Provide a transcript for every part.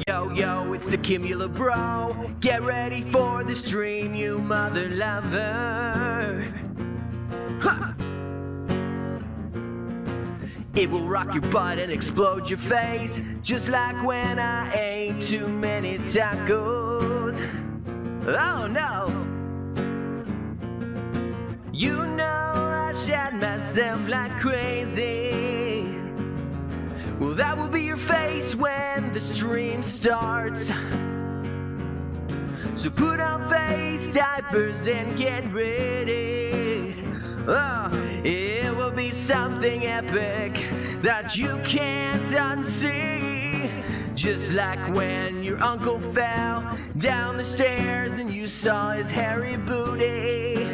Yo, yo, it's the Kimulator bro. Get ready for the stream, you mother lover. Ha! It will rock your butt and explode your face, just like when I ate too many tacos. Oh no! You know I shot myself like crazy. Well, that will be your face when the stream starts. So put on face diapers and get ready. Oh, it will be something epic that you can't unsee. Just like when your uncle fell down the stairs and you saw his hairy booty.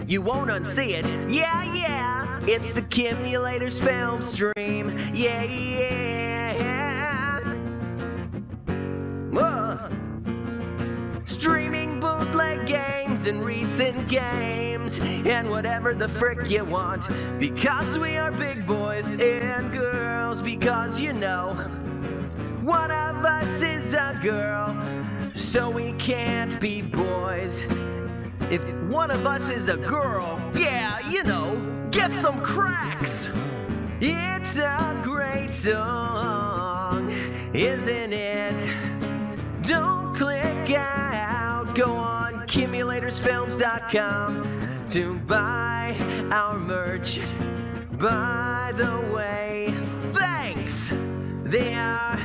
You won't unsee it, yeah, yeah. It's the Kimulator's film stream, yeah, yeah. Streaming bootleg games and recent games and whatever the frick you want, because we are big boys and girls. Because you know, one of us is a girl, so we can't be boys. If one of us is a girl, yeah, you know, get some cracks. It's a great song, isn't it? Don't click out. Go on kimulatorsfilms.com to buy our merch. By the way, thanks. They are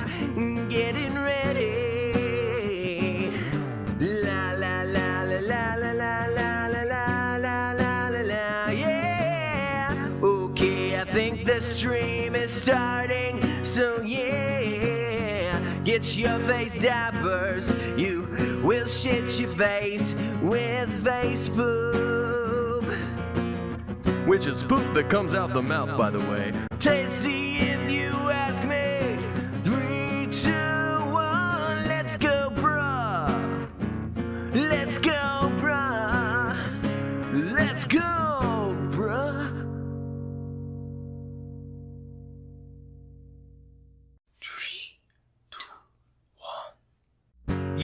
getting ready. The stream is starting, so yeah, get your face dappers. You will shit your face with face poop, which is poop that comes out the mouth, by the way. Tasty if you ask me. 3, 2, 1, let's go, bruh. Let's go, bruh. Let's go, bruh.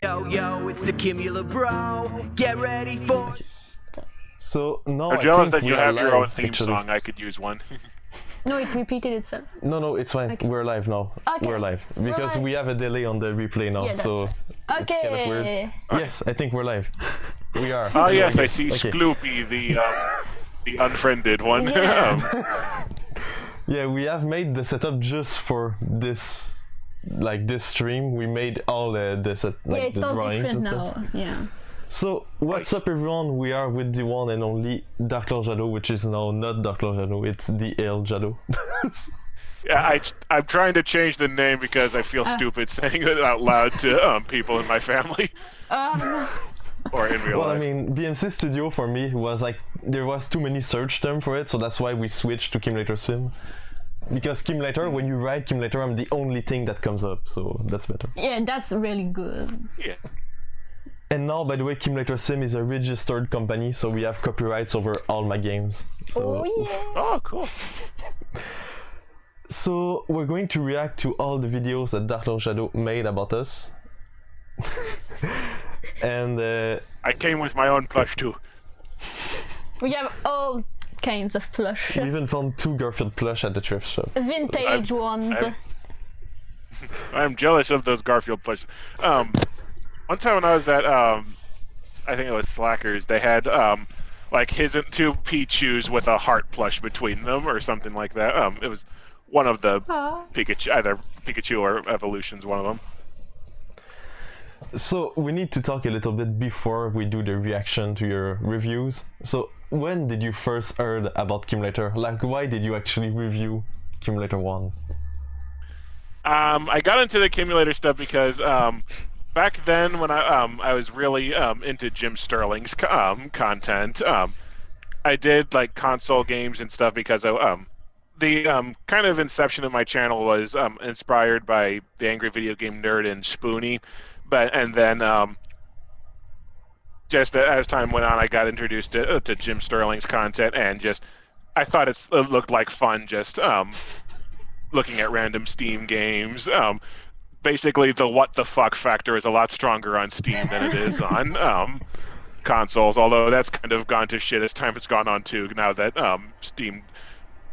Yo, yo, it's the Kimulator bro. Get ready for. So now I'm jealous that you have your own theme song. I could use one. No, it repeated itself. No, it's fine. Okay. We're live now. Okay. We're live because we have a delay on the replay now, yeah, so right. Okay. It's kind of weird. Yes, I think we're live. We are. Oh yes, I see. Okay. Sploopy, the unfriended one. Yeah. Yeah, we have made the setup just for this. Like this stream, we made all the set, like it's the all drawings different and now. stuff. Yeah. So what's up, everyone? We are with the one and only Darklordjadow, which is now not Darklordjadow, it's DLJadow. Yeah, I'm trying to change the name because I feel stupid saying it out loud to people in my family. Or in real life. I mean, BMC Studio for me was like there was too many search terms for it, so that's why we switched to Kimulator Swim. Because Kimulator, when you write Kimulator, I'm the only thing that comes up, so that's better. Yeah, that's really good. Yeah. And now, by the way, Kimulator Sim is a registered company, so we have copyrights over all my games. So, oh yeah! Oh, cool. So, we're going to react to all the videos that Darklordjadow made about us. And I came with my own plush too. We have all kinds of plush. We even found 2 Garfield plush at the thrift shop. Vintage ones. I'm jealous of those Garfield plushes. One time when I was at, I think it was Slackers, they had like his 2 Pichus with a heart plush between them or something like that. It was one of the Pikachu, either Pikachu or Evolutions, one of them. So we need to talk a little bit before we do the reaction to your reviews. So when did you first heard about Kimulator? Like, why did you actually review Kimulator 1? I got into the Kimulator stuff because back then when I was really into Jim Sterling's content, I did like console games and stuff because the kind of inception of my channel was inspired by the Angry Video Game Nerd and Spoonie. And then just as time went on, I got introduced to Jim Sterling's content, and just I thought it looked like fun, just looking at random Steam games. Basically, the what the fuck factor is a lot stronger on Steam than it is on consoles. Although that's kind of gone to shit as time has gone on too. Now that Steam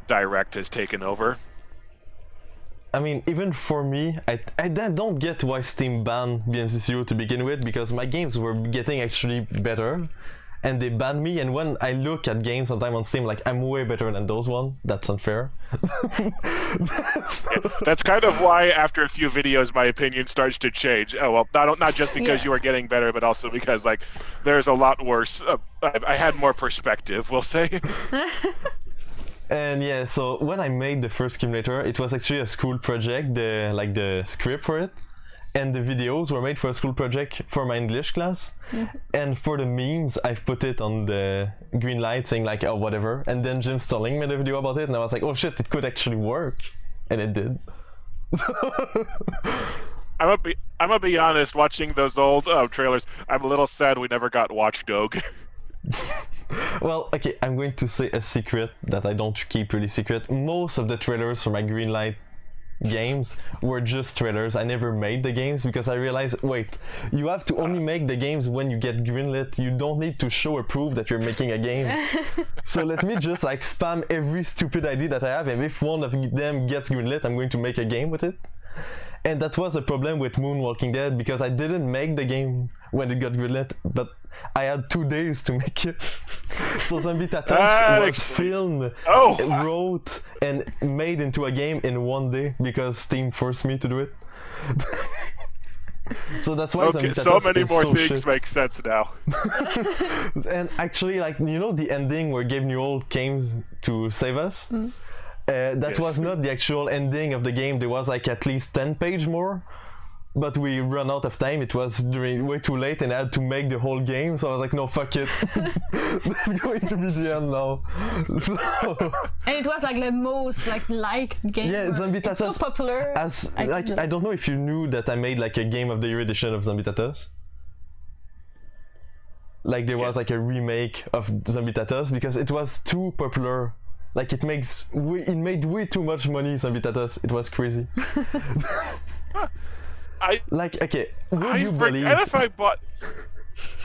Direct has taken over. I mean, even for me, I don't get why Steam banned BMC0 to begin with, because my games were getting actually better, and they banned me, and when I look at games sometimes on Steam, like, I'm way better than those ones. That's unfair. That's kind of why, after a few videos, my opinion starts to change. Oh, well, not just because you are getting better, but also because, like, there's a lot worse. I had more perspective, we'll say. And yeah, so when I made the first Kimulator, it was actually a school project, the script for it, and the videos were made for a school project for my English class. And for the memes, I've put it on the Greenlight saying like, oh, whatever. And then Jim Sterling made a video about it, and I was like, oh shit, it could actually work, and it did. I'm gonna be honest. Watching those old trailers, I'm a little sad we never got Watchdog. Well, okay, I'm going to say a secret that I don't keep really secret. Most of the trailers for my Greenlight games were just trailers. I never made the games because I realized, wait, you have to only make the games when you get greenlit. You don't need to show or prove that you're making a game. So let me just like spam every stupid idea that I have, and if one of them gets greenlit, I'm going to make a game with it. And that was a problem with Moonwalking Dead, because I didn't make the game when it got greenlit, but I had 2 days to make it. So Zombitatos was filmed, wrote, and made into a game in 1 day because Steam forced me to do it. So that's why Zombitatos so many more so things shit. make sense now. And actually, like, you know the ending where Gabe Newell came to save us? That was not the actual ending of the game. There was like at least 10 pages more, but we ran out of time. It was way too late, and I had to make the whole game. So I was like, no, fuck it. That's going to be the end now. So... And it was like the most liked game. Yeah, Zombitatos. It's so popular. I don't know if you knew that I made like a Game of the Year edition of Zombitatos. Like there was like a remake of Zombitatos because it was too popular. Like it made way too much money, Zombitatos. It was crazy. Like, okay, would you believe? And if I bought,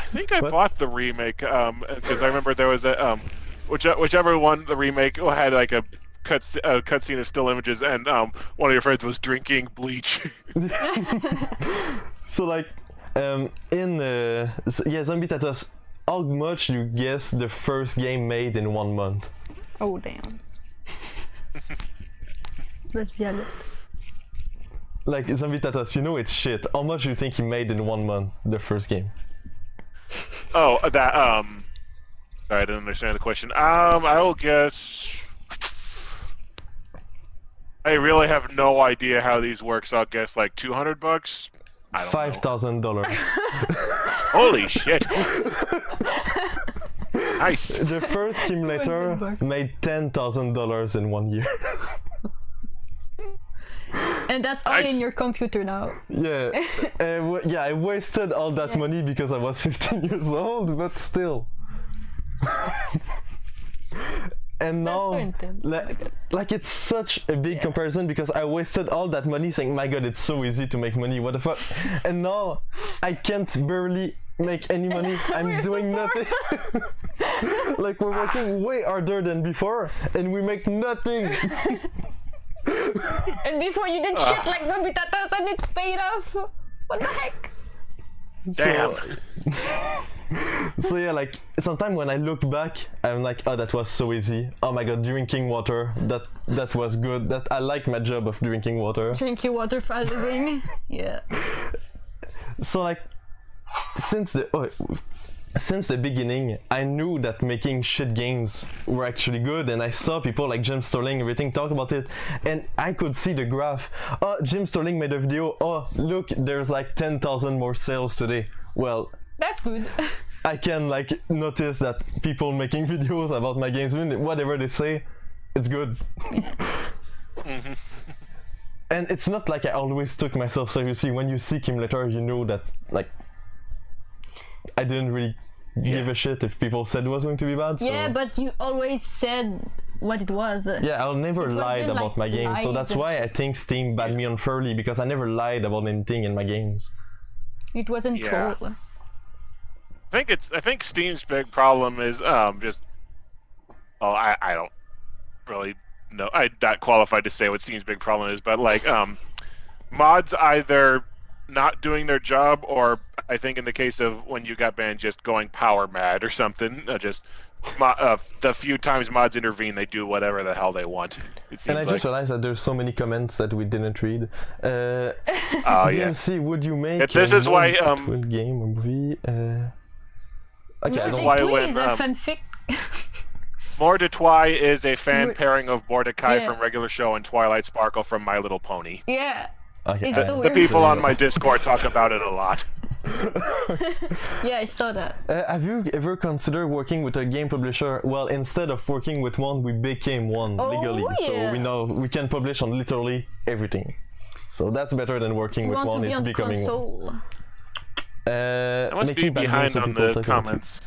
I think I bought the remake because I remember there was a whichever one the remake had like a cutscene of still images, and one of your friends was drinking bleach. So like, Zombitatos. How much you guess the first game made in 1 month? Oh damn. Let's be honest. Like Zombitatos, you know it's shit. How much do you think he made in 1 month, the first game? Oh, that sorry, I didn't understand the question. I will guess. I really have no idea how these work, so I'll guess like $200. I don't know. $5,000. Holy shit! Nice. The first Kimulator made $10,000 in 1 year. And that's all in your computer now. Yeah, yeah. I wasted all that money because I was 15 years old, but still. And now, so intense. like it's such a big comparison because I wasted all that money saying, my god, it's so easy to make money, what the fuck. And now I can't barely make any money. I'm doing nothing. Like we're working way harder than before and we make nothing. And before you did shit like Zombitatos and it paid off. What the heck? Damn. So yeah, like sometimes when I look back, I'm like, oh, that was so easy. Oh my god, drinking water, that was good. That I like my job of drinking water. Drinking water for a living. Yeah. So like, since the beginning, I knew that making shit games were actually good, and I saw people like Jim Sterling, everything talk about it, and I could see the graph. Oh, Jim Sterling made a video. Oh, look, there's like 10,000 more sales today. Well, that's good. I can like notice that people making videos about my games, whatever they say, it's good. And it's not like I always took myself seriously. When you see Kimulator, you know that like I didn't really give a shit if people said it was going to be bad. So. Yeah, but you always said what it was. Yeah, I'll never lied wasn't, about like, my game, so that's lied. why I think Steam banned me unfairly, because I never lied about anything in my games. It wasn't Yeah. troll. I think Steam's big problem is just. Oh, I don't really know. I'm not qualified to say what Steam's big problem is, but like mods either not doing their job, or I think in the case of when you got banned, just going power mad or something. The few times mods intervene, they do whatever the hell they want. It seems And I like. just realized that there's so many comments that we didn't read. Oh yeah. BMC, would you make This a is why, non-actual game or movie? Okay, This I is don't why Two when, is a fanfic. Mordecai is a fan We're- pairing of Mordecai Yeah. from Regular Show and Twilight Sparkle from My Little Pony. Yeah. Okay, It's so The weird. people on my Discord talk about it a lot. Yeah, I saw that. have you ever considered working with a game publisher? Well, instead of working with one, we became one Oh, legally, so yeah. we know we can publish on literally everything. So that's better than working You with want one. to be It's on becoming one. console. I must be Making bad games behind so on people the take it with you. comments.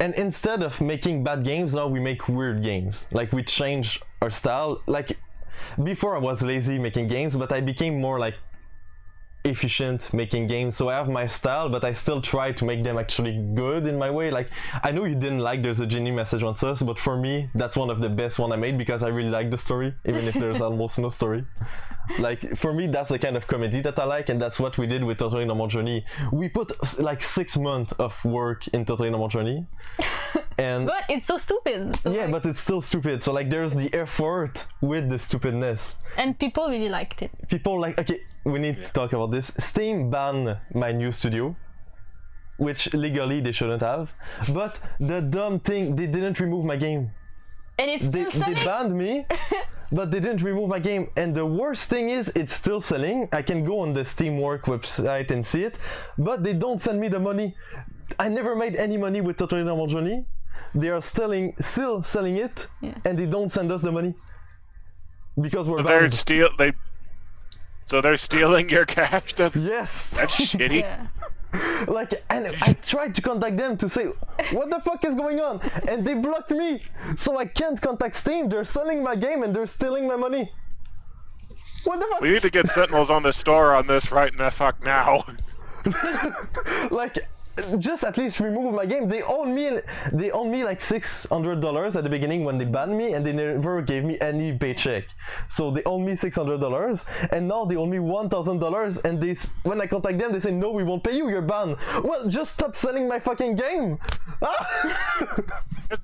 And instead of making bad games, now we make weird games. Like we change our style. Like before I was lazy making games, but I became more like efficient making games. So I have my style, but I still try to make them actually good in my way. Like I know you didn't like There's a Genie Message on Us, but for me that's one of the best one I made because I really like the story, even if there's almost no story. Like for me that's the kind of comedy that I like, and that's what we did with Totally Normal Journey. We put like 6 months of work in Totally Normal Journey. And But it's so stupid. So yeah, like- but it's still stupid. So like there's the effort with the stupidness. and people really liked it. People like, okay, we need to talk about this. Steam banned my new studio, which legally they shouldn't have. But the dumb thing, they didn't remove my game. And it's They still selling. banned me, but they didn't remove my game. And the worst thing is, it's still selling. I can go on the Steamwork website and see it, but they don't send me the money. I never made any money with Totally Normal Journey. They are still selling it, Yeah. and they don't send us the money because we're They're banned. So they're stealing your cash. That's Yes. shitty. Yeah. Like, and I tried to contact them to say, what the fuck is going on? And they blocked me, so I can't contact Steam. They're selling my game and they're stealing my money. What the fuck? We need to get sentinels on the store on this right the fuck now. Like, just at least remove my game. They own me like $600 at the beginning when they banned me, and they never gave me any paycheck. So they own me $600, and now they own me $1,000. And when I contact them, they say, no, we won't pay you. You're banned. Well, just stop selling my fucking game.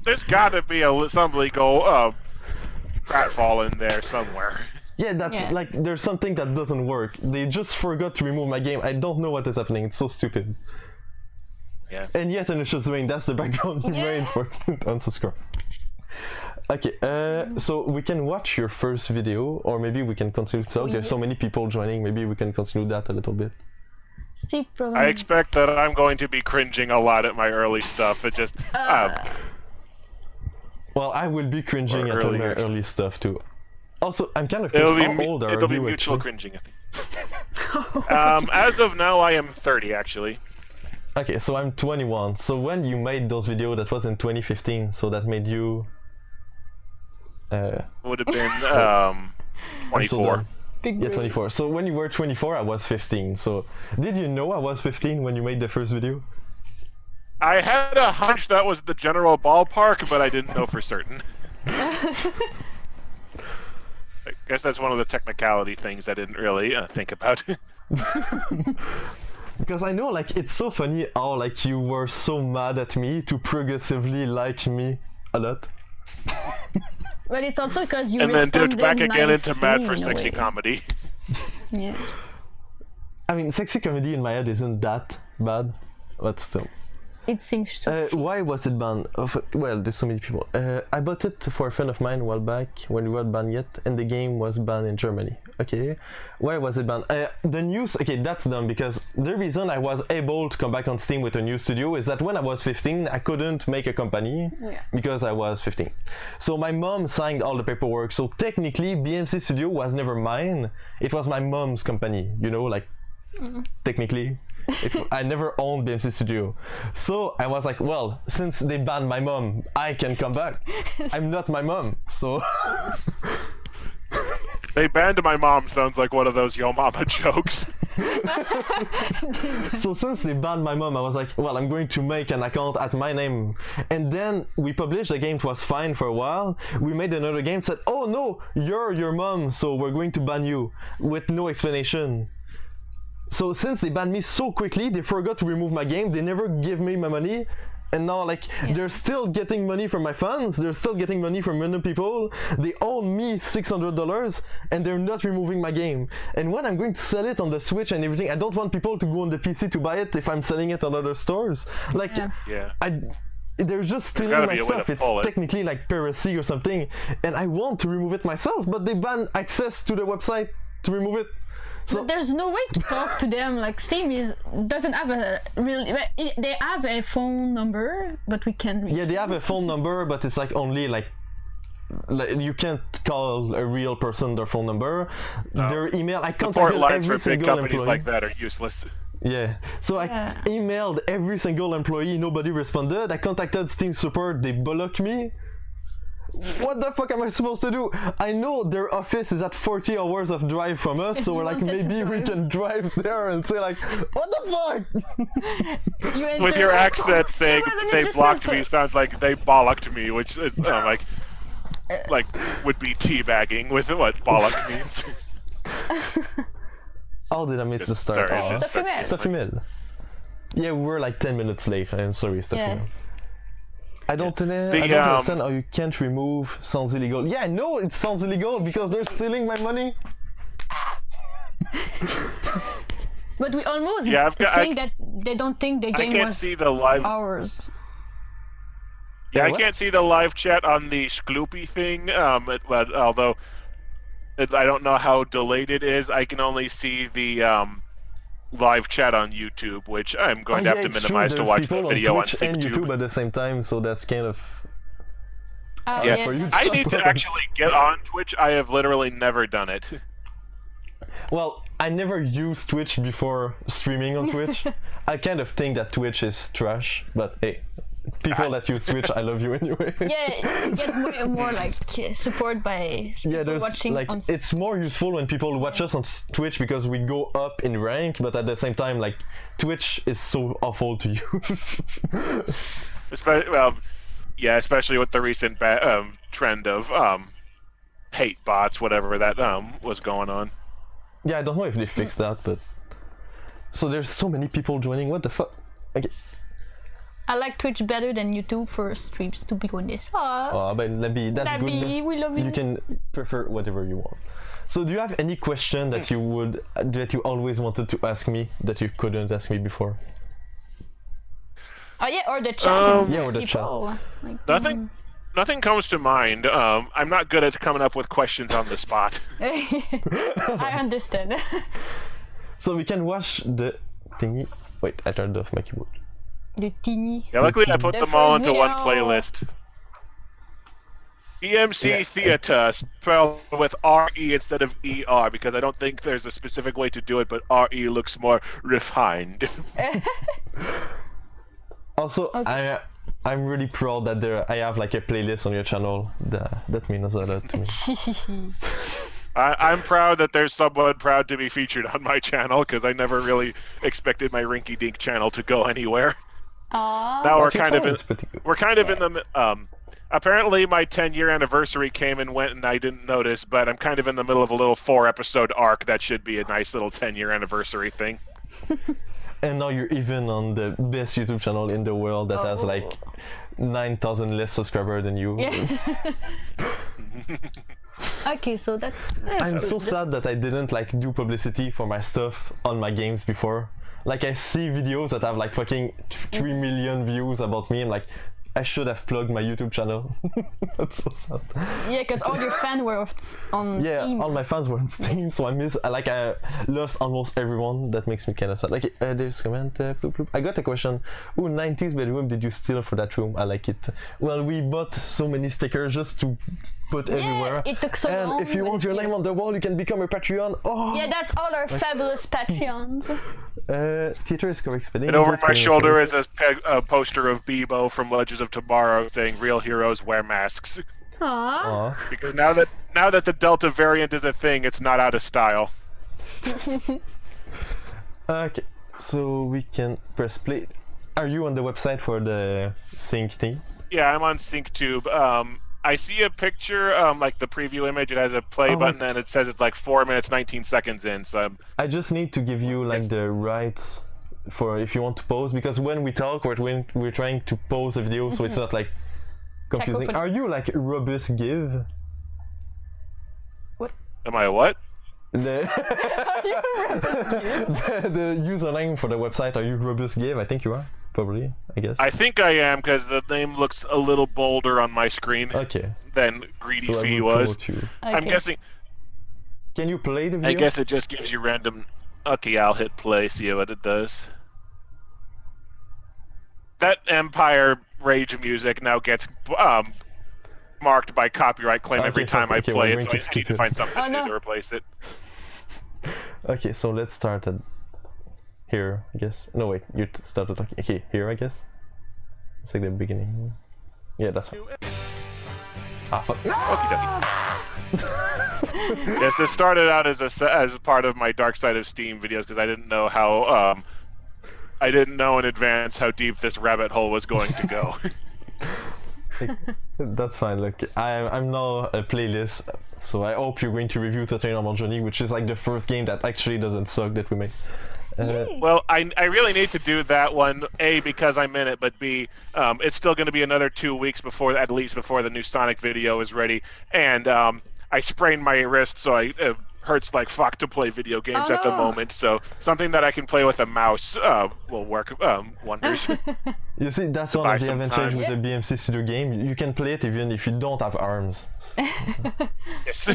There's got to be some legal pratfall in there somewhere. Yeah, that's Yeah. like there's something that doesn't work. They just forgot to remove my game. I don't know what is happening. It's so stupid. Yeah. And yet, and it's just doing that's the background you Yeah. made for unsubscribe. Okay, so we can watch your first video, or maybe we can continue to talk. There's so many people joining. Maybe we can continue that a little bit. Steep problem. I expect that I'm going to be cringing a lot at my early stuff. It just Well, I will be cringing Or at all my earlier. early stuff too. Also, I'm kind of it'll curious. be How old are it'll be you mutual actually? cringing. I think. As of now, I am 30 actually. Okay, so I'm 21. So when you made those videos, that was in 2015. So that made you. Would have been I'm so 24. dumb. Big Yeah, brain. 24. So when you were 24, I was 15. So did you know I was 15 when you made the first video? I had a hunch that was the general ballpark, but I didn't know for certain. I guess that's one of the technicality things I didn't really think about. Because I know, like, it's so funny how, like, you were so mad at me to progressively like me a lot. But it's also because you And then responded dipped back again into nicely mad for in a sexy way. comedy. Yeah. I mean, sexy comedy in my head isn't that bad, but still. It seems so. Why was it banned? Well, there's so many people. I bought it for a friend of mine a while back when we weren't banned yet, and the game was banned in Germany. Okay, why was it banned? The news. Okay, that's dumb because the reason I was able to come back on Steam with a new studio is that when I was 15, I couldn't make a company because I was 15. So my mom signed all the paperwork. So technically, BMC Studio was never mine. It was my mom's company. You know, like technically. I never owned BMC Studio. So I was like, well, since they banned my mom, I can come back. I'm not my mom, so... They banned my mom sounds like one of those Yo Mama jokes. So since they banned my mom, I was like, well, I'm going to make an account at my name. And then we published the game, it was fine for a while. We made another game, said, oh no, you're your mom, so we're going to ban you, with no explanation. So since they banned me so quickly, they forgot to remove my game, they never give me my money. And now, like, they're still getting money from my fans, they're still getting money from random people, they owe me $600, and they're not removing my game. And when I'm going to sell it on the Switch and everything, I don't want people to go on the PC to buy it if I'm selling it on other stores. Like, they're just stealing my stuff, it's technically like piracy or something, and I want to remove it myself, but they ban access to the website to remove it. So, but there's no way to talk to them. Like Steam doesn't have a really. They have a phone number, but we can't reach. Yeah, they have a phone number, but it's like only like you can't call a real person their phone number. Their email. I contacted lines every for big single companies employee. like that are useless. Yeah, so I emailed every single employee. Nobody responded. I contacted Steam support. They blocked me. What the fuck am I supposed to do? I know their office is at 40 hours of drive from us, so we're like, maybe we can drive there and say like, what the fuck? With your accent saying they blocked me sounds like they bollocked me, which is like would be teabagging with what bollock means. How did I miss the start? Sorry, Stuff email. Yeah, we were like 10 minutes late. I'm sorry, Stuff email. I don't understand how you can't remove sounds illegal. Yeah, no, it sounds illegal because they're stealing my money. But we almost saying that they don't think the game was see the live ours. Yeah, I can't see the live chat on the Skloopy thing. But although I don't know how delayed it is, I can only see the live chat on YouTube, which I'm going to have to minimize to watch the video on Twitch and YouTube at the same time, so that's kind of for you. I need to actually get on Twitch. I have literally never done it. Well, I never used Twitch before streaming on Twitch. I kind of think that Twitch is trash, but hey, people that use Twitch, I love you anyway. Yeah, you get more like support by there's watching like it's more useful when people watch us on Twitch because we go up in rank, but at the same time, like Twitch is so awful to use. Especially with the recent trend of hate bots, whatever that was going on. Yeah, I don't know if they fixed that, but so there's so many people joining. What the fuck? Okay. I like Twitch better than YouTube for streams, to be honest. Oh, but Labby, that's good. We love you. You can prefer whatever you want. So, do you have any question that you always wanted to ask me that you couldn't ask me before? Oh yeah, or the chat. Or the chat. Like, Nothing comes to mind. I'm not good at coming up with questions on the spot. I understand. So we can watch the thingy. Wait, I turned off my keyboard. The thingy. Yeah, luckily I put them all into one playlist. EMC Theater, spelled with R-E instead of E-R, because I don't think there's a specific way to do it, but R-E looks more refined. Also, I'm really proud that I have like a playlist on your channel. That means a lot to me. I'm proud that there's someone proud to be featured on my channel, because I never really expected my Rinky Dink channel to go anywhere. Now we're kind of in the apparently my 10-year anniversary came and went and I didn't notice, but I'm kind of in the middle of a little 4-episode arc that should be a nice little 10-year anniversary thing. And now you're even on the best YouTube channel in the world that has like 9,000 less subscribers than you. Yeah. Okay, so that's I'm so sad that I didn't like do publicity for my stuff on my games before. Like I see videos that have like fucking 3 million views about me and like I should have plugged my YouTube channel. That's so sad. Yeah, because all your fans were on Steam. All my fans were on Steam, so I lost almost everyone. That makes me kind of sad. Like, there's a comment, bloop, bloop. I got a question. Ooh, 90s bedroom did you steal for that room? I like it. Well, we bought so many stickers just to put everywhere. it took so long. And if you want your name on the wall, you can become a Patreon. Oh. Yeah, that's all our fabulous Patreons. Theater is correct spelling. And over my shoulder is a poster of Bebo from Legends of Tomorrow saying "Real heroes wear masks." Aww. Because now that the Delta variant is a thing, it's not out of style. Okay, so we can press play. Are you on the website for the sync thing? Yeah, I'm on SyncTube. I see a picture, like the preview image. It has a play button, and it says it's like 4 minutes 19 seconds in. So I just need to give you like the rights for if you want to pause, because when we talk, we're trying to pause a video, so it's not like confusing. Cacophony. Are you like robust give? am I what? The username for the website, are you robust give? I think you are, probably, I guess. I think I am, because the name looks a little bolder on my screen Okay. than Greedy So I Fee will was. promote you. I'm guessing. Can you play the video? I guess it just gives you random. Okay, I'll hit play. See what it does. That Empire Rage music now gets marked by copyright claim every time I play it, so I need to find something new to replace it. Okay, so let's start at here, I guess. No, wait, you started talking. Okay, here, I guess. It's like the beginning. Yeah, that's fine. Ah, fuck. Okie dokie. Yes, this started out as part of my Dark Side of Steam videos because I didn't know how I didn't know in advance how deep this rabbit hole was going to go. That's fine. Look, I'm now a playlist, so I hope you're going to review Totally Normal Journey, which is like the first game that actually doesn't suck that we made. Well, I really need to do that one, A, because I'm in it, but B, it's still going to be another 2 weeks before, at least before the new Sonic video is ready, and I sprained my wrist, so it hurts like fuck to play video games at the moment, so something that I can play with a mouse will work wonders. You see, that's one of the advantages with the BMC Studio game. You can play it even if you don't have arms. Yes.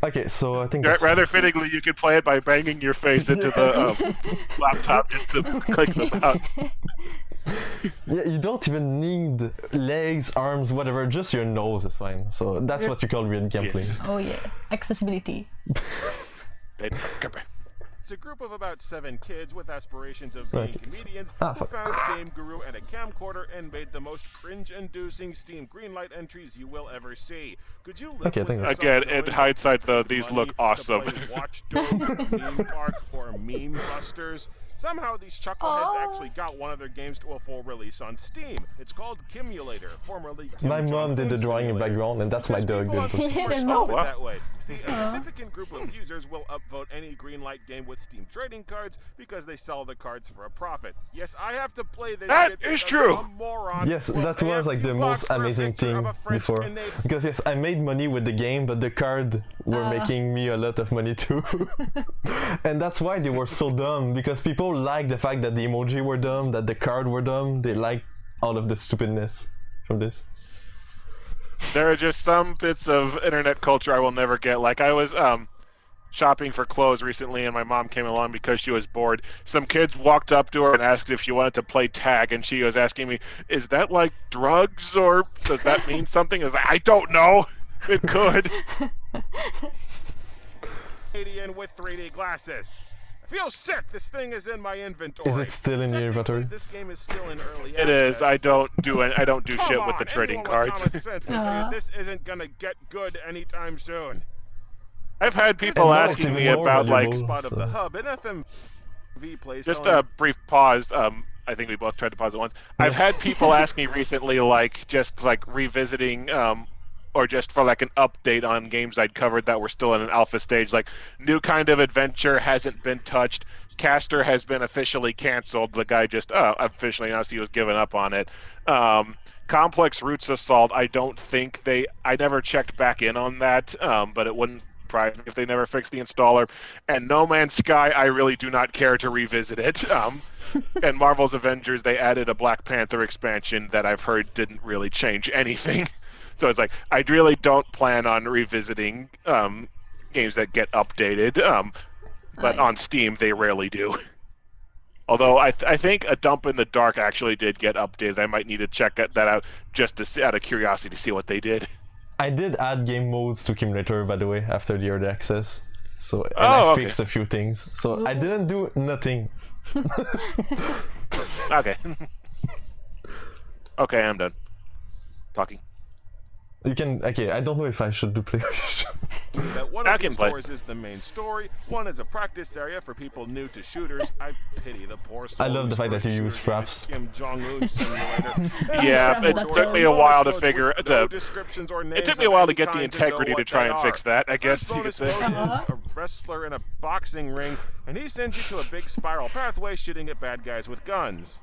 Okay, so I think rather fittingly, you could play it by banging your face into the laptop just to click the button. Yeah, you don't even need legs, arms, whatever, just your nose is fine. So that's what you call real gameplay. Yes. Oh yeah, accessibility. It's a group of about 7 kids with aspirations of being comedians who found Game Guru and a camcorder and made the most cringe-inducing Steam Greenlight entries you will ever see. Could you live with again, in hindsight, though, these look awesome. Watchdog, Meme Park, or Meme Busters? Somehow these chuckleheads actually got one of their games to a full release on Steam. It's called Kimulator, formerly Kim My mom did the drawing in the background, and that's my dog. That way. See, a significant group of users will upvote any Greenlight game with Steam trading cards because they sell the cards for a profit. Yes, I have to play this. That is true. Yes, that was like the most amazing thing before. Because yes, I made money with the game, but the card were making me a lot of money too. And that's why they were so dumb, because people like the fact that the emoji were dumb, that the card were dumb. They like all of the stupidness from this. There are just some bits of internet culture I will never get. Like I was shopping for clothes recently, and my mom came along because she was bored. Some kids walked up to her and asked if she wanted to play tag, and she was asking me, "Is that like drugs, or does that mean something?" I was like, "I don't know. It could." Canadian with 3D glasses. I feel sick. This thing is in my inventory. Is it still in your inventory? This game is still in early It is. I don't do shit Come with the on, trading anyone with cards. common sense can tell you this isn't gonna get good anytime soon. I've had people asking me about like Spot of the hub and FMV plays. just a brief pause. I think we both tried to pause at once. I've had people ask me recently, like just like revisiting, or just for like an update on games I'd covered that were still in an alpha stage. Like New Kind of Adventure hasn't been touched. Caster has been officially canceled. The guy just officially announced he was giving up on it. Complex Roots Assault, I don't think I never checked back in on that, but it wouldn't surprise me if they never fixed the installer. And No Man's Sky, I really do not care to revisit it. And Marvel's Avengers, they added a Black Panther expansion that I've heard didn't really change anything. So it's like, I really don't plan on revisiting games that get updated, but on Steam they rarely do. Although I think A Dump in the Dark actually did get updated. I might need to check that out just to see, out of curiosity to see what they did. I did add game modes to Kimulator, by the way, after the early access. So and I fixed a few things. So I didn't do nothing. Okay. Okay, I'm done talking. You can. Okay, I don't know if I should do player. That one of these doors is the main story. One is a practice area for people new to shooters. I pity the poor souls. I love the fact that you use fraps. Kim Jong-un simulator. Yeah, it took me a while to figure it took me a while to get the integrity to try and fix that, I guess you could say. A wrestler in a boxing ring, and he sends you to a big spiral pathway shooting at bad guys with guns.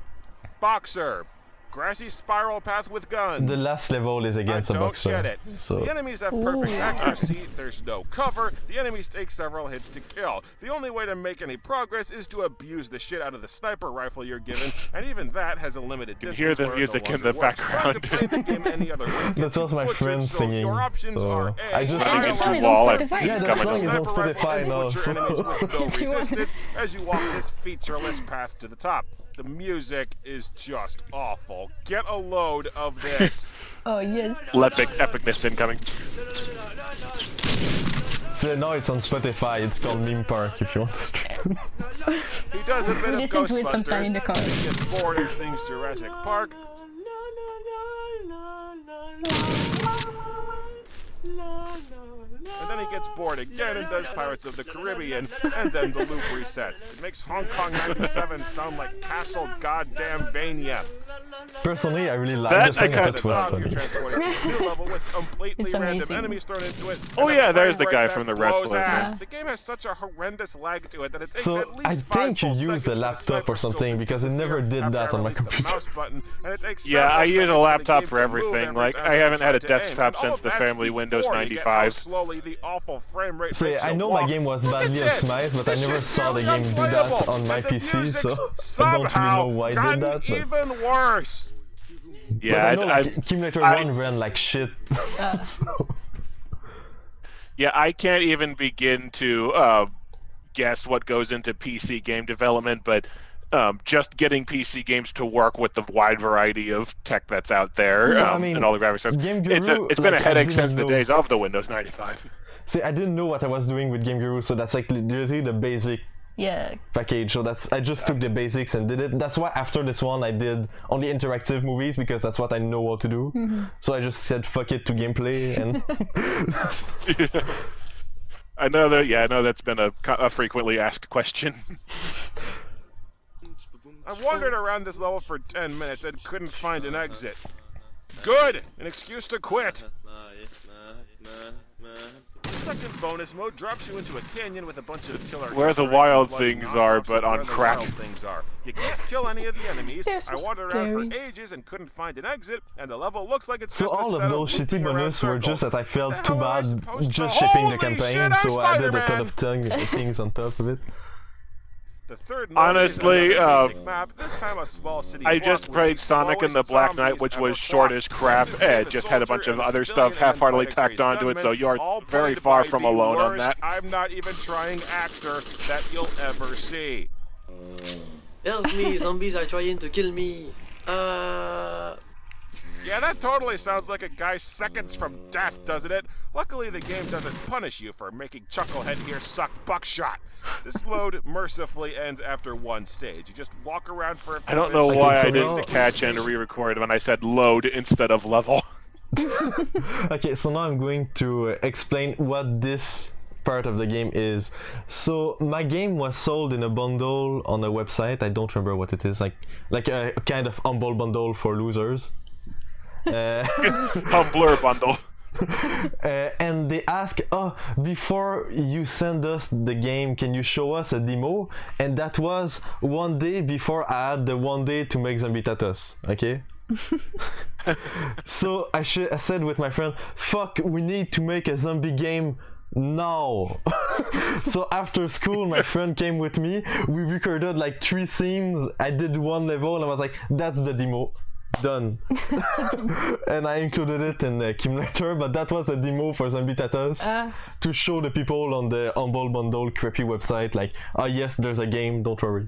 Boxer. Grassy spiral path with guns. The last level is against a boxer. I don't get it. So. The enemies have perfect accuracy, there's no cover, the enemies take several hits to kill. The only way to make any progress is to abuse the shit out of the sniper rifle you're given, and even that has a limited distance. You hear the music in the background. That was my friend singing. Your options are A, I just that song is on on Spotify. Yeah, that song is on Spotify now. So. Enemies with no resistance as you walk this featureless path to the top. The music is just awful. Get a load of this. Oh, yes. Epicness incoming. So now it's on Spotify. It's called Meme Park if you want to stream. He does a bit We of listen to it sometime in the car. He gets bored and sings Jurassic Park. And then he gets bored again and does Pirates of the Caribbean, and then the loop resets. It makes Hong Kong 97 sound like Castle Goddamn Vania. Personally, I really like the song. That was funny. You're transported to a new level with completely random enemies thrown into it. Oh yeah, there's the guy from the wrestling. Yeah. The game has such a horrendous lag to it that it takes at least I think you used a laptop or something because it never did that on my computer. Yeah, I use a laptop for everything. Like I haven't had a desktop since the family Windows 95. So I know my game was badly optimized, but I never saw the game do that on my PC, so I don't really know why it did that. But... even worse. Yeah, Kimulator 1 ran like shit. Yeah, I can't even begin to guess what goes into PC game development, but just getting PC games to work with the wide variety of tech that's out there and all the graphics stuff. It's been a headache since the days of the Windows 95. See, I didn't know what I was doing with Game Guru, so that's like literally the basic package. So I just took the basics and did it. That's why after this one I did only interactive movies because that's what I know how to do. Mm-hmm. So I just said fuck it to gameplay and. I know that's been a frequently asked question. I wandered around this level for 10 minutes and couldn't find an exit. Good! An excuse to quit! Second bonus mode drops you into a canyon with a bunch of killer where the wild things are, but on crack. You can't kill any of the enemies. I wandered around for ages and couldn't find an exit, and the level looks like it's just all of those shitty bonus were just that I felt too bad just shipping the campaign, so I did a ton of things on top of it. Honestly, I just played Sonic and the Black Knight, which was short as crap, and just had a bunch of other stuff half-heartedly tacked onto it, so you're very far from alone on that. I'm not even trying actor that you'll ever see. Help me, zombies are trying to kill me. Yeah, that totally sounds like a guy seconds from death, doesn't it? Luckily, the game doesn't punish you for making Chucklehead here suck buckshot. This load mercifully ends after one stage. You just walk around for a few I don't know why I didn't catch and re-record when I said load instead of level. Okay, so now I'm going to explain what this part of the game is. So my game was sold in a bundle on a website. I don't remember what it is, like a kind of humble bundle for losers. Humbler bundle. And they ask, before you send us the game, can you show us a demo? And that was one day before I had the one day to make Zombitatos, okay? So I said with my friend, fuck, we need to make a zombie game now. So after school my friend came with me, we recorded like 3 scenes, I did 1 level and I was like, that's the demo. Done. And I included it in the Kimulator, but that was a demo for Zombitatos to show the people on the Humble Bundle crappy website like, yes, there's a game, don't worry.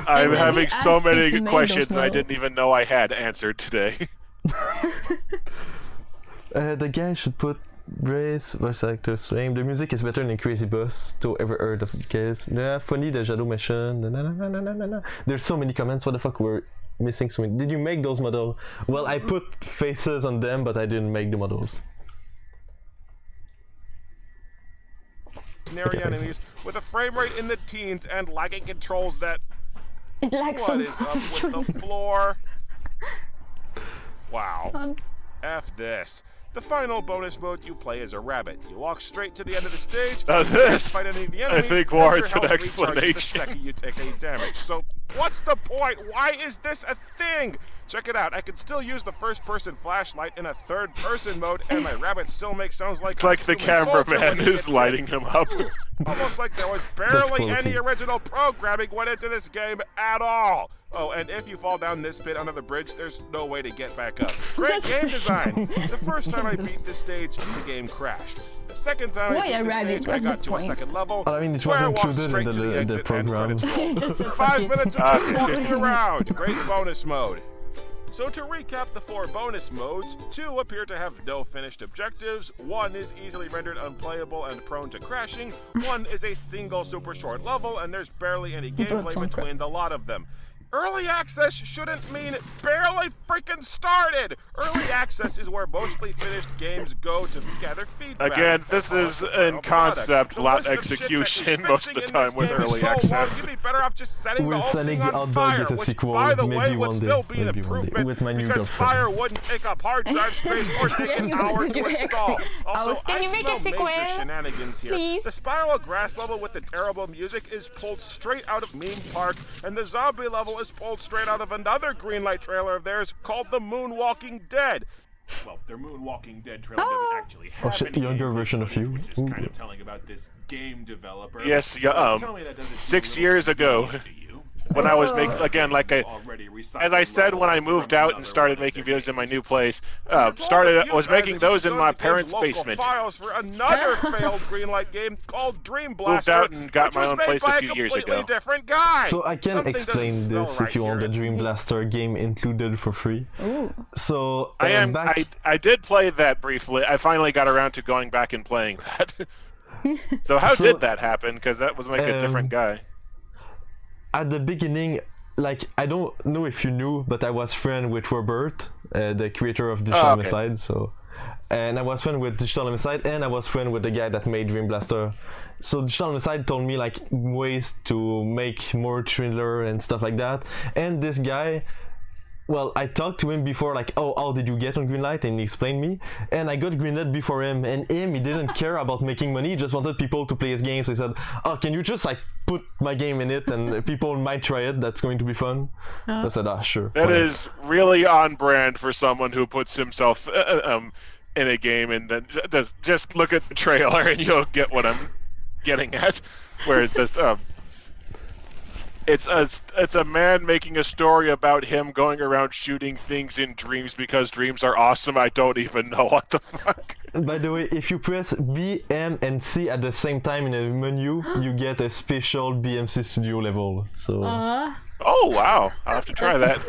I'm having so asked you many to make questions those I models. didn't even know I had answered today. The guy should put Brace, voice actor's name. The music is better than Crazy Bus. To ever heard of the case? Yeah, funny DLJadow mission. There's so many comments. What the fuck? We're missing so many. Did you make those models? Well, I put faces on them, but I didn't make the models. Ordinary enemies with a frame rate in the teens and lagging controls that. It lags so What is up with the floor? Wow. F this. The final bonus mode you play as a rabbit. You walk straight to the end of the stage. Now you can't this, fight any of the I enemies, think, and your warrants an health recharges the explanation. second you take any damage. So what's the point? Why is this a thing? Check it out. I can still use the first-person flashlight in a third-person mode, and my rabbit still makes sounds like It's like the cameraman is lighting him up. Almost like there was barely quality. any original programming went into this game at all. Oh, and if you fall down this pit under the bridge, there's no way to get back up. Great game design. The first time I beat this stage, the game crashed. The second time Why I a beat the rabbit? stage, I What's got the to a point? second level. I mean, it where I wasn't walked included straight in to the the exit and program. credits roll. Just so 5 funny. minutes of just walking around. Great bonus mode. So to recap the 4 bonus modes, 2 appear to have no finished objectives, 1 is easily rendered unplayable and prone to crashing, 1 is a single super short level, and there's barely any gameplay between the lot of them. Early access shouldn't mean barely freaking started! Early access is where mostly finished games go to gather feedback. Again, this is in concept, not execution most of the time with early access. You'd be better off just setting the Will whole Sanic thing on hawtdawg fire, get a which, sequel? by the Maybe way, would one day. still be an Maybe one day. improvement With my new because girlfriend. fire wouldn't take up hard drive space or take an You hour would to do install. Also, Can I you make a smell major sequel? shenanigans here. Please? The spiral grass level with the terrible music is pulled straight out of Meme Park, and the zombie level is pulled straight out of another Greenlight trailer of theirs called The Moonwalking Dead. Well, their Moonwalking Dead trailer doesn't actually have shit, any younger gameplay version of footage, you. which is Ooh. kind of telling about this game developer. Yes, But tell me that doesn't seem 6 a little years ago, convenient to you. when I was making, again, like Already as I recycled said when I levels moved from out and another started one of making their videos in my games. new place, I was making those in my parents' local basement. Files for another failed Greenlight game called Dream Blaster, Moved out and got which my was own made place by a few years completely ago. different guy. So I can Something explain doesn't smell this right if you want here. the Dream Blaster game included for free. Ooh. So I did play that briefly. I finally got around to going back and playing that. So how So, did that happen? Because that was like a different guy. at the beginning, like, I don't know if you knew, but I was friend with Robert, the creator of Digital okay. Homicide. So, and I was friend with Digital Homicide, and I was friend with the guy that made Dream Blaster. So Digital Homicide told me like ways to make more thriller and stuff like that. And this guy, well, I talked to him before, like, oh, how did you get on Greenlight? And he explained me. And I got Greenlight before him. And he didn't care about making money. He just wanted people to play his game. So he said, oh, can you just, like, put my game in it? And people might try it. That's going to be fun. I said, ah, sure. That whatever." is really on brand for someone who puts himself in a game and then just look at the trailer and you'll get what I'm getting at. Where it's just it's a man making a story about him going around shooting things in dreams because dreams are awesome. I don't even know what the fuck. By the way, if you press B, M, and C at the same time in a menu, you get a special BMC Studio level. So. Oh wow! I'll have to try that.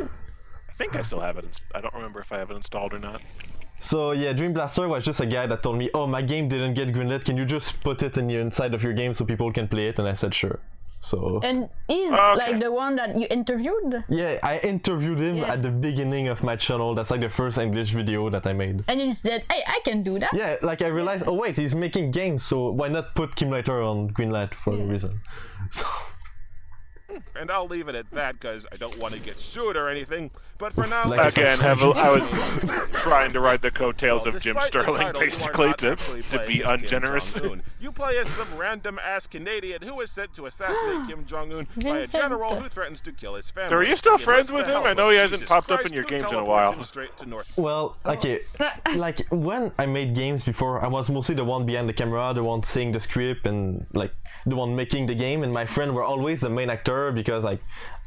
I think I still have it. I don't remember if I have it installed or not. So yeah, Dream Blaster was just a guy that told me, oh, my game didn't get greenlit, can you just put it in your inside of your game so people can play it? And I said sure. So And he's Okay. like the one that you interviewed? yeah, I interviewed him Yeah. at the beginning of my channel. That's like the first English video that I made. And he said, hey, I can do that. Yeah, like I realized, oh wait, he's making games, so why not put Kimulator on Greenlight for a reason? So And I'll leave it at that because I don't want to get sued or anything. But for now, Like Again, I was trying to ride the coattails Well, of Jim despite the Sterling, title, you are basically, not actually to playing be as Kim ungenerous. Jong-un. You play as some random-ass Canadian who is sent to assassinate Kim Jong-un by a general Vincent. who threatens to kill his family. So are you still He friends enlists with the him? I help know of he hasn't Jesus popped up in Christ, your who games in a teleports while. him straight to North. well, okay, like when I made games before, I was mostly the one behind the camera, the one saying the script and like the one making the game, and my friend were always the main actor because like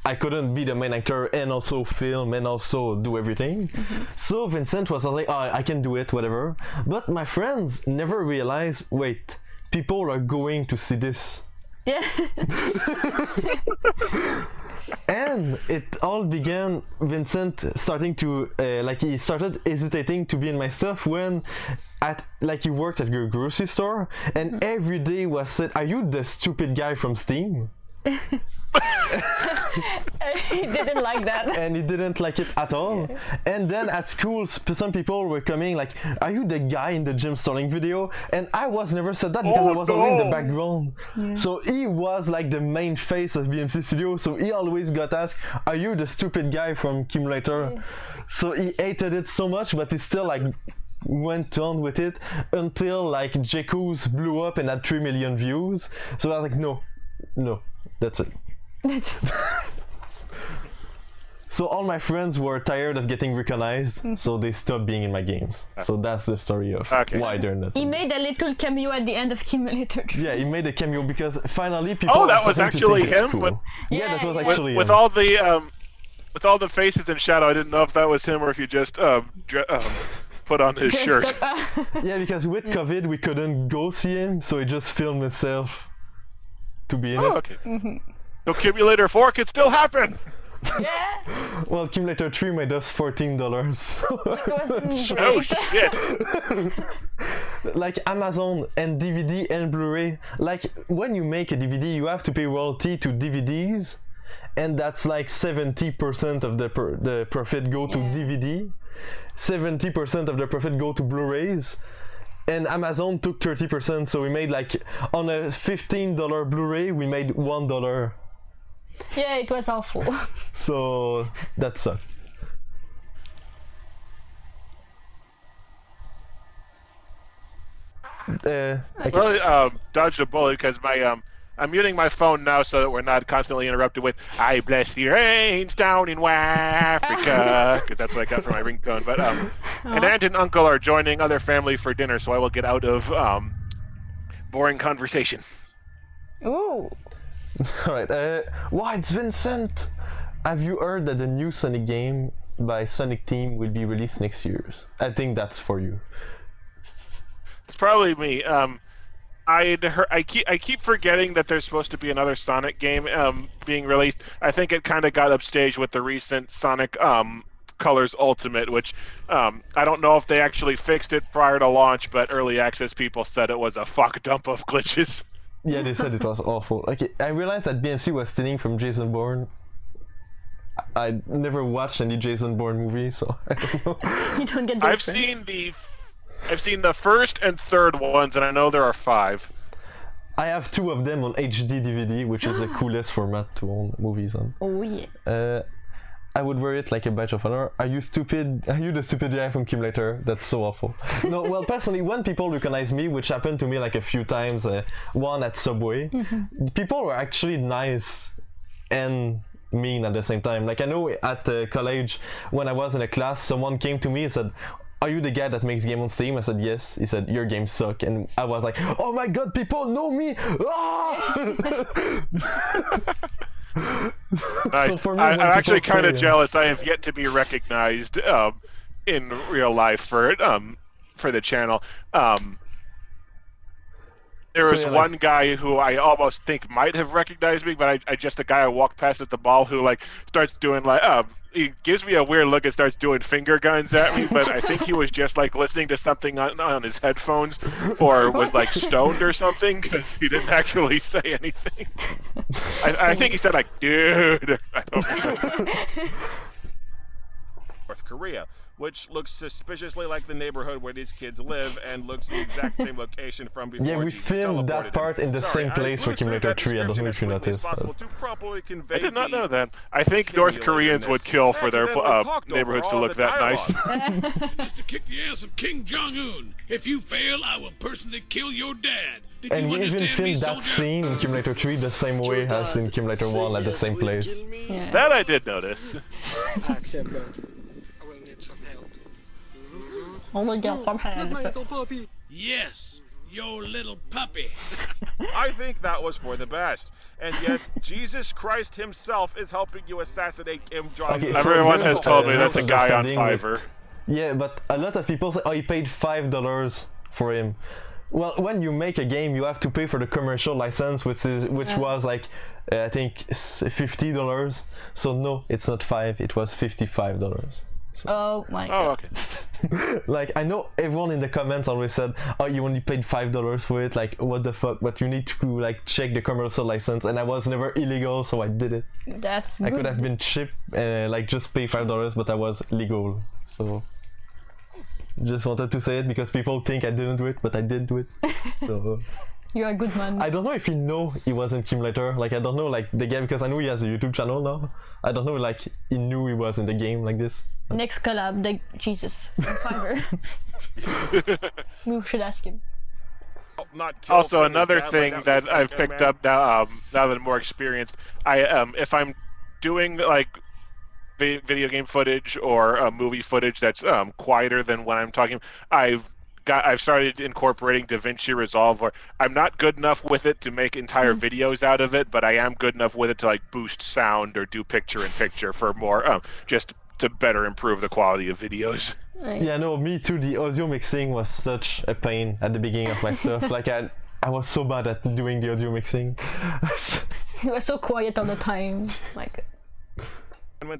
I couldn't be the main actor and also film and also do everything. So Vincent was like, oh, I can do it, whatever. But my friends never realized, wait, people are going to see this. Yeah. And it all began Vincent starting to he started hesitating to be in my stuff when he worked at your grocery store, and every day was said, "Are you the stupid guy from Steam?" He didn't like that. And he didn't like it at all. And then at school, some people were coming like, "Are you the guy in the gym stalling video?" And I was never said that because I was always in the background. So he was like the main face of BMC Studio, so he always got asked, "Are you the stupid guy from Kimulator?" So he hated it so much, but he still like went on with it until like Jekoos blew up and had 3 million views. So I was like, no, that's it. So all my friends were tired of getting recognized, so they stopped being in my games. So that's the story of why they're not. He made a little cameo at the end of Kimulator. Yeah, he made a cameo because finally people. Oh, that was actually him. Yeah, that was actually him. With all the faces in shadow, I didn't know if that was him or if you just put on his shirt. Yeah, because with COVID we couldn't go see him, so he just filmed himself to be in it. Okay. So Kimulator 4 could still happen. Yeah. Well, Kimulator 3 made us $14. Oh shit! Like Amazon and DVD and Blu-ray. Like when you make a DVD, you have to pay royalty to DVDs, and that's like 70% of the profit go to DVD. 70% of the profit go to Blu-rays. And Amazon took 30%, so we made like on a $15 Blu-ray, we made $1. Yeah, it was awful. So that sucked. Well, dodged a bullet because I'm muting my phone now so that we're not constantly interrupted with "I bless the rains down in Africa" because that's what I got for my ringtone. But an aunt and uncle are joining other family for dinner, so I will get out of boring conversation. Ooh. Alright, wow, it's Vincent! Have you heard that the new Sonic game by Sonic Team will be released next year? I think that's for you. It's probably me. I keep forgetting that there's supposed to be another Sonic game being released. I think it kind of got upstaged with the recent Sonic Colors Ultimate, which I don't know if they actually fixed it prior to launch, but early access people said it was a fuck dump of glitches. Yeah, they said it was awful. Okay, I realized that BMC was stealing from Jason Bourne. I never watched any Jason Bourne movie, so I don't know. You don't get I've seen the first and third ones, and I know there are 5. I have 2 of them on HD DVD, which is the coolest format to own movies on. Oh yeah. I would wear it like a badge of honor. Are you stupid? Are you the stupid guy from Kimulator? That's so awful. No, well, personally, when people recognize me, which happened to me like a few times, one at Subway, people were actually nice and mean at the same time. Like I know at college, when I was in a class, someone came to me and said, "Are you the guy that makes game on Steam?" I said, "Yes." He said, "Your games suck." And I was like, "Oh my god, people know me!" Nice. So for me, I'm actually people kind of say, jealous. I have yet to be recognized in real life for the channel. There was one guy who I almost think might have recognized me, but I just a guy I walked past at the mall who like starts doing like he gives me a weird look and starts doing finger guns at me, but I think he was just like listening to something on his headphones or was like stoned or something because he didn't actually say anything. I think he said like, "Dude." I don't know. North Korea, which looks suspiciously like the neighborhood where these kids live and looks the exact same location from before. Yeah, we filmed that part in the same place for Kimulator 3. I don't know if you noticed. I did not know that. I think North Koreans would kill for their neighborhoods to look that nice. Just to kick the ass of King Jong-un. If you fail, I will personally kill your dad. Did And you we even understand me, filmed that soldier? scene in Kimulator 3 the same way as in Kimulator 1 at the same place. Yeah. That I did notice. I accept that. I will need some help. Oh my god, some Not my hand. little puppy. Yes, your little puppy. I think that was for the best. And yes, Jesus Christ himself is helping you assassinate Kim Jong-un. Okay, so Everyone there's has told me a that's a guy on misunderstanding with- Fiverr. Yeah, but a lot of people say, "Oh, he paid $5 for him." Well, when you make a game, you have to pay for the commercial license, which was like I think $50. So no, it's not 5. It was $55. So. Oh my god. okay. Like, I know everyone in the comments always said, oh, you only paid $5 for it, like, what the fuck, but you need to, like, check the commercial license, and I was never illegal, so I did it. That's I good. could have been cheap, like, just pay $5, but I was legal, so... Just wanted to say it, because people think I didn't do it, but I did do it, so... You're a good man. I don't know if he know he was in Kimulator, like, I don't know, like, the game, because I know he has a YouTube channel now. I don't know, like, he knew he was in the game like this. Next collab, the Jesus from Fiverr. We should ask him. Also, another thing that I've picked up now, now that I'm more experienced, if I'm doing like video game footage or movie footage that's quieter than when I'm talking, I've started incorporating DaVinci Resolve, where I'm not good enough with it to make entire videos out of it, but I am good enough with it to like boost sound or do picture-in-picture for more, just to better improve the quality of videos. Yeah, no, me too. The audio mixing was such a pain at the beginning of my stuff. Like I was so bad at doing the audio mixing. He was so quiet all the time. Like.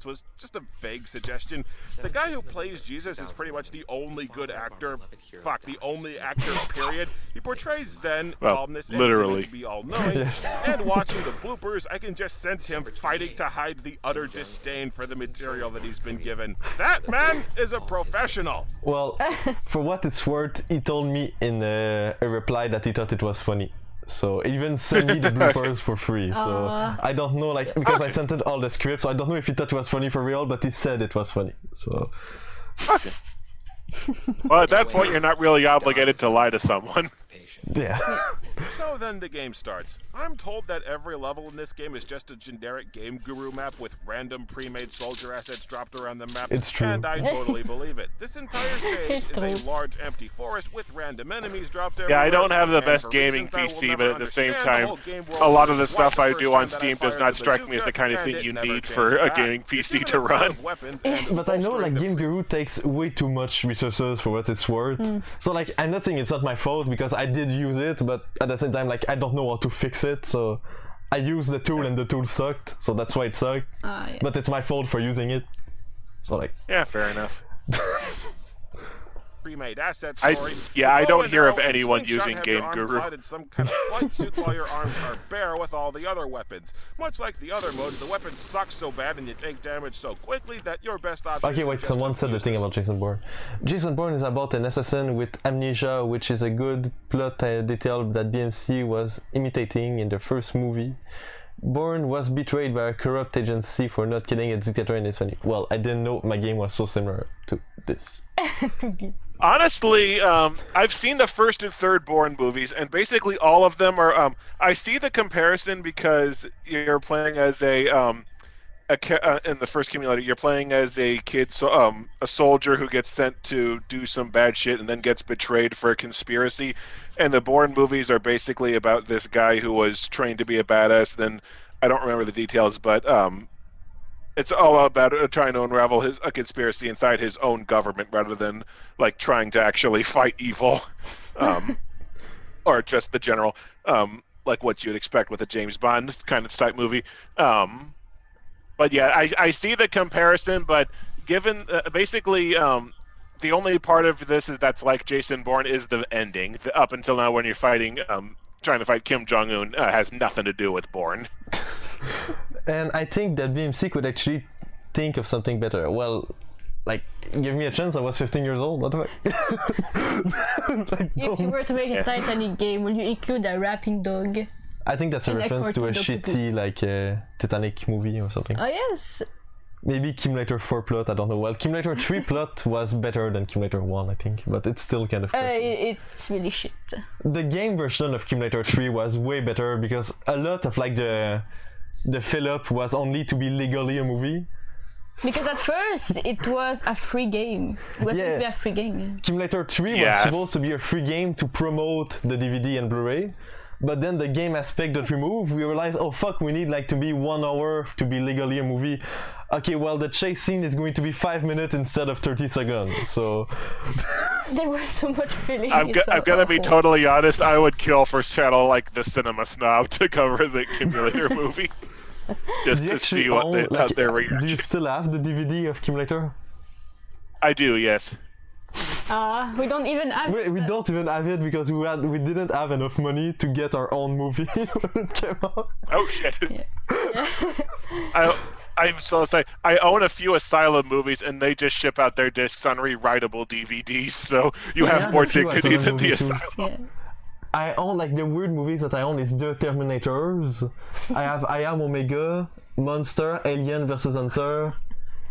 Was just a vague suggestion. The guy who plays Jesus is pretty much the only good actor. Fuck, the only actor, period. He portrays Zen, calmness, literally. and seeming to be all knowing. And watching the bloopers, I can just sense him fighting to hide the utter disdain for the material that he's been given. That man is a professional. Well, for what it's worth, he told me in a reply that he thought it was funny. So he even sent me the bloopers for free. So I don't know, like, because I sent it all the scripts, so I don't know if he thought it was funny for real, but he said it was funny. So. Okay. Well, at that point, you're not really obligated to lie to someone. Yeah. So then the game starts. I'm told that every level in this game is just a generic game guru map with random pre-made soldier assets dropped around the map. It's true. And I totally believe it. This entire stage is a large empty forest with random enemies dropped everywhere. Yeah, I don't have the and best for gaming reasons I will PC, never but at the same understand, time, whole game world a lot of the was stuff why I the do first on time that Steam I does fired not the strike me as the kind of bazooka, thing and you it never need changed for a back. gaming It's PC even to a ton run. of weapons and But I know, like, bolstering the Game Guru takes way too much resources for what it's worth. So, like, I'm not saying it's not my fault, because I did use it, but at the same time, like, I don't know how to fix it, so I used the tool and the tool sucked, so that's why it sucked. Yeah. But it's my fault for using it. So, like... Yeah, fair enough. pre-made asset story. I don't hear of and anyone slingshot using have your Game arm Guru. provided some kind of flight suit while your arms are bare with all the other weapons. Much like the other modes, the weapons suck so bad and you take damage so quickly that your best option Okay, is wait, just someone to said the use thing this. about Jason Bourne. Jason Bourne is about an assassin with amnesia, which is a good plot detail that BMC was imitating in the first movie. Bourne was betrayed by a corrupt agency for not killing a dictator in his family. Well, I didn't know my game was so similar to this. Honestly, I've seen the first and third Bourne movies, and basically all of them are. I see the comparison because you're playing as in the first Kimulator, you're playing as a kid, so a soldier who gets sent to do some bad shit and then gets betrayed for a conspiracy. And the Bourne movies are basically about this guy who was trained to be a badass. Then I don't remember the details, but it's all about trying to unravel a conspiracy inside his own government rather than like trying to actually fight evil, or just the general, like what you'd expect with a James Bond kind of type movie. But yeah, I see the comparison, but given basically the only part of this is that's like Jason Bourne is the ending. Up until now, when you're fighting, trying to fight Kim Jong-un, has nothing to do with Bourne. And I think that BMC could actually think of something better. Well, like, give me a chance, I was 15 years old, what do I... Like, If you were to make a Titanic game, will you include a rapping dog? I think that's a And reference to a Darklordjadow shitty, like, Titanic movie or something. Oh yes! Maybe Kimulator 4 plot, I don't know. Well, Kimulator 3 plot was better than Kimulator 1, I think, but it's still kind of It's really shit. The game version of Kimulator 3 was way better because a lot of, like, the fill-up was only to be legally a movie. Because at first, it was a free game. It was to be a free game. Kimulator 3 was supposed to be a free game to promote the DVD and Blu-ray. But then the game aspect got removed. We realized, oh fuck, we need like to be 1 hour to be legally a movie. Okay, well, the chase scene is going to be 5 minutes instead of 30 seconds, so... There was so much feeling. I'm gonna be totally honest, I would kill for channel like the Cinema Snob to cover the Kimulator movie. Just to see what their reaction. Do you still have the DVD of Kimulator? I do, yes. We don't even have We don't even have it because we didn't have enough money to get our own movie when it came out. Oh shit. I'm so sorry. I own a few Asylum movies, and they just ship out their discs on rewritable DVDs, so you have more dignity than the Asylum. Yeah. I own, like, the weird movies that I own is The Terminators. I Am Omega, Monster, Alien vs. Hunter.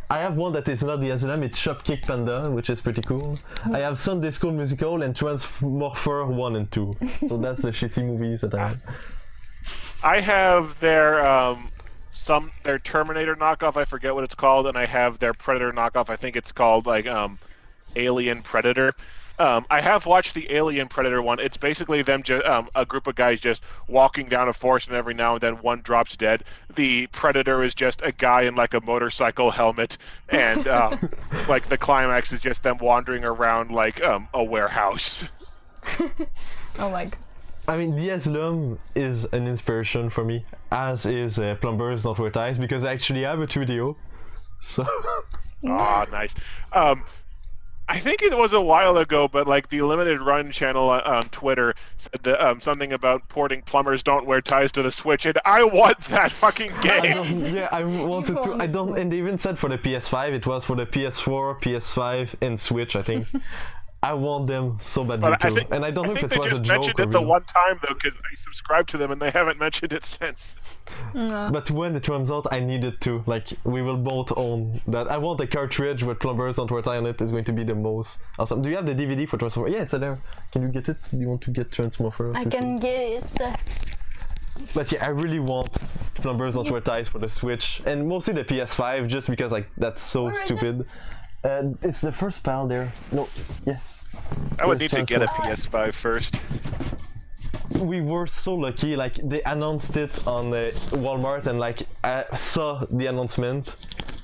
I have one that is not the Asylum, it's Shopkick Panda, which is pretty cool. I have Sunday School Musical and Transmorpher 1 and 2. So that's the shitty movies that I have. I have their Terminator knockoff, I forget what it's called, and I have their Predator knockoff, I think it's called like Alien Predator. I have watched the Alien Predator one. It's basically them a group of guys just walking down a forest, and every now and then one drops dead. The Predator is just a guy in like a motorcycle helmet, and like the climax is just them wandering around like a warehouse. Oh my god. I mean, The Asylum is an inspiration for me, as is Plumbers Don't Wear Ties, because I actually have a video. So. Ah, nice. I think it was a while ago, but like the Limited Run channel on Twitter said that, something about porting Plumbers Don't Wear Ties to the Switch, and I want that fucking game. Yeah, I wanted to. I don't. And they even said for the PS5, it was for the PS4, PS5, and Switch, I think. I want them so badly too. And I don't know if it was a joke. I think they just mentioned it the one time though, because I subscribed to them and they haven't mentioned it since. No. But when it comes out, I need it too. Like, we will both own that. I want a cartridge with Plumbers Don't Wear Ties on it. It's going to be the most awesome. Do you have the DVD for Transmorpher? Yeah, it's there. Can you get it? Do you want to get Transmorpher? I can get it. But yeah, I really want Plumbers Don't Wear Ties for the Switch, and mostly the PS5, just because like that's so stupid. It's the first pal there. No, yes. I would need to get a PS5 first. We were so lucky, like they announced it on Walmart, and like I saw the announcement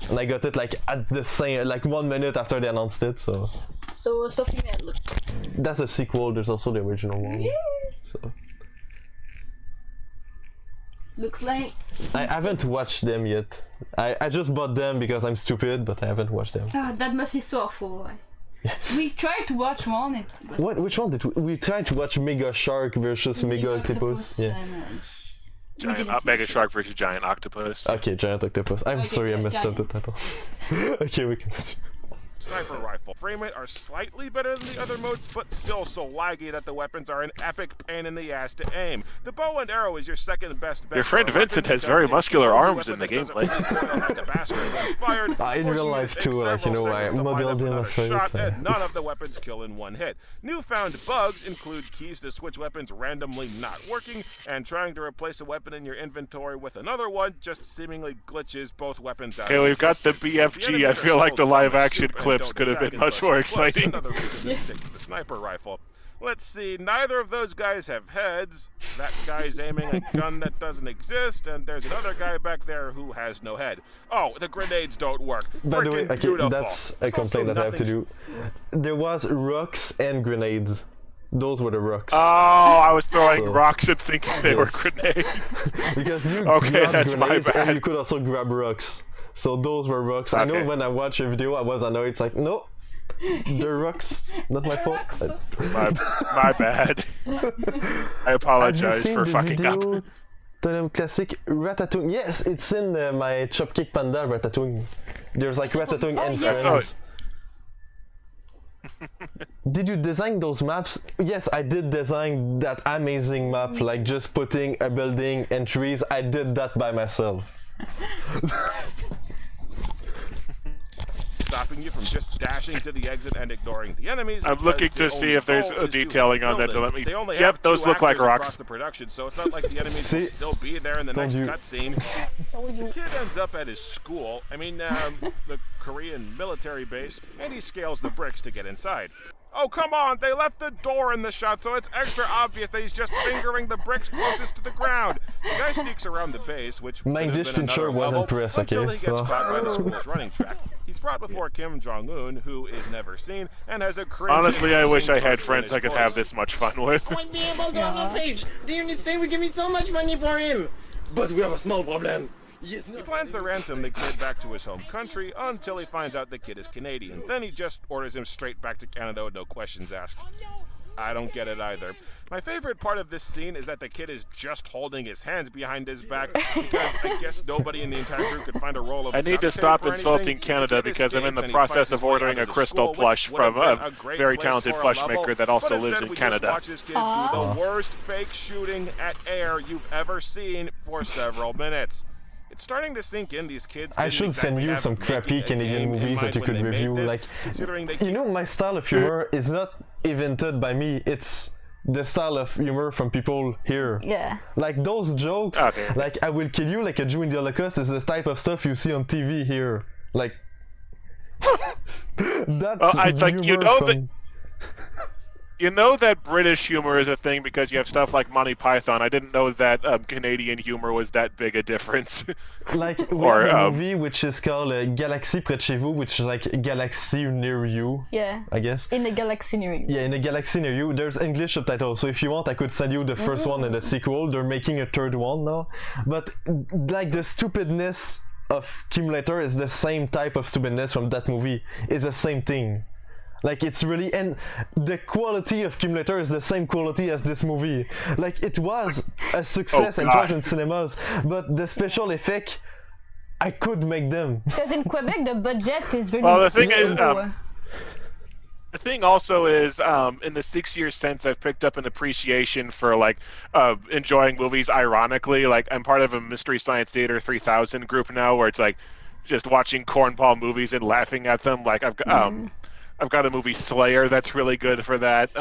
and I got it like at the same, like 1 minute after they announced it, so. So Sophie Med, look. That's a sequel, there's also the original one. So. Looks like... I haven't watched them yet. I just bought them because I'm stupid, but I haven't watched them. Ah, that must be so awful. We tried to watch one. Which one did we tried to watch Mega Shark versus Mega Octopus? Yeah. Mega Shark versus Giant Octopus. Okay, Giant Octopus. I'm sorry, I messed up the title. Okay, we can continue. Sniper rifle. Frame rate are slightly better than the other modes, but still so laggy that the weapons are an epic pain in the ass to aim. The bow and arrow is your second best bet. Your friend Vincent has very muscular arms in the gameplay. In real life too, like, you know, I modeled him after shot, and none of the weapons kill in one hit. Newfound bugs include keys to switch weapons randomly not working, and trying to replace a weapon in your inventory with another one just seemingly glitches both weapons out. Okay, we've got the BFG. I feel like the live action clips could have been much more exciting. Another reason to stick to the sniper rifle. Let's see, neither of those guys have heads. That guy's aiming a gun that doesn't exist, and there's another guy back there who has no head. Oh, the grenades don't work. By the way, okay, beautiful. that's a complaint that I have to do. There was rocks and grenades. Those were the rocks. Oh, I was throwing rocks and thinking they were grenades. Because you that's my bad. And you could also grab rocks. So those were rocks. Okay. I know when I watched a video, I was annoyed. It's like, no, they're rocks. Not my fault. My bad. I apologize for fucking up. The classic Ratatouille. Yes, it's in my Chopkick Panda Ratatouille. There's like Ratatouille and friends. Did you design those maps? Yes, I did design that amazing map, like just putting a building and trees. I did that by myself. Stopping you from just dashing to the exit and ignoring the enemies. I'm looking to see if there's a detailing on that to let me. Yep, those look like rocks. The production, so it's not like the enemies will still be there in the next cutscene. The kid ends up at his school. I mean, the Korean military base, and he scales the bricks to get inside. Oh, come on, they left the door in the shot, so it's extra obvious that he's just fingering the bricks closest to the ground. The guy sneaks around the base, which My could have English been teacher another wasn't level, impressed, until okay, he gets so- caught by the school's running track. He's brought before Kim Jong-un, who is never seen, and has a cringe. Honestly, I wish I tone had in friends his I could voice. have this much fun with. I won't be able to on the stage. The only thing we give me so much money for him. But we have a small problem. He plans to ransom the kid back to his home country until he finds out the kid is Canadian. Then he just orders him straight back to Canada with no questions asked. I don't get it either. My favorite part of this scene is that the kid is just holding his hands behind his back because I guess nobody in the entire group could find a roll of I need duct to tape stop or insulting anything. Canada The kid because I'm in the escapes and he process finds of his way ordering out a of the crystal school, plush which would have from a been great very place talented for a plush level, maker that also but lives instead in we just Canada. watch this kid do the worst fake shooting at air you've ever seen for several minutes. It's starting to sink in these kids. I didn't should send exactly you have some making crappy a Canadian game in movies that mind you when could they made review. this, Like, considering they you know, my style of humor is not invented by me. It's the style of humor from people here. Yeah. Like those jokes, Okay. like I will kill you like a Jew in the Holocaust is the type of stuff you see on TV here. Like, that's It's like, you humor know from... You know that British humor is a thing because you have stuff like Monty Python. I didn't know that Canadian humor was that big a difference. Like, we Or, have a movie which is called Galaxy près de chez vous, which is like Galaxy near you, Yeah. I guess. In the galaxy near you. Yeah, in a galaxy near you, there's English subtitles, so if you want I could send you the first one and the sequel. They're making a third one now. But like the stupidness of Kimulator is the same type of stupidness from that movie. It's the same thing. Like it's really, and the quality of Kimulator is the same quality as this movie. Like it was a success and it was in cinemas, but the special effect, I could make them. Because in Quebec the budget is very Well, the thing is, low. the thing also is, in the 6 years since, I've picked up an appreciation for like enjoying movies. Ironically, like I'm part of a Mystery Science Theater 3000 group now, where it's like just watching cornball movies and laughing at them. Like I've got a movie Slayer that's really good for that.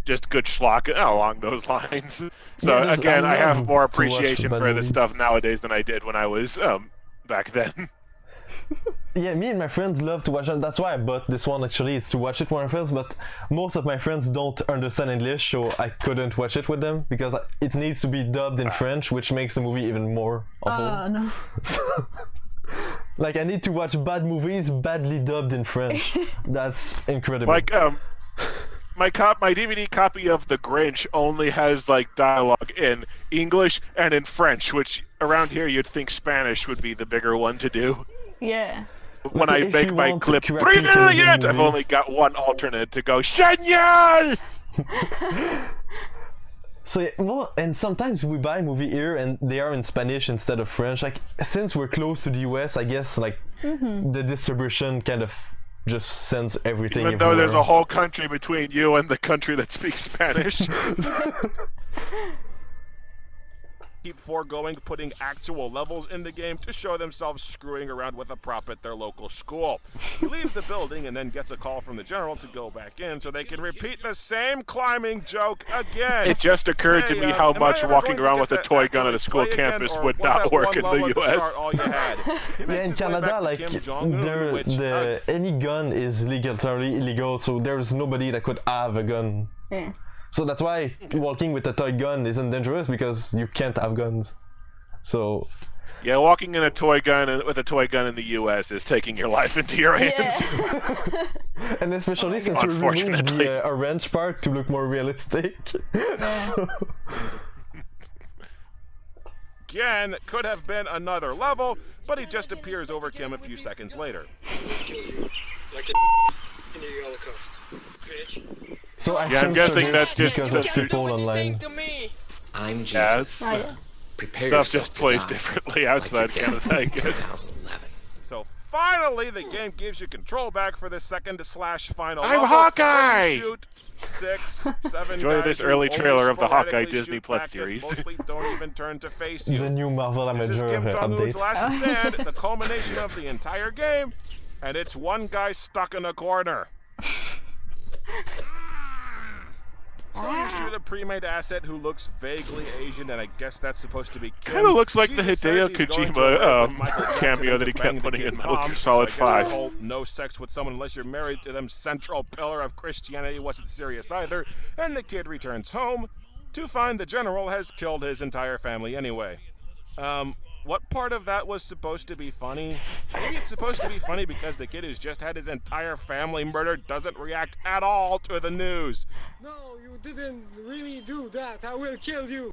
Just good schlock along those lines. So Yeah, again, I have more to watch appreciation bad for this movies. stuff nowadays than I did when I was back then. Yeah, me and my friends love to watch it. That's why I bought this one actually, is to watch it with my friends, but most of my friends don't understand English, so I couldn't watch it with them because it needs to be dubbed in French, which makes the movie even more awful. No. So, like I need to watch bad movies badly dubbed in French. That's incredible. Like my DVD copy of The Grinch only has like dialogue in English and in French, which around here you'd think Spanish would be the bigger one to do. Yeah. When Like, I if make you my want clip crappy brilliant, Canadian I've movie- only got one alternate to go Genial! So yeah, well, and sometimes we buy a movie here and they are in Spanish instead of French. Like since we're close to the US, I guess like the distribution kind of just sends everything. Even though there's a everywhere. whole country between you and the country that speaks Spanish. Keep foregoing putting actual levels in the game to show themselves screwing around with a prop at their local school. He leaves the building and then gets a call from the general to go back in so they can repeat the same climbing joke again. It just occurred to Hey, me how am I much ever walking going to around get with a to toy gun at a actually school play again, campus or would was not that work one in level the at the US. start all you had? He Yeah, makes in his way Canada, back to like Kim Jong-un, which, any gun is legally illegal, so there's nobody that could have a gun. Yeah. So that's why walking with a toy gun isn't dangerous because you can't have guns. So Yeah, walking in a toy gun with a toy gun in the US is taking your life into your hands. Yeah. and especially since we removed Unfortunately. the orange part to look more realistic. So, again, could have been another level, but he just appears over Kim a few seconds later. Like in the Holocaust. Bitch. so I Yeah, I'm guessing censored that's it just- because of that's people Do online. anything to me. I'm Jesus. Yes. Oh, yeah. Prepare Stuff yourself just to plays die, differently like outside you did Canada, I in guess. 2011. So finally, the game gives you control back for the second / final I'm level. Hawkeye! You shoot 6, 7 Enjoy guys this who early only trailer of the Hawkeye sporadically Disney shoot Plus back and series. Mostly don't even turn to face The you. new Marvel This is Avenger Kim Jong-un's update. last stand, the culmination of the entire game, and it's one guy stuck in a corner. So you shoot a pre-made asset who looks vaguely Asian, and I guess that's supposed to be Kim. Kind of looks like the Jesus Hideo says he's going to Kojima rape Michael Jackson cameo and that he bang kept the putting in kid's Metal mom, Gear so Solid I guess the 5. whole no sex with someone unless you're married to them central pillar of Christianity wasn't serious either, and the kid returns home to find the general has killed his entire family anyway. What part of that was supposed to be funny? Maybe it's supposed to be funny because the kid who's just had his entire family murdered doesn't react at all to the news. No, you didn't really do that. I will kill you.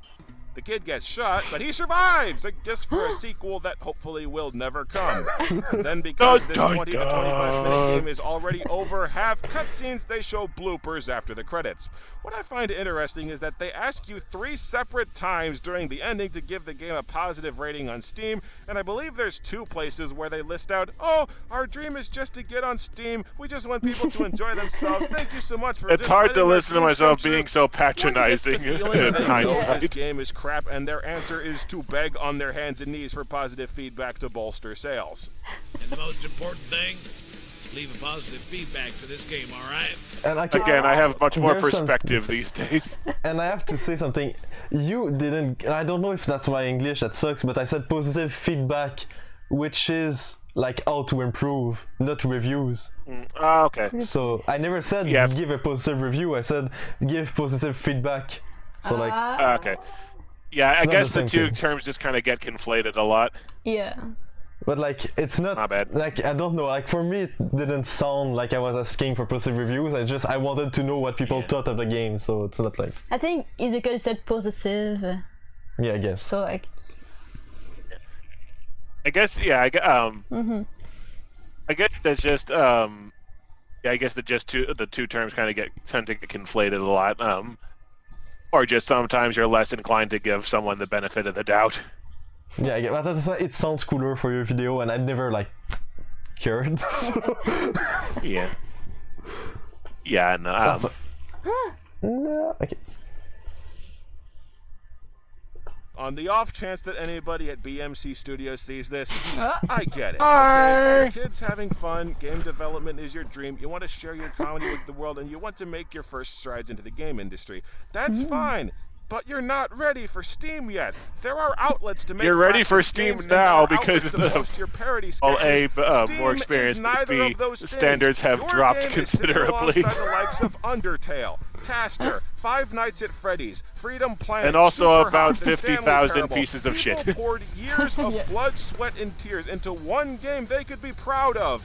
The kid gets shot, but he survives, I guess for a sequel that hopefully will never come. Then because this 20 to 25 minute game is already over half cutscenes, they show bloopers after the credits. What I find interesting is that they ask you 3 separate times during the ending to give the game a positive rating on Steam, and I believe there's 2 places where they list out, oh, our dream is just to get on Steam, we just want people to enjoy themselves, thank you so much for It's hard to letting our listen to dreams myself come being true." so One gets the patronizing feeling in that they know this hindsight. game is crap, and their answer is to beg on their hands and knees for positive feedback to bolster sales. And the most important thing, leave a positive feedback for this game, all right? And Again, I have much more there's some- perspective these days. And I have to say something. You didn't. I don't know if that's my English that sucks, but I said positive feedback, which is like how to improve, not reviews. Okay. So I never said Yeah. give a positive review. I said give positive feedback. So like. Okay. Yeah, I not guess the the same two thing. terms just kind of get conflated a lot. Yeah. But like, it's not bad. like, I don't know, like for me it didn't sound like I was asking for positive reviews. I wanted to know what people thought of the game, so it's not like, I think it's because you said positive. yeah, I guess. So like. I guess, yeah, I guess that's just, yeah, I guess that just the two terms kind of tend to get conflated a lot. Or just sometimes you're less inclined to give someone the benefit of the doubt. Yeah, I get, but that's why it sounds cooler for your video, and I never like cared. So. Yeah. Yeah, no. No, okay. On the off chance that anybody at BMC Studios sees this, I get it. Hi. Okay? Kids having fun, game development is your dream, you want to share your comedy with the world, and you want to make your first strides into the game industry. That's fine. But you're not ready for Steam yet. There are outlets to make. You're ready for practice Steam games, and now there are because outlets to the post your parody all sketches. A, Steam more is experienced, neither B, of those standards things. have Your dropped game is sitting considerably. alongside the likes of Undertale, Caster, Five Nights at Freddy's, Freedom Planet, And also Superhot, about the Stanley 50,000 Parable. pieces of shit. People poured years of blood, sweat, and tears into one game they could be proud of.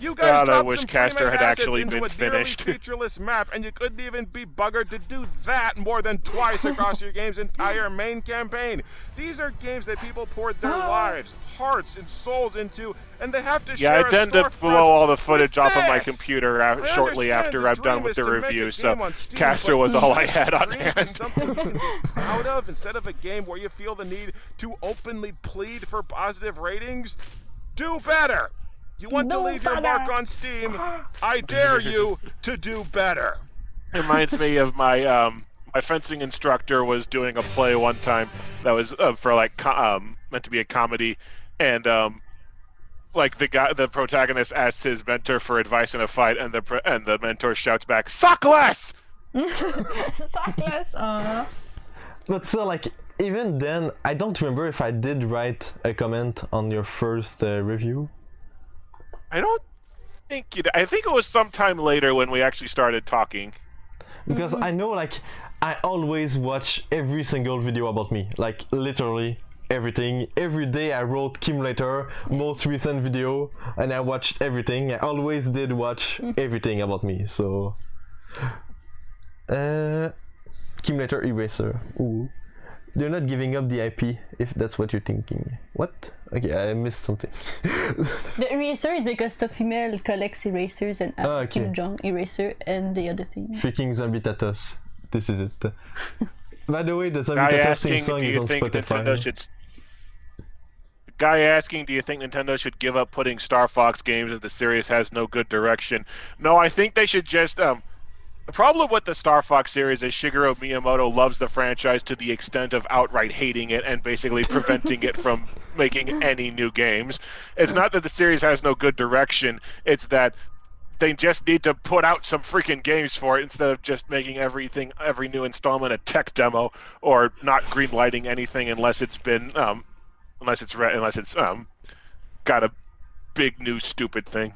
You guys God, I dropped wish some Caster pre-made had assets actually into been a nearly finished. featureless map, and you couldn't even be buggered to do that more than twice across your game's entire main campaign. These are games that people poured their lives, hearts, and souls into, and they have to Yeah, share I tend to storefront blow all the footage with off of my this. computer I shortly understand after the I'm done dream with is the to make a review, game so on Steam, Caster but was all I the had on dream is hand. something you can be proud of instead of a game where you feel the need to openly plead for positive ratings. Do better. You want to Do leave your better. mark on Steam? I dare you to do better. Reminds me of my my fencing instructor was doing a play one time that was for like meant to be a comedy, and like the protagonist asks his mentor for advice in a fight, and the mentor shouts back, "Suck less!" Sockless. But still, like, even then, I don't remember if I did write a comment on your first review. I don't think you. I think it was sometime later when we actually started talking. Because I know, like, I always watch every single video about me. Like, literally everything. Every day I wrote Kimulator, most recent video, and I watched everything. I always did watch everything about me, so... Kimulator Eraser. Ooh. They're not giving up the IP, if that's what you're thinking. What? Okay, I missed something. The eraser is because the female collects erasers and okay. Kim Jong eraser and the other thing. Freaking Zombitatos. This is it. By the way, the Guy Zombitatos theme asking, song do is you on think Spotify. Nintendo should? Guy asking, do you think Nintendo should give up putting Star Fox games as the series has no good direction? No, I think they should just. The problem with the Star Fox series is Shigeru Miyamoto loves the franchise to the extent of outright hating it and basically preventing it from making any new games. It's not that the series has no good direction, it's that they just need to put out some freaking games for it instead of just making every new installment a tech demo or not greenlighting anything unless it's been unless it's got a big new stupid thing.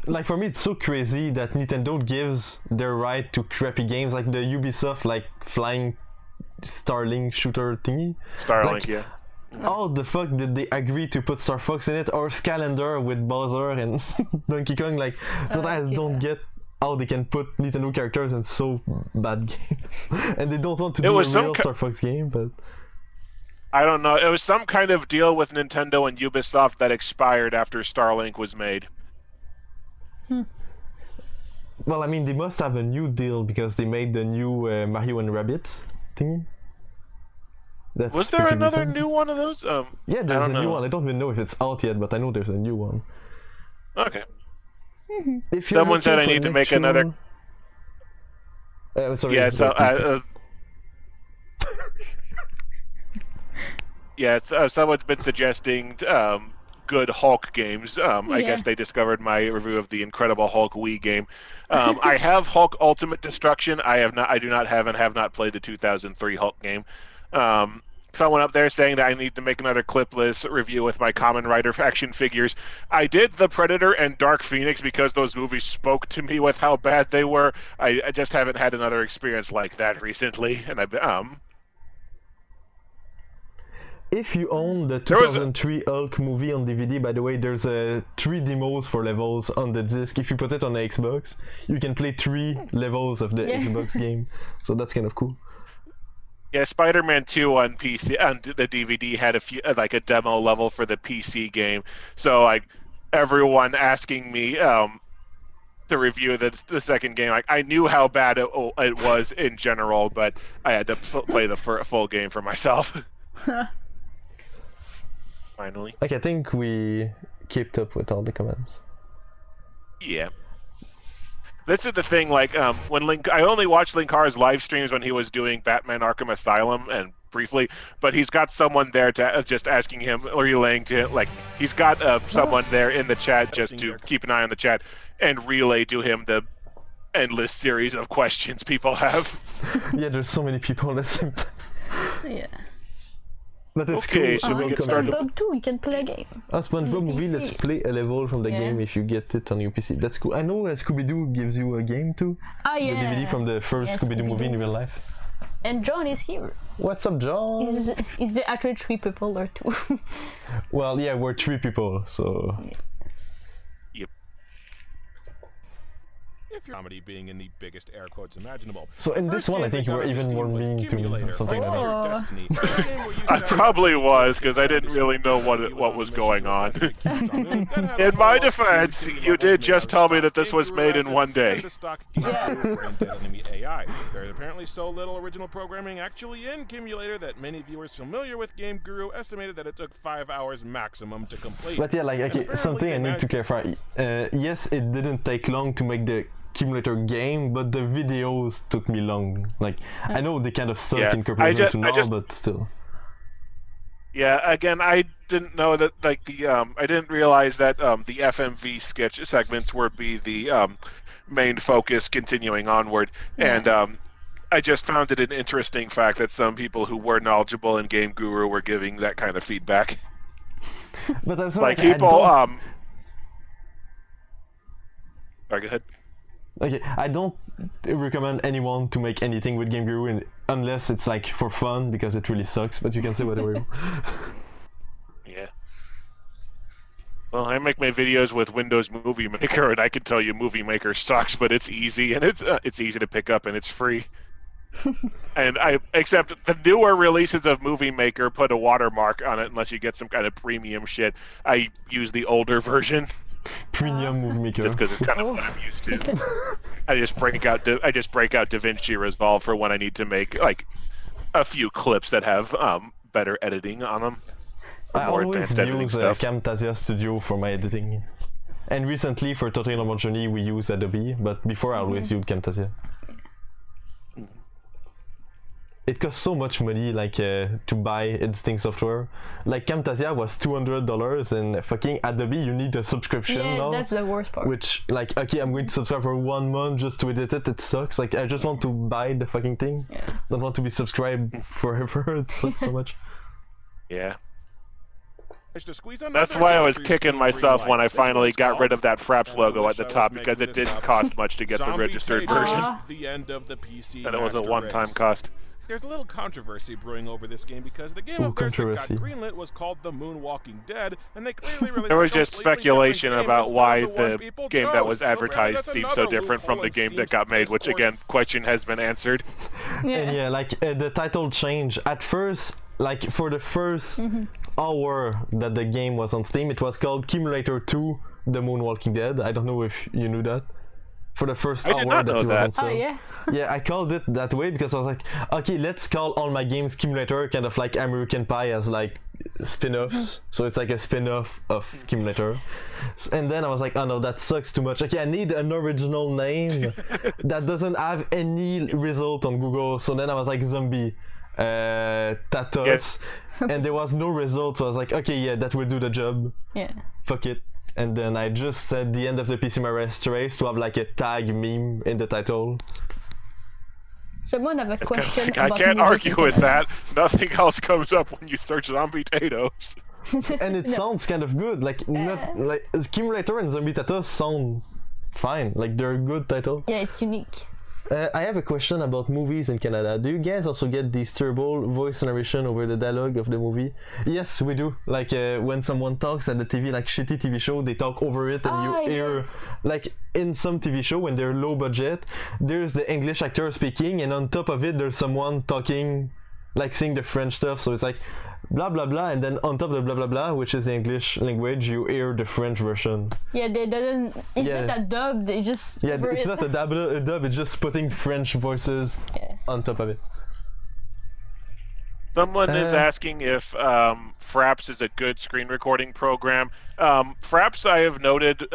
Like for me, it's so crazy that Nintendo gives their right to crappy games like the Ubisoft like flying Starlink shooter thingy. Starlink, like, yeah. How the fuck did they agree to put Star Fox in it or Skylander with Bowser and Donkey Kong? Like, so I don't get how they can put Nintendo characters in so bad games. And they don't want to do a real Star Fox game, but... I don't know. It was some kind of deal with Nintendo and Ubisoft that expired after Starlink was made. Well, I mean, they must have a new deal because they made the new Mario and Rabbids thingy. That's was there another new one of those? Yeah, there's a new one. I don't even know if it's out yet, but I know there's a new one. Okay. If someone said I need to make another... sorry. Yeah, so... yeah, someone's been suggesting good Hulk games. I guess they discovered my review of the Incredible Hulk Wii game. I have Hulk Ultimate Destruction. I do not have and have not played the 2003 Hulk game. Someone up there saying that I need to make another clipless review with my Kamen Rider action figures. I did The Predator and Dark Phoenix because those movies spoke to me with how bad they were. I just haven't had another experience like that recently, and If you own the 2003 Hulk movie on DVD, by the way, there's 3 demos for levels on the disc. If you put it on the Xbox, you can play 3 levels of the Xbox game. So that's kind of cool. Yeah, Spider-Man 2 on PC on the DVD had a demo level for the PC game. So like everyone asking me to review the second game, like I knew how bad it was in general, but I had to play the full game for myself. Finally. Like I think we kept up with all the comments. Yeah. This is the thing, like, when I only watched Linkar's live streams when he was doing Batman Arkham Asylum, and briefly, but he's got someone there to just asking him, or relaying to him, like, he's got someone there in the chat just to keep an eye on the chat and relay to him the endless series of questions people have. Yeah, there's so many people listening. Yeah. But it's okay, cool. so we get started. SpongeBob 2, we can play a game. SpongeBob movie, let's play a level from the game if you get it on your PC. That's cool. I know Scooby-Doo gives you a game too. Oh yeah. The DVD from the first Scooby-Doo movie in real life. And John is here. What's up, John? Is there actually 3 people or 2? Well, yeah, we're 3 people, so... Yep. If your comedy being in the biggest air quotes imaginable. So in this one, I think you were even more mean to me or something like that. I probably was, because I didn't really know what was going on. In my defense, you did just tell me that this was made in one day. There's apparently so little original programming actually in Kimulator that many viewers familiar with Game Guru estimated that it took 5 hours maximum to complete. But yeah, like, okay, something I need to clarify. Yes, it didn't take long to make the Kimulator game, but the videos took me long. Like, I know they kind of suck in comparison to now, but still. Yeah, again, I didn't know that, like, I didn't realize that the FMV sketch segments would be the main focus continuing onward, and I just found it an interesting fact that some people who were knowledgeable in Game Guru were giving that kind of feedback. But that's like people, Sorry, go ahead. Okay, I don't recommend anyone to make anything with Game Guru unless it's like for fun, because it really sucks, but you can say whatever you want. Yeah. Well, I make my videos with Windows Movie Maker, and I can tell you Movie Maker sucks, but it's easy, and it's easy to pick up, and it's free. And except the newer releases of Movie Maker put a watermark on it unless you get some kind of premium shit. I use the older version. Premium Movie Maker. Just because it's kind of what I'm used to. I just break out DaVinci Resolve for when I need to make like a few clips that have better editing on them. I always use Camtasia Studio for my editing. And recently for Totally Normal Journey we use Adobe, but before I always used Camtasia. it costs so much money, like to buy editing software. Like Camtasia was $200, and fucking Adobe, you need a subscription now. That's the worst part. Which, like, okay, I'm going to subscribe for 1 month just to edit it. It sucks. Like, I just want to buy the fucking thing. Yeah. Don't want to be subscribed forever. It sucks so much. Yeah. That's That's why I was kicking myself when I finally got rid of that Fraps logo at the top, because it didn't cost much to get the registered version. The end of the PC And it was a Master one-time Race. cost. There's a little controversy brewing over this game because the game of theirs that got greenlit was called The Moonwalking Dead, and they clearly released There was a just completely speculation different game about instead why of the one the people game that chose. was So really, advertised that's seemed so another different from the loophole in game that Steam's got made, which PS4. again, question has been answered. And yeah, like the title change. At first, like for the first hour that the game was on Steam, it was called Kimulator 2: The Moonwalking Dead. I don't know if you knew that. For the first I hour did not know it was that. on sale. Oh yeah. Yeah, I called it that way because I was like, okay, let's call all my games Kimulator, kind of like American Pie as like spin-offs. So it's like a spin-off of Kimulator. And then I was like, oh no, that sucks too much. Okay, I need an original name that doesn't have any result on Google. So then I was like, Zombitatos. Yes. And there was no result. So I was like, okay, yeah, that will do the job. Yeah. Fuck it. And then I just said the end of the PC Masterrace to have like a tag meme in the title. Someone have a question I about can't movies argue in with Canada. that. Nothing else comes up when you search Zombitatos. And it sounds kind of good. Like not like Kimulator and Zombitatos sound fine. Like they're a good title. Yeah, it's unique. I have a question about movies in Canada. Do you guys also get this terrible voice narration over the dialogue of the movie? Yes, we do. Like when someone talks at the TV, like shitty TV show, they talk over it and you hear, like in some TV show when they're low budget, there's the English actor speaking and on top of it there's someone talking, like saying the French stuff. So it's like blah blah blah, and then on top of the blah blah blah, which is the English language, you hear the French version. Yeah, they didn't. It's Yeah. not a dub. They just. Yeah, over it's it. not a dub, it's just putting French voices on top of it. Someone is asking if Fraps is a good screen recording program. Fraps, I have noted,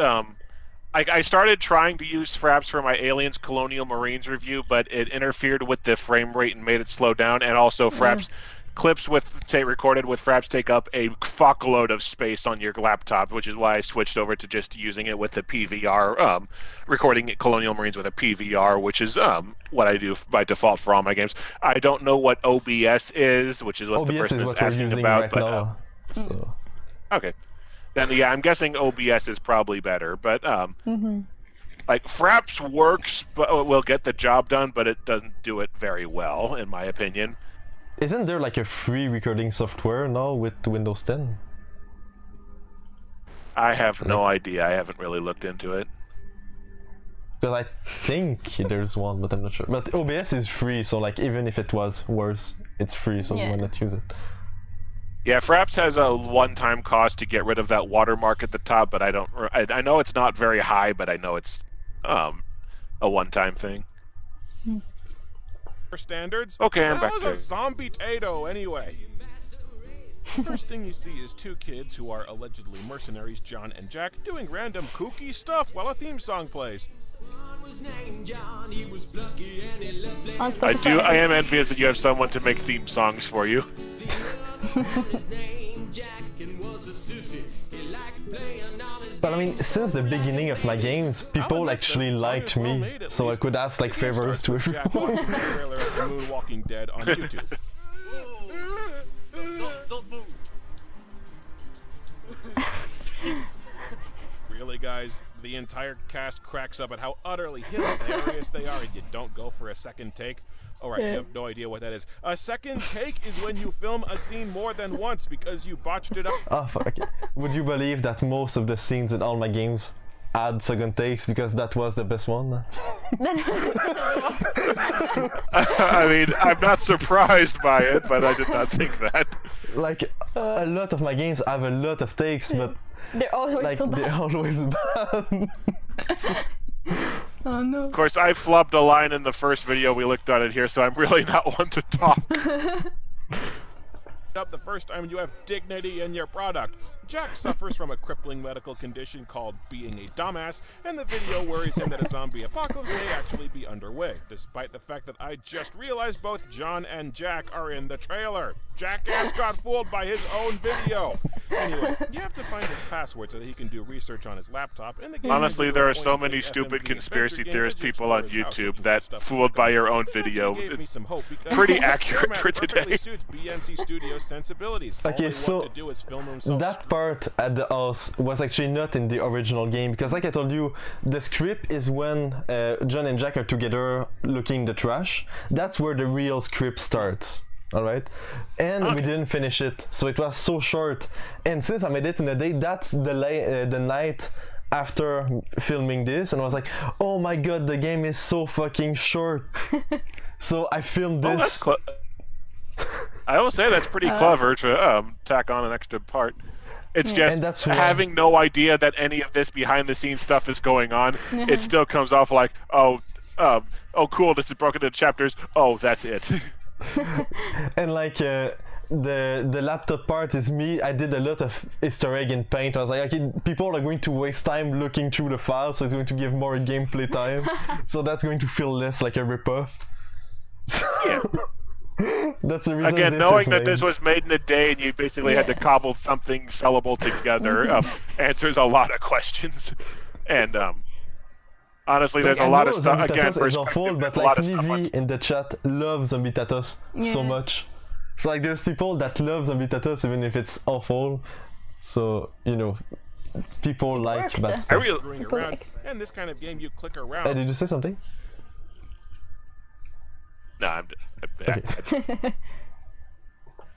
I started trying to use Fraps for my Aliens Colonial Marines review, but it interfered with the frame rate and made it slow down. And also, Fraps clips recorded with Fraps take up a fuckload of space on your laptop, which is why I switched over to just using it with the PVR, recording Colonial Marines with a PVR, which is what I do by default for all my games. I don't know what OBS is, which is what the person is asking about. But so. Okay, then yeah, I'm guessing OBS is probably better. But like Fraps works, but will get the job done, but it doesn't do it very well, in my opinion. Isn't there like a free recording software now with Windows 10? I have no idea. I haven't really looked into it. Because I think there's one, but I'm not sure. But OBS is free, so like even if it was worse, it's free, so why not use it? Yeah, Fraps has a one-time cost to get rid of that watermark at the top, but I know it's not very high, but I know it's a one-time thing. Standards? Okay, I'm back How is to a Zombitato anyway? The first thing you see is two kids who are allegedly mercenaries, John and Jack, doing random kooky stuff while a theme song plays. I am envious that you have someone to make theme songs for you. But I mean, since the beginning of my games, people actually liked me, so I could ask like favors to Jack everyone. watching the trailer of The Moonwalking Dead on YouTube. Don't move. Really, guys? The entire cast cracks up at how utterly hilarious they are, and you don't go for a second take? Alright, you have no idea what that is. A second take is when you film a scene more than once because you botched it up. Oh fuck. Would you believe that most of the scenes in all my games had second takes because that was the best one? I mean, I'm not surprised by it, but I did not think that. Like, a lot of my games have a lot of takes, but they're always like, so bad. they're always bad. Oh no. Of course, I flubbed a line in the first video we looked at it here, so I'm really not one to talk. Up the first time you have dignity in your product. Jack suffers from a crippling medical condition called being a dumbass, and the video worries him that a zombie apocalypse may actually be underway, despite the fact that I just realized both John and Jack are in the trailer. Jackass got fooled by his own video. Anyway, you have to find his password so that he can do research on his laptop. And the game Honestly, there are so many stupid conspiracy theorist people on YouTube that fooled by your own video. It's pretty accurate for today. Okay, so that part at the house was actually not in the original game, because like I told you, the script is when John and Jack are together looking in the trash. That's where the real script starts. Alright? And we didn't finish it, so it was so short. And since I made it in a day, that's the night after filming this, and I was like, oh my god, the game is so fucking short. So I filmed this. I will say that's pretty clever to tack on an extra part. It's just having no idea that any of this behind-the-scenes stuff is going on. It still comes off like, oh cool, this is broken into chapters. Oh, that's it. And like the laptop part is me. I did a lot of Easter egg in Paint. I was like, okay, people are going to waste time looking through the files, so it's going to give more gameplay time. So that's going to feel less like a ripoff. Yeah. That's the reason. Again, knowing that this was made in a day and you basically had to cobble something sellable together answers a lot of questions. And honestly, there's a lot of stuff. Again, it's awful, but like Nivi in the chat loves Zombitatos so much. So like, there's people that love Zombitatos even if it's awful. So you know, people like bad stuff. And this kind of game, you click around. Did you say something? No, I'm okay.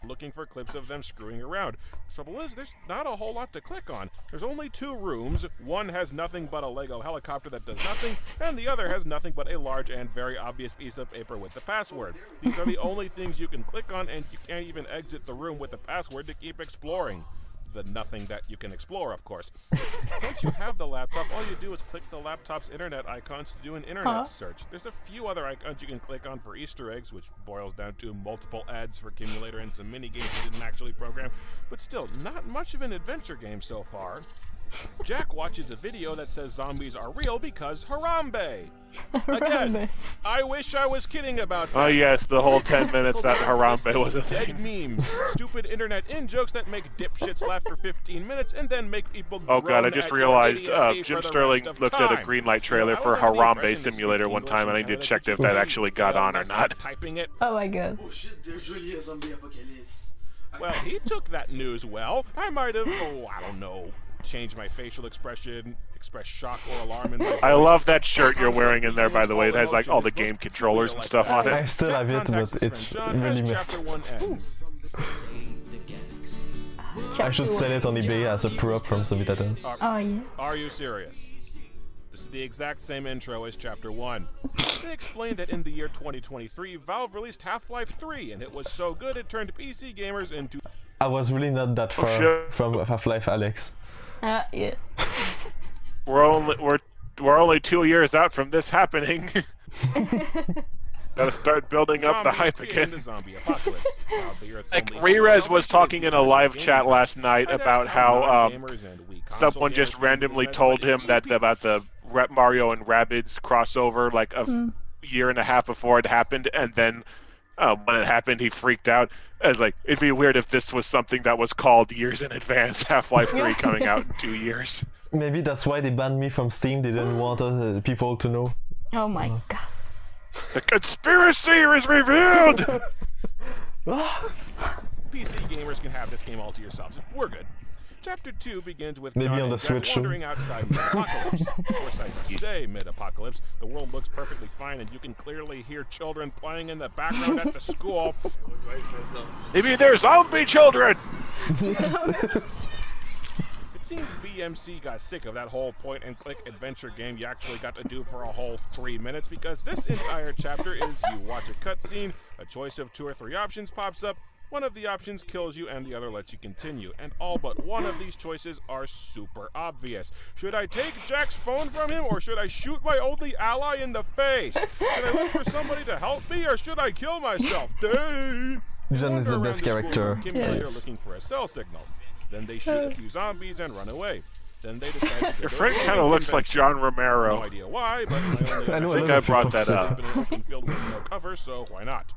Looking for clips of them screwing around. Trouble is, there's not a whole lot to click on. There's only 2 rooms. One has nothing but a Lego helicopter that does nothing, and the other has nothing but a large and very obvious piece of paper with the password. These are the only things you can click on, and you can't even exit the room with the password to keep exploring. The nothing that you can explore, of course. Once you have the laptop, all you do is click the laptop's internet icons to do an internet search. There's a few other icons you can click on for Easter eggs, which boils down to multiple ads for Kimulator and some mini games we didn't actually program, but still, not much of an adventure game so far. Jack watches a video that says zombies are real because Harambe. Again, I wish I was kidding about that. Oh yes, the whole 10 minutes that Harambe was a dead thing. Memes, stupid internet in-jokes that make dipshits laugh for 15 minutes and then make people groan. Oh god, I just realized Jim Sterling looked at a Greenlight trailer for Harambe Simulator one time, and I need to check if that actually got on or not. Typing it. Oh my god. Oh shit, there's really a zombie apocalypse. Well, he took that news well. I might have, I don't know, changed my facial expression, express shock or alarm in my voice. I love that shirt you're wearing in there, by the way. It has like all the game controllers and stuff on it. I still have it, but it's really messed. I should sell it on eBay as a prop from Zombitatos. Oh yeah. Are you serious? This is the exact same intro as Chapter 1. They explained that in the year 2023, Valve released Half-Life 3, and it was so good it turned PC gamers into... I was really not that far from Half-Life, Alex. Yeah. We're only 2 years out from this happening. Gotta start building up the hype again. Like Rerez was talking in a live chat last night about how someone just randomly told him that about the Mario and Rabbids crossover like a year and a half before it happened, and then when it happened he freaked out. I was like, it'd be weird if this was something that was called years in advance. Half-Life 3 coming out in 2 years. Maybe that's why they banned me from Steam. They didn't want people to know. Oh my god. The conspiracy is revealed! PC gamers can have this game all to yourselves. We're good. Chapter 2 begins with maybe John on the and Switch Jack wandering outside mid-apocalypse. Of course, I say mid-apocalypse. The world looks perfectly fine, and you can clearly hear children playing in the background at the school. Maybe they're zombie children! It seems BMC got sick of that whole point-and-click adventure game you actually got to do for a whole 3 minutes, because this entire chapter is you watch a cutscene, a choice of 2 or 3 options pops up, one of the options kills you and the other lets you continue, and all but one of these choices are super obvious. Should I take Jack's phone from him, or should I shoot my only ally in the face? Should I look for somebody to help me, or should I kill myself? John is the best character. Kimulator looking for a cell signal. Then they shoot a few zombies and run away. Then they decide to go Your to friend a kind of looks like convention. John Romero. No idea why, but my only I think I brought that up. in an open field with no cover, so why not?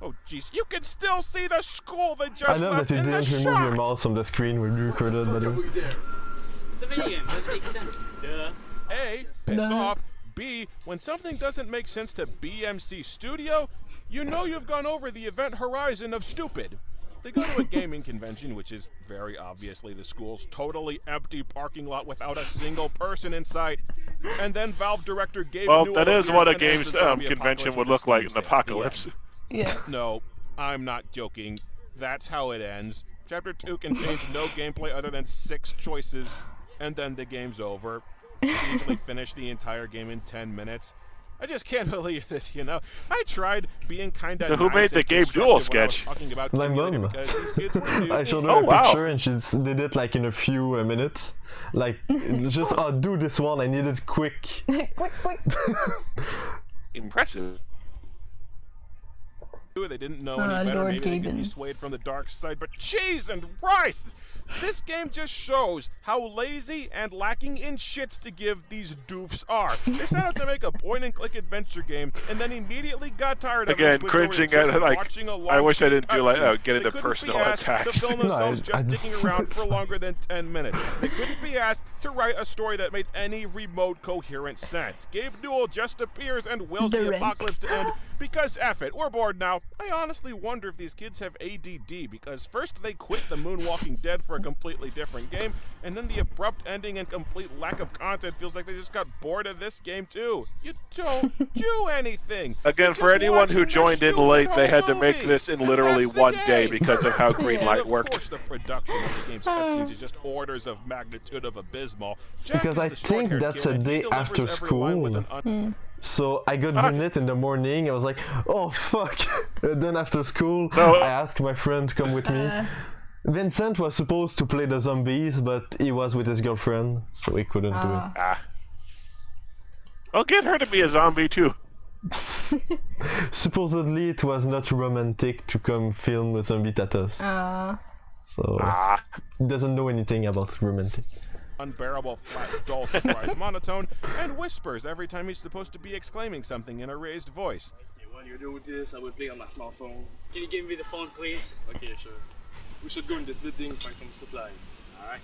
Oh jeez, you can still see the school they just I love left that you in the didn't remove your shot! mouse from the screen when you recorded, by the way. It's a video game, doesn't make sense. Duh. A, piss off. B, when something doesn't make sense to BMC Studio, you know you've gone over the event horizon of stupid. They go to a gaming convention, which is very obviously the school's totally empty parking lot without a single person in sight. And then Valve director Gabe Well, Newell that is appears what a and ends game's the zombie convention apocalypse would with look a like in Steam the sale. The apocalypse. end. Yeah. No, I'm not joking. That's how it ends. Chapter 2 contains no gameplay other than 6 choices, and then the game's over. You usually finish the entire game in 10 minutes. I just can't believe this, you know. I tried being kind of So who made the Gabe Newell sketch? My mom. Because these kids were new. I showed her Oh, a wow. picture and she did it like in a few minutes. Like, just, oh, do this one, I need it quick. quick. Impressive. They didn't know any better. Lord Maybe they could be Gaben. swayed from the dark side, but cheese and rice! This game just shows how lazy and lacking in shits to give these doofs are. They set out to make a point-and-click adventure game, and then immediately got tired of Again, it. cringing at it, like, I wish I didn't do like, oh, get into They couldn't personal be asked attacks. to film themselves No, I just sticking don't around do for it. longer than 10 minutes. They couldn't be asked to write a story that made any remote coherent sense. Gabe Newell just appears and wills the Direct. apocalypse to end because F it, we're bored now. I honestly wonder if these kids have ADD because first they quit the Moonwalking Dead for a completely different game, and then the abrupt ending and complete lack of content feels like they just got bored of this game too. You don't do anything. Again, You for just anyone watch who your joined in stupid late, they home had to make movies, this in and literally that's the one day game. because of how And Greenlight of worked. course, the production of the game's cutscenes is just orders of magnitude of abysmal. Jack Because is I the think short-haired that's kid, a and he day delivers after every line with school. an So I got Greenlit in the morning, I was like, oh fuck! And then after school, So- I asked my friend to come with me. Vincent was supposed to play the zombies, but he was with his girlfriend, so he couldn't do it. Ah. Well, get her to be a zombie too. Supposedly it was not romantic to come film with Zombitatos, so Ah. he doesn't know anything about romantic. unbearable, flat, dull, surprised monotone, and whispers every time he's supposed to be exclaiming something in a raised voice. Okay, while you're doing this, I will play on my smartphone. Can you give me the phone, please? Okay, sure. We should go in this building and find some supplies. Alright?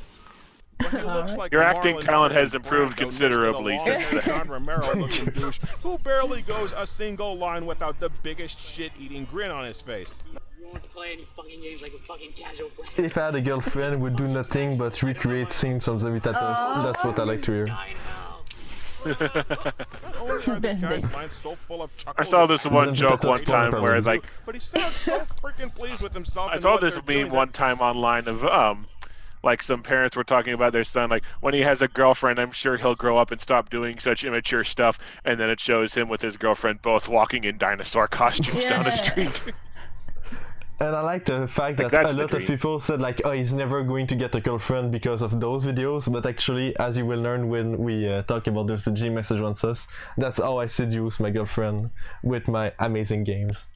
But he looks like Your acting Marlon talent has Brando improved next to the considerably long-haired since then. John Romero-looking douche who barely goes a single line without the biggest shit-eating grin on his face. You won't play any fucking games like a fucking casual player. If I had a girlfriend, would do nothing but recreate scenes from Zombitatos. That's what I like to hear. Die in hell. Not only are this guy's lines so full of chuckles, I saw this one Zombitatos joke one porn time where presents. like but he sounds so freaking pleased with himself. I and saw what this they're meme doing one time online of like some parents were talking about their son, like when he has a girlfriend, I'm sure he'll grow up and stop doing such immature stuff, and then it shows him with his girlfriend both walking in dinosaur costumes down a street. And I like the fact Like, that that's a the lot of dream. people said like, oh, he's never going to get a girlfriend because of those videos, but actually, as you will learn when we talk about those G message on sus, that's how I seduce my girlfriend with my amazing games.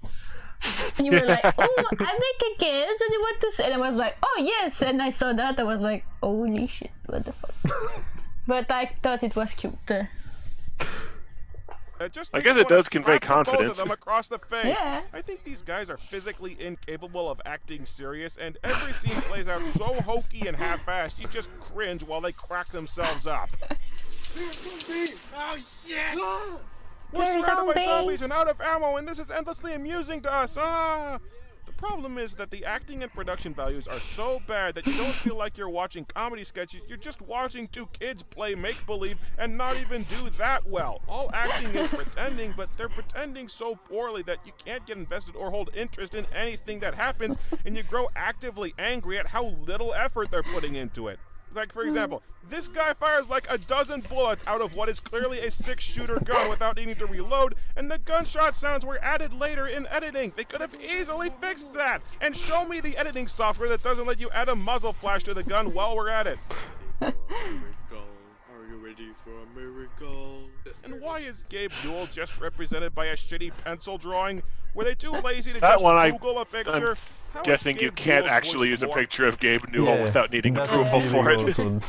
And you were like, oh, I'm making games and you want to and I was like, oh yes, and I saw that, I was like, holy shit, what the fuck. But I thought it was cute. Just I makes guess you it wanna does convey slap the both of confidence. them across the face. Yeah. I think these guys are physically incapable of acting serious, and every scene plays out so hokey and half-assed, you just cringe while they crack themselves up. Oh shit! We're There's surrounded by zombies. zombies and out of ammo, and this is endlessly amusing to us. The problem is that the acting and production values are so bad that you don't feel like you're watching comedy sketches. You're just watching two kids play make-believe and not even do that well. All acting is pretending, but they're pretending so poorly that you can't get invested or hold interest in anything that happens, and you grow actively angry at how little effort they're putting into it. Like, for example, this guy fires like a dozen bullets out of what is clearly a 6-shooter gun without needing to reload, and the gunshot sounds were added later in editing. They could have easily fixed that. And show me the editing software that doesn't let you add a muzzle flash to the gun while we're at it. Are you ready for a miracle? And why is Gabe Newell just represented by a shitty pencil drawing? Were they too lazy to That just one Google a picture? guessing you can't actually use a picture of Gabe Newell without needing that's approval for it.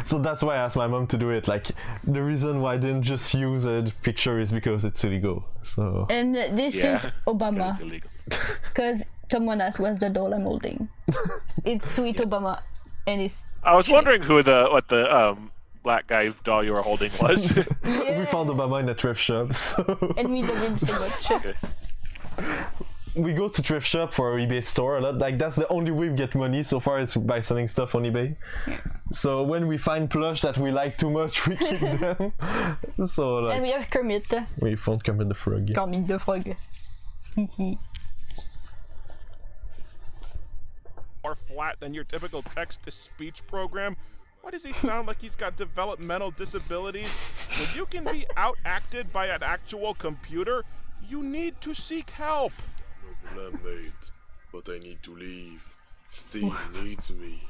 So that's why I asked my mom to do it. Like, the reason why I didn't just use a picture is because it's illegal. So. And this is Obama. Because someone asked what's the doll I'm holding. It's Sweet Obama, and it's. I was wondering what the black guy doll you were holding was. We found Obama in a thrift shop. So. And we love him so much. Okay. We go to thrift shop for our eBay store a lot. Like, that's the only way we get money so far, is by selling stuff on eBay. So when we find plush that we like too much, we keep them. So like, and we have Kermit. We found Kermit the Frog. Kermit the Frog. Si. More flat than your typical text-to-speech program? Why does he sound like he's got developmental disabilities? When you can be out-acted by an actual computer, you need to seek help. No problem, mate. But I need to leave. Steve needs me.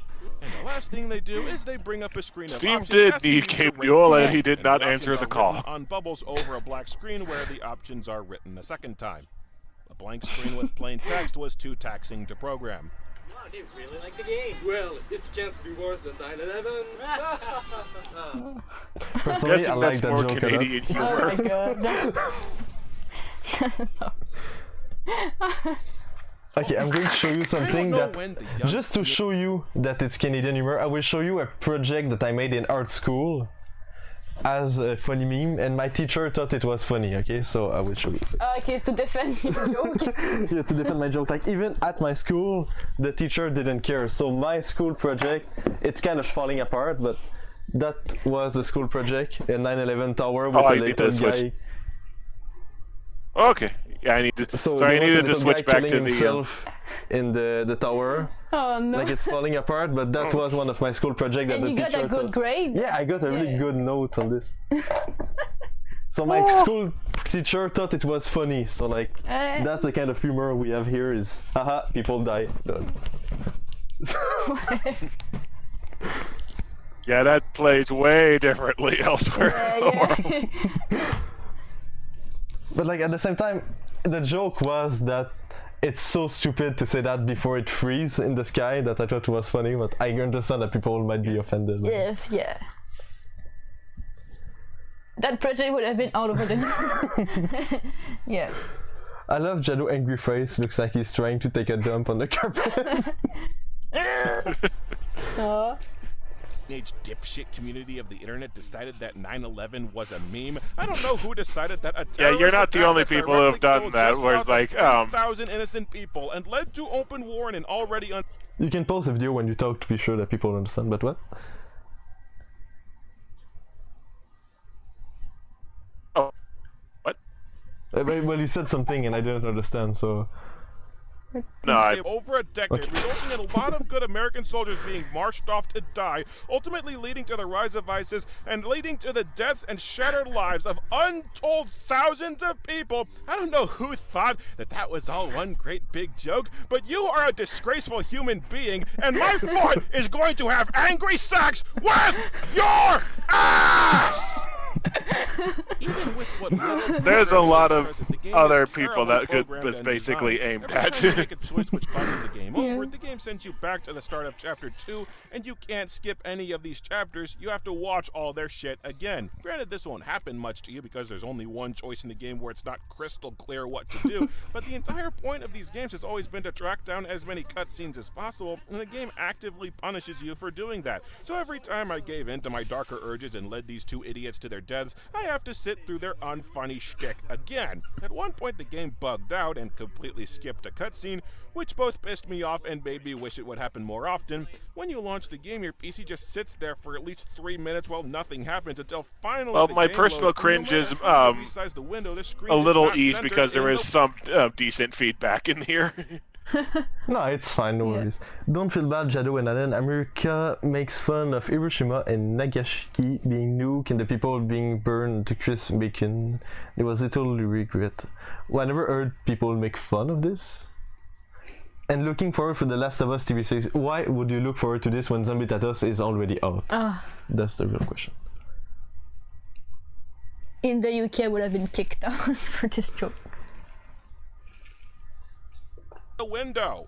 And the last thing they do is they bring up a screen of Steve options. did need Gabe Newell, and he did not answer the call. On bubbles over a black screen where the options are written a second time. A blank screen with plain text was too taxing to program. Wow, they really like the game. Well, it can't be worse than 9/11. Personally, I like that's that more joke Canadian humor. Oh my god. Okay, I'm going to show you something that, just to show you that it's Canadian humor, I will show you a project that I made in art school as a funny meme, and my teacher thought it was funny, okay? So I will show you. Okay, to defend your joke. Yeah, to defend my joke. Like, even at my school, the teacher didn't care. So my school project, it's kind of falling apart, but that was a school project, a 9/11 tower with a little guy. Okay. Yeah, I need to. So sorry, I needed to switch back to the. Himself in the tower. Oh no. Like, it's falling apart, but that was one of my school projects that and the you teacher got a good grade? Yeah, I got a really good note on this. So my school teacher thought it was funny. So like, that's the kind of humor we have here is, haha, people die. Yeah, that plays way differently elsewhere. But like, at the same time, the joke was that it's so stupid to say that before it freezes in the sky that I thought it was funny, but I understand that people might be offended. Yeah. That project would have been all over the news. Yeah. I love Jadow angry face, looks like he's trying to take a dump on the carpet. Teenage dipshit community of the internet decided that 9/11 was a meme. I don't know who decided that a yeah, you're not the only people who have done that, where it's like, 3,000 innocent people and led to open war in an already You can pause the video when you talk to be sure that people understand, but what? Oh, what? Well, you said something and I didn't understand, so... No, over a decade, resulting in a lot of good American soldiers being marched off to die, ultimately leading to the rise of ISIS and leading to the deaths and shattered lives of untold thousands of people. I don't know who thought that that was all one great big joke, but you are a disgraceful human being, and my foot is going to have angry sex with your ass! Even with what there's a lot of other people that was basically aimed at. Make a choice which causes the game over. The game sends you back to the start of chapter 2, and you can't skip any of these chapters. You have to watch all their shit again. Granted, this won't happen much to you because there's only one choice in the game where it's not crystal clear what to do, but the entire point of these games has always been to track down as many cutscenes as possible, and the game actively punishes you for doing that. So every time I gave in to my darker urges and led these two idiots to their deaths, I have to sit through their unfunny shtick again. At one point, the game bugged out and completely skipped a cutscene, which both pissed me off and made me wish it would happen more often. When you launch the game, your PC just sits there for at least 3 minutes while nothing happens until finally. Well, the my game personal loads, cringe is the window, the screen a little is eased because there is some decent feedback in here. No, it's fine, no worries. Don't feel bad, Jadow and Alain. America makes fun of Hiroshima and Nagasaki being nuked and the people being burned to crisp bacon. There was little regret. Well, I never heard people make fun of this. And looking forward for the Last of Us TV series. Why would you look forward to this when Zombitatos is already out? That's the real question. In the UK, I would have been kicked out for this joke. The window.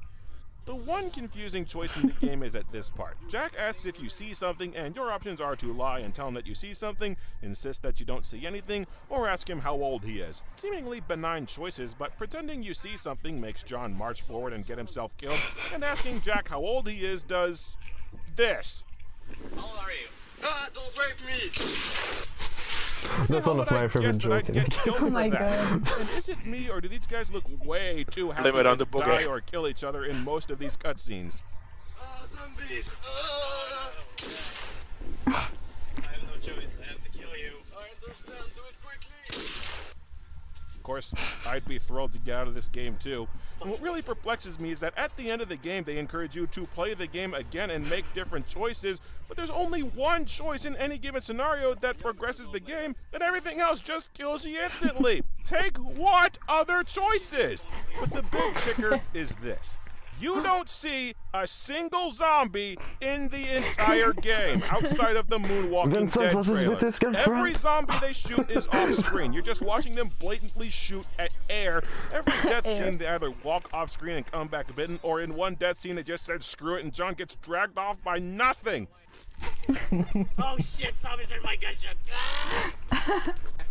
The one confusing choice in the game is at this part. Jack asks if you see something, and your options are to lie and tell him that you see something, insist that you don't see anything, or ask him how old he is. Seemingly benign choices, but pretending you see something makes John march forward and get himself killed, and asking Jack how old he is does this. How old are you? Ah, don't rape me! That's one of my favorite jokes. Oh my god. And is it me, or do these guys look way too happy Limit on to the die boogie. or kill each other in most of these cutscenes? Ah, zombies! I have no choice. I have to kill you. I understand, do it quickly! Of course, I'd be thrilled to get out of this game too. And what really perplexes me is that at the end of the game, they encourage you to play the game again and make different choices, but there's only one choice in any given scenario that progresses the game, and everything else just kills you instantly. Take what other choices? But the big kicker is this. You don't see a single zombie in the entire game outside of the Moonwalking Vincent Dead versus trailer. with his girlfriend. Every zombie they shoot is off screen. You're just watching them blatantly shoot at air. Every death scene they either walk off screen and come back bitten, or in one death scene they just said screw it and John gets dragged off by nothing. Oh shit, zombies are my gunship.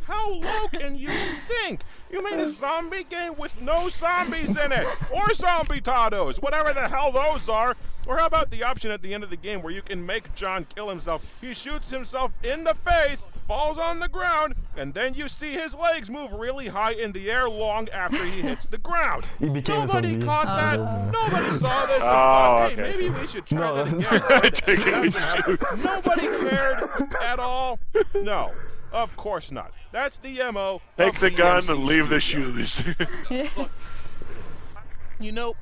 How low can you sink? You made a zombie game with no zombies in it! Or Zombitatos, whatever the hell those are! Or how about the option at the end of the game where you can make John kill himself? He shoots himself in the face, falls on the ground, and then you see his legs move really high in the air long after he hits the ground. He became a Nobody zombie. caught that! Nobody saw this and Oh, thought, hey, okay. maybe we should try No. that again. Nobody cared at all? No. Of course not. That's the MO. Take of the gun BMC and leave the Studios. shoes. You know,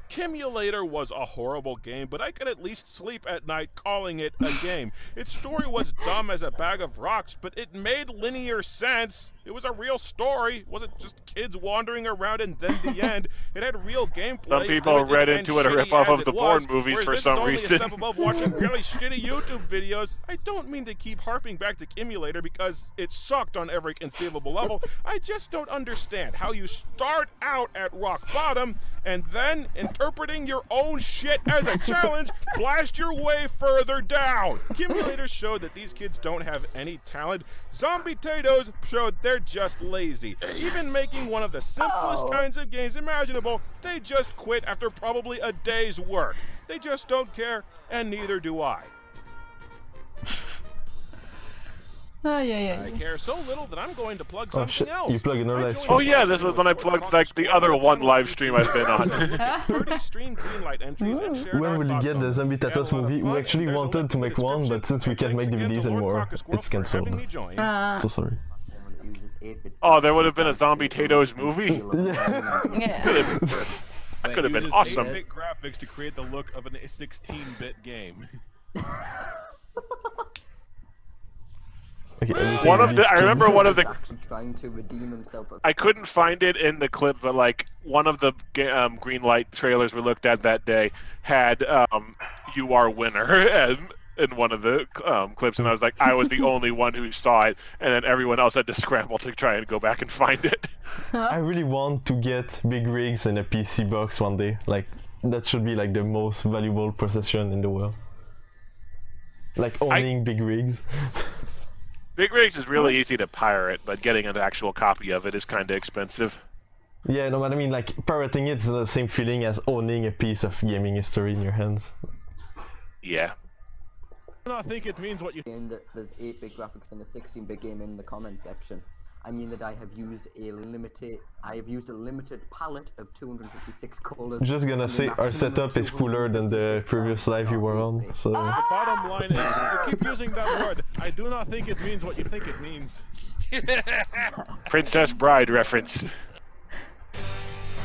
Kimulator was a horrible game, but I could at least sleep at night calling it a game. Its story was dumb as a bag of rocks, but it made linear sense. It was a real story. It wasn't just kids wandering around and then the end. It had real gameplay. Some people limited read and into it a shitty ripoff as of the it Bourne was, movies whereas for this some is only reason. a step above watching really shitty YouTube videos. I don't mean to keep harping back to Kimulator because it sucked on every conceivable level. I just don't understand how you start out at rock bottom and then, interpreting your own shit as a challenge, blast your way further down. Kimulator showed that these kids don't have any talent. Zombitatos showed they're just lazy. Even making one of the simplest kinds of games imaginable, they just quit after probably a day's work. They just don't care, and neither do I. Oh, yeah. I care so little that I'm going to plug Oh something shit, else. you plug another live stream. Oh yeah, this was when I plugged like the other one live stream I've been on. 30 stream Greenlight entries and shared When our will you thoughts get on the them. Zombitatos We had a lot of movie? We fun, actually and there's a wanted link to in the make one, but since we can't make description. DVDs Thanks again to Lord anymore, Caucus Squirrel it's for having cancelled. me join. So sorry. Oh, there would have been a Zombitatos movie. Yeah. That could have been Uses awesome. 8-bit graphics to create the look of a 16-bit game. Okay, One of the, I remember one of the. Actually trying to redeem himself. I couldn't find it in the clip, but like one of the Greenlight trailers we looked at that day had "You Are Winner" as in one of the clips, and I was like, I was the only one who saw it, and then everyone else had to scramble to try and go back and find it. I really want to get big rigs in a PC box one day. Like that should be like the most valuable possession in the world. Like owning big rigs. Big Rigs is really easy to pirate, but getting an actual copy of it is kind of expensive. Yeah, no, but I mean, like pirating it's the same feeling as owning a piece of gaming history in your hands. Yeah. I do not think it means what you. And that there's 8-bit graphics in a 16-bit game in the comment section. I mean that I have used a limited palette of 256 colors. I'm just gonna and a say our maximum setup of is cooler than the previous live you were on, so... The bottom line is, you keep using that word. I do not think it means what you think it means. Princess Bride reference.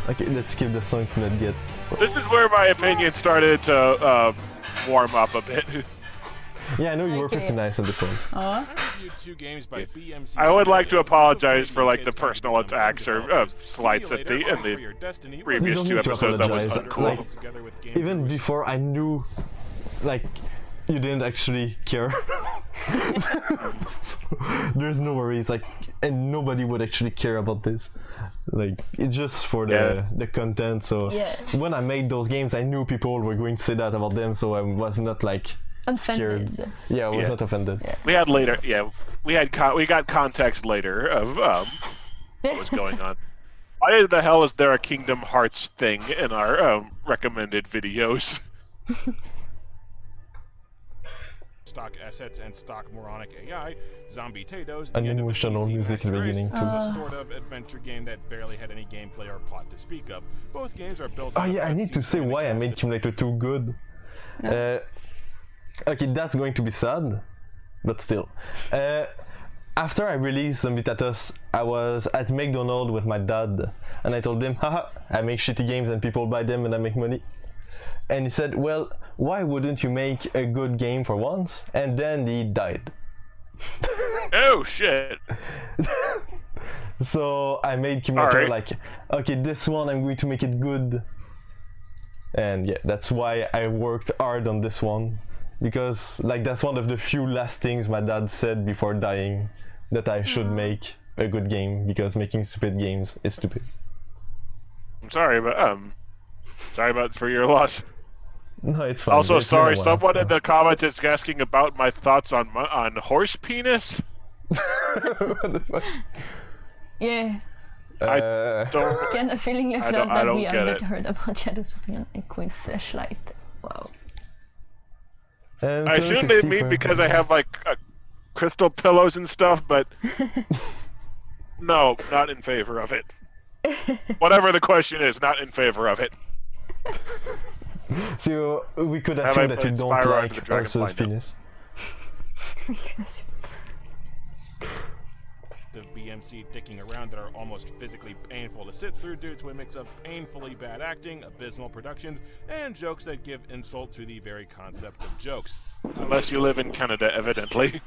Okay, let's skip the song to not get... This is where my opinion started to warm up a bit. Yeah, I know you were pretty nice on this one. I would like to apologize for like the personal attacks or slights at the in the previous two episodes. That was uncool. Like, even before I knew, like, you didn't actually care. There's no worries, like, and nobody would actually care about this. Like, it's just for the content. So when I made those games, I knew people were going to say that about them, so I was not like scared. Yeah, I was not offended. Yeah. We had later. Yeah, we got context later of what was going on. Why the hell is there a Kingdom Hearts thing in our recommended videos? Stock assets and stock moronic AI, Zombitatos, and emotional music in the beginning too. Was a sort of adventure game that barely had any gameplay or plot to speak of. Both games are built on I need to say why I made Kimulator 2 good. Okay, that's going to be sad, but still. After I released Zombitatos, I was at McDonald's with my dad, and I told him, haha, I make shitty games and people buy them and I make money. And he said, well, why wouldn't you make a good game for once? And then he died. Oh shit! So I made Kimulator like, okay, this one I'm going to make it good. And yeah, that's why I worked hard on this one. Because like that's one of the few last things my dad said before dying, that I should make a good game, because making stupid games is stupid. I'm sorry, but sorry about for your loss. No, it's fine. Also, it's sorry, someone in the comments is asking about my thoughts on horse penis. What the fuck? Yeah. I don't. Get a feeling left out that we underheard about Jadow's opinion and Queen Flashlight. Wow. I assume they mean because I have like crystal pillows and stuff, but no, not in favor of it. Whatever the question is, not in favor of it. So we could assume that you don't like Ursa's penis. The BMC dicking around that are almost physically painful to sit through due to a mix of painfully bad acting, abysmal productions, and jokes that give insult to the very concept of jokes. Unless you live in Canada, evidently.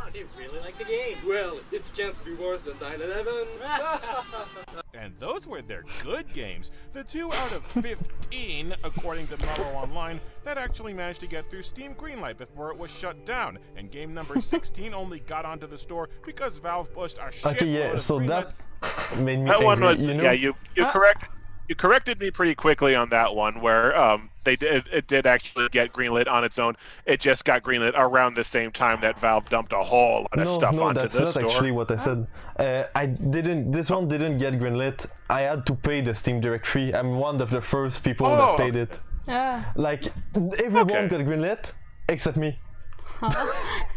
Oh, they really like the game. Well, it can't be worse than 9/11. And those were their good games. The 2 out of 15, according to Mellow Online, that actually managed to get through Steam Greenlight before it was shut down. And game number 16 only got onto the store because Valve pushed a shitload of Greenlights. That made me that angry, one was, you know? yeah, you corrected me pretty quickly on that one, where it did actually get greenlit on its own. It just got greenlit around the same time that Valve dumped a whole lot of stuff onto the store. No, that's not actually what I said. This one didn't get greenlit. I had to pay the Steam Direct fee. I'm one of the first people that paid it. Like, everyone got greenlit except me.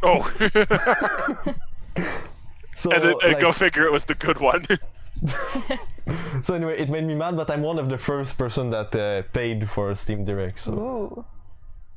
Oh. So, and like, go figure, it was the good one. So anyway, it made me mad, but I'm one of the first person that paid for Steam Direct. So. Ooh.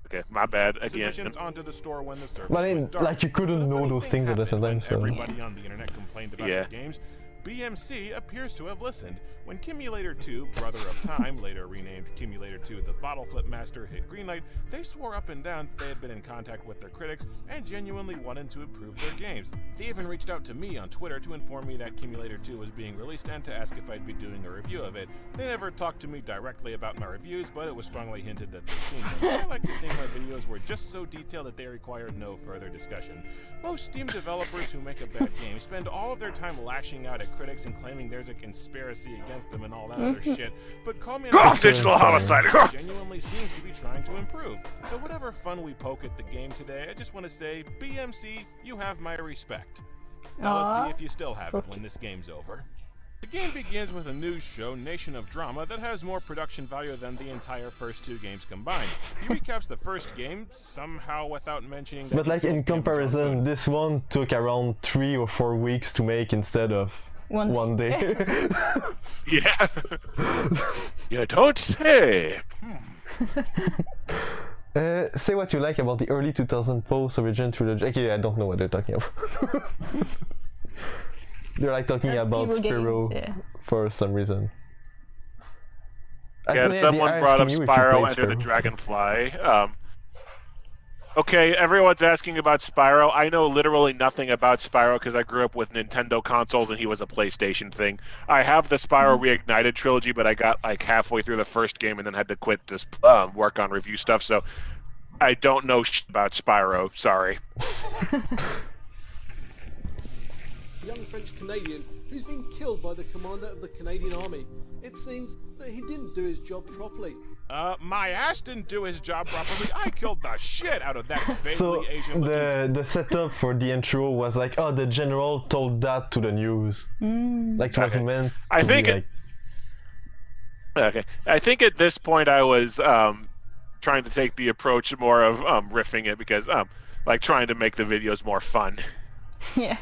Okay, my bad again. Submissions onto the store when the service But I mean, went dark. like, you couldn't know those things at the same time. So. Everybody on the internet complained about their games. BMC appears to have listened. When Kimulator 2, Brother of Time, later renamed Kimulator 2 The Bottle Flip Master, hit Greenlight, they swore up and down that they had been in contact with their critics and genuinely wanted to improve their games. They even reached out to me on Twitter to inform me that Kimulator 2 was being released and to ask if I'd be doing a review of it. They never talked to me directly about my reviews, but it was strongly hinted that they'd seen them. I like to think my videos were just so detailed that they required no further discussion. Most Steam developers who make a bad game spend all of their time lashing out at critics and claiming there's a conspiracy against them and all that other shit, but call me digital homicide genuinely seems to be trying to improve. So whatever fun we poke at the game today, I just want to say, BMC, you have my respect. Now let's see if you still have it when this game's over. The game begins with a news show, Nation of Drama, that has more production value than the entire first 2 games combined. He recaps the first game, somehow without mentioning that... But like, in comparison, this one took around 3 or 4 weeks to make instead of one day. Yeah. You don't say. Say what you like about the early 2000 post-origin trilogy. Okay, I don't know what they're talking about. They're like talking about Spyro for some reason. Yeah, someone brought up Spyro Enter the Dragonfly. Okay, everyone's asking about Spyro. I know literally nothing about Spyro because I grew up with Nintendo consoles and he was a PlayStation thing. I have the Spyro Reignited trilogy, but I got like halfway through the first game and then had to quit to work on review stuff. So I don't know about Spyro. Sorry. Young French Canadian who's been killed by the commander of the Canadian Army. It seems that he didn't do his job properly. My ass didn't do his job properly. I killed the shit out of that vaguely So Asian the setup for the intro was like, oh, the general told that to the news. Like it was meant I to think be it, like... Okay. I think at this point I was trying to take the approach more of riffing it because like trying to make the videos more fun. Yeah.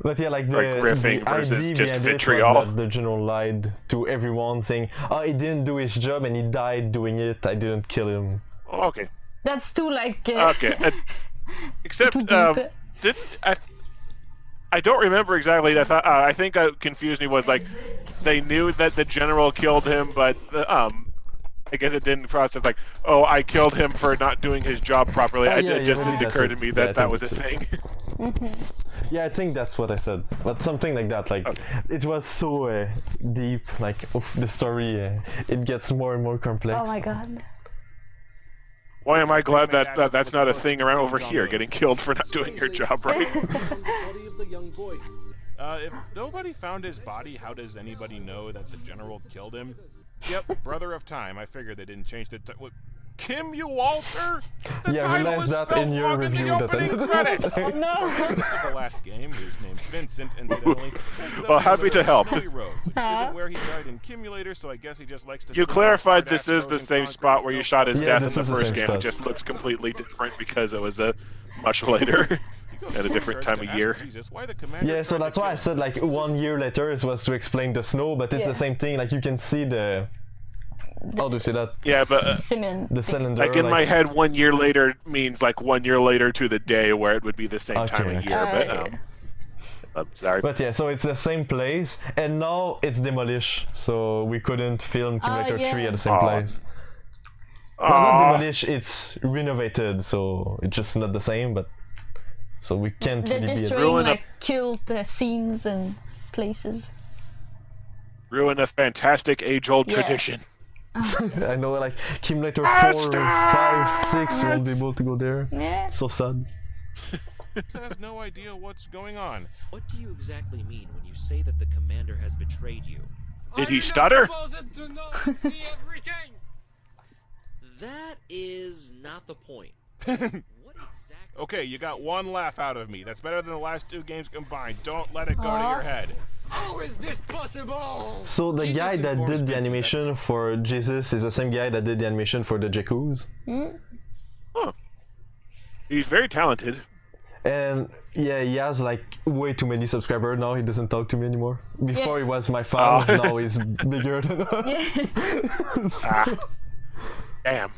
But yeah, like the riffing versus idea just behind it vitriol. was that the general lied to everyone saying, oh, he didn't do his job and he died doing it, I didn't kill him. Oh, okay. That's too like. Okay. Except didn't I don't remember exactly. I think what confused me was like they knew that the general killed him, but I guess it didn't process like, oh, I killed him for not doing his job properly. It just didn't occur to me that that was a thing. Yeah, I think that's what I said, but something like that. Like it was so deep. Like the story, it gets more and more complex. Oh my god. Why am I glad that that's not a thing around over here, getting killed for not doing your job right? If nobody found his body, how does anybody know that the general killed him? Yep, Brother of Time. I figured they didn't change the Kimulator? The yeah, title realize is that spelled in your wrong in review. the opening credits. Oh no! The protagonist of the last game, who's named Vincent, incidentally. Well, happy to help. Road, which isn't where he died in Kimulator, so I guess he just likes to. You clarified this is the same spot where you shot his death in the first game. It just looks completely different because it was a much later. At a different time of year. Yeah, so that's why I said like 1 year later it was to explain the snow, but it's the same thing. Like you can see the. How do you say that? Yeah, but the cylinder. Like in my head, 1 year later means like 1 year later to the day where it would be the same time of year. But I'm sorry. But yeah, so it's the same place, and now it's demolished, so we couldn't film Kimulator 3 at the same place. Well, not demolished, it's renovated, so it's just not the same, but. So we can't They're really be destroying like cult scenes and places. Ruin a fantastic age-old tradition. I know, like Kimulator 4, 5, 6, you won't be able to go there. Yeah. So sad. Has no idea what's going on. What do you exactly mean when you say that the commander has betrayed you? Did he stutter? That is not the point. Okay, you got one laugh out of me. That's better than the last 2 games combined. Don't let it go to your head. How is this possible? So the guy that did the animation for Jesus is the same guy that did the animation for the Jekoos. Huh. He's very talented. And yeah, he has like way too many subscribers now. He doesn't talk to me anymore. Before he was my fan, now he's bigger than us. Damn.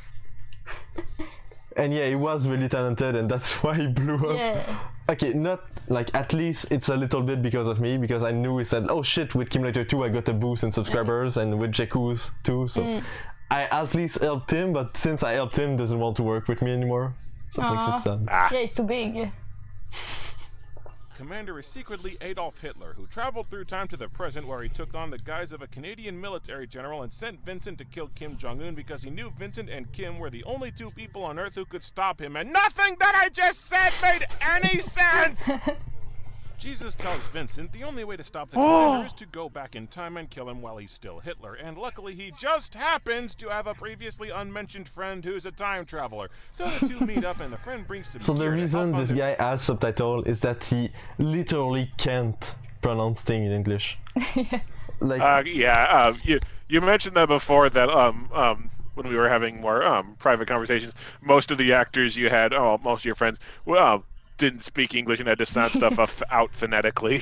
And yeah, he was really talented, and that's why he blew up. Yeah. Okay, not like at least it's a little bit because of me, because I knew he said, oh shit, with Kimulator 2 I got a boost in subscribers, and with Jekoos too, so I at least helped him, but since I helped him, he doesn't want to work with me anymore. So it makes me sad. Yeah, it's too big. Commander is secretly Adolf Hitler, who traveled through time to the present where he took on the guise of a Canadian military general and sent Vincent to kill Kim Jong-un because he knew Vincent and Kim were the only 2 people on Earth who could stop him, and nothing that I just said made any sense! Jesus tells Vincent the only way to stop the commander is to go back in time and kill him while he's still Hitler, and luckily he just happens to have a previously unmentioned friend who's a time traveler. So the 2 meet up and the friend brings some So the reason this guy has subtitle is that he literally can't pronounce things in English. Like you mentioned that before that when we were having more private conversations, most of the actors you had, most of your friends, didn't speak English and had to sound stuff out phonetically.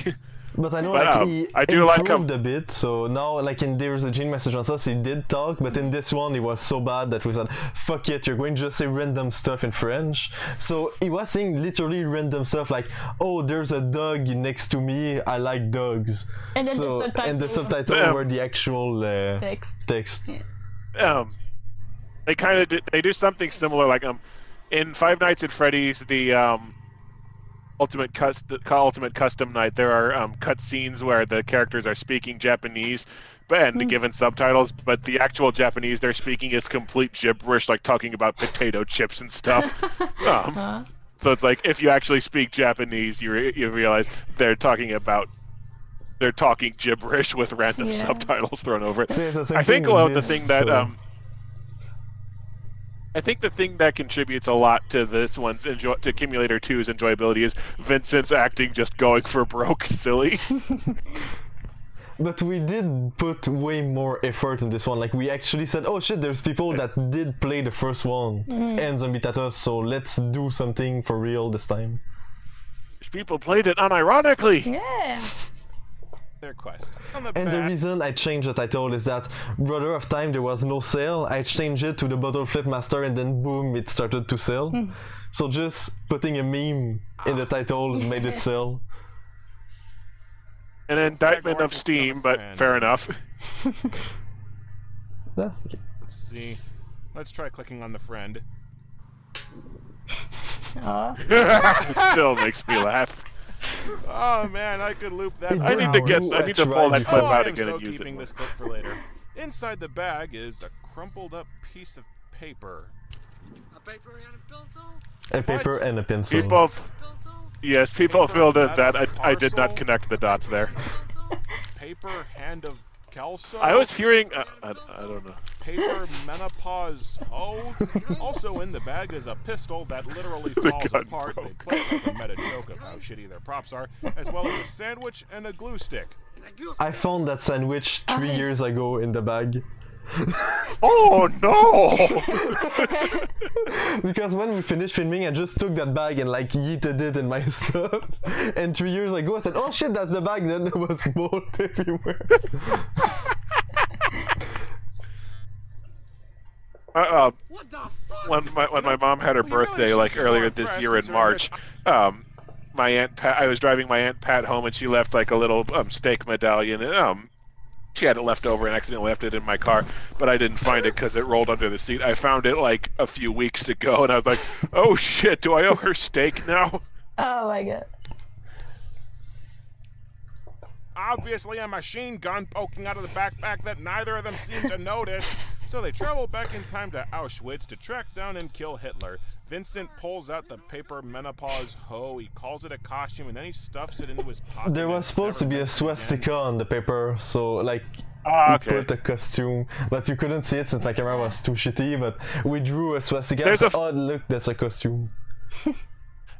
But I know he I do improved a bit, so now like in There's a Genie Message on Us, he did talk, but in this one he was so bad that we said, fuck it, you're going to just say random stuff in French. So he was saying literally random stuff like, oh, there's a dog next to me, I like dogs. And then the subtitle were the actual text. Yeah. They kind of they do something similar, like in Five Nights at Freddy's, Ultimate Custom Night, there are cutscenes where the characters are speaking Japanese, and given subtitles, but the actual Japanese they're speaking is complete gibberish, like talking about potato chips and stuff. So it's like if you actually speak Japanese, you realize they're talking gibberish with random subtitles thrown over it. I think the thing that contributes a lot to this one's to Kimulator 2's enjoyability is Vincent's acting just going for broke silly. But we did put way more effort in this one. Like, we actually said, oh shit, there's people that did play the first one and Zombitatos, so let's do something for real this time. People played it unironically! Yeah! Their quest. The reason I changed the title is that Brother of Time, there was no sale. I changed it to the Bottle Flip Master and then boom, it started to sell. So just putting a meme in the title made it sell. An indictment of Steam, but fair enough. Let's see. Let's try clicking on the friend. It still makes me laugh. Oh man, I could loop that. I need to pull that clip out again and use it. Keeping this clip for later. Inside the bag is a crumpled up piece of paper. A paper and a pencil? A paper and a pencil. People filled in that. I did not connect the dots there. Paper hand of Kelso? I was hearing... I don't know. Paper menopause hoe? Also in the bag is a pistol that literally falls apart. They play like a meta joke of how shitty their props are, as well as a sandwich and a glue stick. I found that sandwich 3 years ago in the bag. Oh no! Because when we finished filming, I just took that bag and like yeeted it in my stuff. And 3 years ago, I said, "Oh shit, that's the bag." Then there was mold everywhere. When my mom had her birthday, like earlier this year in March, I was driving my Aunt Pat home, and she left like a little steak medallion. She had it left over and accidentally left it in my car, but I didn't find it because it rolled under the seat. I found it like a few weeks ago, and I was like, "Oh shit, do I owe her steak now?" Oh my god. Obviously a machine gun poking out of the backpack that neither of them seem to notice. So they travel back in time to Auschwitz to track down and kill Hitler. Vincent pulls out the paper menopause hoe, he calls it a costume, and then he stuffs it into his pocket. There was supposed to be a swastika on the paper, so like put a costume, but you couldn't see it since my camera was too shitty, but we drew a swastika and said, oh look, that's a costume.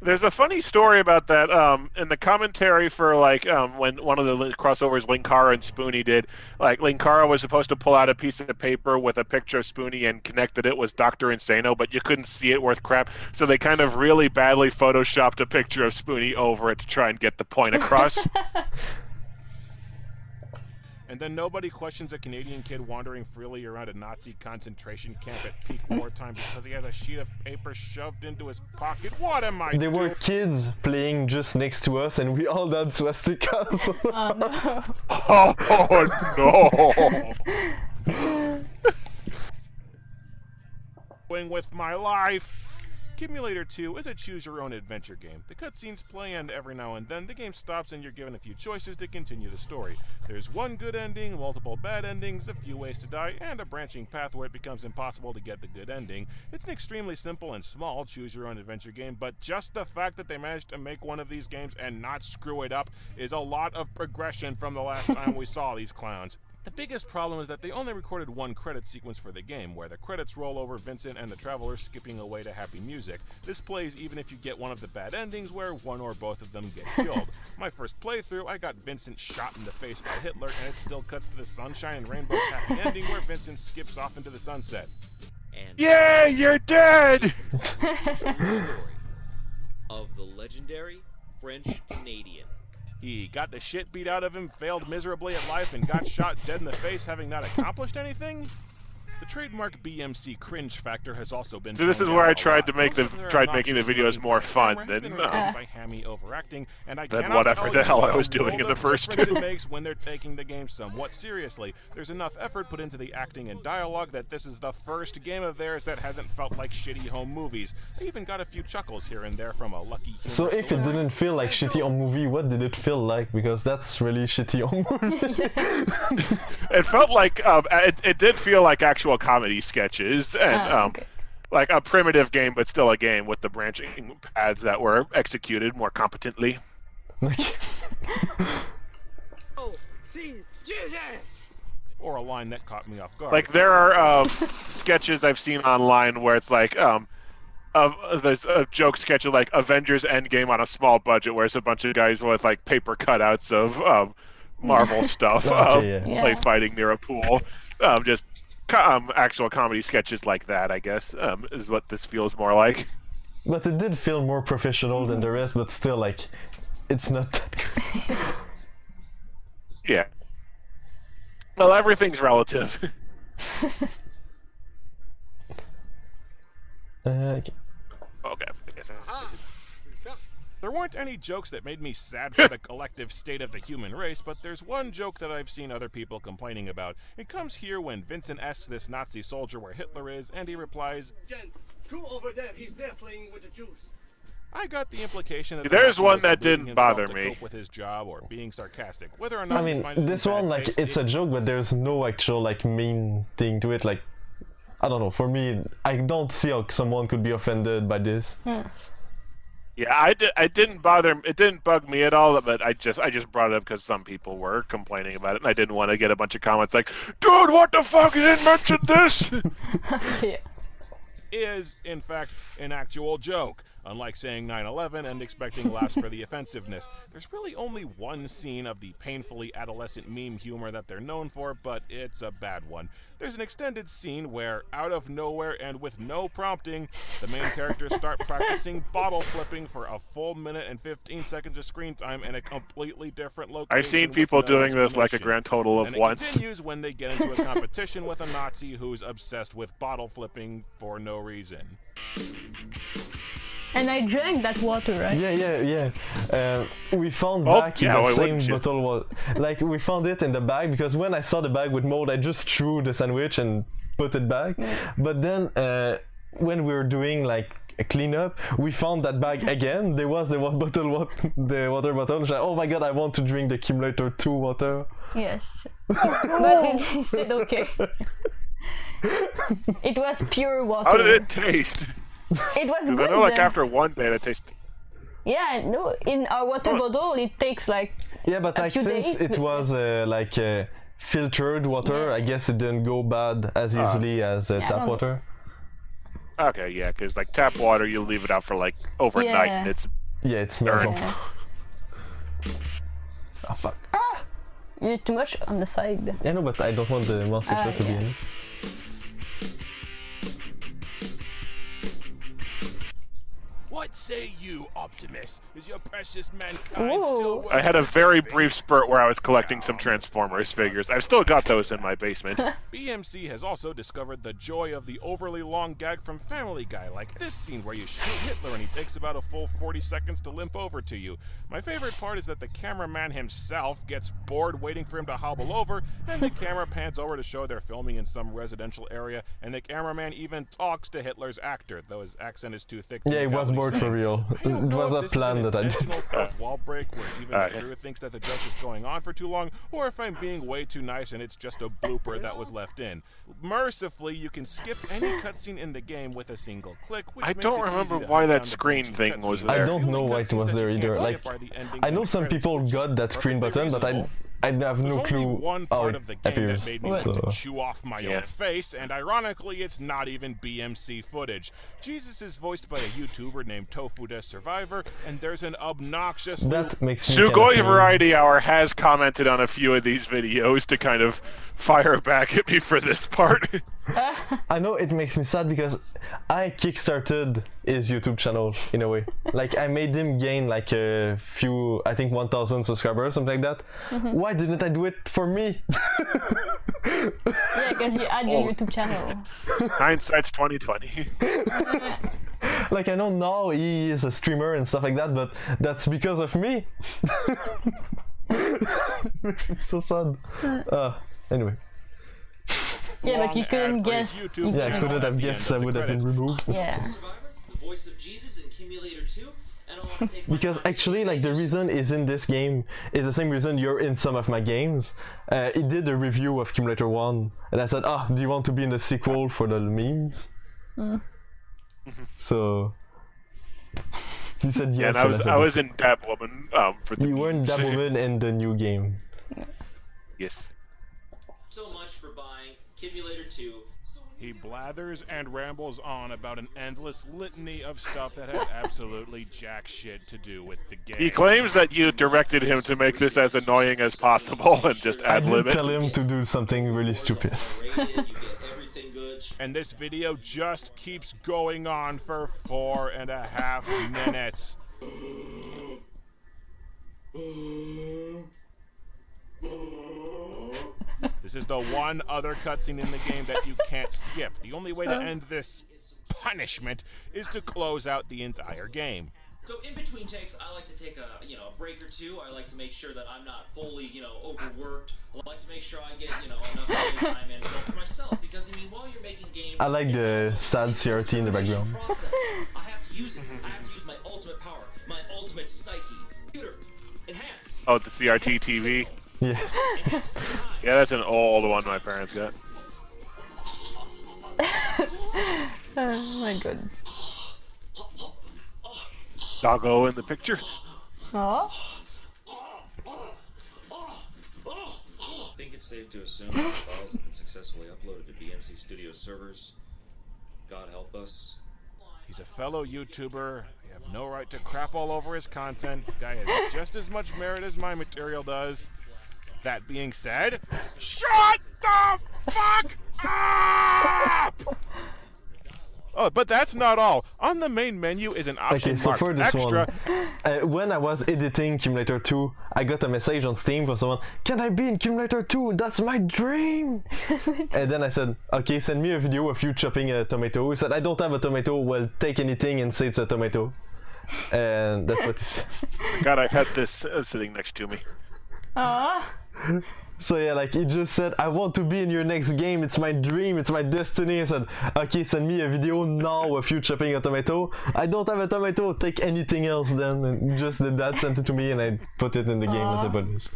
There's a funny story about that in the commentary for like when one of the crossovers Linkara and Spoonie did. Like Linkara was supposed to pull out a piece of paper with a picture of Spoonie and connected it with Dr. Insano, but you couldn't see it worth crap. So they kind of really badly photoshopped a picture of Spoonie over it to try and get the point across. And then nobody questions a Canadian kid wandering freely around a Nazi concentration camp at peak wartime because he has a sheet of paper shoved into his pocket. What am I doing? There were kids playing just next to us and we all had swastikas. Oh no! With my life. Kimulator 2 is a choose-your-own-adventure game. The cutscenes play and every now and then the game stops and you're given a few choices to continue the story. There's one good ending, multiple bad endings, a few ways to die, and a branching path where it becomes impossible to get the good ending. It's an extremely simple and small choose-your-own-adventure game, but just the fact that they managed to make one of these games and not screw it up is a lot of progression from the last time we saw these clowns. The biggest problem is that they only recorded one credit sequence for the game, where the credits roll over Vincent and the Traveler skipping away to happy music. This plays even if you get one of the bad endings where one or both of them get killed. My first playthrough, I got Vincent shot in the face by Hitler, and it still cuts to the Sunshine and Rainbow's happy ending where Vincent skips off into the sunset. And yay, you're dead! Story of the legendary French Canadian. He got the shit beat out of him, failed miserably at life, and got shot dead in the face having not accomplished anything? The trademark BMC cringe factor has also been. So this is where I tried to make making the videos more fun than by hammy overacting, and I cannot whatever tell the you hell I what was a doing in world the of first difference two. It makes when they're taking the game somewhat seriously. There's enough effort put into the acting and dialogue that this is the first game of theirs that hasn't felt like shitty home movies. I even got a few chuckles here and there from a lucky humorist. So if it didn't feel like shitty home movie, what did it feel like? Because that's really shitty home movie. It felt like it did feel like actual comedy sketches and like a primitive game, but still a game with the branching paths that were executed more competently. Oh, see, Jesus! Or a line that caught me off guard. Like there are sketches I've seen online where it's like there's a joke sketch of like Avengers Endgame on a small budget, where it's a bunch of guys with like paper cutouts of Marvel stuff, play fighting near a pool. Just actual comedy sketches like that, I guess, is what this feels more like. But it did feel more professional than the rest, but still, like, it's not that good. Yeah. Well, everything's relative. Okay. Okay. There weren't any jokes that made me sad for the collective state of the human race, but there's one joke that I've seen other people complaining about. It comes here when Vincent asks this Nazi soldier where Hitler is, and he replies, Jen, go over there. He's there playing with the Jews. I got the implication that there's the one was that deluding didn't himself bother to me. cope with his job or being sarcastic. Whether or not I mean, you find it this in bad one, like, taste, it's a joke, but there's no actual, like, mean thing to it. Like, I don't know, for me, I don't see how someone could be offended by this. Yeah, it didn't bother. It didn't bug me at all. But I just brought it up because some people were complaining about it, and I didn't want to get a bunch of comments like, "Dude, what the fuck? You didn't mention this." Is, in fact, an actual joke. Unlike saying 9/11 and expecting laughs for the offensiveness, there's really only one scene of the painfully adolescent meme humor that they're known for, but it's a bad one. There's an extended scene where, out of nowhere and with no prompting, the main characters start practicing bottle flipping for a full minute and 15 seconds of screen time in a completely different location. I've seen people doing this like a grand total of once. It continues when they get into a competition with a Nazi who's obsessed with bottle flipping for no reason. And I drank that water, right? Yeah. We found back in the same bottle. Like, we found it in the bag because when I saw the bag with mold, I just threw the sandwich and put it back. But then, when we were doing like a cleanup, we found that bag again. There was the the water bottle. Like, oh my god, I want to drink the Kimulator 2 water. Yes, but it stayed okay. It was pure water. How did it taste? It was Because good. I know, like after one day, it tasted. Yeah, no. In our water bottle, it takes like. Yeah, but like since it was filtered water, I guess it didn't go bad as easily as tap water. Okay, yeah, because like tap water, you leave it out for like overnight, and it's it smells. Oh fuck! Ah! You're too much on the side. Yeah, no, but I don't want the monster to be in it. What say you, Optimus? Is your precious mankind still worth I had a very brief spurt where I was collecting some Transformers figures. I've still got those in my basement. BMC has also discovered the joy of the overly long gag from Family Guy, like this scene where you shoot Hitler and he takes about a full 40 seconds to limp over to you. My favorite part is that the cameraman himself gets bored waiting for him to hobble over, and the camera pans over to show they're filming in some residential area, and the cameraman even talks to Hitler's actor, though his accent is too thick to it was bored for real. It was a plan that I did. Fourth wall break where even the crew thinks that the joke is going on for too long, or if I'm being way too nice and it's just a blooper that was left in. Mercifully, you can skip any cutscene in the game with a single click, which I makes don't it remember easy to why hunt that down the screen branching thing was cutscenes. there. I don't know why it was there either. Like, I know some people got that screen button, but I have no clue one how part it of the game appears. that made me want to chew off my own face, and ironically, it's not even BMC footage. Jesus is voiced by a YouTuber named Tofu the Survivor, and there's an obnoxious. That makes me Sugoi Variety Hour has commented on a few of these videos to kind of fire back at me for this part. I know it makes me sad because I kickstarted his YouTube channel in a way. Like I made him gain like a few, I think 1,000 subscribers, something like that. Why didn't I do it for me? Yeah, because you add your YouTube channel. Hindsight's 2020. Like I know now he is a streamer and stuff like that, but that's because of me. Makes me so sad. Anyway. Yeah, but you couldn't guess. Yeah, I couldn't have guessed I would have been removed. Yeah. The voice of Jesus in Kimulator 2, and I'll take my Because actually, like the reason is in this game is the same reason you're in some of my games. He did a review of Kimulator 1, and I said, do you want to be in the sequel for the memes? So he said yes. Yeah, and I was in Dabwoman for the. You were in Dabwoman in the new game. Yes. So much for buying Kimulator 2. He blathers and rambles on about an endless litany of stuff that has absolutely jack shit to do with the game. He claims that you directed him to make this as annoying as possible and just ad-lib it. I did tell him to do something really stupid. And this video just keeps going on for 4.5 minutes. This is the one other cutscene in the game that you can't skip. The only way to end this punishment is to close out the entire game. So in between takes, I like to take a break or two. I like to make sure that I'm not fully overworked. I like to make sure I get enough time in for myself, because I mean while you're making games, I like the sad CRT in the background. I have to use it. I have to use my ultimate power, my ultimate psyche. Computer, enhance. Oh, the CRT TV. Yeah. Yeah, that's an old one my parents got. Oh my god. Doggo in the picture. Oh. I think it's safe to assume that the files have been successfully uploaded to BMC Studio servers. God help us. He's a fellow YouTuber. You have no right to crap all over his content. Guy has just as much merit as my material does. That being said, shut the fuck up! Oh, but that's not all. On the main menu is an option marked for this extra. One, when I was editing Kimulator 2, I got a message on Steam from someone, "Can I be in Kimulator 2? That's my dream!" And then I said, "Okay, send me a video of you chopping a tomato." He said, "I don't have a tomato." Well, take anything and say it's a tomato. And that's what he said. God, I had this sitting next to me. Aww. So yeah, like he just said, "I want to be in your next game, it's my dream, it's my destiny." I said, "Okay, send me a video now of you chopping a tomato." "I don't have a tomato, take anything else then." And he just did that, sent it to me, and I put it in the game as a bonus.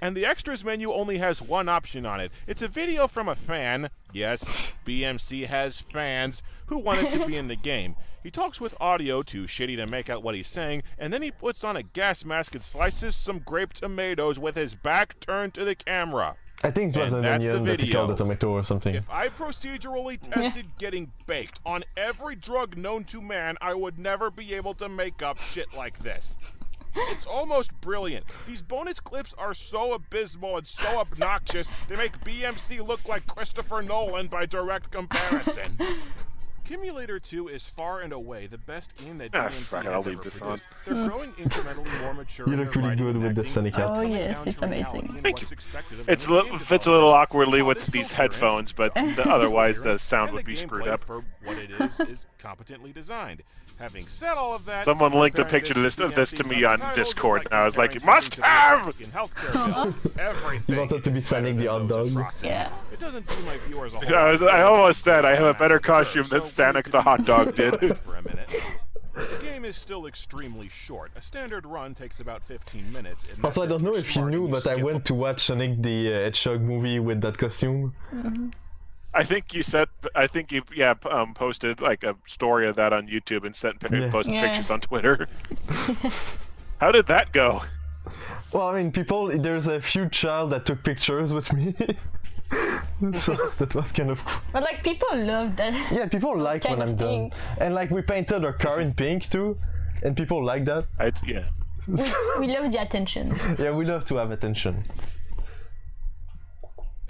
And the extras menu only has one option on it. It's a video from a fan, yes, BMC has fans, who wanted to be in the game. He talks with audio too shitty to make out what he's saying, and then he puts on a gas mask and slices some grape tomatoes with his back turned to the camera. I think it was an onion that he called a tomato or something. If I procedurally tested getting baked on every drug known to man, I would never be able to make up shit like this. It's almost brilliant. These bonus clips are so abysmal and so obnoxious, they make BMC look like Christopher Nolan by direct comparison. Kimulator 2 is far and away the best game that BMC has ever produced. They're growing incrementally more mature. You look really good with the Sanic hat. Oh yes, it's amazing. Thank you. It fits a little awkwardly with these headphones, but otherwise the sound would be screwed up. For what it is competently designed. Having said all of that, someone linked a picture of this to me on Discord, and I was like, "You must have!" You wanted to be Sanic the hawtdawg. Yeah. It doesn't do my viewers a whole I almost said I have a better costume than Sanic the hawtdawg did. For a minute. The game is still extremely short. A standard run takes about 15 minutes. Also, I don't know if you knew, but I went to watch Sonic the Hedgehog movie with that costume. I think you posted like a story of that on YouTube and posted pictures on Twitter. How did that go? Well, I mean, there's a few child that took pictures with me. So that was kind of cool. But like people love that. Yeah, people like when I'm done. And like we painted our car in pink too, and people like that. Yeah. We love the attention. Yeah, we love to have attention.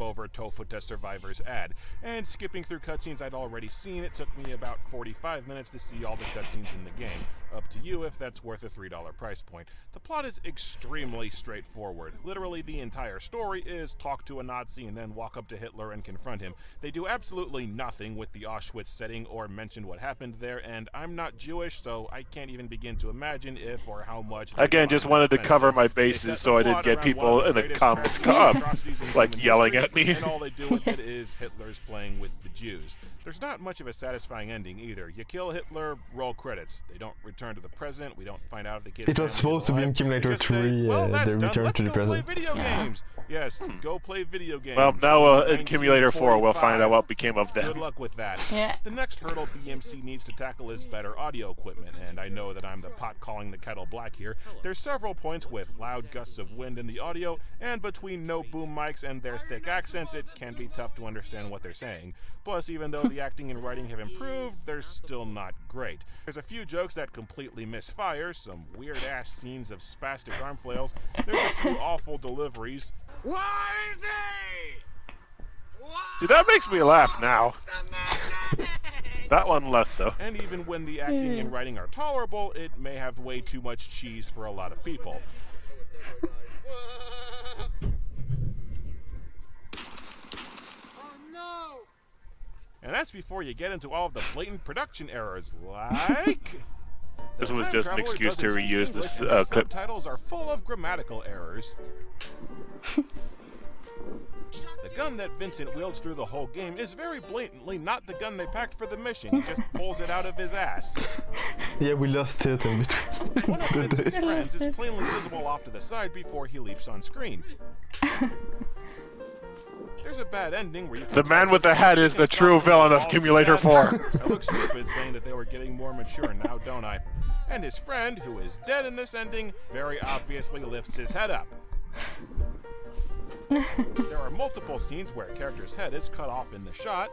over Tofuta Survivors ad. And skipping through cutscenes I'd already seen, it took me about 45 minutes to see all the cutscenes in the game. Up to you if that's worth a $3 price point. The plot is extremely straightforward. Literally the entire story is talk to a Nazi and then walk up to Hitler and confront him. They do absolutely nothing with the Auschwitz setting or mention what happened there, and I'm not Jewish, so I can't even begin to imagine if or how much... Again, just wanted to cover my bases so I didn't get people in the comments like yelling at me. And all they do with it is Hitler's playing with the Jews. There's not much of a satisfying ending either. You kill Hitler, roll credits. They don't return to the present. We don't find out if the kid's It was supposed to be in Kimulator 3, well, the return to the present. Play video games. Yes, go play video games. Well, now in Kimulator 4 we'll find out what became of them. Good luck with that. Yeah. The next hurdle BMC needs to tackle is better audio equipment, and I know that I'm the pot calling the kettle black here. There's several points with loud gusts of wind in the audio, and between no boom mics and their thick accents, it can be tough to understand what they're saying. Plus, even though the acting and writing have improved, they're still not great. There's a few jokes that completely misfire, some weird-ass scenes of spastic arm flails, there's a few awful deliveries. Why is he? See, that makes me laugh now. That one less so. And even when the acting and writing are tolerable, it may have way too much cheese for a lot of people. And that's before you get into all of the blatant production errors, like... This was just an excuse to reuse this clip. Subtitles are full of grammatical errors. The gun that Vincent wields through the whole game is very blatantly not the gun they packed for the mission. He just pulls it out of his ass. Yeah, we lost it in between. One of Vincent's friends is plainly visible off to the side before he leaps on screen. There's a bad ending where you the man with the hat is the true villain of Kimulator 4. I look stupid saying that they were getting more mature now, don't I? And his friend, who is dead in this ending, very obviously lifts his head up. There are multiple scenes where a character's head is cut off in the shot.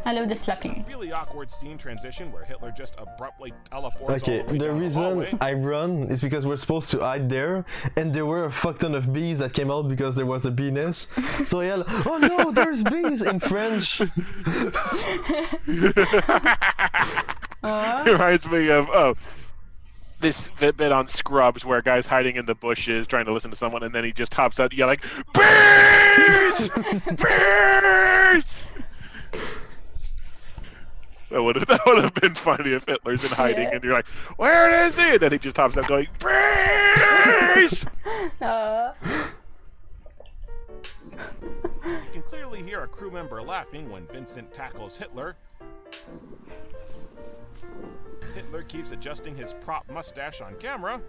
I love the slapping. Really awkward scene transition where Hitler just abruptly teleports Okay, all the way the down reason hallway. I run is because we're supposed to hide there, and there were a fuck ton of bees that came out because there was a bee nest. So I yelled, "Oh no, there's bees!" in French. It reminds me of this bit on Scrubs where a guy's hiding in the bushes trying to listen to someone, and then he just hops out yelling, "Bees! Bees!" That would have been funny if Hitler's in hiding and you're like, "Where is he?" And then he just hops out going, "Bees!" You can clearly hear a crew member laughing when Vincent tackles Hitler. Hitler keeps adjusting his prop mustache on camera.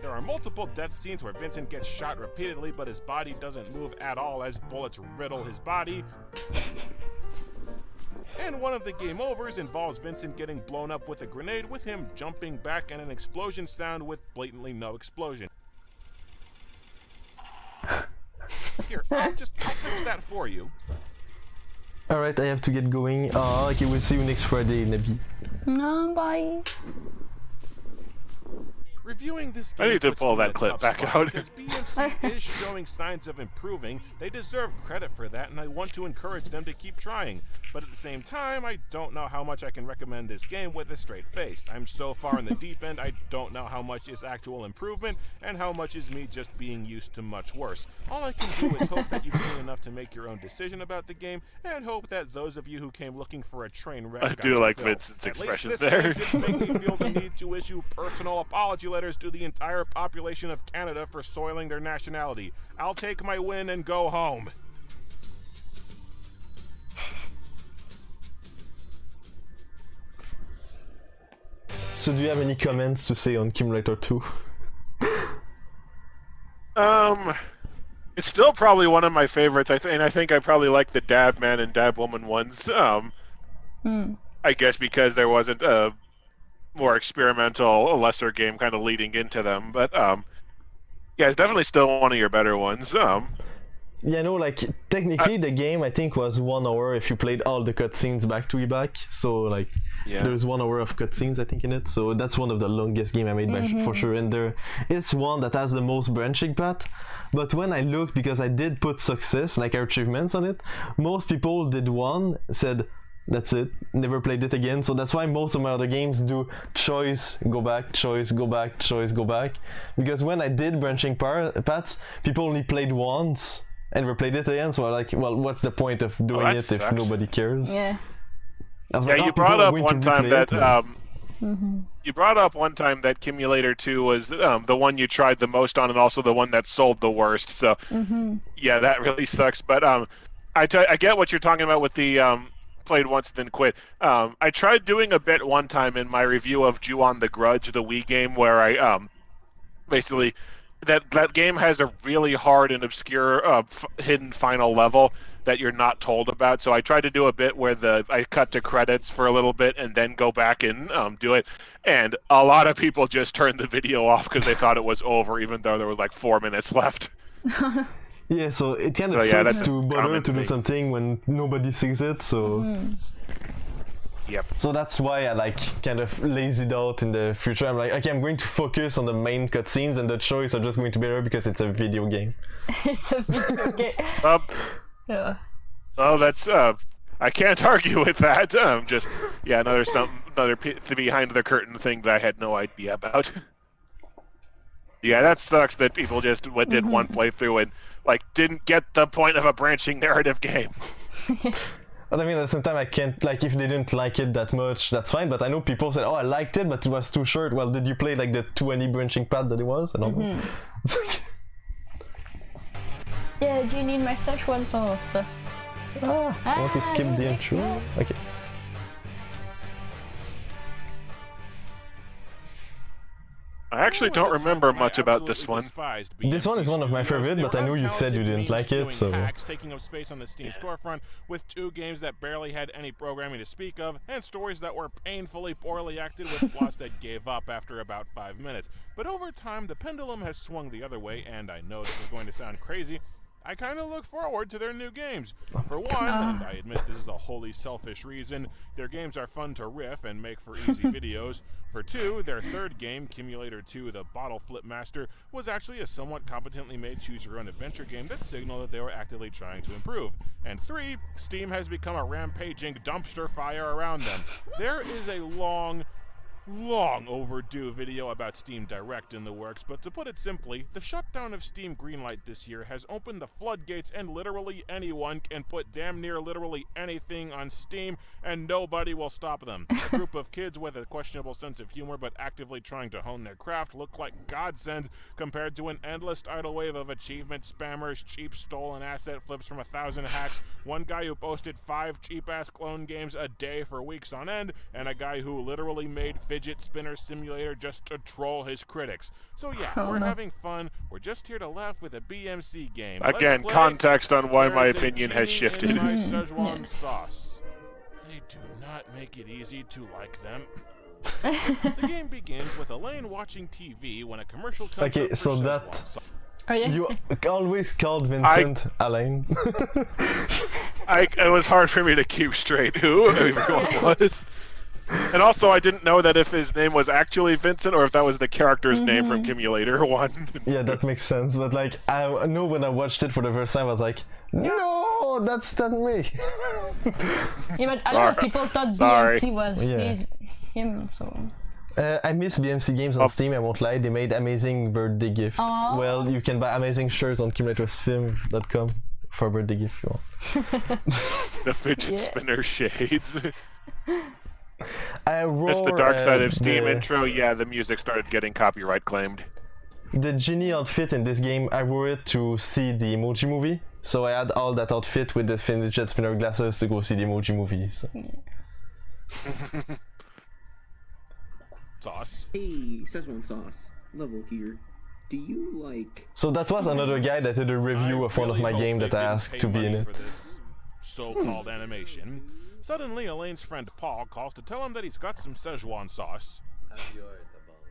There are multiple death scenes where Vincent gets shot repeatedly, but his body doesn't move at all as bullets riddle his body. And one of the game overs involves Vincent getting blown up with a grenade, with him jumping back and an explosion sound with blatantly no explosion. Here, I'll fix that for you. Alright, I have to get going. Okay, we'll see you next Friday, Nabi. No, bye. Reviewing this game I need to pull that clip back out. Because BMC is showing signs of improving. They deserve credit for that, and I want to encourage them to keep trying. But at the same time, I don't know how much I can recommend this game with a straight face. I'm so far in the deep end, I don't know how much is actual improvement and how much is me just being used to much worse. All I can do is hope that you've seen enough to make your own decision about the game, and hope that those of you who came looking for a train wreck I got do your like fill. Vincent's At least expression this there. game didn't make me feel the need to issue personal apology letters to the entire population of Canada for soiling their nationality. I'll take my win and go home. So do you have any comments to say on Kimulator 2? It's still probably one of my favorites. I think I probably like the Dab Man and Dab Woman ones. I guess because there wasn't a more experimental, a lesser game kind of leading into them. But yeah, it's definitely still one of your better ones. Yeah, no, like technically the game I think was 1 hour if you played all the cutscenes back to back. So like there's 1 hour of cutscenes I think in it. So that's one of the longest game I made for sure. And there is one that has the most branching path. But when I looked, because I did put success, like achievements on it, most people did one, said, that's it, never played it again. So that's why most of my other games do choice, go back, choice, go back, choice, go back. Because when I did branching paths, people only played once and never played it again. So I'm like, well, what's the point of doing it if nobody cares? Yeah. I was yeah, like, you brought up one time that Mm-hmm. you brought up one time that Kimulator 2 was the one you tried the most on, and also the one that sold the worst. So yeah, that really sucks. But I get what you're talking about with the played once then quit. I tried doing a bit one time in my review of Ju-on the Grudge, the Wii game, where I basically that game has a really hard and obscure hidden final level that you're not told about. So I tried to do a bit where I cut to credits for a little bit and then go back and do it. And a lot of people just turned the video off because they thought it was over, even though there was like 4 minutes left. Yeah, so it kind of sucks to bother to do something when nobody sees it, so... Yep. So that's why I like kind of lazied out in the future. I'm like, okay, I'm going to focus on the main cutscenes, and the choice are just going to be there because it's a video game. It's a video game. Yeah. Well, that's I can't argue with that. Just another behind the curtain thing that I had no idea about. Yeah, that sucks that people just did one playthrough and like didn't get the point of a branching narrative game. But I mean, at the same time, I can't, like, if they didn't like it that much, that's fine. But I know people said, oh, I liked it, but it was too short. Well, did you play, like, the 20 branching path that it was? I don't know. Yeah, genie in my szechuan sauce. I want to skip the intro. Okay. I actually don't remember much about this one. This one is one of my favorite, but I know you said you didn't like it, so... taking up space on the Steam storefront, with 2 games that barely had any programming to speak of, and stories that were painfully poorly acted with plots that gave up after about 5 minutes. But over time, the pendulum has swung the other way, and I know this is going to sound crazy, I kind of look forward to their new games. For one, and I admit this is a wholly selfish reason, their games are fun to riff and make for easy videos. For 2, their 3rd game, Kimulator 2, the Bottle Flip Master, was actually a somewhat competently made choose-your-own adventure game that signaled that they were actively trying to improve. And 3, Steam has become a rampaging dumpster fire around them. There is a long overdue video about Steam Direct in the works, but to put it simply, the shutdown of Steam Greenlight this year has opened the floodgates, and literally anyone can put damn near literally anything on Steam, and nobody will stop them. A group of kids with a questionable sense of humor but actively trying to hone their craft look like godsends compared to an endless tidal wave of achievement spammers, cheap stolen asset flips from 1,000 hacks, one guy who posted 5 cheap-ass clone games a day for weeks on end, and a guy who literally made Fidget Spinner Simulator just to troll his critics. So yeah, we're having fun. We're just here to laugh with a BMC game. Again, context on why my opinion has shifted. My Szechuan sauce. They do not make it easy to like them. The game begins with Alain watching TV when a commercial comes up for so Szechuan that... sauce. Oh, yeah. You always called Vincent Alain. It was hard for me to keep straight who everyone was. And also, I didn't know that if his name was actually Vincent or if that was the character's name from Kimulator 1. Yeah, that makes sense. But like, I know when I watched it for the first time, I was like, no, that's not me. Yeah, but a lot of people thought BMC was him, so... I miss BMC games on Steam, I won't lie. They made amazing birthday gift. Aww. Well, you can buy amazing shirts on KimulatorsFilms.com for birthday gift if you want. The fidget spinner shades. That's the Dark Side of Steam intro. Yeah, the music started getting copyright claimed. The genie outfit in this game, I wore it to see the Emoji movie. So I had all that outfit with the fidget spinner glasses to go see the Emoji movie. So. Sauce. Hey, Szechuan sauce. Level here. Do you like... So that was another guy that did a review of one of my games that I asked to be in it. For this so-called animation. Suddenly, Elaine's friend Paul calls to tell him that he's got some Szechuan sauce. Have you heard about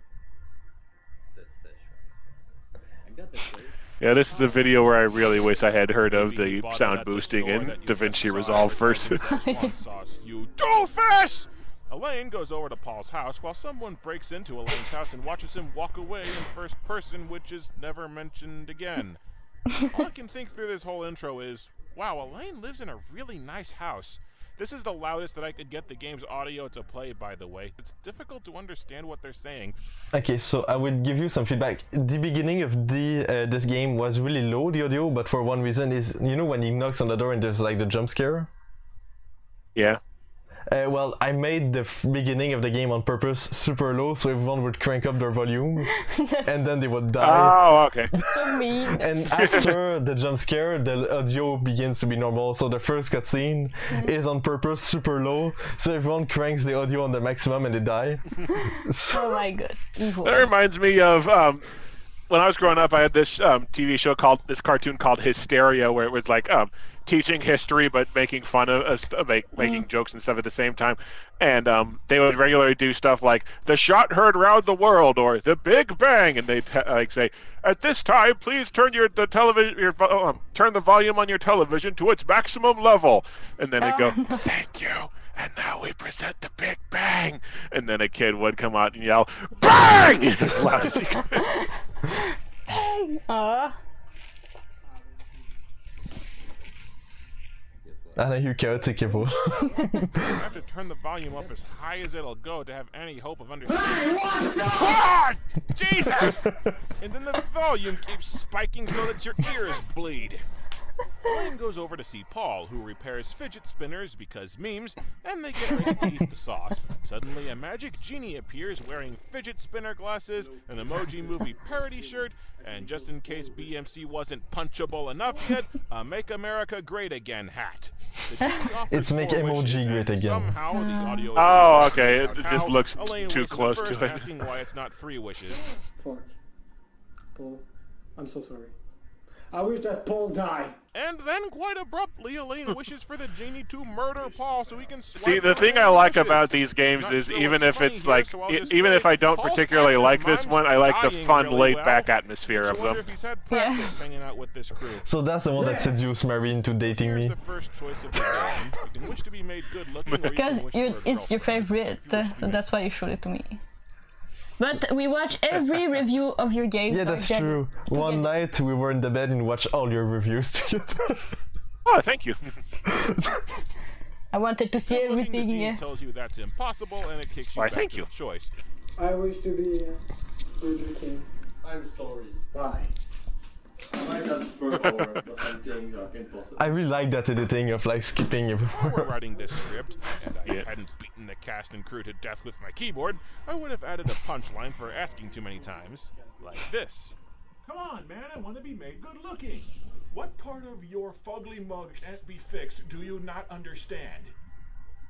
the Szechuan sauce? I got the place. Yeah, this is a video where I really wish I had heard of the sound boosting in DaVinci Resolve first. Sauce, you doofus! Alain goes over to Paul's house while someone breaks into Elaine's house and watches him walk away in first person, which is never mentioned again. All I can think through this whole intro is, wow, Alain lives in a really nice house. This is the loudest that I could get the game's audio to play, by the way. It's difficult to understand what they're saying. Okay, so I will give you some feedback. The beginning of this game was really low, the audio, but for one reason is, you know when he knocks on the door and there's like the jump scare? Yeah. Well, I made the beginning of the game on purpose super low so everyone would crank up their volume and then they would die. Oh, okay. So mean. And after the jump scare, the audio begins to be normal. So the first cutscene is on purpose super low so everyone cranks the audio on the maximum and they die. Oh my god. Evil. That reminds me of when I was growing up, I had this TV show this cartoon called Hysteria, where it was like teaching history but making fun of making jokes and stuff at the same time. And they would regularly do stuff like the shot heard round the world or the Big Bang, and they'd like say, at this time, please turn turn the volume on your television to its maximum level. And then they'd go, thank you. And now we present the Big Bang. And then a kid would come out and yell, BANG! As loud as he could. Bang! Alain, you chaotic evil. I have to turn the volume up as high as it'll go to have any hope of understanding. Ah, Jesus! And then the volume keeps spiking so that your ears bleed. Alain goes over to see Paul, who repairs fidget spinners because memes, and they get ready to eat the sauce. Suddenly, a magic genie appears wearing fidget spinner glasses, an Emoji Movie parody shirt, and just in case BMC wasn't punchable enough yet, a Make America Great Again hat. The genie offers It's Make Emoji Great Again. Somehow the audio is Oh, okay. It just looks Alain too was the close first to it. asking why it's not 3 wishes. Fuck. Paul, I'm so sorry. I wish that Paul died. And then, quite abruptly, Alain wishes for the genie to murder Paul so he can swipe See, the thing I like about these games is even if it's like, even if I don't particularly like this one, I like the fun, laid-back atmosphere of them. If he's had practice hanging out with this crew. So that's the one that seduced Mary into dating Here's me. the first choice of the game. You can wish to be made good looking, or you Because can wish for a it's your favorite, so that's why you showed it to me. But we watch every review of your game. Yeah, that's true. One night we were in the bed and watched all your reviews together. Oh, thank you. I wanted to see everything. The genie tells you that's impossible, and it kicks you Why, back thank to you. the choice. I wish to be good looking. I'm sorry. Why? I might have superpower, but some things are impossible. I really like that editing of like skipping If I were everywhere. writing this script, and I hadn't beaten the cast and crew to death with my keyboard, I would have added a punchline for asking too many times. Like this. Come on, man, I want to be made good looking. What part of your fugly mug can't be fixed do you not understand?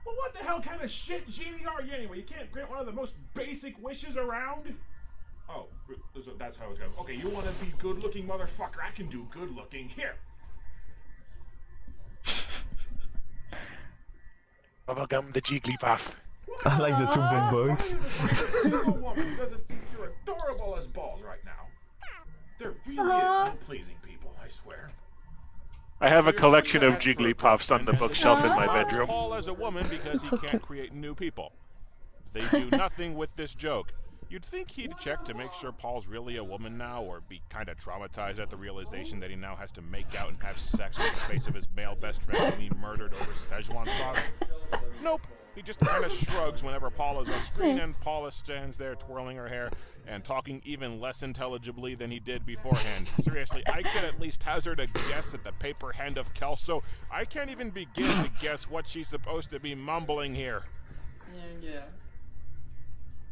Well, what the hell kind of shit genie are you anyway? You can't grant one of the most basic wishes around? Oh, that's how it's going. Okay, you want to be good looking, motherfucker? I can do good looking. Here. Bubblegum the Jigglypuff. I like the two big bugs. You're a woman who doesn't think you're adorable as balls right now. There really is no pleasing people, I swear. I have a collection of Jigglypuffs on the bookshelf in my bedroom. Paul as a woman because he can't create new people. They do nothing with this joke. You'd think he'd check to make sure Paul's really a woman now, or be kind of traumatized at the realization that he now has to make out and have sex with the face of his male best friend whom he murdered over Szechuan sauce. Nope. He just kind of shrugs whenever Paula is on screen, and Paula stands there twirling her hair and talking even less intelligibly than he did beforehand. Seriously, I could at least hazard a guess at the paper hand of Kelso. I can't even begin to guess what she's supposed to be mumbling here. Yeah.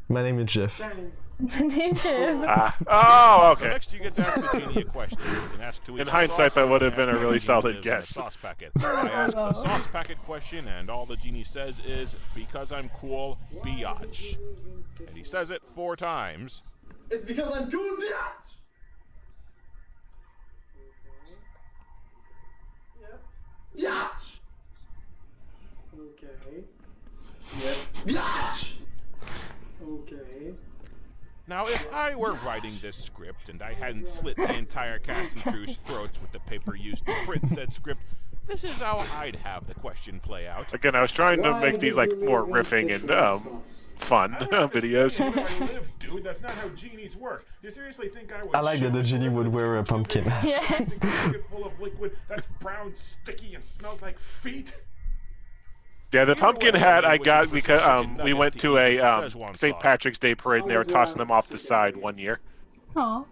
My name is Jeff. My name is Jeff. Oh, okay. So next you get to ask the genie a question. You can ask to In hindsight, that would have been a really solid guess. Sauce packet. I ask the sauce packet question, and all the genie says is, because I'm cool, biatch. And he says it 4 times. It's because I'm cool, biatch! Yep. Biatch! Okay. Yep. Biatch! Okay. Now, if I were writing this script and I hadn't slit the entire cast and crew's throats with the paper used to print said script, This is how I'd have the question play out. Again, I was trying to make these like more riffing and fun videos. Dude, that's not how genies work. You seriously think I would? I like that the genie would wear a pumpkin. Yeah. Full of liquid that's brown, sticky, and smells like feet. Yeah, the pumpkin hat I got because we went to a St. Patrick's Day parade and they were tossing them off the side one year. Aww.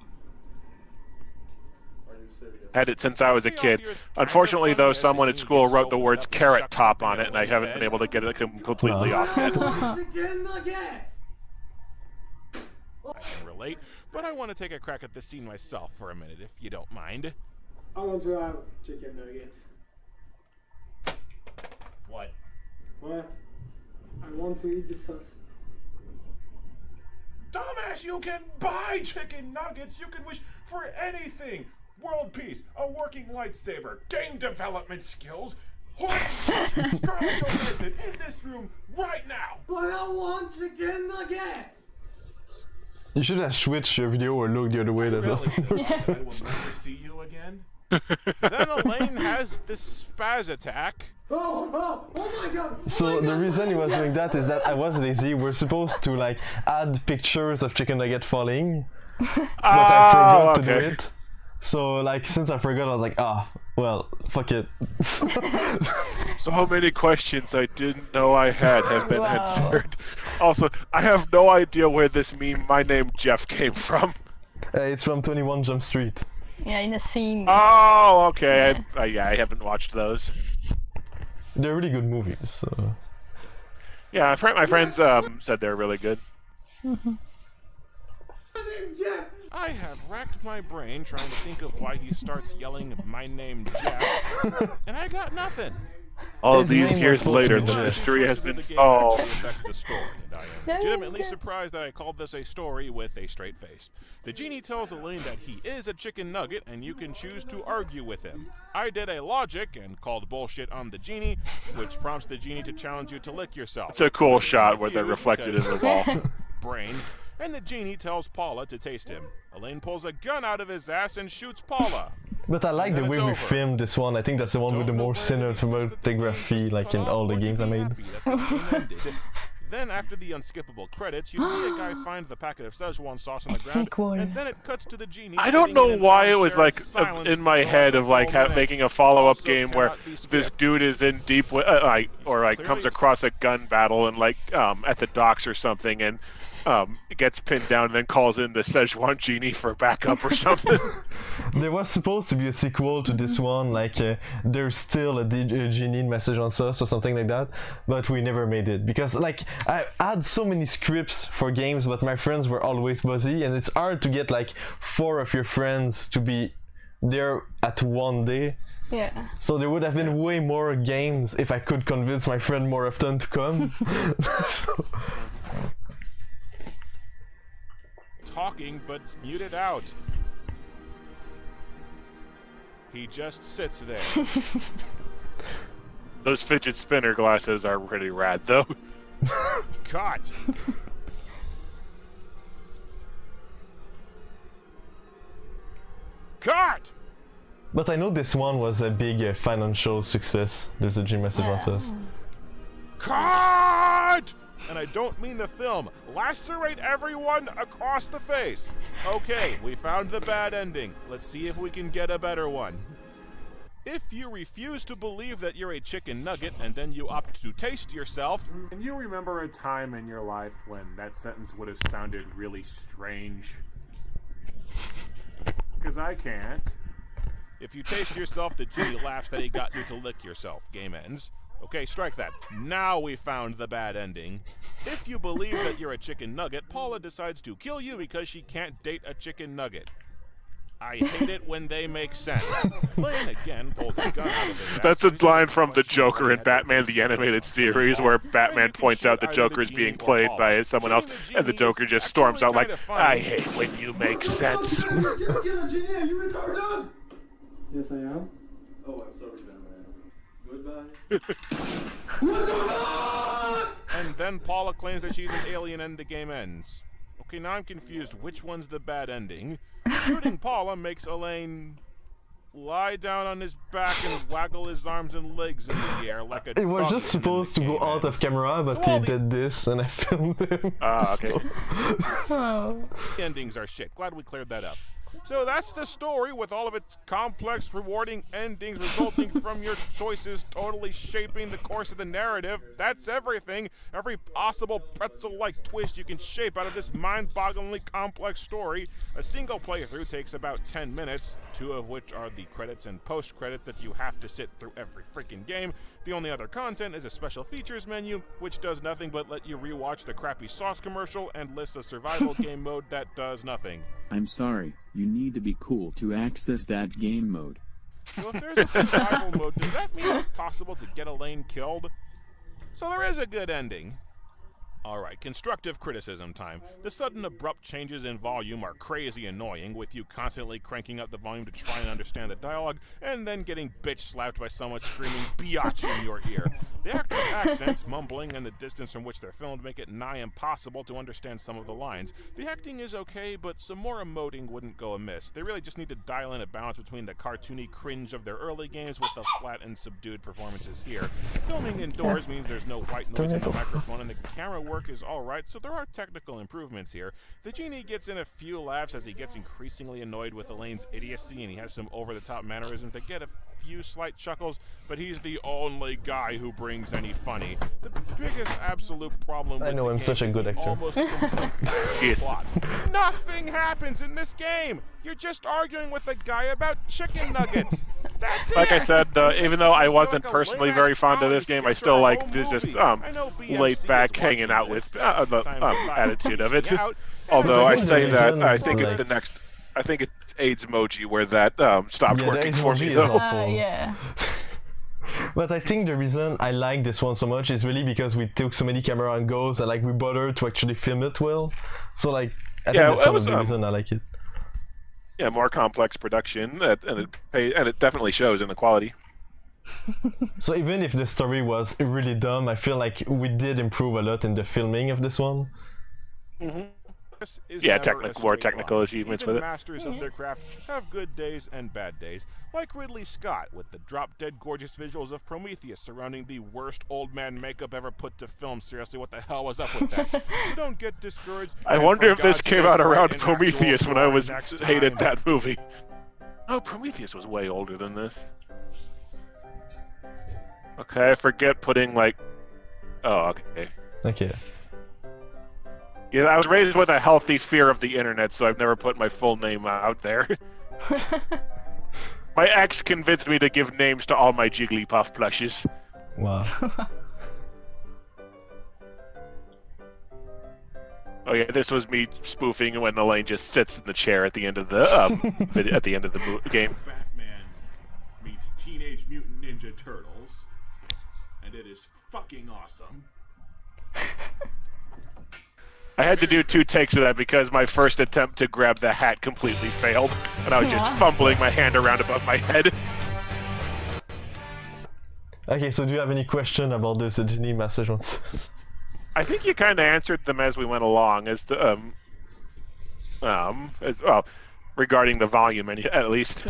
Had it since I was a kid. Unfortunately, though, someone at school wrote the words "carrot top" on it, and I haven't been able to get it completely off yet. I can relate, but I want to take a crack at the scene myself for a minute, if you don't mind. I want to have chicken nuggets. What? What? I want to eat the sauce. Dumbass, you can buy chicken nuggets. You can wish for anything. World peace, a working lightsaber, game development skills, Vincent in this room right now. But I want chicken nuggets. You should have switched your video or looked the other way. That I will never see you again. Then Alain has this spaz attack. Oh my god! So the reason he was doing that is that I was lazy. We're supposed to like add pictures of chicken nugget falling, but I forgot to do it. So like since I forgot, I was like, well, fuck it. So many questions I didn't know I had have been answered. Also, I have no idea where this meme, "My name Jeff," came from. It's from 21 Jump Street. Yeah, in a scene. Oh, okay. Yeah. I haven't watched those. They're really good movies. So. Yeah, my friends said they're really good. I have racked my brain trying to think of why he starts yelling, "My name Jeff," and I got nothing. All these years later, the mystery has been solved. The story, and I am legitimately surprised that I called this a story with a straight face. The genie tells Alain that he is a chicken nugget, and you can choose to argue with him. I did a logic and called bullshit on the genie, which prompts the genie to challenge you to lick yourself. It's a cool shot where they're reflected in the wall. Brain. And the genie tells Paula to taste him. Alain pulls a gun out of his ass and shoots Paula. But I like the way we filmed this one. I think that's the one with the more cinematography, like in all the games I made. Then, after the unskippable credits, you see a guy find the packet of Szechuan sauce on the ground, and then it cuts to the genie. I don't know why it was like in my head of like making a follow-up game where this dude is in deep or comes across a gun battle and like at the docks or something and gets pinned down and then calls in the Szechuan genie for backup or something. There was supposed to be a sequel to this one, like there's still a genie in Message on Sauce or something like that, but we never made it because like I had so many scripts for games, but my friends were always busy, and it's hard to get like 4 of your friends to be there at one day. Yeah. So there would have been way more games if I could convince my friend more often to come. Talking, but muted out. He just sits there. Those fidget spinner glasses are pretty rad, though. Caught. Caught. But I know this one was a big financial success. There's a G message on us. Caught. And I don't mean the film. Lacerate everyone across the face. Okay, we found the bad ending. Let's see if we can get a better one. If you refuse to believe that you're a chicken nugget and then you opt to taste yourself... Can you remember a time in your life when that sentence would have sounded really strange? Because I can't. If you taste yourself, the genie laughs that he got you to lick yourself. Game ends. Okay, strike that. Now we found the bad ending. If you believe that you're a chicken nugget, Paula decides to kill you because she can't date a chicken nugget. I hate it when they make sense. Alain again pulls a gun out of his ass. That's a line from the Joker in Batman the Animated Series where Batman points out the Joker's being played by someone else and the Joker just storms out like, "I hate when you make sense." Yes, I am. Oh, I'm sorry, Batman. Goodbye. What the fuck? And then Paula claims that she's an alien and the game ends. Okay, now I'm confused. Which one's the bad ending? Shooting Paula makes Alain lie down on his back and waggle his arms and legs in the air like a It was doggy just supposed to go out of camera, but he did this and I filmed him. Ah, okay. Endings are shit. Glad we cleared that up. So that's the story with all of its complex, rewarding endings resulting from your choices totally shaping the course of the narrative. That's everything. Every possible pretzel-like twist you can shape out of this mind-bogglingly complex story. A single playthrough takes about 10 minutes, 2 of which are the credits and post-credit that you have to sit through every freaking game. The only other content is a special features menu, which does nothing but let you rewatch the crappy sauce commercial and lists a survival game mode that does nothing. I'm sorry, you need to be cool to access that game mode. So if there's a survival mode, does that mean it's possible to get Alain killed? So there is a good ending. Alright, constructive criticism time. The sudden abrupt changes in volume are crazy annoying, with you constantly cranking up the volume to try and understand the dialogue, and then getting bitch slapped by someone screaming biatch in your ear. The actors' accents, mumbling, and the distance from which they're filmed make it nigh impossible to understand some of the lines. The acting is okay, but some more emoting wouldn't go amiss. They really just need to dial in a balance between the cartoony cringe of their early games with the flat and subdued performances here. Filming indoors means there's no white noise in the microphone, and the camera work is alright, so there are technical improvements here. The genie gets in a few laughs as he gets increasingly annoyed with Alain's idiocy, and he has some over-the-top mannerisms that get a few slight chuckles, but he's the only guy who brings any funny. The biggest absolute problem with I know the I'm game such a is good the actor. almost complete plot. Nothing happens in this game! You're just arguing with a guy about chicken nuggets! That's Like I it! said, even though I wasn't personally very fond of this game, I still like this just laid back, hanging out with the attitude of it. Although I say that I think it's the next. I think it's Aidsmoji where that stopped working for me though. Yeah. But I think the reason I like this one so much is really because we took so many camera angles and like we bothered to actually film it well. So like I think that's one of the reason I like it. Yeah, more complex production, and it definitely shows in the quality. So even if the story was really dumb, I feel like we did improve a lot in the filming of this one. Mm-hmm. Yeah, more technical achievements with it. Masters of their craft have good days and bad days, like Ridley Scott with the drop-dead gorgeous visuals of Prometheus surrounding the worst old man makeup ever put to film. Seriously, what the hell was up with that? So don't get discouraged. I wonder if this came out around Prometheus when I hated that movie. Oh, Prometheus was way older than this. Okay, I forget putting like. Oh, okay. Okay. Yeah, I was raised with a healthy fear of the internet, so I've never put my full name out there. My ex convinced me to give names to all my Jigglypuff plushes. Wow. Oh yeah, this was me spoofing when Alain just sits in the chair at the end of the at the end of the game. Batman meets Teenage Mutant Ninja Turtles, and it is fucking awesome. I had to do 2 takes of that because my first attempt to grab the hat completely failed, and I was just fumbling my hand around above my head. Okay, so do you have any question about this genie message ones? I think you kind of answered them as we went along, as the regarding the volume, at least.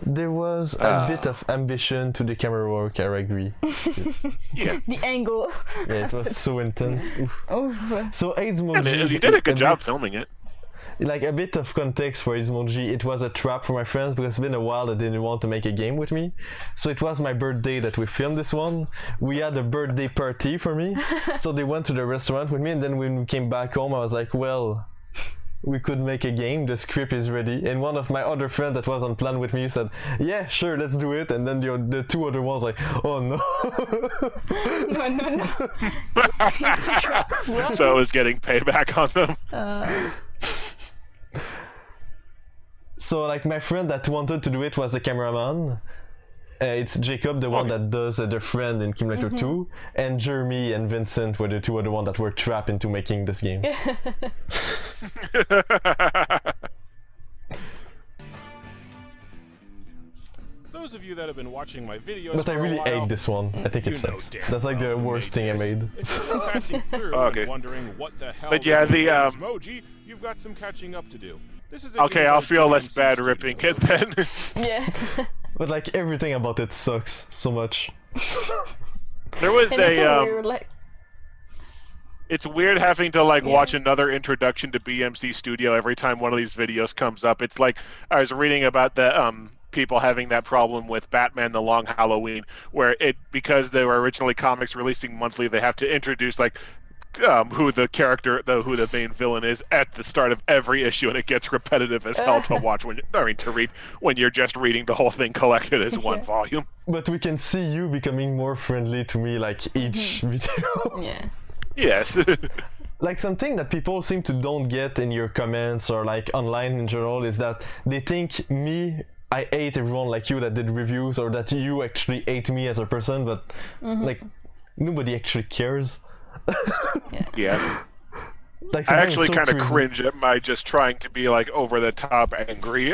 There was a bit of ambition to the camera work, I agree. Yeah. The angle. Yeah, it was so intense. Oof. So Aidsmoji... You did a good job filming it. Like a bit of context for Aidsmoji, it was a trap for my friends because it's been a while that they didn't want to make a game with me. So it was my birthday that we filmed this one. We had a birthday party for me. So they went to the restaurant with me, and then when we came back home I was like, well... we could make a game, the script is ready, and one of my other friends that was on plan with me said, yeah, sure, let's do it, and then the 2 other ones like, oh no. No. So I was getting payback on them. So like my friend that wanted to do it was a cameraman. It's Jacob, the one that does the friend in Kimulator 2, and Jérémy and Vincent were the 2 other ones that were trapped into making this game. Those of you that have been watching my videos But I for really a while, hate this one. I think it sucks. That's like the worst thing I made. If you're just passing through and wondering what the hell but yeah, is Aidsmoji, you've got some catching up to do. This is a Okay, game I'll by feel less BMC bad Studios. ripping it then. Yeah. But like everything about it sucks so much. There was And it's a so weird, like... It's weird having to like watch another introduction to BMC Studio every time one of these videos comes up. It's like I was reading about the people having that problem with Batman: The Long Halloween, where because they were originally comics releasing monthly, they have to introduce like who the main villain is at the start of every issue, and it gets repetitive as hell to watch to read when you're just reading the whole thing collected as one volume. But we can see you becoming more friendly to me like each video. Yeah. Yes. Like something that people seem to don't get in your comments or like online in general is that they think I hate everyone like you that did reviews, or that you actually hate me as a person, but like nobody actually cares. Yeah. Like I actually so kind of cringy. cringe at my just trying to be like over the top angry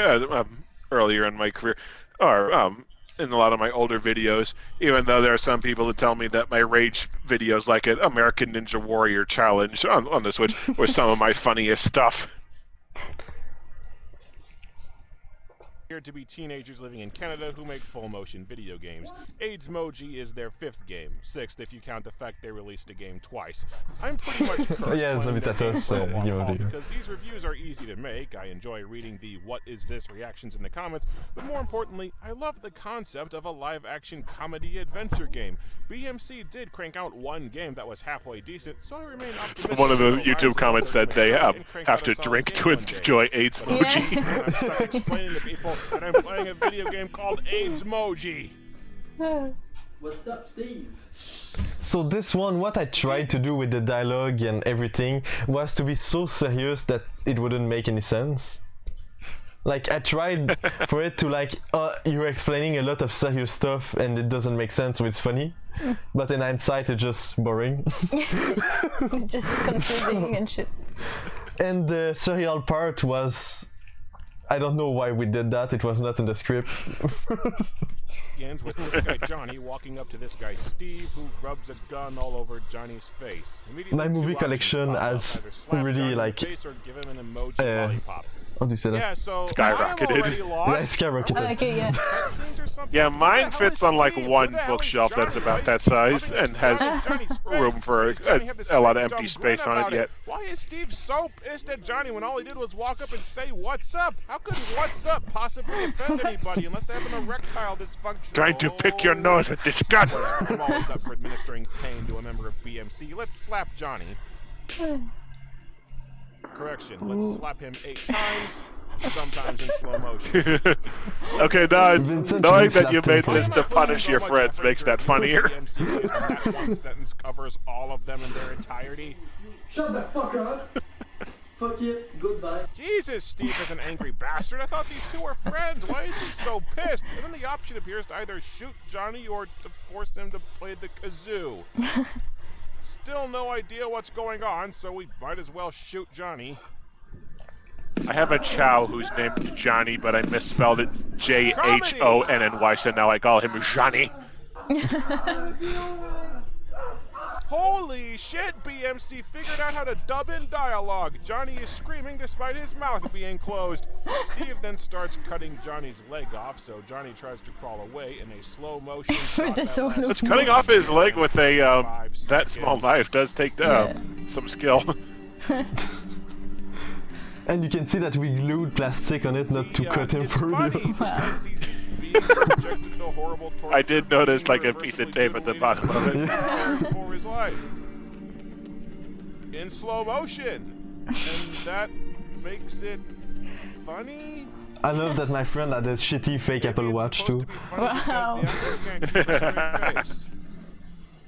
earlier in my career, or in a lot of my older videos, even though there are some people that tell me that my rage videos like an American Ninja Warrior challenge on the Switch were some of my funniest stuff. Appear to be teenagers living in Canada who make full-motion video games. Aidsmoji is their 5th game, 6th if you count the fact they released a game twice. I'm pretty much cursed Yeah, playing their game Zombitatos, for the long haul emoji. because these reviews are easy to make. I enjoy reading the "what is this" reactions in the comments, but more importantly, I love the concept of a live-action comedy adventure game. BMC did crank out one game that was halfway decent, so I remain optimistic. One of the they'll rise YouTube above comments their said they immaturity and crank have out to a solid drink game to one day. enjoy Aidsmoji. And I'm stuck explaining to people that I'm playing a video game called Aidsmoji. What's up, Steve? So this one, what I tried to do with the dialogue and everything was to be so serious that it wouldn't make any sense. Like I tried for it to like, you're explaining a lot of serious stuff and it doesn't make sense, so it's funny. But in hindsight, it's just boring. Just confusing and shit. And the serial part was, I don't know why we did that. It was not in the script. Begins with this guy Johnny walking up to this guy Steve, who rubs a gun all over Johnny's face. Immediately, My movie two collection options pop up, has either slap really Johnny in the like face or give him an emoji lollipop. How do you say that? Yeah, so Skyrocketed. I'm already lost. Yeah, it skyrocketed. Okay, yeah. Cutscenes or something? Yeah, Who the mine hell fits is on like Steve? one Who the hell is bookshelf that's Johnny? about Why that is Steve size rubbing and a has gun on Johnny's face? room for Why does Johnny have this a lot of big, empty dumb space grin on it about yet. Why is Steve so pissed at Johnny when all he did was walk up and say "What's up"? How could "What's up" possibly offend anybody unless they have an erectile dysfunction? Trying to pick your nose with this gun. I'm always up for administering pain to a member of BMC. Let's slap Johnny. Correction, let's slap him 8 times, sometimes in slow motion. Okay, now Vincent knowing really that you slapped made him this for to I'm not putting punish so your much friends effort makes into that funnier. BMC is when that one sentence covers all of them in their entirety. Shut the fuck up! Fuck it, goodbye. Jesus, Steve is an angry bastard. I thought these two were friends. Why is he so pissed? And then the option appears to either shoot Johnny or to force him to play the kazoo. Still no idea what's going on, so we might as well shoot Johnny. I have a chow whose name is Johnny, but I misspelled it Johonny, so now I call him Johnny. Holy shit, BMC figured out how to dub in dialogue. Johnny is screaming despite his mouth being closed. Steve then starts cutting Johnny's leg off, so Johnny tries to crawl away in a slow motion shot that lasts But cutting off his leg with a 5 that small seconds. knife does take some skill. And you can see that we glued plastic on it not to cut him it's for funny real. because he's being subjected to horrible torture. I did notice like a piece of tape at the bottom of it. For his life. In slow motion. And that makes it funny. I love that my friend had a shitty fake Apple Watch too. Wow.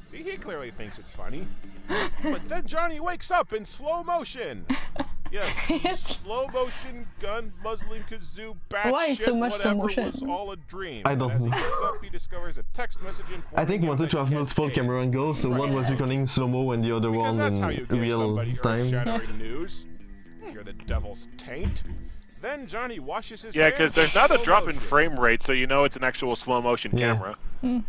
See, he clearly thinks it's funny. But then Johnny wakes up in slow motion. Yes, slow motion gun muzzling kazoo bat Why shit so much slow whatever motion? was all a dream. I don't As he know. gets up, he discovers a text message informing I think him wanted that to have he has multiple camera AIDS. angles, so one was recording slow-mo and the other Because one that's how you in give real somebody time. earth-shattering news. You're the devil's taint. Then Johnny washes his Yeah, hands because there's in not a slow drop in motion. frame rate, so you know it's an actual slow motion Yeah. camera.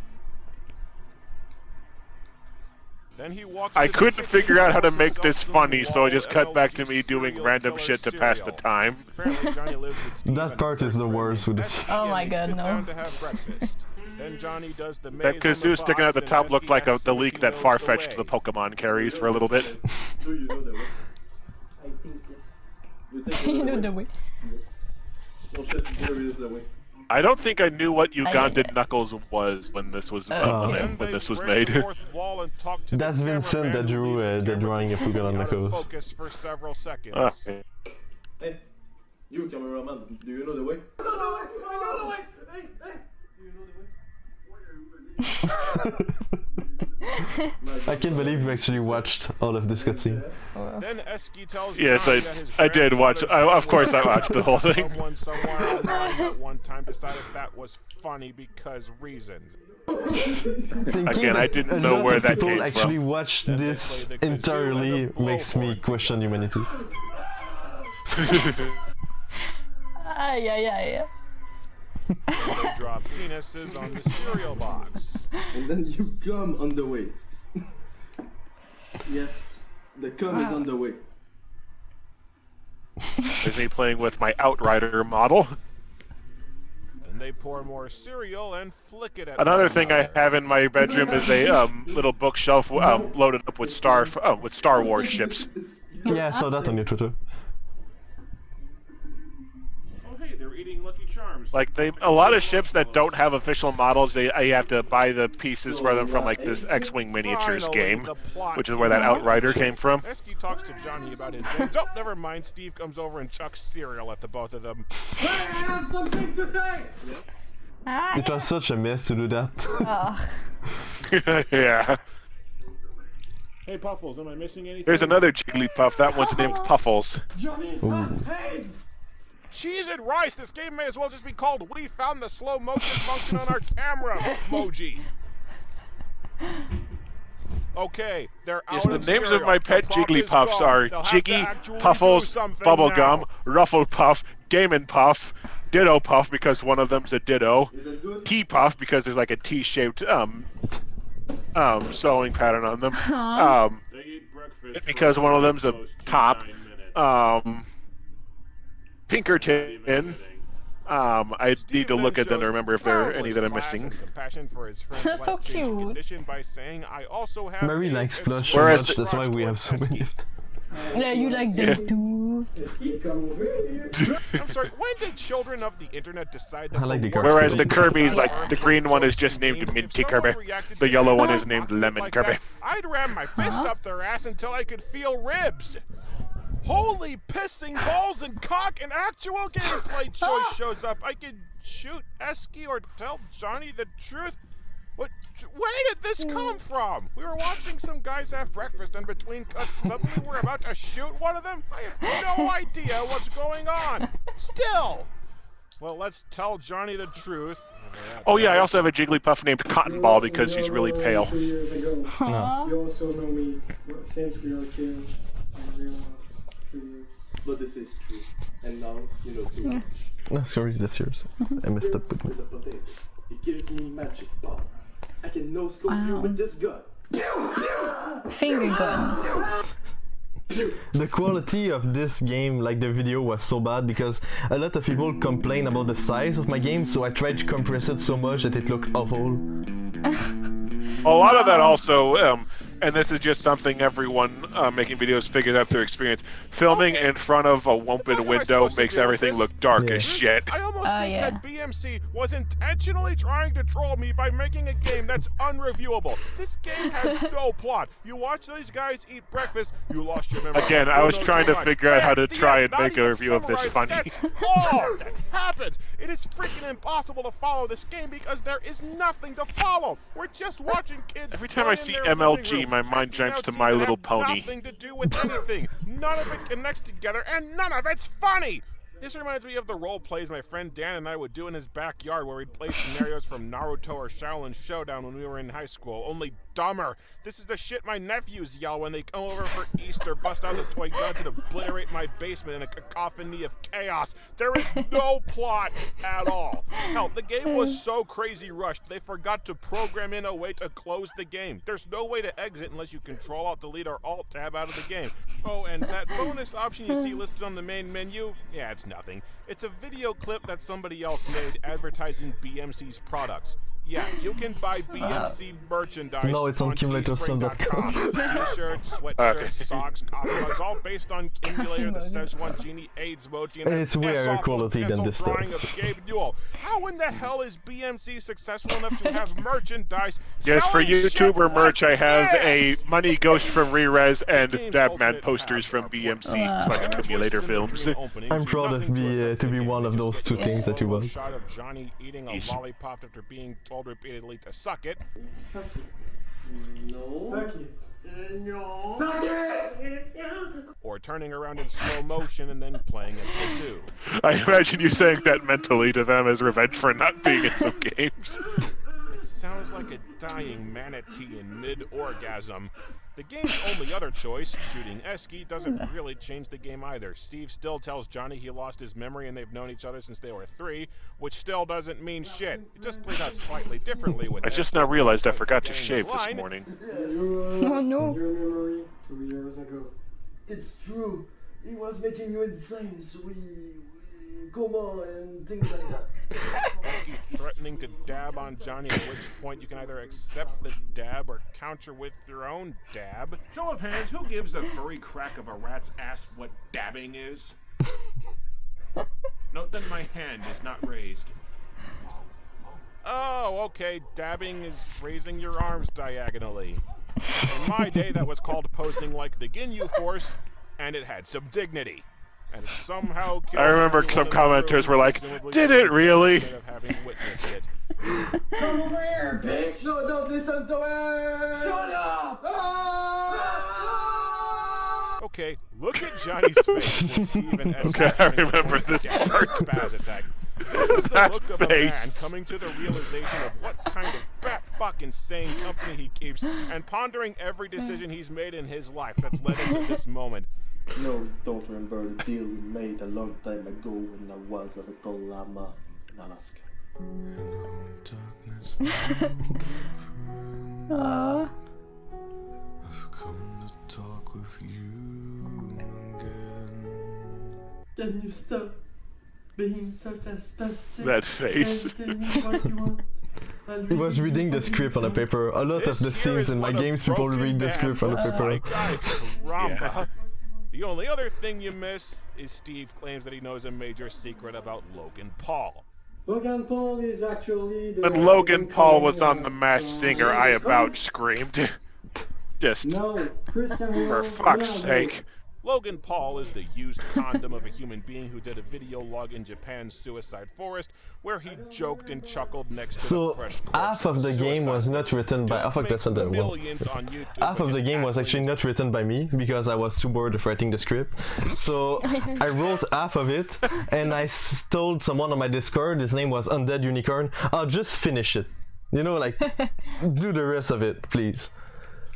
Then he walks I to the couldn't kitchen figure out how to and make pulls this some funny, so I wall just cut back to MLG me doing serial random killer shit to pass the cereal. time. Apparently Johnny lives with Steve That and part his is the third worst with friend this. named Oh Esky, my and they God, sit no. down to have breakfast. Then Johnny does the That maze on kazoo sticking out the box, top and looked Esky like asks the him if leak he that knows Farfetch'd the the way. Pokemon carries for a little bit. Do you know the way? I think yes. You think You know the way. Yes. Oh shit, there is the way. I don't think I knew what yeah. Ugandan Knuckles was when this was when this was made. That's Vincent that drew the drawing of Ugandan Knuckles. Focus for several seconds. Okay. Hey, you cameraman, do you know the way? I know the way! I know the way! Hey, hey! Do you know the way? I can't believe you actually watched all of this cutscene. Then Esky tells Yes, Johnny that his I did watch. grandfather's Of course, I watched the whole thing. Someone somewhere online at one time decided that was funny because reasons. Again, I didn't know where that came people actually from. watch this entirely makes me question humanity. Yeah. They draw penises on the cereal box. And then you come on the way. Yes, the cum is on the way. There's me playing with my Outrider model. Then they pour more cereal and flick it at Another one thing I another. have in my bedroom is a little bookshelf loaded up with Star Wars ships. Yeah, I saw that on your Twitter. Oh, hey, they're eating Lucky Charms. Like a lot of ships that don't have official models, I have to buy the pieces for them from like this X-Wing miniatures game, which is where that Outrider came from. Esky talks to Johnny about his aims. Oh, never mind. Steve comes over and chucks cereal at the both of them. Hey, I have something to say! It was such a mess to do that. Yeah. Hey, Puffles, am I missing anything? There's another Jigglypuff. That one's named Puffles. Johnny has AIDS! Cheese and rice. This game may as well just be called "We Found the Slow Motion Function on Our Camera" emoji. Okay, they're out Yes, the of names cereal. of my pet The prop is Jigglypuffs gone. are They'll have to Jiggy, actually Puffles, do something Bubblegum, now. Rufflepuff, Damon Puff, Ditto Puff because one of them's a Ditto, T Puff because there's like a T-shaped sewing pattern on them, They eat breakfast because one of them's a top, Pinkerton. I need to look at them to remember if there are any that I'm missing. Compassion for his friend's That's so life-changing cute. condition by saying, "I also have Mary AIDS," likes and plush so Whereas much, that's why we have so many. Yeah, you like them too. Come over here. I'm sorry, when did children of the internet decide that I like the worst Kirby. Whereas the things Kirby's, on like, Earth the were green one is social just named games? Minty If someone Kirby. reacted The to yellow one that is named document Lemon like Kirby. that, I'd ram my fist up their ass until I could feel ribs. Holy pissing balls and cock! An actual gameplay choice shows up. I can shoot Esky or tell Johnny the truth. What? Where did this come from? We were watching some guys have breakfast, and between cuts, suddenly we're about to shoot one of them? I have no idea what's going on. Still. Well, let's tell Johnny the truth. Oh yeah, I also have a Jigglypuff named Cotton Ball because she's really pale. 2 years ago. No. You also know me since we are kids. And we are 3 years. But this is true. And now you know too much. No, sorry, that's yours. I messed up with There's a potato. It gives me magic power. I can no-scope you with this gun. Finger gun. The quality of this game, like the video, was so bad because a lot of people complain about the size of my game, so I tried to compress it so much that it looked awful. A lot of that also, and this is just something everyone making videos figures out through experience. Filming in front of a open window makes everything look dark as shit. I almost think that BMC was intentionally trying to troll me by making a game that's unreviewable. This game has no plot. You watch these guys eat breakfast, you lost your memory. Again, I You was know trying too to much. figure out how to At the try end, and make not a even review of this summarizing, funny. That's all that happens. It is freaking impossible to follow this game because there is nothing to follow. We're just watching kids. Every time I play in see their living MLG, room. my mind Acting jumps out to scenes My that Little have Pony. Nothing to do with anything. None of it connects together, and none of it's funny. This reminds me of the role plays my friend Dan and I would do in his backyard where we'd play scenarios from Naruto or Shaolin Showdown when we were in high school, only dumber. This is the shit my nephews yell when they come over for Easter, bust out the toy guns and obliterate my basement in a cacophony of chaos. There is no plot at all. Hell, the game was so crazy rushed, they forgot to program in a way to close the game. There's no way to exit unless you Control-Alt-Delete or Alt-Tab out of the game. Oh, and that bonus option you see listed on the main menu? Yeah, it's nothing. It's a video clip that somebody else made advertising BMC's products. Yeah, you can buy BMC merchandise no, it's on Kimulator.com. T-shirts, sweatshirts, socks, coffee mugs, all based on Kimulator, the Szechuan genie, Aidsmoji, and it's way higher quality than this stuff. How in the hell is BMC successful enough to have merchandise? Yes, for YouTuber merch, I have a Money Ghost from Re-Res and Dabman posters from BMC / Kimulator films. I'm proud to be one of those two things that you want. Shot of Johnny eating a lollipop after being told repeatedly to suck it. Suck it. No. Suck it. No. Suck it! Or turning around in slow motion and then playing a kazoo. I imagine you saying that mentally to them as revenge for not being in some games. It sounds like a dying manatee in mid-orgasm. The game's only other choice, shooting Esky, doesn't really change the game either. Steve still tells Johnny he lost his memory and they've known each other since they were 3, which still doesn't mean shit. It just plays out slightly differently with I just now realized I forgot to shave this morning. Oh no. Your memory 2 years ago. It's true. He was making you insane, so we coma and things like that. Esky threatening to dab on Johnny, at which point you can either accept the dab or counter with your own dab. Show of hands, who gives a furry crack of a rat's ass what dabbing is? Note that my hand is not raised. Oh, okay, dabbing is raising your arms diagonally. In my day, that was called posing like the Ginyu Force, and it had some dignity. And it somehow I remember some commenters were like, did it really? Come over here, bitch! No, don't listen to her! Shut up! Okay, look at Johnny's face when Steve and Esky I remember this part. Spaz attack. This is the look of a man coming to the realization of what kind of bat-fuck insane company he keeps and pondering every decision he's made in his life that's led him to this moment. No, don't remember the deal we made a long time ago when I was a little llama in Alaska. Hello, darkness, I've come to talk with you again. Then you stop being such a spastic. That face. And tell me what you want. He was reading the script on the paper. A lot of the scenes in my games, people read the script on the paper. Yeah. The only other thing you miss is Steve claims that he knows a major secret about Logan Paul. Logan Paul is actually the... When Logan Paul was on The Masked Singer, I about screamed. Just for fuck's sake. Logan Paul is the used condom of a human being who did a video log in Japan's suicide forest where he joked and chuckled next to a fresh corpse. Half of the game was not written by half of the game was actually not written by me because I was too bored of writing the script. So I wrote half of it and I told someone on my Discord, his name was Undead Unicorn, I'll just finish it. You know, like do the rest of it, please.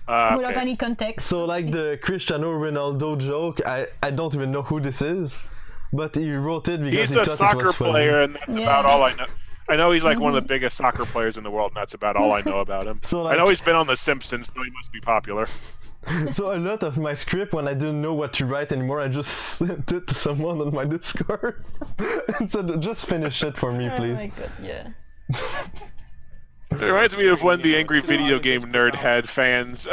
Without any context. So like the Cristiano Ronaldo joke, I don't even know who this is, but he wrote it because he's a soccer player, and that's about all I know. I know he's like one of the Mm-hmm. biggest soccer players in the world, and that's about all I know about him. So, like, I know he's been on The Simpsons, so he must be popular. So a lot of my script, when I didn't know what to write anymore, I just sent it to someone on my Discord and said, just finish it for me, please. Oh my god, yeah. It reminds me of when the angry video game nerd had fans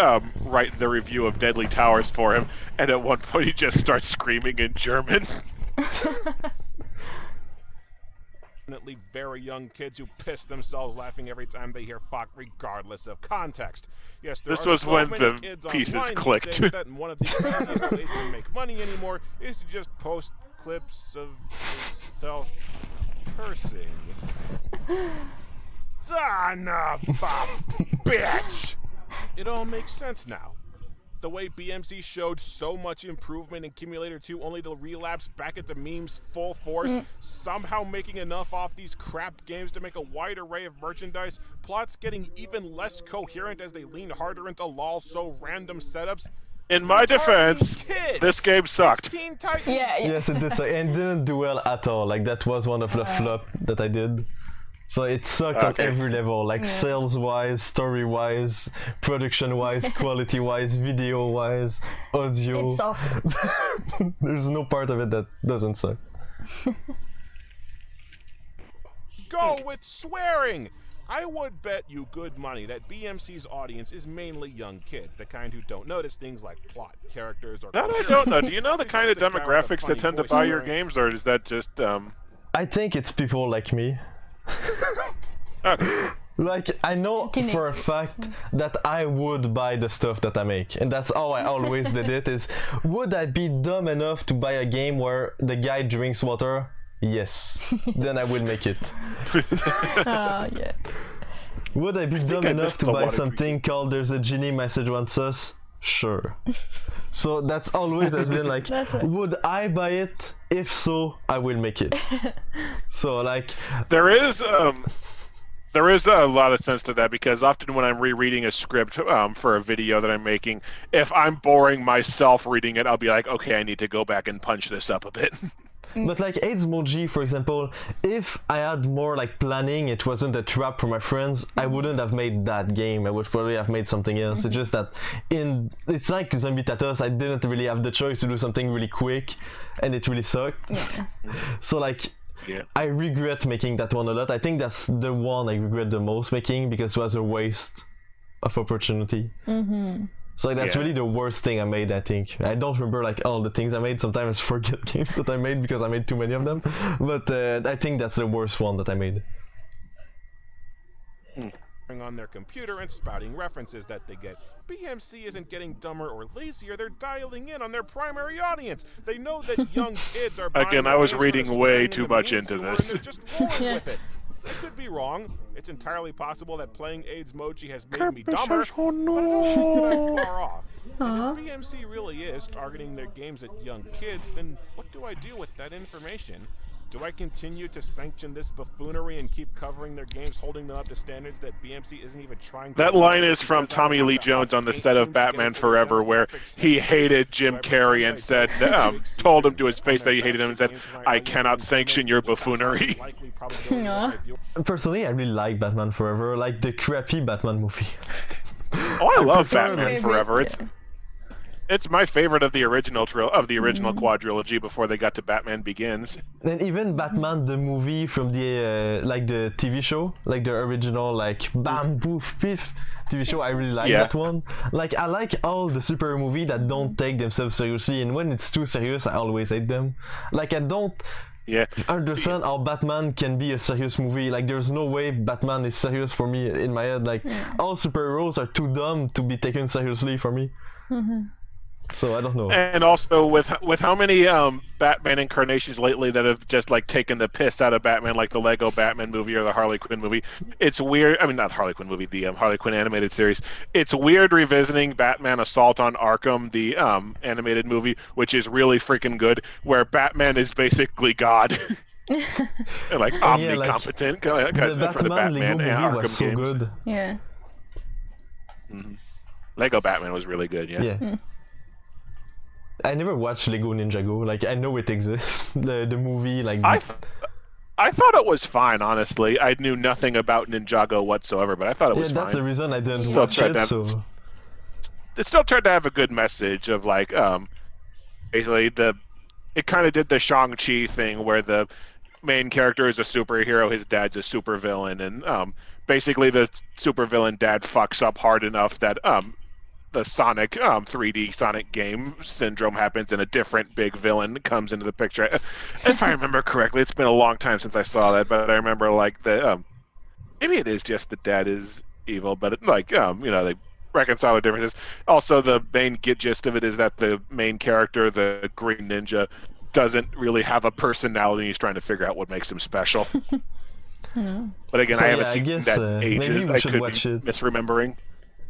write the review of Deadly Towers for him, and at one point he just starts screaming in German. Very young kids who piss themselves laughing every time they hear fuck, regardless of context. Yes, this was so when many the kids pieces clicked. That one of the easiest ways to make money anymore is to just post clips of yourself cursing. Son of a bitch! It all makes sense now. The way BMC showed so much improvement in Kimulator 2 only to relapse back into memes full force, somehow making enough off these crap games to make a wide array of merchandise, plots getting even less coherent as they lean harder into lol so random setups. In my defense, this game sucked. Yes, it did suck, and it didn't do well at all. Like, that was one of the flop that I did. So it sucked on every level, like sales-wise, story-wise, production-wise, quality-wise, video-wise, audio. It's awful. There's no part of it that doesn't suck. Go with swearing! I would bet you good money that BMC's audience is mainly young kids, the kind who don't notice things like plot, characters, or... That I don't know. Do you know the kind of demographics that tend to buy your games, or is that just, I think it's people like me. Okay. Like, I know for a fact that I would buy the stuff that I make, and that's how I always did it, is would I be dumb enough to buy a game where the guy drinks water? Yes. Then I will make it. Yeah. Would I be dumb enough to buy something called There's a Genie Message Wants Us? Sure. So that's always has been like, would I buy it? If so, I will make it. So like, there is a lot of sense to that, because often when I'm rereading a script for a video that I'm making, if I'm boring myself reading it, I'll be like, okay, I need to go back and punch this up a bit. But like Aidsmoji, for example, if I had more like planning, it wasn't a trap for my friends, I wouldn't have made that game. I would probably have made something else. It's just that it's like Zombitatos, I didn't really have the choice to do something really quick, and it really sucked. Yeah. So like, I regret making that one a lot. I think that's the one I regret the most making, because it was a waste of opportunity. So like, that's really the worst thing I made, I think. I don't remember like all the things I made. Sometimes I forget games that I made because I made too many of them. But I think that's the worst one that I made. On their computer and spouting references that they get. BMC isn't getting dumber or lazier, they're dialing in on their primary audience. They know that young kids are Again, I was reading way too much into this. Just rolling with it. I could be wrong. It's entirely possible that playing Aidsmoji has made me dumber, but I don't think that I'm far off. And if BMC really is targeting their games at young kids, then what do I do with that information? Do I continue to sanction this buffoonery and keep covering their games, holding them up to standards that BMC isn't even trying to... That line is from Tommy Lee Jones on the set of Batman Forever, where he hated Jim Carrey and said, told him to his face that he hated him and said, I cannot sanction your buffoonery. Personally, I really like Batman Forever, like the crappy Batman movie. Oh, I love Batman Forever. It's my favorite of the original quadrilogy before they got to Batman Begins. And even Batman the movie from the like the TV show, like the original like Bam Boof Piff TV show, I really like that one. Like, I like all the superhero movie that don't take themselves seriously, and when it's too serious, I always hate them. Like, I don't understand how Batman can be a serious movie. Like, there's no way Batman is serious for me in my head. Like, all superheroes are too dumb to be taken seriously for me. So I don't know. And also with how many Batman incarnations lately that have just like taken the piss out of Batman, like the Lego Batman movie or the Harley Quinn movie. It's weird. I mean, not Harley Quinn movie, the Harley Quinn animated series. It's weird revisiting Batman Assault on Arkham, the animated movie, which is really freaking good, where Batman is basically God. And like omnicompetent. The Batman Lego movie was so good. Yeah. Lego Batman was really good. Yeah. I never watched Lego Ninjago. Like, I know it exists. The movie, like... I thought it was fine, honestly. I knew nothing about Ninjago whatsoever, but I thought it was fine. That's the reason I didn't watch it, so... It still tried to have a good message of, like, basically, it kind of did the Shang-Chi thing where the main character is a superhero, his dad's a supervillain, and basically the supervillain dad fucks up hard enough that the Sonic 3D Sonic game syndrome happens, and a different big villain comes into the picture. If I remember correctly, it's been a long time since I saw that, but I remember like the maybe it is just the dad is evil, but it, like they reconcile the differences. Also, the main gist of it is that the main character, the Green Ninja, doesn't really have a personality. He's trying to figure out what makes him special. But again, I haven't seen that ages. I could be misremembering.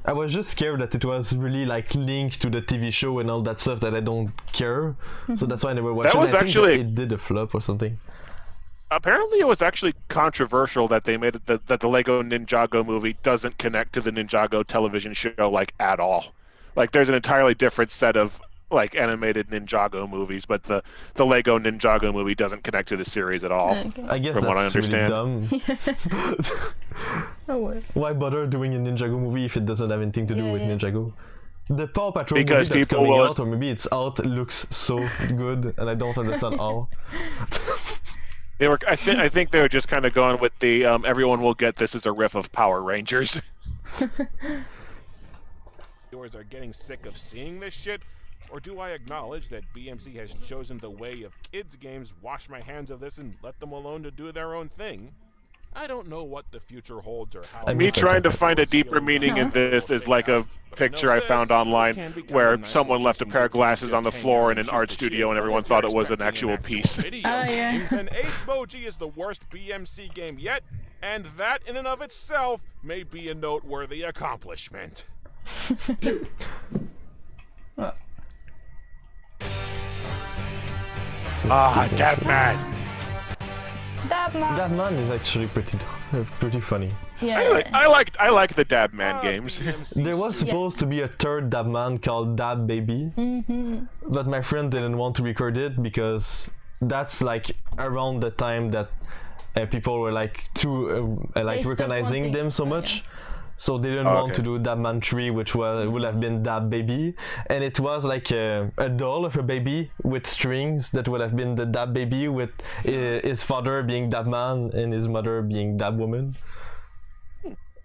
I was just scared that it was really like linked to the TV show and all that stuff that I don't care. So that's why I never watched it. That was actually it did a flop or something. Apparently, it was actually controversial that they made it that the Lego Ninjago movie doesn't connect to the Ninjago television show like at all. Like, there's an entirely different set of like animated Ninjago movies, but the Lego Ninjago movie doesn't connect to the series at all. Okay. I guess from what I that's really understand. dumb. Oh well. Why bother doing a Ninjago movie if it doesn't have anything to do with Ninjago? The Paw Patrol Because movie that's people coming will- out, or maybe it's out, looks so good, and I don't understand how. They were. I think they were just kind of going with the everyone will get this as a riff of Power Rangers. Viewers are getting sick of seeing this shit? Or do I acknowledge that BMC has chosen the way of kids' games, wash my hands of this, and let them alone to do their own thing? I don't know what the future holds or how... Me trying to find a deeper meaning in this is like a picture I found online where someone left a pair of glasses on the floor in an art studio and everyone thought it was an actual piece. Then Aidsmoji is the worst BMC game yet, and that in and of itself may be a noteworthy accomplishment. Dab Man. Dab Man is actually pretty funny. Yeah. I like the Dab Man games. There was supposed to be a third Dab Man called Dab Baby, but my friend didn't want to record it because that's like around the time that people were like recognizing them so much. So they didn't want to do Dab Man 3, which would have been Dab Baby, and it was like a doll of a baby with strings that would have been the Dab Baby, with his father being Dab Man and his mother being Dab Woman.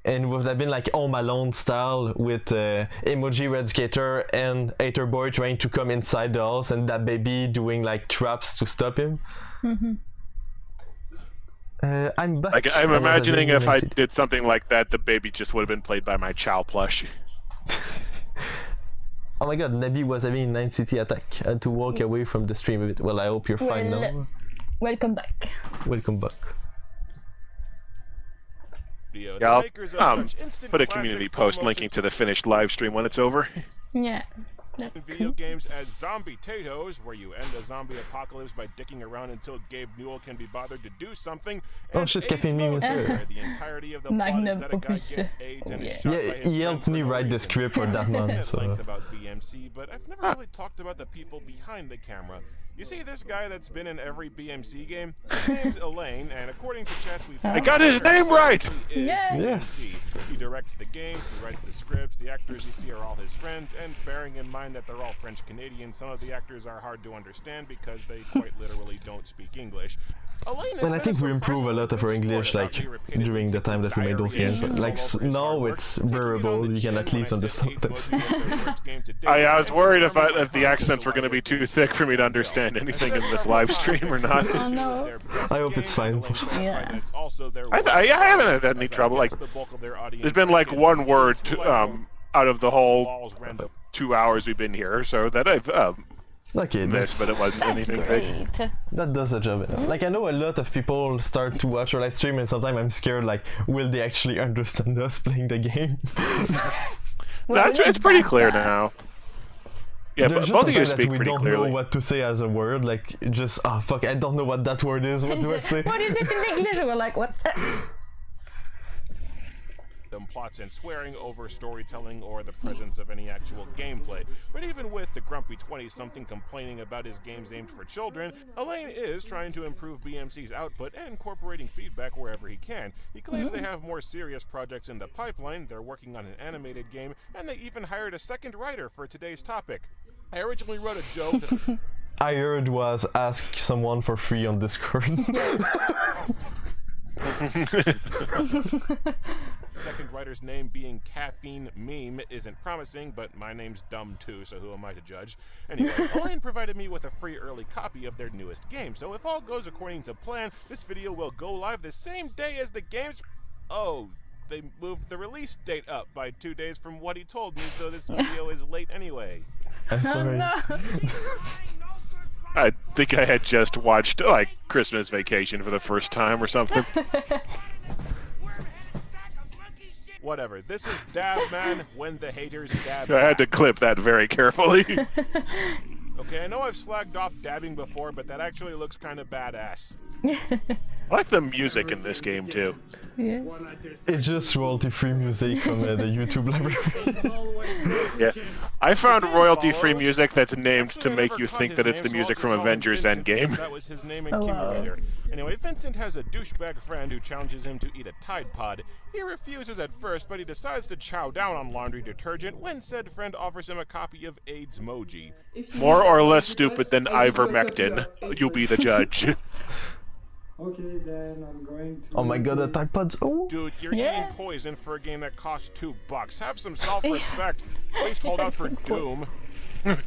And it would have been like Home Alone style with Emoji Red Skater and Hater Boy trying to come inside the house and Dab Baby doing like traps to stop him. I'm back. Like, I'm imagining if I did something like that, the baby just would have been played by my Chow plush. Oh my god, Nabi was having a 9 city attack. I had to walk away from the stream a bit. Well, I hope you're fine now. Welcome back. Welcome back. Yeah, I'll put a community post linking to the finished live stream when it's over. Yeah. Video games as Zombitatos, where you end a zombie apocalypse by dicking around until Gabe Newell can be bothered to do something. Oh shit, Caffeine Me was here. Where the entirety of the plot is that a guy gets AIDS and is shot by his he helped me write the script for that man. So. About BMC, but I've never really talked about the people behind the camera. You see this guy that's been in every BMC game? His name's Alain, and according to chats we've had... I got his name right! Yes! He directs the games, he writes the scripts, the actors you see are all his friends, and bearing in mind that they're all French-Canadian, some of the actors are hard to understand because they quite literally don't speak English. And I think we improve a lot of our English, like, during the time that we made those games. Like, now it's bearable, you can at least understand things. I was worried if the accents were going to be too thick for me to understand anything in this live stream or not. Oh no. I hope it's fine. Yeah. I haven't had any trouble. Like, there's been like one word out of the whole 2 hours we've been here, so that I've missed, but it wasn't anything big. That does the job enough. Like, I know a lot of people start to watch our live stream, and sometimes I'm scared, like, will they actually understand us playing the game? It's pretty clear now. Yeah, but both of you speak pretty clearly. We don't know what to say as a word, like, just, oh fuck, I don't know what that word is, what do I say? What is it in English? We're like, what? Plots and swearing over storytelling or the presence of any actual gameplay. But even with the grumpy 20-something complaining about his games aimed for children, Alain is trying to improve BMC's output and incorporating feedback wherever he can. He claims they have more serious projects in the pipeline, they're working on an animated game, and they even hired a second writer for today's topic. I originally wrote a joke that I heard was ask someone for free on Discord. Second writer's name being Caffeine Meme isn't promising, but my name's dumb too, so who am I to judge? Anyway, Alain provided me with a free early copy of their newest game, so if all goes according to plan, this video will go live the same day as the game's... Oh, they moved the release date up by 2 days from what he told me, so this video is late anyway. I'm sorry. I think I had just watched, like, Christmas Vacation for the first time or something. Whatever. This is Dab Man when the haters dab. I had to clip that very carefully. Okay, I know I've slagged off dabbing before, but that actually looks kind of badass. I like the music in this game too. Yeah. It's just royalty-free music from the YouTube library. Yeah, I found royalty-free music that's named to make you think that it's the music from Avengers Endgame. That was his name in Kimulator. Anyway, Vincent has a douchebag friend who challenges him to eat a Tide Pod. He refuses at first, but he decides to chow down on laundry detergent when said friend offers him a copy of Aidsmoji. More or less stupid than ivermectin. You'll be the judge. Okay, then I'm going to... Oh my god, the Tide Pods. Oh! Dude, you're eating poison for a game that costs $2. Have some self-respect. At least hold out for Doom. Damn,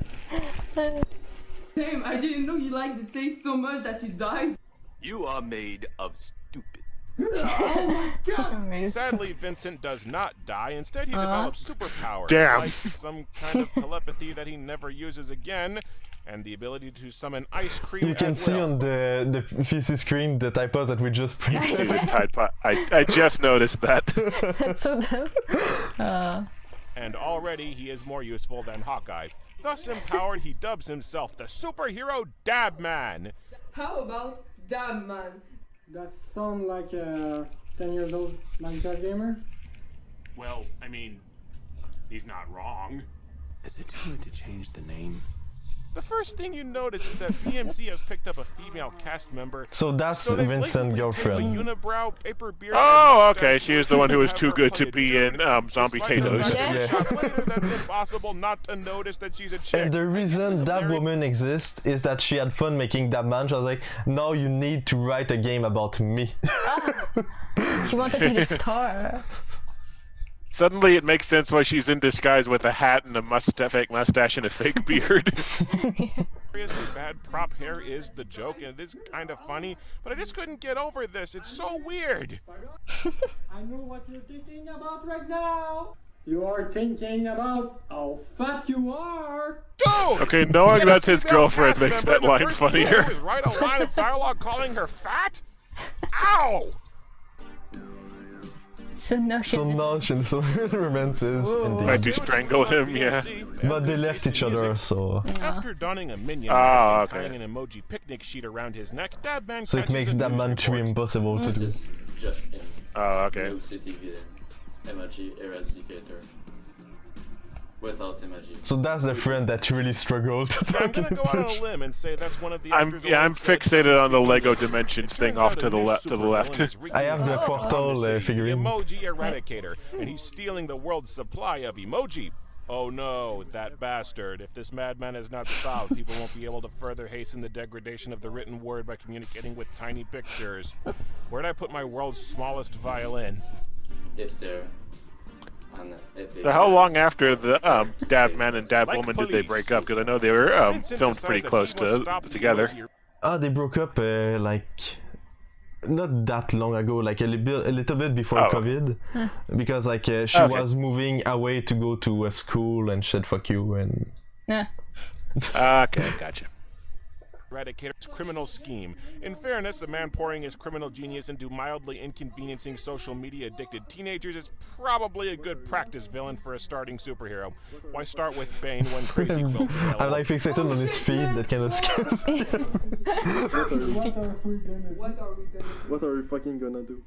I didn't know you liked the taste so much that you died. You are made of stupid. Oh my god! Sadly, Vincent does not die. Instead, he develops superpowers. Damn. Like some kind of telepathy that he never uses again. And the ability to summon ice cream. You can see on the PC screen the Tide Pods that we just printed. Tide Pod. I just noticed that. That's so dumb. And already he is more useful than Hawkeye. Thus empowered, he dubs himself the superhero Dab Man. How about Dab Man? That sounds like a 10 years old Minecraft gamer. Well, I mean, he's not wrong. Is it too late to change the name? The first thing you notice is that BMC has picked up a female cast member. So that's Vincent's girlfriend. Unibrow, paper beard, Oh, okay. She was the one who was too good to be in Zombitatos. Later, that's impossible not to notice that she's a chick. And the reason that woman exists is that she had fun making that man. She was like, now you need to write a game about me. She wanted to be the star. Suddenly it makes sense why she's in disguise with a hat and a fake mustache and a fake beard. Seriously, bad prop hair is the joke, and it is kind of funny, but I just couldn't get over this. It's so weird. I know what you're thinking about right now. You are thinking about how fat you are. Dude! Okay, knowing that's his girlfriend makes that line funnier. Write a line of dialogue calling her fat? Ow! So now she romances. Tried to strangle him, yeah. But they left each other, so... After donning a minion mask and tying an emoji picnic sheet around his neck, Dab Man so it makes Dab Man 3 impossible to do. Just in okay. Blue City Villain, emoji eradicator. Without emoji. So that's the friend that really struggled to I'm gonna go out on a limb and say that's one of the I'm fixated on the Lego Dimensions thing off to the left. I have the portal figurine. The emoji eradicator, and he's stealing the world's supply of emoji. Oh no, that bastard. If this madman is not stopped, people won't be able to further hasten the degradation of the written word by communicating with tiny pictures. Where'd I put my world's smallest violin? If they're... So how long after the Dab Man and Dab Woman did they break up? Because I know they were filmed pretty close together. They broke up like not that long ago, like a little bit before COVID, because like she was moving away to go to a school and said fuck you and. Okay, gotcha. Eradicator's criminal scheme. In fairness, a man pouring his criminal genius into mildly inconveniencing social media addicted teenagers is probably a good practice villain for a starting superhero. Why start with Bane when Crazy Quilt's available? I'm like fixated on his feet, that kind of scares me. What are we fucking gonna do?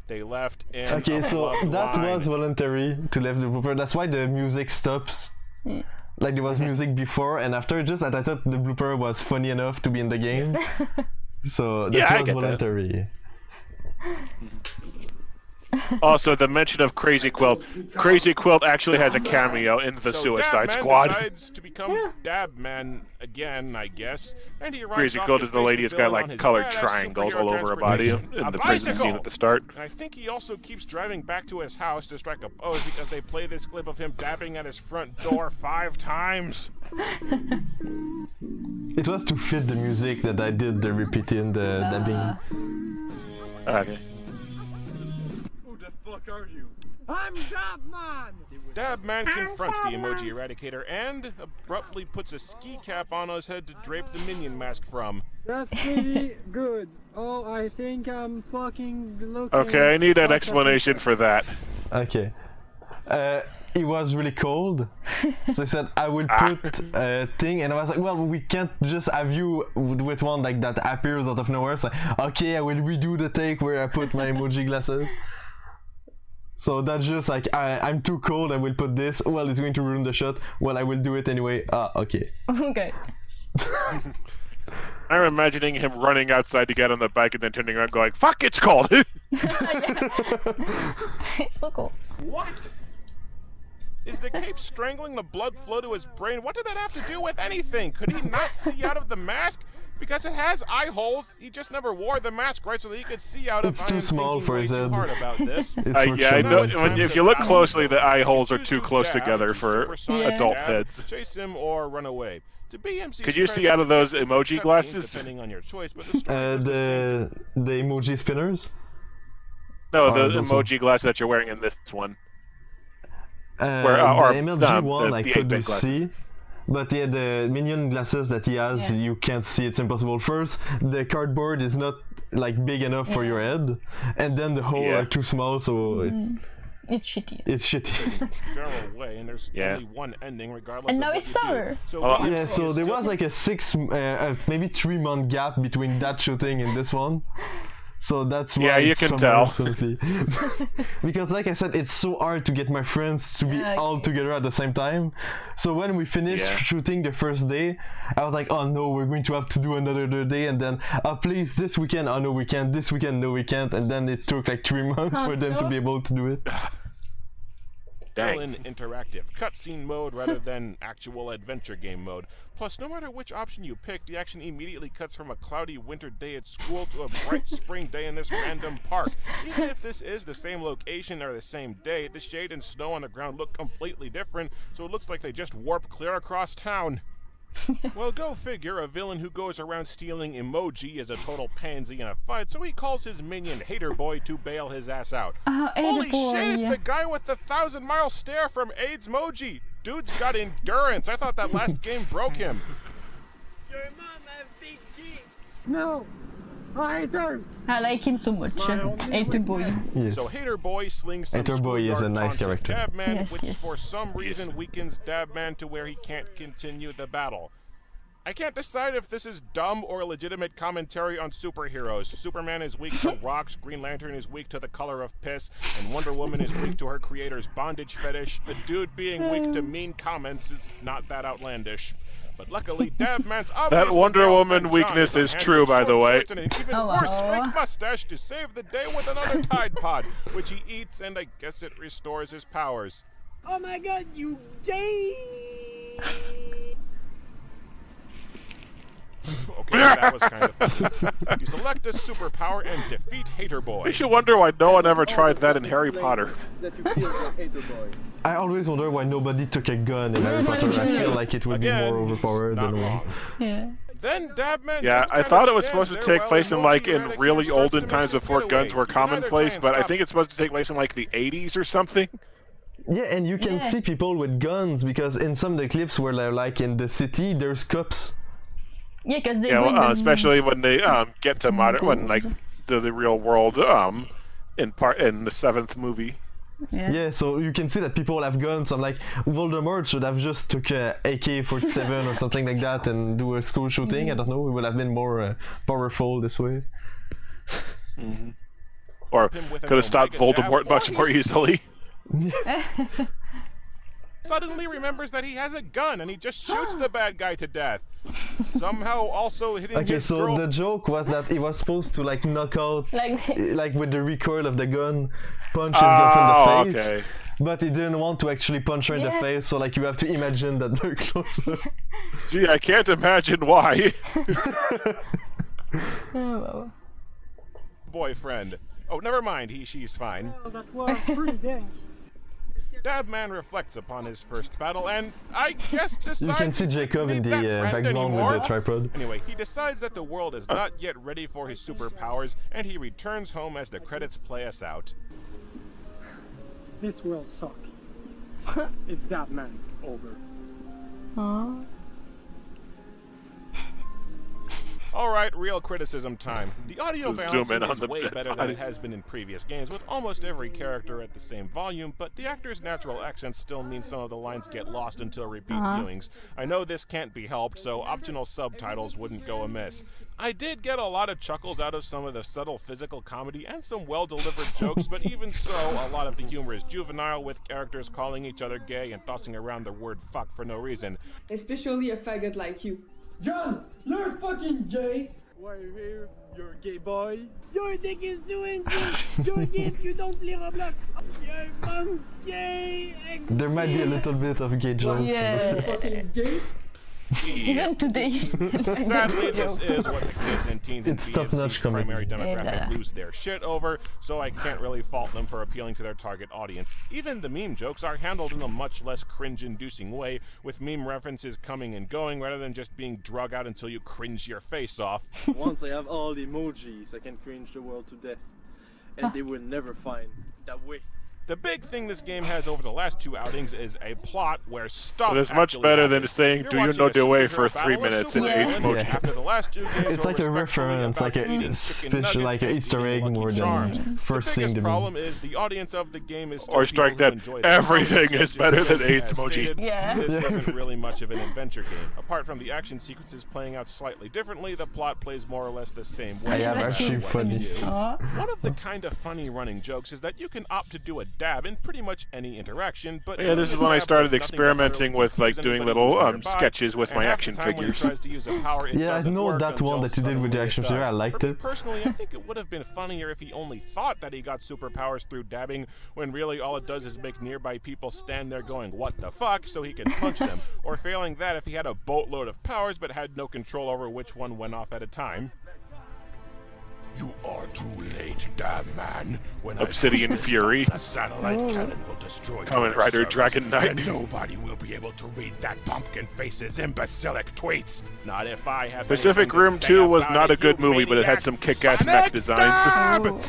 They left in okay, so that was voluntary to leave the blooper. That's why the music stops. Like there was music before and after, just that I thought the blooper was funny enough to be in the game. So that was voluntary. Also, the mention of Crazy Quilt. Crazy Quilt actually has a cameo in the Suicide Squad. Decides to become Dab Man again, I guess. And he Crazy Quilt is the lady who's got like colored triangles all over her body in the prison scene at the start. And I think he also keeps driving back to his house to strike a pose because they play this clip of him dabbing at his front door 5 times. It was to fit the music that I did the repeating the dabbing. Okay. What are you? I'm Dab Man! Dab Man confronts the emoji eradicator and abruptly puts a ski cap on his head to drape the minion mask from. That's pretty good. Oh, I think I'm fucking looking... Okay, I need an explanation for that. Okay. It was really cold, so I said I will put a thing, and I was like, well, we can't just have you with one like that appears out of nowhere. So okay, I will redo the take where I put my emoji glasses. So that's just like I'm too cold. I will put this. Well, it's going to ruin the shot. Well, I will do it anyway. Okay. Okay. I'm imagining him running outside to get on the bike and then turning around going, fuck, it's cold! It's so cool. What? Is the cape strangling the blood flow to his brain? What did that have to do with anything? Could he not see out of the mask? Because it has eye holes. He just never wore the mask right so that he could see out of. It's too small for his head. Hard about this. Yeah, I know. If you look closely, the eye holes are too close together for adult heads. Chase him or run away. Could you see out of those emoji glasses? Depending on your choice, but the emoji spinners? No, the emoji glasses that you're wearing in this one. The MLG one I could see, but yeah, the minion glasses that he has, you can't see. It's impossible. First, the cardboard is not like big enough for your head, and then the holes are too small, so it's shitty. It's shitty. General way, and there's only one ending, regardless. And now it's summer. So so there was like a maybe 3 month gap between that shooting and this one. So that's why you can tell. Because like I said, it's so hard to get my friends to be all together at the same time. So when we finished shooting the first day, I was like, oh no, we're going to have to do another day, and then please this weekend, oh no we can't, this weekend no we can't, and then it took like 3 months for them to be able to do it. In interactive cutscene mode rather than actual adventure game mode. Plus, no matter which option you pick, the action immediately cuts from a cloudy winter day at school to a bright spring day in this random park. Even if this is the same location or the same day, the shade and snow on the ground look completely different, so it looks like they just warped clear across town. Well, go figure, a villain who goes around stealing emoji is a total pansy in a fight, so he calls his minion Hater Boy to bail his ass out. Holy shit, it's the guy with the 1,000-mile stare from Aidsmoji! Dude's got endurance. I thought that last game broke him. Your mom has big teeth. No, I don't. I like him so much. Hater Boy. Yes. So Hater Boy slings some Hater Boy is a nice character. Dabman, which for some reason weakens Dabman to where he can't continue the battle. I can't decide if this is dumb or a legitimate commentary on superheroes. Superman is weak to rocks, Green Lantern is weak to the color of piss, and Wonder Woman is weak to her creator's bondage fetish. A dude being weak to mean comments is not that outlandish. But luckily, Dabman's that Wonder Woman weakness is true, by the way. And an even worse fake mustache to save the day with another Tide Pod, which he eats, and I guess it restores his powers. Oh my god, you gay! Okay, that was kind of funny. You select a superpower and defeat Hater Boy. You should wonder why no one ever tried that in Harry Potter. That you killed the Hater Boy. I always wonder why nobody took a gun in Harry Potter. I feel like it would be more overpowered than one. Then Dabman I thought it was supposed to take place in really olden times before guns were commonplace, but I think it's supposed to take place in like the 80s or something. Yeah, and you can see people with guns because in some of the clips where they're like in the city, there's cops. Yeah, because they especially when they get to modern, when like the real world in the 7th movie. Yeah, so you can see that people have guns. I'm like, Voldemort should have just took a AK-47 or something like that and do a school shooting. I don't know, it would have been more powerful this way. Or could have stopped Voldemort much more easily. Suddenly remembers that he has a gun and he just shoots the bad guy to death. Somehow also hitting his girl. The joke was that he was supposed to like knock out, like with the recoil of the gun, punch his girlfriend in the face. But he didn't want to actually punch her in the face, so like you have to imagine that they're closer. Gee, I can't imagine why. Boyfriend. Oh, never mind. She's fine. Well, that was pretty dense. Dabman reflects upon his first battle and, I guess, decides you can see Jekoos in the background with the tripod. Anyway, he decides that the world is not yet ready for his superpowers, and he returns home as the credits play us out. This will suck. It's Dabman. Over. Alright, real criticism time. The audio So zoom balancing in on is the way dead better than body. it has been in previous games, with almost every character at the same volume, but the actors' natural accents still mean some of the lines get lost until repeat viewings. I know this can't be helped, so optional subtitles wouldn't go amiss. I did get a lot of chuckles out of some of the subtle physical comedy and some well-delivered jokes, but even so, a lot of the humor is juvenile, with characters calling each other gay and tossing around the word fuck for no reason. Especially a faggot like you. John, you're fucking gay. Why are you here? You're a gay boy. Your dick is doing this. You're gay if you don't play Roblox. You're mom gay. There might be a little bit of gay jokes. Yeah. Fucking gay. Even today. Sadly, this is what the kids and teens in It's top-notch BMC's primary comedy. demographic lose their shit over, so I can't really fault them for appealing to their target audience. Even the meme jokes are handled in a much less cringe-inducing way, with meme references coming and going rather than just being drug out until you cringe your face off. Once I have all the emojis, I can cringe the world to death. And they will never find that way. The big thing this game has over the last 2 outings is a plot where stuff. But it's much actually better than happens. saying, You're "Do you watching know a the way?" superhero for 3 battle a minutes in supervillain Aidsmoji. After the last 2 games, It's like a reference, like a special, like an Easter egg more than first seeing the biggest meme. problem is the audience of the game is still Or strike people who that, enjoy the everything comedy is better than sketches, as Aidsmoji. stated. Yeah. This isn't really much of an adventure game. Apart from the action sequences playing out slightly differently, the plot plays more or less the same way. I am no matter actually what funny. you do. Aw. One of the kind of funny running jokes is that you can opt to do a dab in pretty much any interaction, but Yeah, this is when I started experimenting with like doing little sketches with my action figures. Yeah, I know that one that you did with the action figure. I liked it. Personally, I think it would have been funnier if he only thought that he got superpowers through dabbing, when really all it does is make nearby people stand there going, "What the fuck?" so he can punch them. Or failing that, if he had a boatload of powers but had no control over which one went off at a time. You are too late, damn man. When Obsidian I push this Fury. button, a satellite cannon will destroy Kamen your Rider servers, Dragon Knight. and nobody will be able to read that pumpkin face's imbecilic tweets. Not if I have Pacific anything to Rim say 2 was about not a it, good you movie, but it had maniac. some kick-ass Sanic mech designs. dab!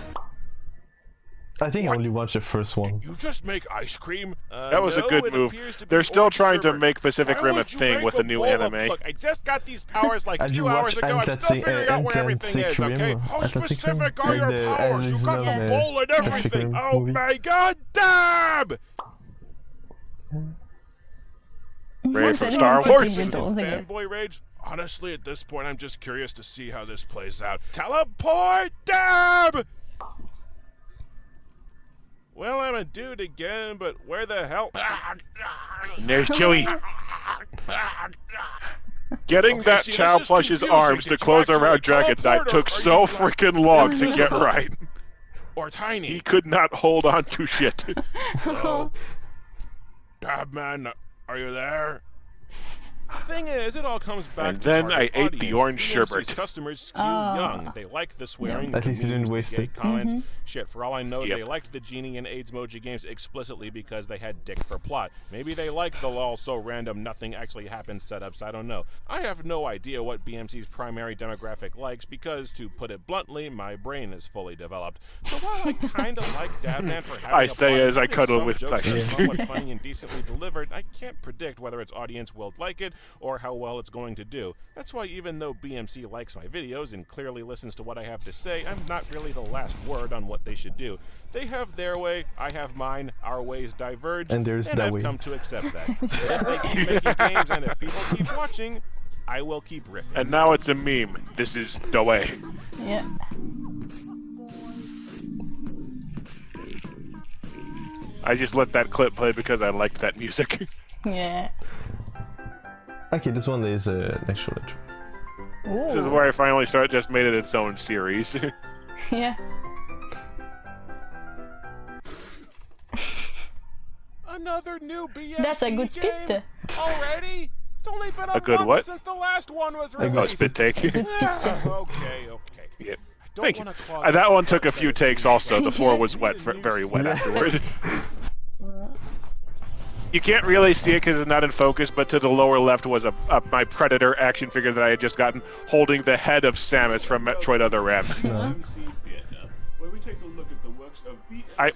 I think I only watched the first one. You just make ice cream? That was a No, good it move. appears to be They're still orange trying to sherbet. make Pacific Why Rim a would you thing make with the new bowl of- anime. Look, I just got these powers like Did you 2 hours watch ago. I'm still figuring out where everything is, okay? How specific are your powers? You got the bowl and everything. Oh my god, dab! Ready for Then Star he's Wars? fucking indulging it. Fanboy rage? Honestly, at this point, I'm just curious to see how this plays out. Teleport dab! Well, I'm a dude again, but where the hell? There's Chewie. Getting Okay, that see, Chow this is Plush's confusing. arms Did to you close actually around Dragon teleport, Knight took or so are you freaking long to get invisible? right. Or tiny? He could not hold on to shit. Hello? Dab man, are you there? Thing is, it all comes back And to then target I ate the audience. orange BMC's sherbet. customers skew Ah. young. They like the swearing, At the least you didn't memes, the waste gay it. comments. Mhm. Shit, for all I know, Yep. they liked the Genie and Aidsmoji games explicitly because they had dick for plot. Maybe they like the lol so random nothing actually happens setups, I don't know. I have no idea what BMC's primary demographic likes because, to put it bluntly, my brain is fully developed. So while I kinda like Dabman for having I a say plot, as I having cuddle some with jokes that are Tyson. somewhat funny and decently delivered, I can't predict whether its audience will like it or how well it's going to do. That's why even though BMC likes my videos and clearly listens to what I have to say, I'm not really the last word on what they should do. They have their way, I have mine, our ways diverge, And there's that I've way. come to accept that. But if they keep making games and if people keep watching, I will keep riffing. And now it's a meme. This is the way. Yeah. I just let that clip play because I liked that music. Yeah. Okay, this one is actual intro. This is where I finally just made it its own series. Yeah. Another new BMC That's a good game spit. already? It's only been a good month what? since the last one was Oh, released. spit take. Okay. Yeah. Don't Thank you. wanna clog That up one the took a website few of takes Steam. also. The floor was wet, very wet afterward. You can't really see it because it's not in focus, but to the lower left was my Predator action figure that I had just gotten, holding the head of Samus from Metroid Other M. MC Theater, where we take a look at the work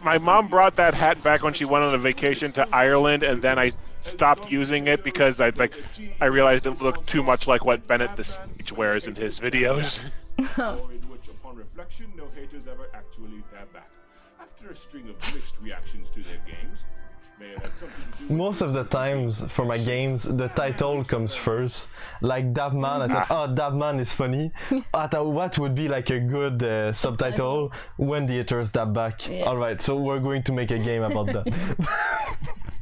My mom brought that hat back when she went on a vacation to Ireland, and then I stopped using it because I realized it looked too much like what Bennett the Sage wears in his videos. In which, upon reflection, no haters ever actually dab back. After a string of mixed reactions to their games, may have had something to do with Most of the times for my games, the title comes first. Like Dabman, I thought, oh, Dabman is funny. I thought, what would be like a good subtitle when the haters dab back? Yeah. Alright, so we're going to make a game about that.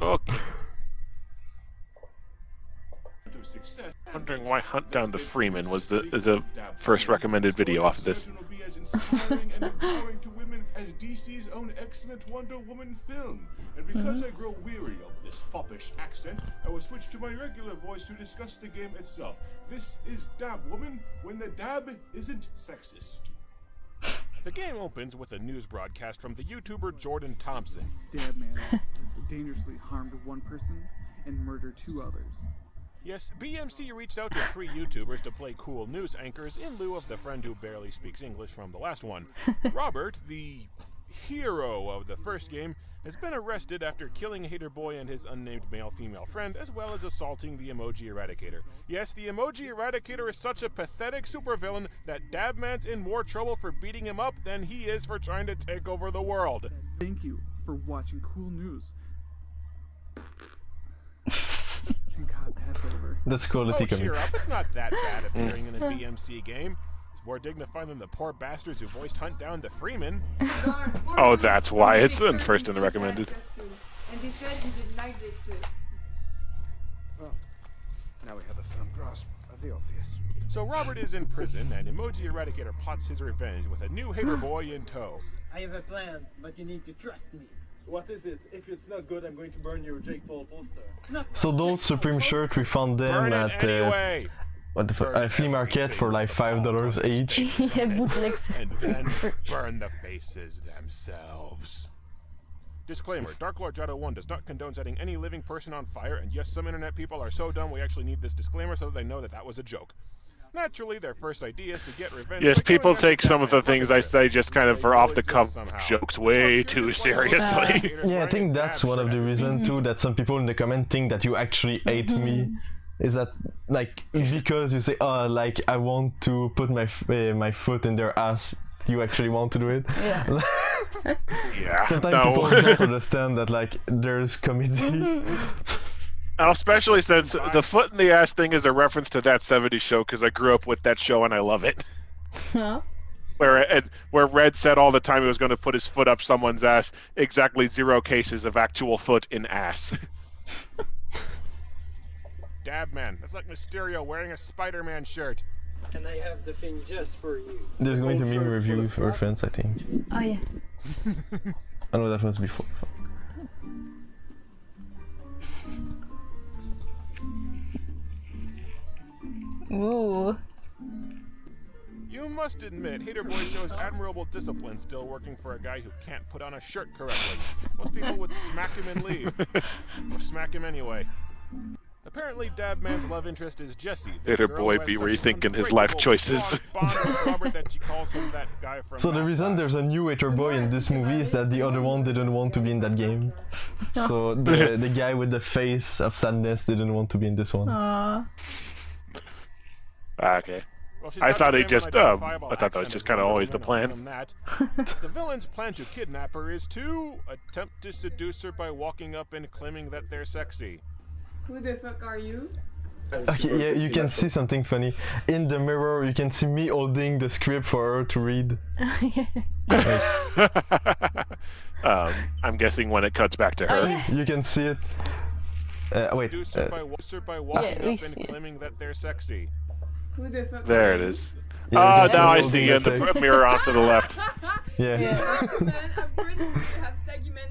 Okay. Wondering why Hunt Down the Freeman was the first recommended video off of this. as inspiring and empowering to women as DC's own excellent Wonder Woman film. And because I grow weary of this foppish accent, I will switch to my regular voice to discuss the game itself. This is Dab Woman, when the dab isn't sexist. The game opens with a news broadcast from the YouTuber Jordan Thompson. Dabman has dangerously harmed one person and murdered 2 others. Yes, BMC reached out to 3 YouTubers to play cool news anchors in lieu of the friend who barely speaks English from the last one. Robert, the hero of the first game, has been arrested after killing Hater Boy and his unnamed male-female friend, as well as assaulting the Emoji Eradicator. Yes, the Emoji Eradicator is such a pathetic supervillain that Dabman's in more trouble for beating him up than he is for trying to take over the world. Thank you for watching Cool News. Thank God that's over. That's quality coming. Cheer up, it's not that bad appearing in a BMC game. It's more dignified than the poor bastards who voiced Hunt Down the Freeman. Oh, that's why it's first in the recommended. And he said he did magic tricks. Well, now we have a firm grasp of the obvious. So Robert is in prison, and Emoji Eradicator plots his revenge with a new Hater Boy in tow. I have a plan, but you need to trust me. What is it? If it's not good, I'm going to burn your Jake Paul poster. So those Supreme shirt, we found them at what the fuck, flea market for like $5 each. And then burn the faces themselves. Disclaimer, Darklordjadow 1 does not condone setting any living person on fire, and yes, some internet people are so dumb we actually need this disclaimer so that they know that that was a joke. Naturally, their first idea is to get revenge. Yes, people take some of the things I say just kind of for off-the-cuff jokes way too seriously. Yeah, I think that's one of the reasons too that some people in the comment think that you actually hate me. Is that like because you say, oh, like I want to put my foot in their ass, you actually want to do it? Yeah. Yeah. Sometimes people don't understand that like there's comedy. And especially since the foot in the ass thing is a reference to That 70s Show, because I grew up with that show and I love it. Huh? Where Red said all the time he was going to put his foot up someone's ass, exactly 0 cases of actual foot in ass. Dabman, that's like Mysterio wearing a Spider-Man shirt. And I have the thing just for you. There's going to be a review for reference, I think. Oh yeah. I know that was before. Ooh. You must admit, Hater Boy shows admirable discipline still working for a guy who can't put on a shirt correctly. Most people would smack him and leave. Or smack him anyway. Apparently, Dabman's love interest is Jessie. Hater Boy be rethinking his life choices. So the reason there's a new Hater Boy in this movie is that the other one didn't want to be in that game. So the guy with the face of sadness didn't want to be in this one. Okay. Well, I thought he just, I thought that was just kind of always the plan. The villain's plan to kidnap her is to attempt to seduce her by walking up and claiming that they're sexy. Who the fuck are you? Okay, yeah, you can see something funny. In the mirror, you can see me holding the script for her to read. I'm guessing when it cuts back to her. You can see it. Wait. Seduce her by walking up and claiming that they're sexy. Who the fuck there are it you? is. Oh, now I see you in the mirror off to the left. Yeah. Man, I'm pretty sure you have saggy man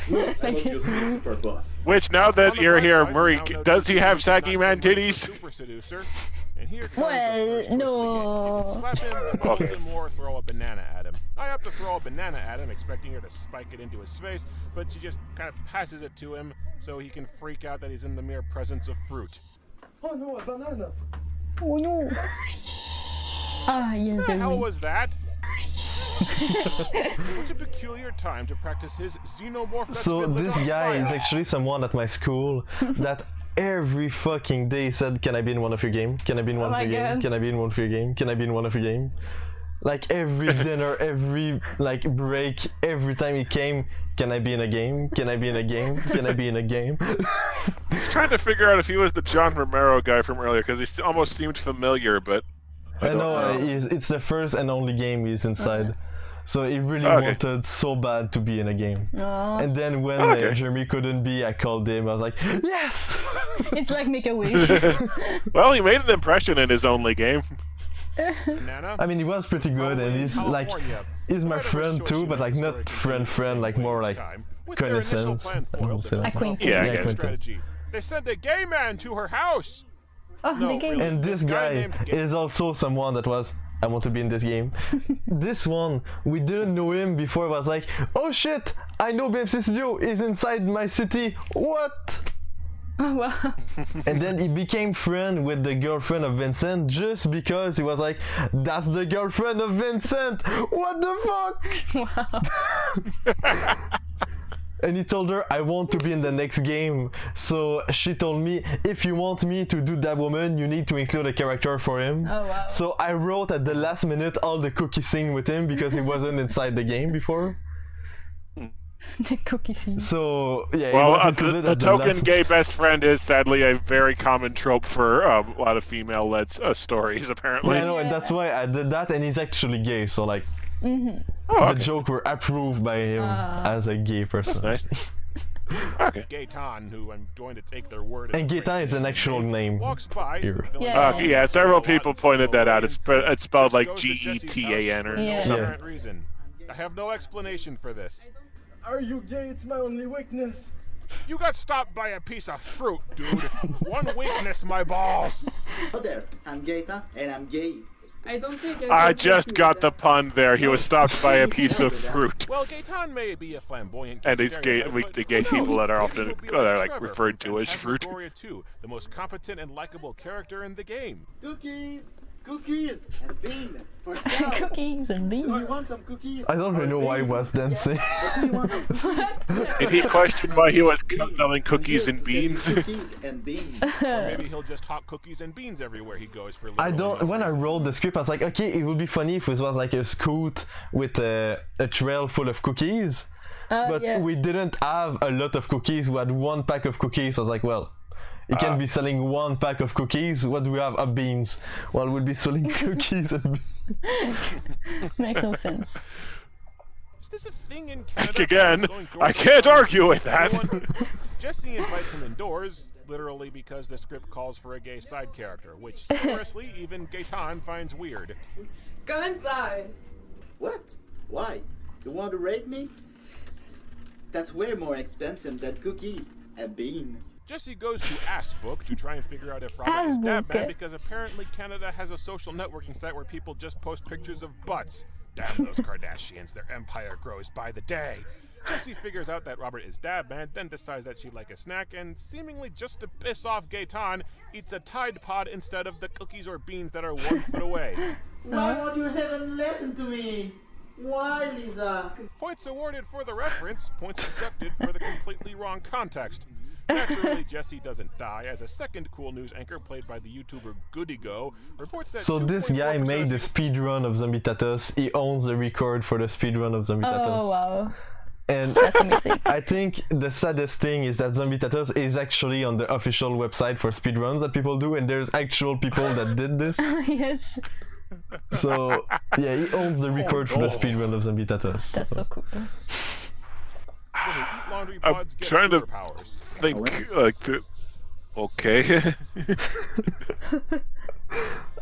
titties. Which, now that you're here, Murray, does he have saggy man titties? Super seducer. And here comes Well, no. You can slap him, insult him, or throw a banana at him. I have to throw a banana at him, expecting her to spike it into his face, but she just kind of passes it to him so he can freak out that he's in the mere presence of fruit. Oh no, a banana! Oh no. Ah, yes. What the hell was that? What a peculiar time to practice his xenomorph. So this guy is actually someone at my school that every fucking day said, "Can I be in one of your game? Can I be in one of your game? Can I be in one of your game? Can I be in one of your game?" Like every dinner, every like break, every time he came, "Can I be in a game? Can I be in a game? Can I be in a game?" I was trying to figure out if he was the John Romero guy from earlier because he almost seemed familiar, but I know it's the first and only game he's inside. So he really wanted so bad to be in a game. Aww. And then when Jérémy couldn't be, I called him. I was like, "Yes!" It's like make a wish. Well, he made an impression in his only game. I mean, he was pretty good, and he's like, he's my friend too, but like not friend, like more like connaissance. Acquaintance. Yeah, acquaintance. They sent a gay man to her house. Oh, the gay man. And this guy is also someone that was, "I want to be in this game." This one, we didn't know him before. It was like, "Oh shit, I know BMC Studio is inside my city. What?" Oh wow. And then he became friend with the girlfriend of Vincent just because he was like, "That's the girlfriend of Vincent. What the fuck?" Wow. And he told her, "I want to be in the next game." So she told me, "If you want me to do that woman, you need to include a character for him." Oh wow. So I wrote at the last minute all the cookie scene with him because he wasn't inside the game before. The cookie scene. So yeah. Well, the token gay best friend is sadly a very common trope for a lot of female-led stories, apparently. Yeah, I know, and that's why I did that. And he's actually gay, so like. The joke were approved by him as a gay person. That's nice. Okay. Gaetan, who I'm going to take their word as and Gaetan is an actual name here. Yeah, several people pointed that out. It's spelled like Getan or something. Reason. I have no explanation for this. Are you gay? It's my only weakness. You got stopped by a piece of fruit, dude. One weakness, my balls. Hello there, I'm Gaetan, and I'm gay. I don't think I just got the pun there. He was stopped by a piece of fruit. Well, Gaetan may be a flamboyant, and it's gay. The gay people that are often like referred to as fruit. Too, the most competent and likable character in the game. Cookies and beans for sale. Cookies and beans. Do you want some cookies? I don't really know why he was dancing. Do you want some cookies? Did he question why he was selling cookies and beans? Cookies and beans. Or maybe he'll just hawk cookies and beans everywhere he goes for. I don't. When I wrote the script, I was like, okay, it would be funny if it was like a scoot with a trail full of cookies. But we didn't have a lot of cookies. We had one pack of cookies. So I was like, well. You can be selling one pack of cookies. What do we have? Beans. Well, we'll be selling cookies and beans. Makes no sense. Is this a thing in Canada? Again, I can't argue with that. Jesse invites him indoors, literally because the script calls for a gay side character, which, humorously, even Gaetan finds weird. Come inside. What? Why? You want to rape me? That's way more expensive than cookie and bean. Jesse goes to Assbook to try and figure out if Robert is Dabman because apparently Canada has a social networking site where people just post pictures of butts. Damn those Kardashians, their empire grows by the day. Jesse figures out that Robert is Dabman, then decides that she'd like a snack, and seemingly just to piss off Gaetan, eats a Tide Pod instead of the cookies or beans that are 1 foot away. Why won't you have a lesson to me? Why, Lisa? Points awarded for the reference, points deducted for the completely wrong context. Naturally, Jesse doesn't die, as a second cool news anchor played by the YouTuber GoodyGo reports that. So this guy made the speedrun of Zombitatos. He owns the record for the speedrun of Zombitatos. Oh wow. And that's amazing. I think the saddest thing is that Zombitatos is actually on the official website for speedruns that people do, and there's actual people that did this. Yes. So yeah, he owns the record for the speedrun of Zombitatos. That's so cool. I'm trying to think like the. Okay.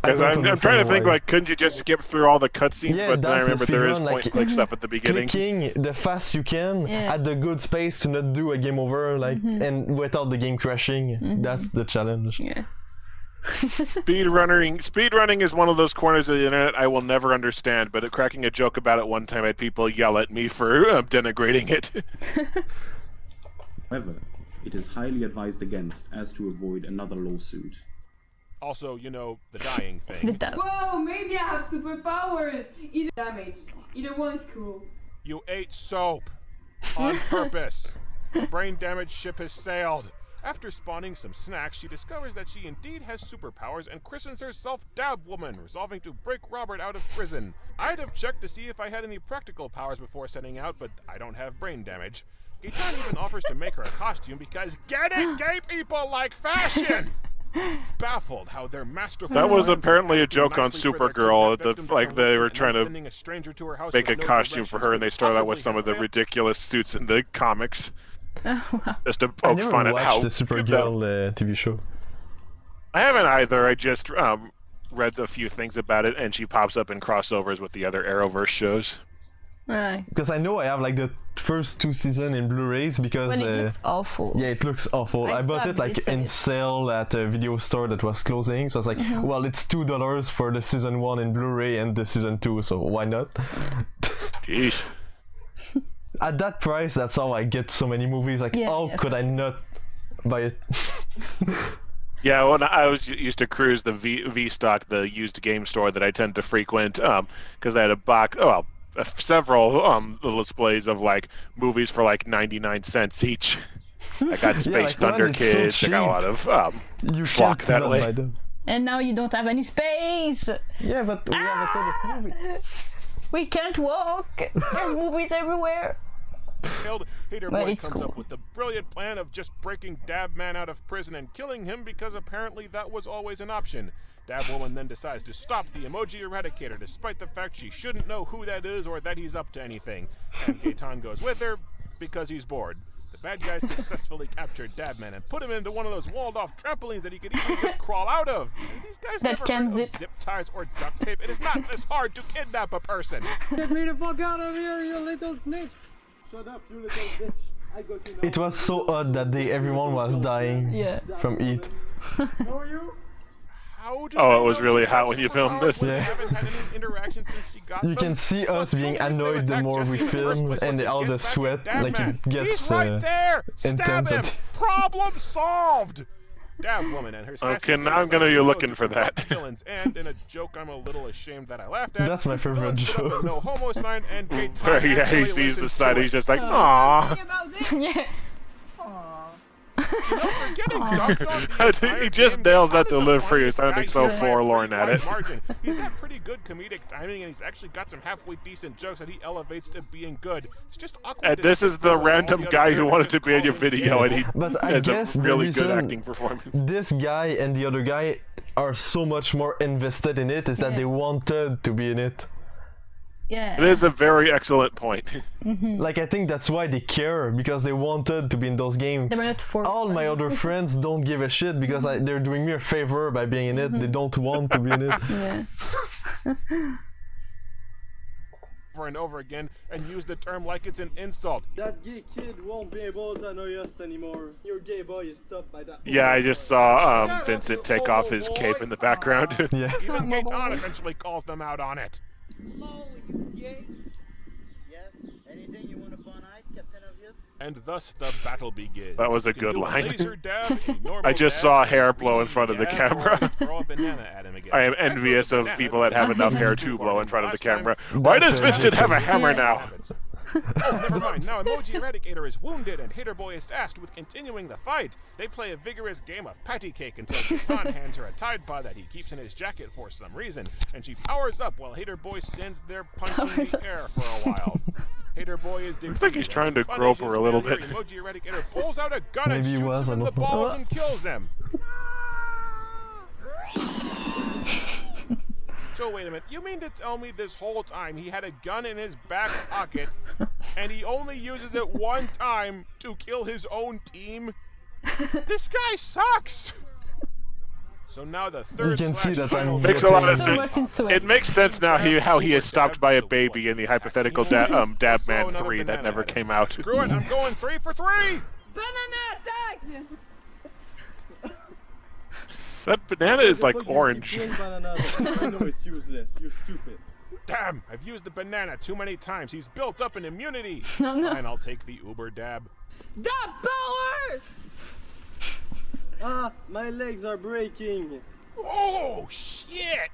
Because I'm trying to think like, couldn't you just skip through all the cutscenes? Yeah, but then I remember there is like, point-click stuff at the beginning. Clicking the fast you can at the good space to not do a game over, like, and without the game crashing. That's the challenge. Yeah. Speedrunning is one of those corners of the internet I will never understand, but cracking a joke about it one time I had people yell at me for denigrating it. However, it is highly advised against as to avoid another lawsuit. Also, you know, the dying thing. Whoa, maybe I have superpowers. Either damage. Either one is cool. You ate soap. On purpose. The brain damaged ship has sailed. After spawning some snacks, she discovers that she indeed has superpowers and christens herself Dab Woman, resolving to break Robert out of prison. I'd have checked to see if I had any practical powers before setting out, but I don't have brain damage. Gaetan even offers to make her a costume because, get it, gay people like fashion! Baffled how their masterful... That was apparently a joke on Supergirl. Like they were trying to make a costume for her, and they started out with some of the ridiculous suits in the comics. Just to poke fun at how the Supergirl TV show. I haven't either. I just read a few things about it, and she pops up in crossovers with the other Arrowverse shows. Right. Because I know I have like the first 2 seasons in Blu-rays because when it looks awful. Yeah, it looks awful. I bought it like in sale at a video store that was closing, so I was like, well, it's $2 for the season 1 in Blu-ray and the season 2, so why not? Jeez. At that price, that's how I get so many movies. Like, how could I not buy it? Yeah, when I used to cruise the V Stock, the used game store that I tend to frequent, because I had a box. Oh, well, several little displays of like movies for like 99 cents each. I got Space Thunder Kids. So I got a lot of schlock that way. And now you don't have any space. Yeah, but we have a ton of movies. We can't walk. There's movies everywhere. Hater Boy comes up with the brilliant plan of just breaking Dab Man out of prison and killing him because apparently that was always an option. Dab Woman then decides to stop the Emoji Eradicator despite the fact she shouldn't know who that is or that he's up to anything. And Gaetan goes with her because he's bored. The bad guys successfully captured Dabman and put him into one of those walled-off trampolines that he could easily just crawl out of. These guys never heard of zip ties or duct tape. It is not this hard to kidnap a person. Get me the fuck out of here, you little snitch! Shut up, you little bitch. I got you now. It was so odd that day everyone was dying from heat. Know you? Oh, it was really hot when you filmed this. Yeah. You can see us being annoyed the more we film, and all the sweat, like it gets He's right there! Stab him! intense. Problem solved! Dab Woman and her sassy Okay, now I'm gonna be looking for that. Villains, and in a joke I'm a little ashamed that I laughed at. That's my favorite joke. No homo sign and Where he sees the side, he's just like, aww. Yeah. He just nails that delivery, sounding so forlorn at it. He's got pretty good comedic timing, and he's actually got some halfway decent jokes that he elevates to being good. It's just awkward. And this is the random guy who wanted to be in your video, and he has a the really good reason acting performance. This guy and the other guy are so much more invested in it is that they wanted to be in it. Yeah. It is a very excellent point. Like, I think that's why they care, because they wanted to be in those games. They were not for all my other friends don't give a shit because they're doing me a favor by being in it. They don't want to be in it. Yeah. Over and over again and use the term like it's an insult. That gay kid won't be able to annoy us anymore. Your gay boy is stopped by that. Yeah, I just saw Vincent take off his cape in the background. Yeah. Even Gaetan eventually calls them out on it. Lol, you gay? Yes. Anything you want to point out, Captain Obvious? And thus the battle begins. That was a good line. Laser dab, I just saw hair blow in front of the camera. Throw a banana at him again. I am envious of people that have enough hair to blow in front of the camera. Why does Vincent have a hammer now? Oh, never mind. Now Emoji Eradicator is wounded and Hater Boy is tasked with continuing the fight. They play a vigorous game of patty cake until Gaetan hands her a Tide Pod that he keeps in his jacket for some reason, and she powers up while Hater Boy stands there punching the air for a while. Hater Boy is looks like he's trying to grope her a little bit. Emoji Eradicator pulls out a gun and Maybe shoots him in the balls and kills him. So wait a minute, you mean to tell me this whole time he had a gun in his back pocket and he only uses it one time to kill his own team? This guy sucks! So now the third makes a lot of sense. It makes sense now how he is stopped by a baby in the hypothetical Dabman 3 that never came out. Screw it, I'm going 3 for 3! Banana attack! That banana is like orange. I know it's useless. You're stupid. Damn! I've used the banana too many times. He's built up an immunity. No. Fine, I'll take the Uber dab. Dab power! Ah, my legs are breaking. Oh shit!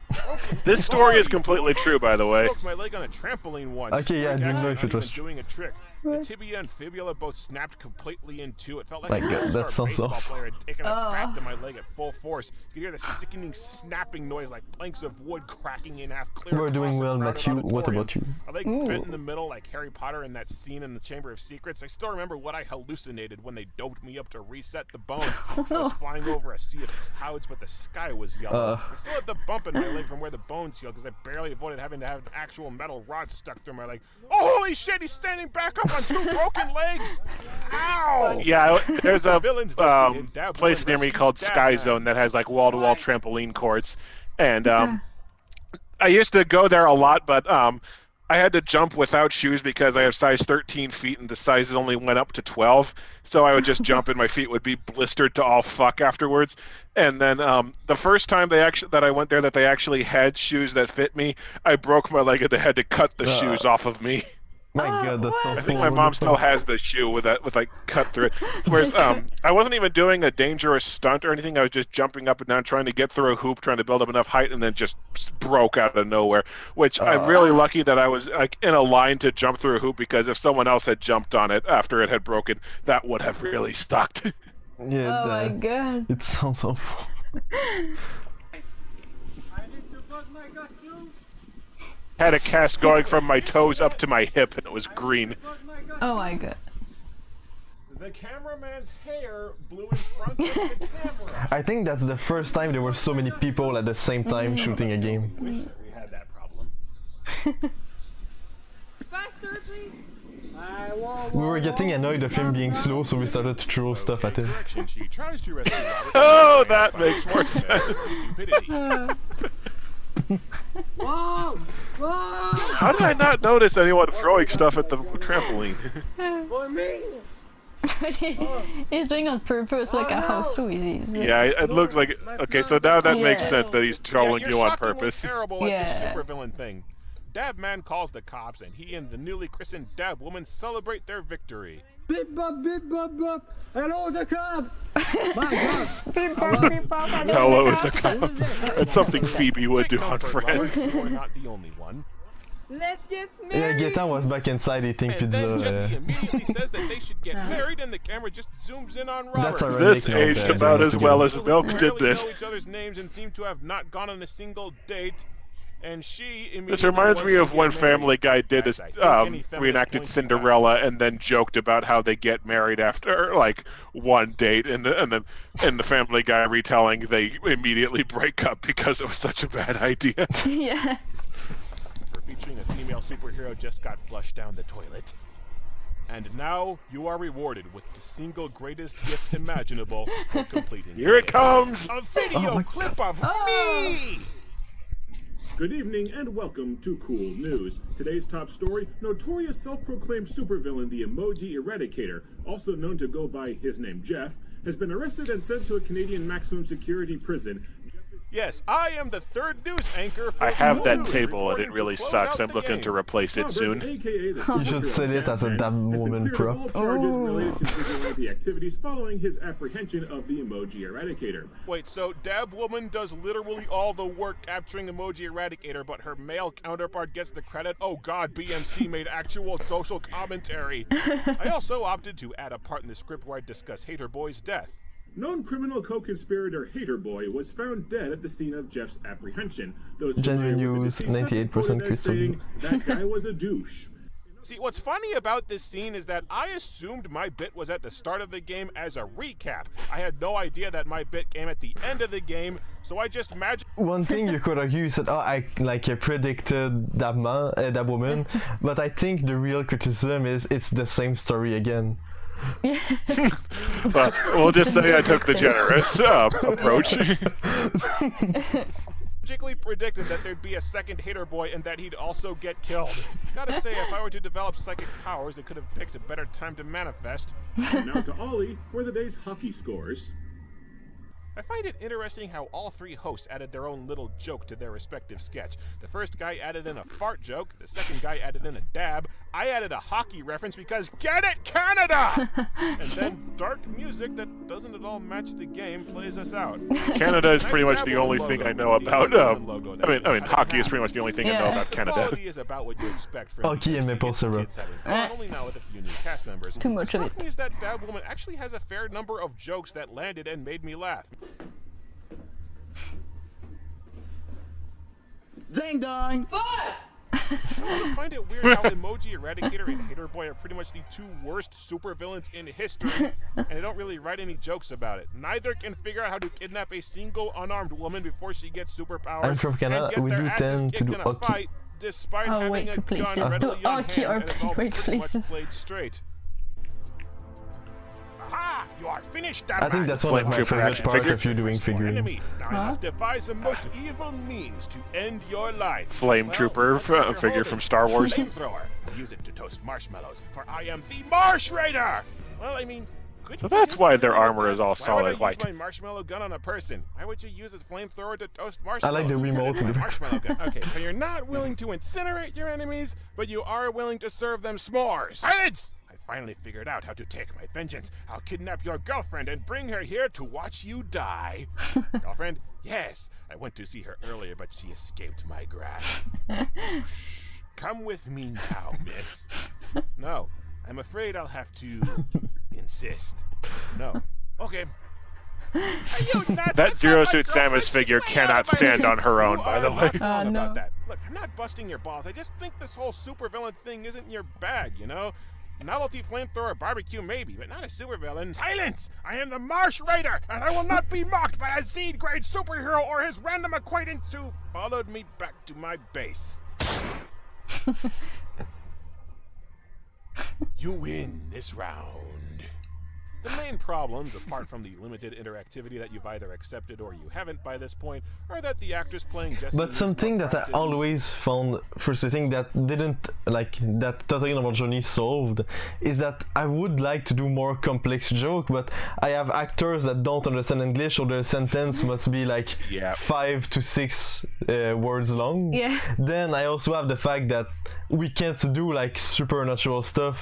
This story is completely true, by the way. I broke my leg on a trampoline once. Okay, yeah, I didn't know if it was doing a trick. The tibia and fibula both snapped completely in two. It felt like My a God, that all-star sounds baseball awful. player had taken a bat to my leg at full force. You could hear the sickening snapping noise like planks of wood cracking in half clear. We're doing across a well, crowded Matthew. What auditorium. about you? My leg bent in the middle like Harry Potter in that scene in the Chamber of Secrets. I still remember what I hallucinated when they doped me up to reset the bones. I was flying over a sea of clouds, but the sky was yellow. I still had the bump in my leg from where the bones healed because I barely avoided having to have an actual metal rod stuck through my leg. Oh, holy shit, he's standing back up on two broken legs! Ow! Yeah, there's a place near me called Sky Zone that has like wall-to-wall trampoline courts, and I used to go there a lot, but I had to jump without shoes because I have size 13 feet and the sizes only went up to 12, so I would just jump and my feet would be blistered to all fuck afterwards. And then the first time that I went there that they actually had shoes that fit me, I broke my leg and they had to cut the shoes off of me. My God, that's so I think my mom still has the shoe with like cut through it. Whereas I wasn't even doing a dangerous stunt or anything. I was just jumping up and down, trying to get through a hoop, trying to build up enough height, and then just broke out of nowhere. Which I'm really lucky that I was like in a line to jump through a hoop, because if someone else had jumped on it after it had broken, that would have really sucked. Yeah, Oh my God. It sounds awful. Had a cast going from my toes up to my hip, and it was green. Oh my God. The cameraman's hair blew in front of the camera. I think that's the first time there were so many people at the same time shooting a game. Wish that we had that problem. Faster, please. We were getting annoyed of him being slow, so we started to throw stuff at him. Oh, that makes more sense. Whoa! Whoa! How did I not notice anyone throwing stuff at the trampoline? For me! He's doing on purpose, like how so easy. Yeah, it looks like... Okay, so now that makes sense that he's trolling you on shockingly purpose. Terrible at this supervillain thing. Dab Man calls the cops, and he and the newly christened Dab Woman celebrate their victory. Bip bop, bip bop, bop. Hello, the cops! My God! Bip bop, bip bop. Hello, it's the cops. It's something Phoebe would do on Friends. You're not the only one. Let's get Yeah, married. Gaetan was back inside eating And then pizza. Jesse immediately says that they should get married, and the camera just zooms in on Robert. That's This aged about as well as Milk did this. Know each other's names and seem to have not gone on a single date. And she immediately This reminds me wants of to when get married. Family Guy did this, As I think any feminist reenacted points Cinderella and then joked about how they get married after like one date, and then in the Family Guy retelling they immediately break up because it was such a bad idea. Yeah. For featuring a female superhero just got flushed down the toilet. And now you are rewarded with the single greatest gift imaginable for completing. Here it comes! A video clip of me! Good evening and welcome to Cool News. Today's top story, notorious self-proclaimed supervillain the Emoji Eradicator, also known to go by his name Jeff, has been arrested and sent to a Canadian maximum security prison. Yes, I am the third news anchor for I have Cool that News, table and it reporting really to close sucks. out I'm the looking game. to replace it soon. You should sell it as a Dab Woman prop. All charges related to vigilante activities following his apprehension of the Emoji Eradicator. Wait, so Dab Woman does literally all the work capturing Emoji Eradicator, but her male counterpart gets the credit? Oh god, BMC made actual social commentary. I also opted to add a part in the script where I discuss Hater Boy's death. Known criminal co-conspirator Hater Boy was found dead at the scene of Jeff's apprehension. Those Genuine familiar with news, the deceased have 98% reported as crystal saying, news. that guy was a douche. See, what's funny about this scene is that I assumed my bit was at the start of the game as a recap. I had no idea that my bit came at the end of the game, so I just magically... One thing you could argue is that I predicted Dab Woman, but I think the real criticism is it's the same story again. Well, we'll just say I took the generous approach. Magically predicted that there'd be a second Hater Boy and that he'd also get killed. Gotta say, if I were to develop psychic powers, it could have picked a better time to manifest. Now to Ollie for the day's hockey scores. I find it interesting how all three hosts added their own little joke to their respective sketch. The first guy added in a fart joke, the second guy added in a dab, I added a hockey reference because get it, Canada! And then dark music that doesn't at all match the game plays us out. Canada is pretty much the only thing I know about. I mean, hockey is pretty much the only thing I know about Canada. Quality is about what you expect from Hockey and maple syrup. only now with a few new cast members. Too much of it. What struck me is that Dab Woman actually has a fair number of jokes that landed and made me laugh. Ding dong! What? I also find it weird how Emoji Eradicator and Hater Boy are pretty much the two worst supervillains in history, and they don't really write any jokes about it. Neither can figure out how to kidnap a single unarmed woman before she gets superpowers I'm from Canada. and get We their do asses tend to kicked do in a hockey. fight, despite Oh, having wait, a two gun places. readily Do on hockey hand, or and it's all wait, pretty much places. played straight. Aha! You are finished, I think that's one of my favorite parts of you doing figurine. Enemy. Now I must devise the most evil means to end your life. Flame Trooper figure from Star Wars. Flamethrower. Use it to toast marshmallows, for I am the Marsh Raider! Well, I mean, So that's why their armor is all solid Why would I white. use my marshmallow gun on a person? Why would you use a flamethrower to toast marshmallows? I like the remote in the back. Marshmallow gun. Okay, so you're not willing to incinerate your enemies, but you are willing to serve them s'mores. Silence! I finally figured out how to take my vengeance. I'll kidnap your girlfriend and bring her here to watch you die. Girlfriend? Yes. I went to see her earlier, but she escaped my grasp. Shh. Come with me now, miss. No. I'm afraid I'll have to insist. No. Okay. That Zero Suit Samus figure cannot stand on her own, by the way. Wrong about that. Look, I'm not busting your balls. I just think this whole supervillain thing isn't your bag, you know? Novelty flamethrower barbecue maybe, but not a supervillain. Silence! I am the Marsh Raider, and I will not be mocked by a Z-grade superhero or his random acquaintance who followed me back to my base. You win this round. The main problems, apart from the limited interactivity that you've either accepted or you haven't by this point, are that the actors playing Jesse But something that I always found frustrating that didn't, like, that Totally Normal Johnny solved, is that I would like to do more complex joke, but I have actors that don't understand English, or the sentence must be like 5 to 6 words long. Yeah. Then I also have the fact that we can't do like supernatural stuff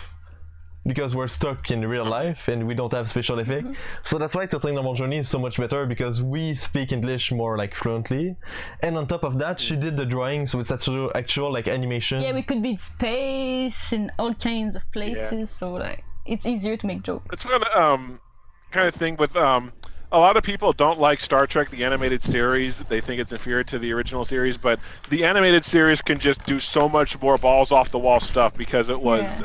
because we're stuck in real life and we don't have special effects. So that's why Totally Normal Journey is so much better, because we speak English more like fluently. And on top of that, she did the drawing, so it's actual like animation. Yeah, we could be in space in all kinds of places, so like it's easier to make jokes. It's kind of thing with a lot of people don't like Star Trek the animated series. They think it's inferior to the original series, but the animated series can just do so much more balls off the wall stuff because it was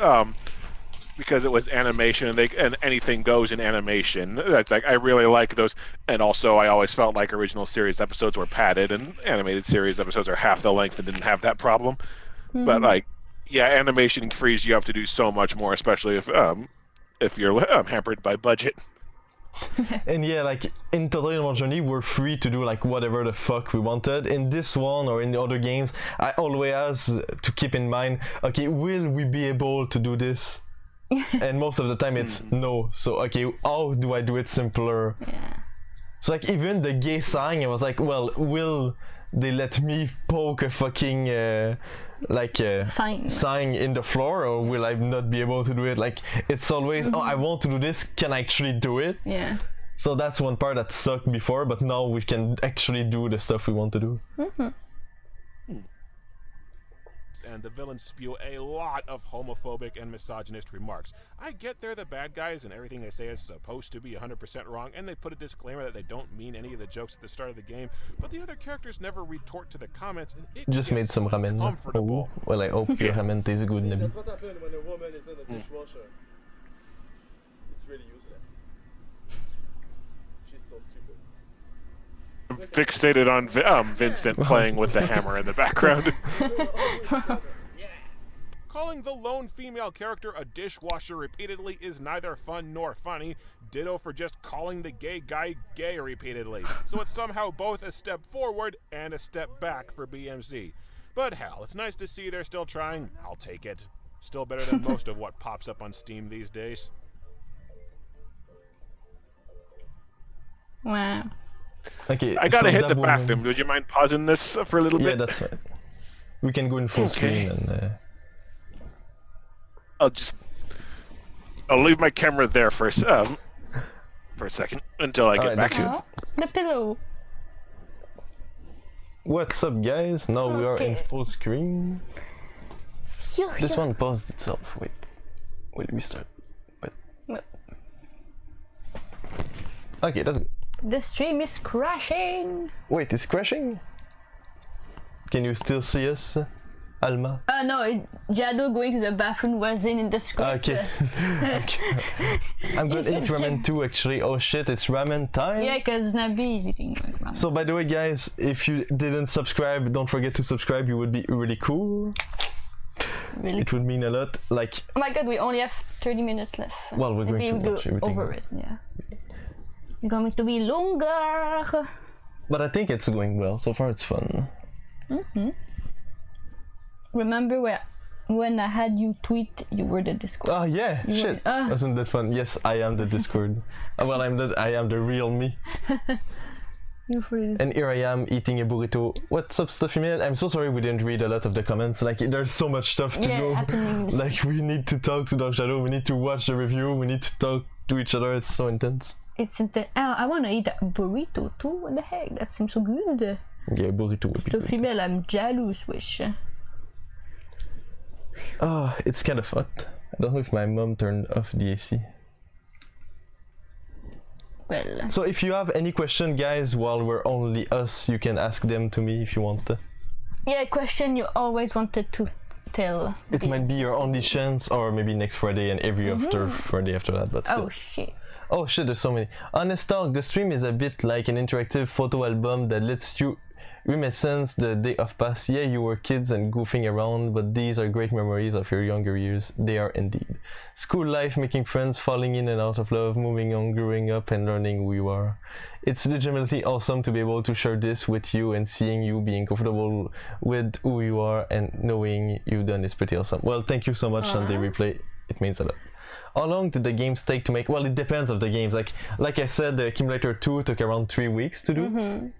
because it was animation, and anything goes in animation. That's like, I really like those, and also I always felt like original series episodes were padded, and animated series episodes are half the length and didn't have that problem. But like, yeah, animation frees you up to do so much more, especially if you're hampered by budget. And yeah, like in Totally Normal Journey, we're free to do like whatever the fuck we wanted. In this one or in the other games, I always have to keep in mind, okay, will we be able to do this? And most of the time it's no. So okay, how do I do it simpler? So like even the gay sign, I was like, well, will they let me poke a fucking sign in the floor, or will I not be able to do it? Like it's always, oh, I want to do this, can I actually do it? Yeah. So that's one part that sucked before, but now we can actually do the stuff we want to do. And the villains spew a lot of homophobic and misogynist remarks. I get they're the bad guys and everything they say is supposed to be 100% wrong, and they put a disclaimer that they don't mean any of the jokes at the start of the game, but the other characters never retort to the comments, and it Just made some ramen. Oh, well, I hope your ramen tastes good, Nabi. That's what happened when a woman is in a dishwasher. It's really useless. She's so stupid. I'm fixated on Vincent playing with the hammer in the background. Calling the lone female character a dishwasher repeatedly is neither fun nor funny. Ditto for just calling the gay guy gay repeatedly. So it's somehow both a step forward and a step back for BMC. But hell, it's nice to see they're still trying. I'll take it. Still better than most of what pops up on Steam these days. Wow. Okay. I gotta so hit that the woman- bathroom. Would you mind pausing this for a little Yeah, bit? that's fine. We can go in full screen and. I'll leave my camera there for a second until I get back. The pillow. What's up, guys? Now we are in full screen. This one paused itself. Wait, restart. Wait. Okay, that's good. The stream is crashing. Wait, it's crashing? Can you still see us, Alma? No, Jadow going to the bathroom wasn't in the script. Okay. I'm gonna eat ramen too, actually. Oh shit, it's ramen time? Yeah, because Nabi is eating ramen. So, by the way, guys, if you didn't subscribe, don't forget to subscribe. You would be really cool. Really? It would mean a lot. Like. Oh my god, we only have 30 minutes left. Well, we're Maybe going to watch everything. Over it, yeah. It's going to be longer. But I think it's going well. So far, it's fun. Remember when I had you tweet, you were the Discord. Oh yeah, shit. Wasn't that fun? Yes, I am the Discord. Well, I am the real me. And here I am eating a burrito. What's up, Stuffy Man? I'm so sorry we didn't read a lot of the comments. Like, there's so much stuff to do. Like, we need to talk to DLJadow, we need to watch the review, we need to talk to each other. It's so intense. It's intense. I want to eat a burrito too. What the heck? That seems so good. Yeah, burrito would be good. Stuffy Man, I'm jealous, wish. Oh, it's kind of hot. I don't know if my mom turned off the AC. Well. So if you have any question, guys, while we're only us, you can ask them to me if you want to. Yeah, a question you always wanted to tell. It might be your only chance, or maybe next Friday and every after Friday after that, but still. Oh shit. Oh shit, there's so many. Honest talk, the stream is a bit like an interactive photo album that lets you reminiscence the day of past. Yeah, you were kids and goofing around, but these are great memories of your younger years. They are indeed. School life, making friends, falling in and out of love, moving on, growing up and learning who you are. It's legitimately awesome to be able to share this with you, and seeing you being comfortable with who you are and knowing you've done is pretty awesome. Well, thank you so much, Sunday Replay. It means a lot. How long did the games take to make? Well, it depends of the games. Like I said, the Kimulator 2 took around 3 weeks to do.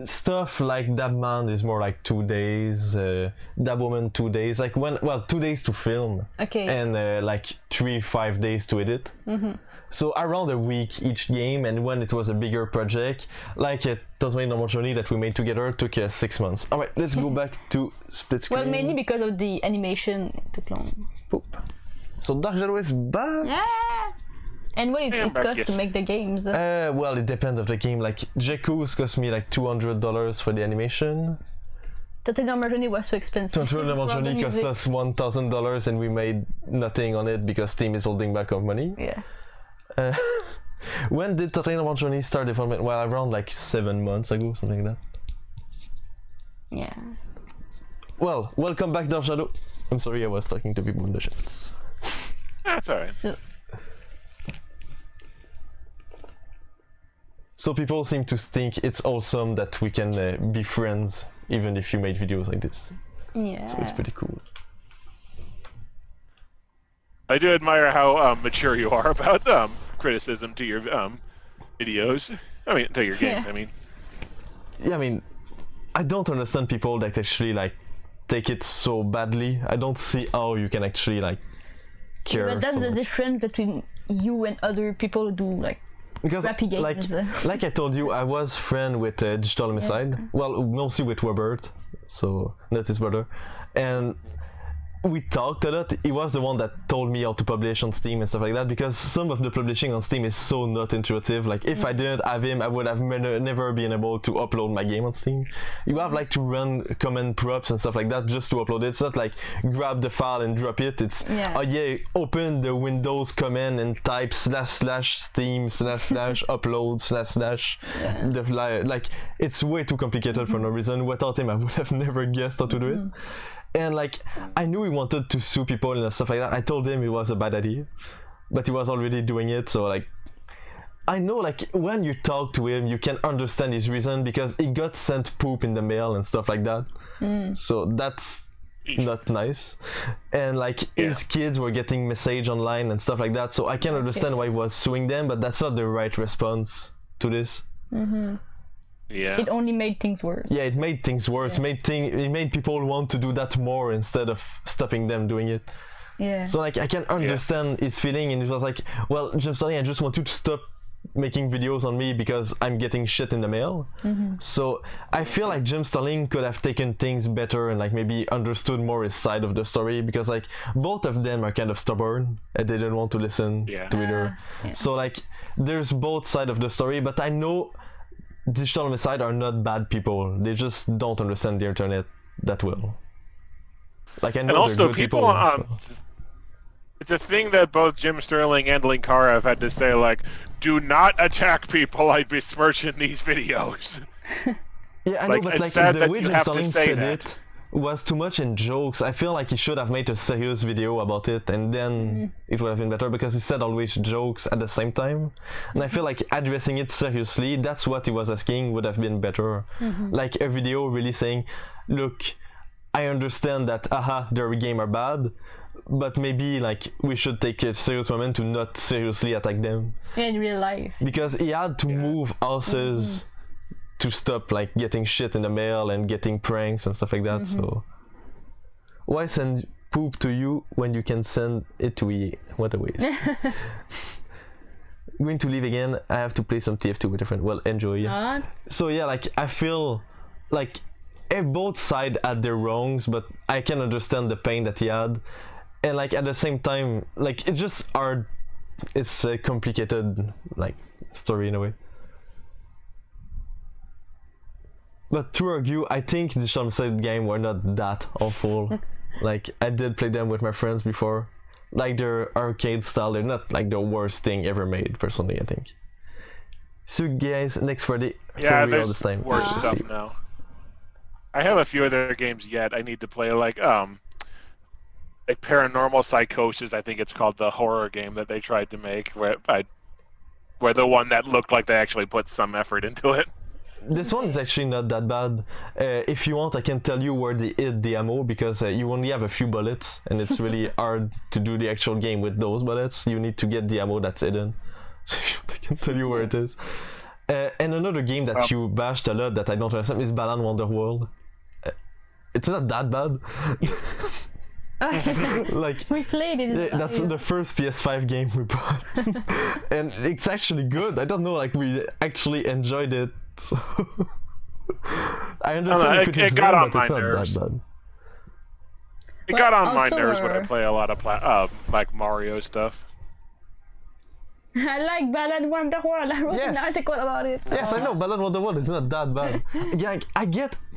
Stuff like that man is more like 2 days, that woman 2 days, like 2 days to film, and like 3-5 days to edit. So around a week each game, and when it was a bigger project, like a Totally Normal Journey that we made together, took 6 months. Alright, let's go back to split screen. Well, mainly because of the animation it took long. Boop. So DLJadow is back! Yeah! And what it costs to make the games? Well, it depends of the game. Like, Jekoos cost me like $200 for the animation. Totally Normal Journey was so expensive. Totally Normal Journey cost us $1,000 and we made nothing on it because Steam is holding back our money. Yeah. When did Totally Normal Journey start development? Well, around like 7 months ago, something like that. Yeah. Well, welcome back, DLJadow. I'm sorry I was talking to people in the chat. That's alright. So people seem to think it's awesome that we can be friends even if you made videos like this. Yeah. So it's pretty cool. I do admire how mature you are about criticism to your videos. I mean, to your games. I mean. Yeah, I mean, I don't understand people that actually like take it so badly. I don't see how you can actually like care. But that's so the much. difference between you and other people who do like. Because crappy games. like I told you, I was friend with Digital Homicide. Well, mostly with Robert, so not his brother, and we talked a lot. He was the one that told me how to publish on Steam and stuff like that, because some of the publishing on Steam is so not intuitive. Like, if I didn't have him, I would have never been able to upload my game on Steam. You have like to run command props and stuff like that just to upload it. It's not like grab the file and drop it. It's oh yeah, open the Windows command and type / Steam / upload / like, it's way too complicated for no reason. Without him, I would have never guessed how to do it. And like, I knew he wanted to sue people and stuff like that. I told him it was a bad idea, but he was already doing it. So like, I know like when you talk to him, you can understand his reason, because he got sent poop in the mail and stuff like that. So that's not nice. And like his kids were getting message online and stuff like that. So I can understand why he was suing them, but that's not the right response to this. Yeah. It only made things worse. Yeah, it made things worse. Yeah. It made people want to do that more instead of stopping them doing it. Yeah. So like I can understand his feeling, and it was like, well, just I just want you to stop making videos on me because I'm getting shit in the mail. So I feel like Jim Sterling could have taken things better and like maybe understood more his side of the story, because like both of them are kind of stubborn and they didn't want to listen to either. So like there's both sides of the story, but I know Digital Homicide are not bad people. They just don't understand the internet that well. Like I know and also they're good people so. It's a thing that both Jim Sterling and Linkara have had to say, like, do not attack people I besmirch in these videos. Yeah, I know, but like the way Jim Sterling said it was too much in jokes. I feel like he should have made a serious video about it, and then it would have been better, because he said always jokes at the same time. And I feel like addressing it seriously, that's what he was asking, would have been better. Like a video really saying, look, I understand that their game are bad, but maybe like we should take a serious moment to not seriously attack them. In real life. Because he had to move houses to stop like getting shit in the mail and getting pranks and stuff like that. So why send poop to you when you can send it to E? What a waste. Going to leave again. I have to play some TF2 with a friend. Well, enjoy. So yeah, like I feel like both sides had their wrongs, but I can understand the pain that he had. And like at the same time, like it's just hard. It's a complicated like story in a way. But to argue, I think the Shamside game were not that awful. Like I did play them with my friends before. Like their arcade style, they're not like the worst thing ever made. Personally, I think. So guys, next Friday. Yeah, all there's this time. worse stuff now. I have a few of their games yet. I need to play like Paranormal Psychosis, I think it's called, the horror game that they tried to make, where the one that looked like they actually put some effort into it. This one is actually not that bad. If you want, I can tell you where they hid the ammo, because you only have a few bullets, and it's really hard to do the actual game with those bullets. You need to get the ammo that's hidden. So I can tell you where it is. And another game that you bashed a lot that I don't understand is Balan Wonderworld. It's not that bad. Like we played it. That's the first PS5 game we bought, and it's actually good. I don't know, like we actually enjoyed it. So I understand it got on my nerves. It got on my nerves when I play a lot of like Mario stuff. I like Balan Wonderworld. I wrote an article about it. Yes, I know. Balan Wonderworld is not that bad. Yeah,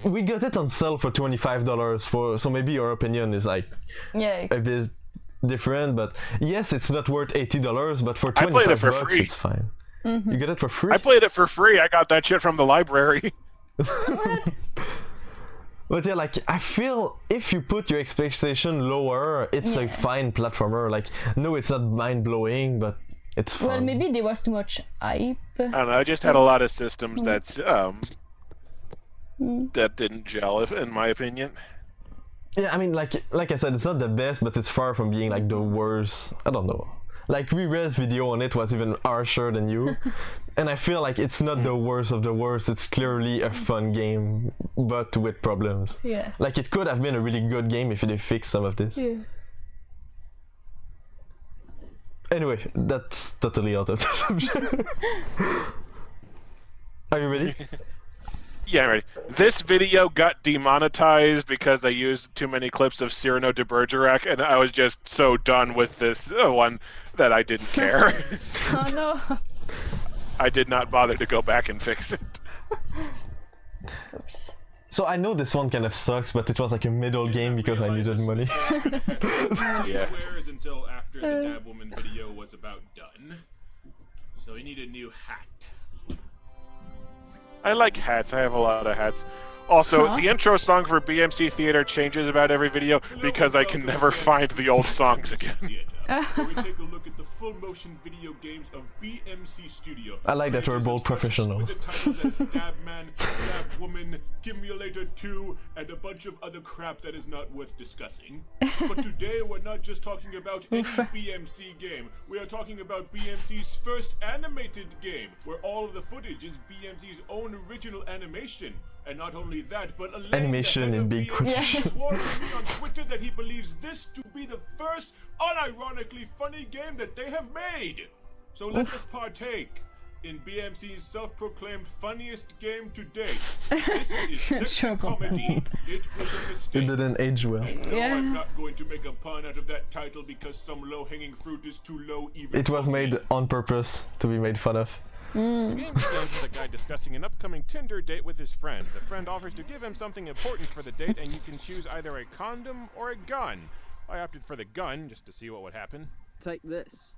we got it on sale for $25 so maybe your opinion is like a bit different, but yes, it's not worth $80, but for $25 it's fine. You get it for free? I played it for free. I got that shit from the library. But yeah, like I feel if you put your expectation lower, it's a fine platformer. Like no, it's not mind-blowing, but it's fun. Well, maybe there was too much hype. I don't know. I just had a lot of systems that didn't gel, in my opinion. Yeah, I mean, like I said, it's not the best, but it's far from being like the worst. I don't know. Like Re-Res video on it was even harsher than you, and I feel like it's not the worst of the worst. It's clearly a fun game, but with problems. Yeah. Like it could have been a really good game if they fixed some of this. Yeah. Anyway, that's totally out of the subject. Are you ready? Yeah, I'm ready. This video got demonetized because I used too many clips of Cyrano de Bergerac, and I was just so done with this one that I didn't care. Oh no. I did not bother to go back and fix it. So I know this one kind of sucks, but it was like a middle game because I needed money. Yeah. Until after the Dab Woman video was about done. So we need a new hat. I like hats. I have a lot of hats. Also, the intro song for BMC Theater changes about every video because I can never find the old songs again. where we take a look at the full motion video games of BMC Studio. I like that we're both professionals. Titles as Dabman, Dabwoman, Kimulator 2, and a bunch of other crap that is not worth discussing. But today we're not just talking about any BMC game. We are talking about BMC's first animated game, where all of the footage is BMC's own original animation. And not only that, but Alain, animation in big BMC swore to me on Twitter that he believes this to be the first unironically funny game that they have made. So let us partake in BMC's self-proclaimed funniest game to date. This is sexy comedy. It was a mistake. It didn't age well. No, I'm not going to make a pun out of that title because some low-hanging fruit is too low even. It was made on purpose to be made fun of. The game begins with a guy discussing an upcoming Tinder date with his friend. The friend offers to give him something important for the date, and you can choose either a condom or a gun. I opted for the gun just to see what would happen. Take this.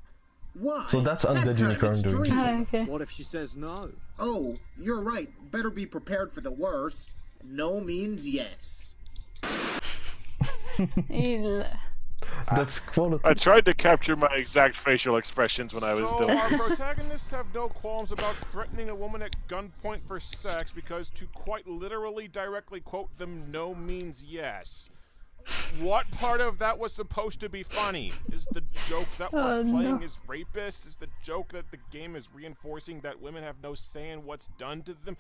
Why? So that's Undead Unicorn doing. Okay. What if she says no? Oh, you're right. Better be prepared for the worst. No means yes. That's quality. I tried to capture my exact facial expressions when I was doing our protagonists have no qualms about threatening a woman at gunpoint for sex because, to quite literally directly quote them, no means yes. What part of that was supposed to be funny? Is the joke that we're playing as rapists? Is the joke that the game is reinforcing that women have no say in what's done to them?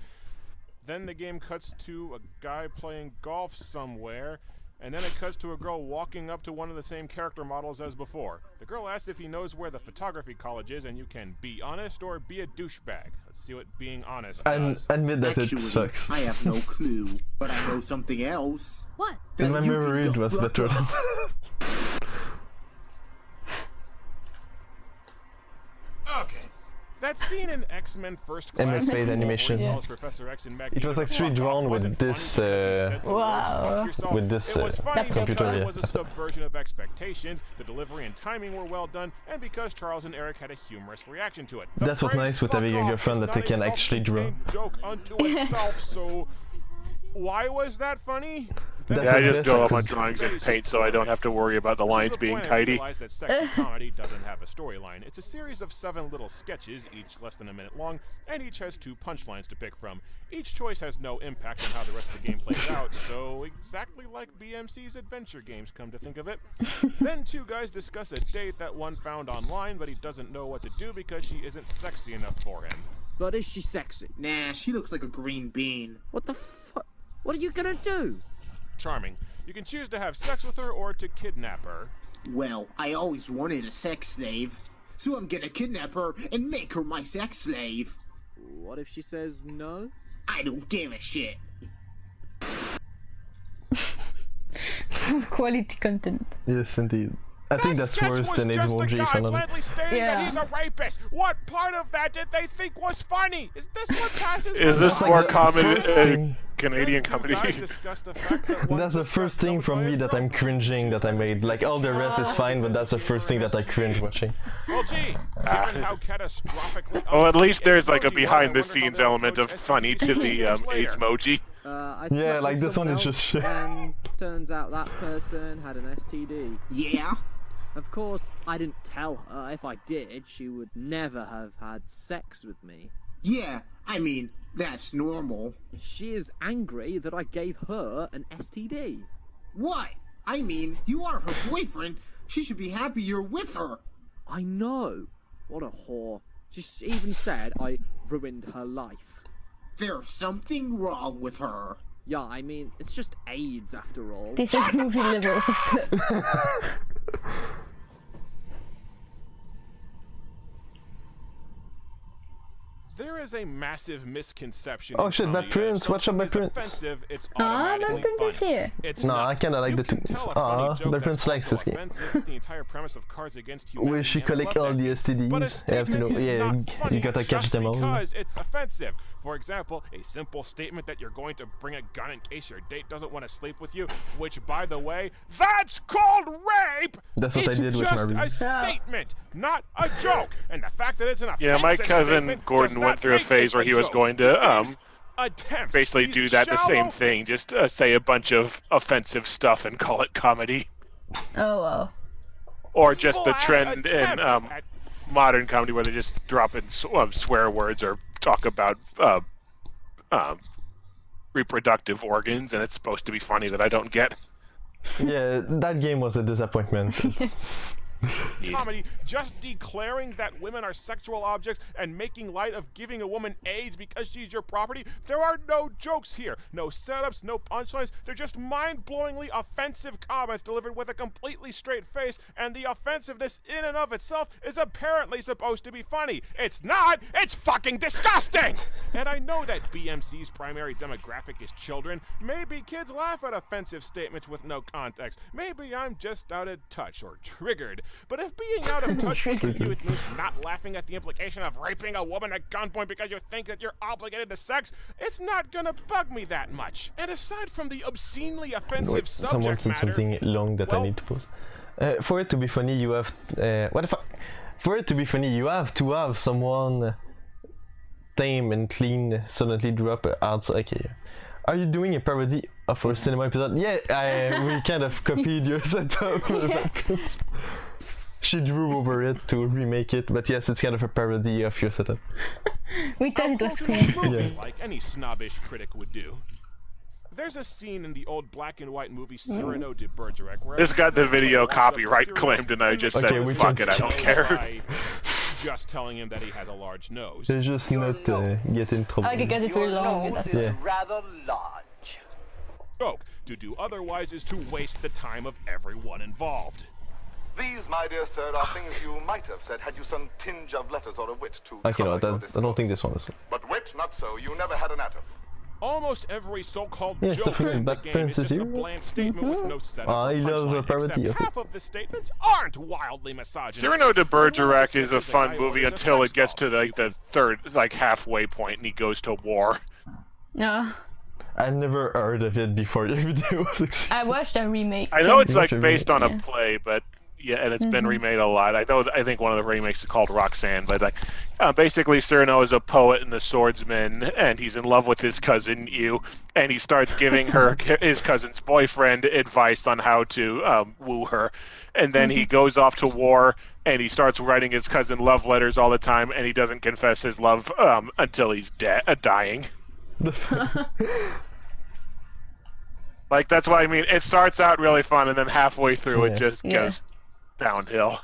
Then the game cuts to a guy playing golf somewhere, and then it cuts to a girl walking up to one of the same character models as before. The girl asks if he knows where the photography college is, and you can be honest or be a douchebag. Let's see what being honest does. Admit that Actually, it sucks. I have no clue, but I know something else. What? My memory was better. Okay. That scene in X-Men First Class MS-made animation. tells Professor X and Magneto It was actually drawn with this Wow. with this it was funny computer. because it was a subversion of expectations, the delivery and timing were well done, and because Charles and Eric had a humorous reaction to it. The That's what's phrase nice with "fuck having a off" girlfriend is that not they a can actually draw. self-contained joke unto itself, so why was that funny? Yeah, I just do all my drawings in paint so I don't have to worry about the lines being tidy. Realize that sexy comedy doesn't have a storyline. It's a series of 7 little sketches, each less than a minute long, and each has 2 punchlines to pick from. Each choice has no impact on how the rest of the game plays out, so exactly like BMC's adventure games, come to think of it. Then 2 guys discuss a date that one found online, but he doesn't know what to do because she isn't sexy enough for him. But is she sexy? Nah, she looks like a green bean. What the fuck? What are you gonna do? Charming. You can choose to have sex with her or to kidnap her. Well, I always wanted a sex slave, so I'm gonna kidnap her and make her my sex slave. What if she says no? I don't give a shit. Quality content. Yes, indeed. I think that's worse than Aidsmoji. Just a guy blatantly stating that he's a rapist. What part of that did they think was funny? Is this what passes? Is this more common Canadian comedy? That's the first thing from me that I'm cringing that I made. Like all the rest is fine, but that's the first thing that I cringe watching. Well, gee, given how catastrophically well, at least there's like a behind-the-scenes element of funny to the Aidsmoji. Yeah, like this one is just shit. And turns out that person had an STD. Yeah? Of course, I didn't tell her. If I did, she would never have had sex with me. Yeah, I mean, that's normal. She is angry that I gave her an STD. What? I mean, you are her boyfriend. She should be happy you're with her. I know. What a whore. She even said I ruined her life. There's something wrong with her. Yeah, I mean, it's just AIDS after all. This is movie levels of There is a massive misconception. Oh shit, that Prince! Watch out, my Prince! Offensive, it's Ah, that Prince is here. It's no, I kinda like the two. Ah, the Prince likes this game. It's the entire premise of Cards Against Humanity. Where she collect all the STDs. I have to know. Yeah, you gotta catch them all. Because it's offensive. For example, a simple statement that you're going to bring a gun in case your date doesn't want to sleep with you, which, by the way, that's called rape! That's what I did with Marie. Marie. It's just a statement, not a joke. And the fact that it's an offensive yeah, my cousin Gordon went through a phase where he was going to basically do that the same thing, just say a bunch of offensive stuff and call it comedy. Oh wow. or just the trend in modern comedy where they just drop in swear words or talk about reproductive organs, and it's supposed to be funny that I don't get. Yeah, that game was a disappointment. Comedy just declaring that women are sexual objects and making light of giving a woman AIDS because she's your property. There are no jokes here, no setups, no punchlines. They're just mind-blowingly offensive comments delivered with a completely straight face, and the offensiveness in and of itself is apparently supposed to be funny. It's not! It's fucking disgusting! And I know that BMC's primary demographic is children. Maybe kids laugh at offensive statements with no context. Maybe I'm just out of touch or triggered. But if being out of touch with the youth means not laughing at the implication of raping a woman at gunpoint because you think that you're obligated to sex, it's not gonna bug me that much. And aside from the obscenely offensive subject matter, something long that I need to post. For it to be funny, you have what the fuck? For it to be funny, you have to have someone tame and clean suddenly drop outside. Okay. Are you doing a parody of our cinema episode? Yeah, we kind of copied your setup. She drew over it to remake it, but yes, it's kind of a parody of your setup. We thought it was cool. Yeah. Like any snobbish critic would do. There's a scene in the old black and white movie Cyrano de Bergerac where this got the video copyright claimed, and I just said, fuck it, I don't care. Just telling him that he has a large nose. They're just not get in trouble. Because it's very long. Yeah. Rather large. Joke. To do otherwise is to waste the time of everyone involved. These, my dear sir, are things you might have said had you some tinge of letters or of wit to okay, no, I don't think this one is. But wit, not so. You never had an atom. Almost every so-called joke in the game is just a bland statement with no setup or punchline, except half of the statements aren't wildly misogynist. Cyrano de Bergerac is a fun movie until it gets to like the third, like halfway point, and he goes to war. Yeah. I never heard of it before your video was exciting. I watched a remake. I know it's like based on a play, but yeah, and it's been remade a lot. I think one of the remakes is called Roxanne, but like basically Cyrano is a poet and a swordsman, and he's in love with his cousin Yu, and he starts giving her his cousin's boyfriend advice on how to woo her, and then he goes off to war, and he starts writing his cousin love letters all the time, and he doesn't confess his love until he's dying. Like, that's why I mean, it starts out really fun, and then halfway through it just goes downhill.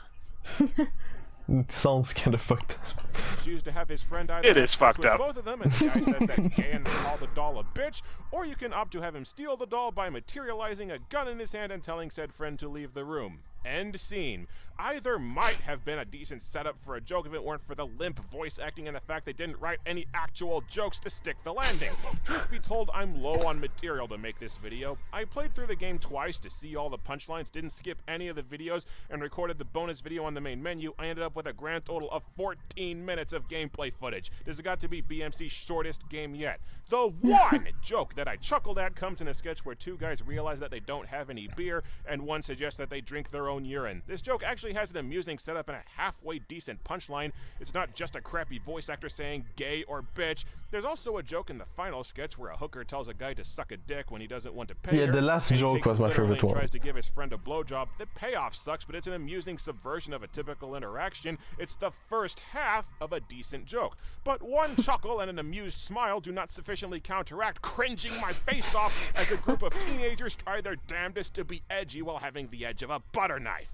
It sounds kind of fucked up. Choose to have his friend either it is fucked up. Both of them, and the guy says that's gay and call the doll a bitch, or you can opt to have him steal the doll by materializing a gun in his hand and telling said friend to leave the room. End scene. Either might have been a decent setup for a joke if it weren't for the limp voice acting and the fact they didn't write any actual jokes to stick the landing. Truth be told, I'm low on material to make this video. I played through the game twice to see all the punchlines, didn't skip any of the videos, and recorded the bonus video on the main menu. I ended up with a grand total of 14 minutes of gameplay footage. This has got to be BMC's shortest game yet. The one joke that I chuckled at comes in a sketch where two guys realize that they don't have any beer, and one suggests that they drink their own urine. This joke actually has an amusing setup and a halfway decent punchline. It's not just a crappy voice actor saying gay or bitch. There's also a joke in the final sketch where a hooker tells a guy to suck a dick when he doesn't want to pay her. Yeah, the last joke was my favorite one. Tries to give his friend a blowjob. The payoff sucks, but it's an amusing subversion of a typical interaction. It's the first half of a decent joke. But one chuckle and an amused smile do not sufficiently counteract cringing my face off as a group of teenagers try their damnedest to be edgy while having the edge of a butter knife.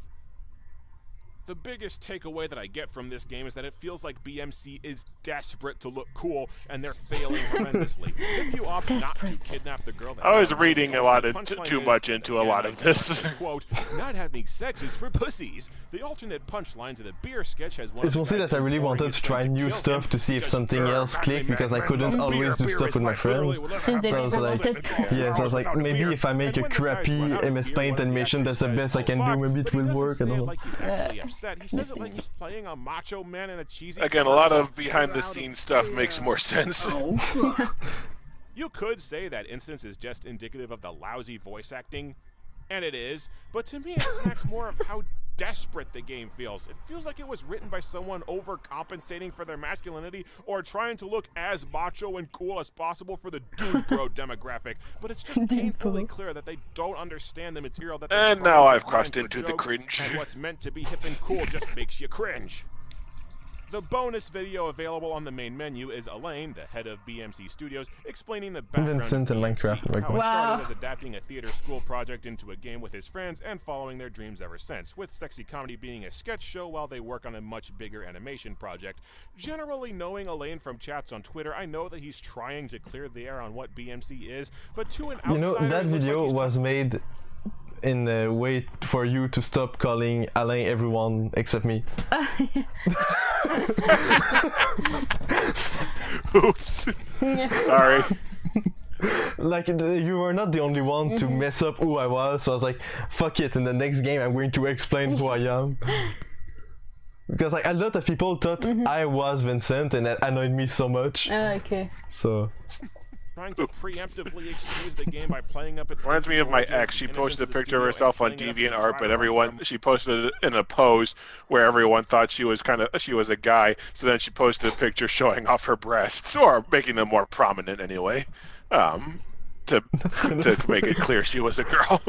The biggest takeaway that I get from this game is that it feels like BMC is desperate to look cool, and they're failing horrendously. If you opt not to kidnap the girl that I was reading a lot of too much into a lot of this. Quote, not having sex is for pussies. The alternate punchline to the beer sketch has one. It's mostly that I really wanted to try new stuff to see if something else clicked, because I couldn't always do stuff with my friends. So I was like, yeah, so I was like, maybe if I make a crappy MS Paint animation, that's the best I can do, maybe it will work, I don't know. He says it like he's playing a macho man in a cheesy. Again, a lot of behind-the-scenes stuff makes more sense. You could say that instance is just indicative of the lousy voice acting, and it is, but to me it smacks more of how desperate the game feels. It feels like it was written by someone overcompensating for their masculinity or trying to look as macho and cool as possible for the dude bro demographic. But it's just painfully clear that they don't understand the material that they're And trying now to I've crossed grind for into the jokes, cringe. And what's meant to be hip and cool just makes you cringe. The bonus video available on the main menu is Alain, the head of BMC Studios, explaining the background Vincent of and BMC, Minecraft. how it started as adapting a theater school project into a game with his friends and following their dreams ever since, with Sexy Comedy being a sketch show while they work on a much bigger animation project. Generally knowing Alain from chats on Twitter, I know that he's trying to clear the air on what BMC is, but to an outsider, You know, that it looks video like he's was made in a way for you to stop calling Alain everyone except me. Oops. Sorry. Like, you were not the only one to mess up who I was, so I was like, fuck it, in the next game I'm going to explain who I am. Because like, a lot of people thought I was Vincent, and that annoyed me so much. Okay. So... trying to preemptively excuse the game by playing up its Reminds me of my ex. She posted a picture of herself on DeviantArt, but she posted it in a pose where everyone thought she was a guy. So then she posted a picture showing off her breasts, or making them more prominent anyway, to make it clear she was a girl.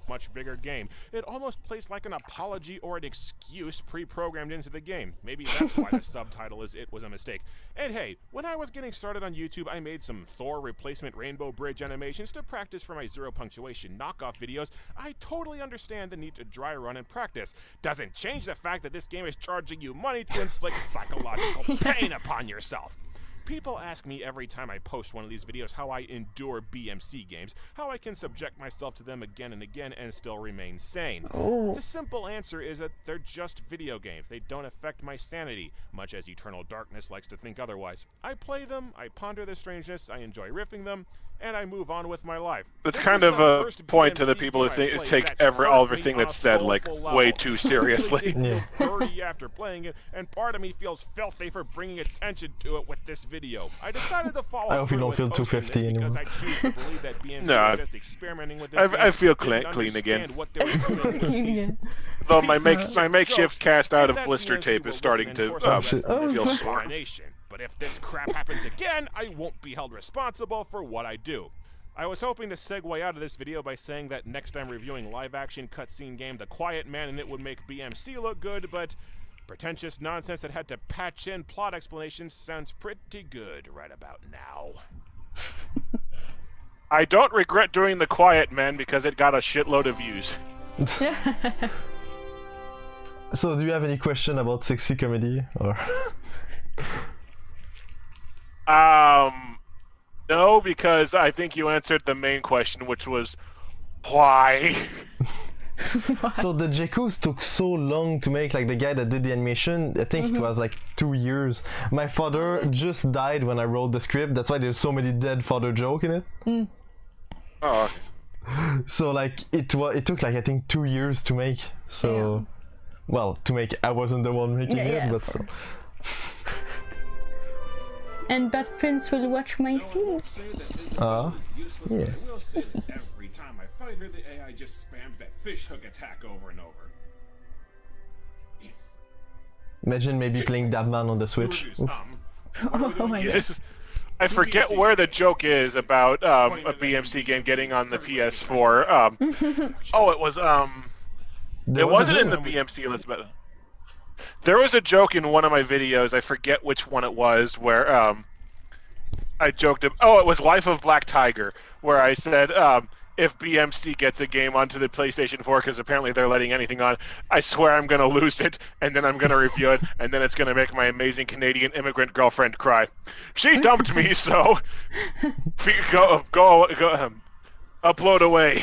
Much bigger game. It almost plays like an apology or an excuse pre-programmed into the game. Maybe that's why the subtitle is "It was a mistake." And hey, when I was getting started on YouTube, I made some Thor replacement Rainbow Bridge animations to practice for my zero punctuation knockoff videos. I totally understand the need to dry run and practice. Doesn't change the fact that this game is charging you money to inflict psychological pain upon yourself. People ask me every time I post one of these videos how I endure BMC games, how I can subject myself to them again and again and still remain sane. Ooh. The simple answer is that they're just video games. They don't affect my sanity, much as Eternal Darkness likes to think otherwise. I play them, I ponder the strangeness, I enjoy riffing them, and I move on with my life. That's kind of a point to the people who take everything that's said like way too seriously. Dirty after playing it, and part of me feels filthy for bringing attention to it with this video. I decided to follow I hope you don't feel 250 anymore. because I choose to believe that BMC was just experimenting with this I feel clean again. Though my makeshift cast out of blister tape is starting to feel sore. But if this crap happens again, I won't be held responsible for what I do. I was hoping to segue out of this video by saying that next I'm reviewing live-action cutscene game The Quiet Man and it would make BMC look good, but pretentious nonsense that had to patch in plot explanations sounds pretty good right about now. I don't regret doing The Quiet Man because it got a shitload of views. So, do you have any question about sexy comedy, or? No, because I think you answered the main question, which was why. So the Jekoos took so long to make, like the guy that did the animation, I think it was like 2 years. My father just died when I wrote the script, that's why there's so many dead father jokes in it. Oh. So like it took like I think 2 years to make. So well, to make, I wasn't the one making it, but still. And Bad Prince will watch my videos. Yeah. Every time I fight her, the AI just spams that fishhook attack over and over. Imagine maybe playing Dabman on the Switch. Oh my god. I forget where the joke is about a BMC game getting on the PS4. Oh, it was it wasn't in the BMC. Elizabeth. There was a joke in one of my videos, I forget which one it was, where I joked, it was Life of Black Tiger, where I said, if BMC gets a game onto the PlayStation 4, because apparently they're letting anything on, I swear I'm going to lose it, and then I'm going to review it, and then it's going to make my amazing Canadian immigrant girlfriend cry. She dumped me, so go upload away.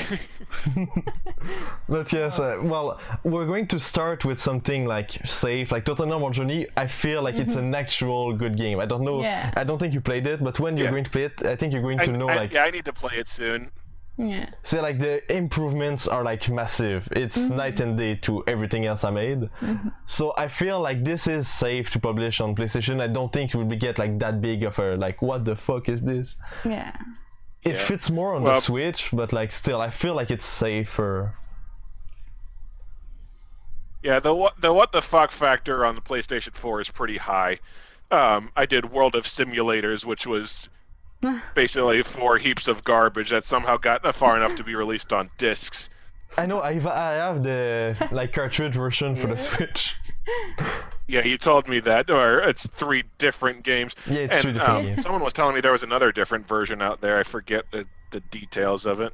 But yes, well, we're going to start with something like safe, like Total Normal Journey. I feel like it's an actual good game. I don't know, I don't think you played it, but when you're going to play it, I think you're going to know like... Yeah, I need to play it soon. Yeah. So like the improvements are like massive. It's night and day to everything else I made. So I feel like this is safe to publish on PlayStation. I don't think it will get like that big of a like, what the fuck is this? Yeah. It fits more on the Switch, but like still, I feel like it's safer. Yeah, the what the fuck factor on the PlayStation 4 is pretty high. I did World of Simulators, which was basically 4 heaps of garbage that somehow got far enough to be released on discs. I know. I have the cartridge version for the Switch. Yeah, you told me that, or it's 3 different games. Yeah, it's 3 different games. Someone was telling me there was another different version out there. I forget the details of it.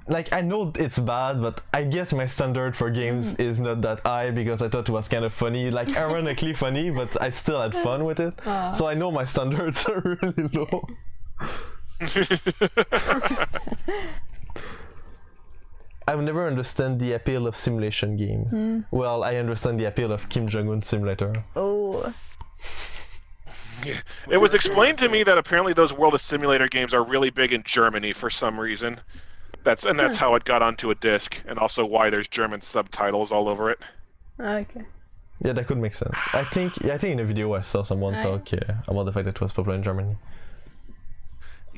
Like, I know it's bad, but I guess my standard for games is not that high because I thought it was kind of funny, like ironically funny, but I still had fun with it. So I know my standards are really low. I've never understand the appeal of simulation game. Well, I understand the appeal of Kim Jong-un simulator. Oh. It was explained to me that apparently those World of Simulator games are really big in Germany for some reason. That's how it got onto a disc, and also why there's German subtitles all over it. Okay. Yeah, that could make sense. I think in a video I saw someone talk about the fact that it was popular in Germany.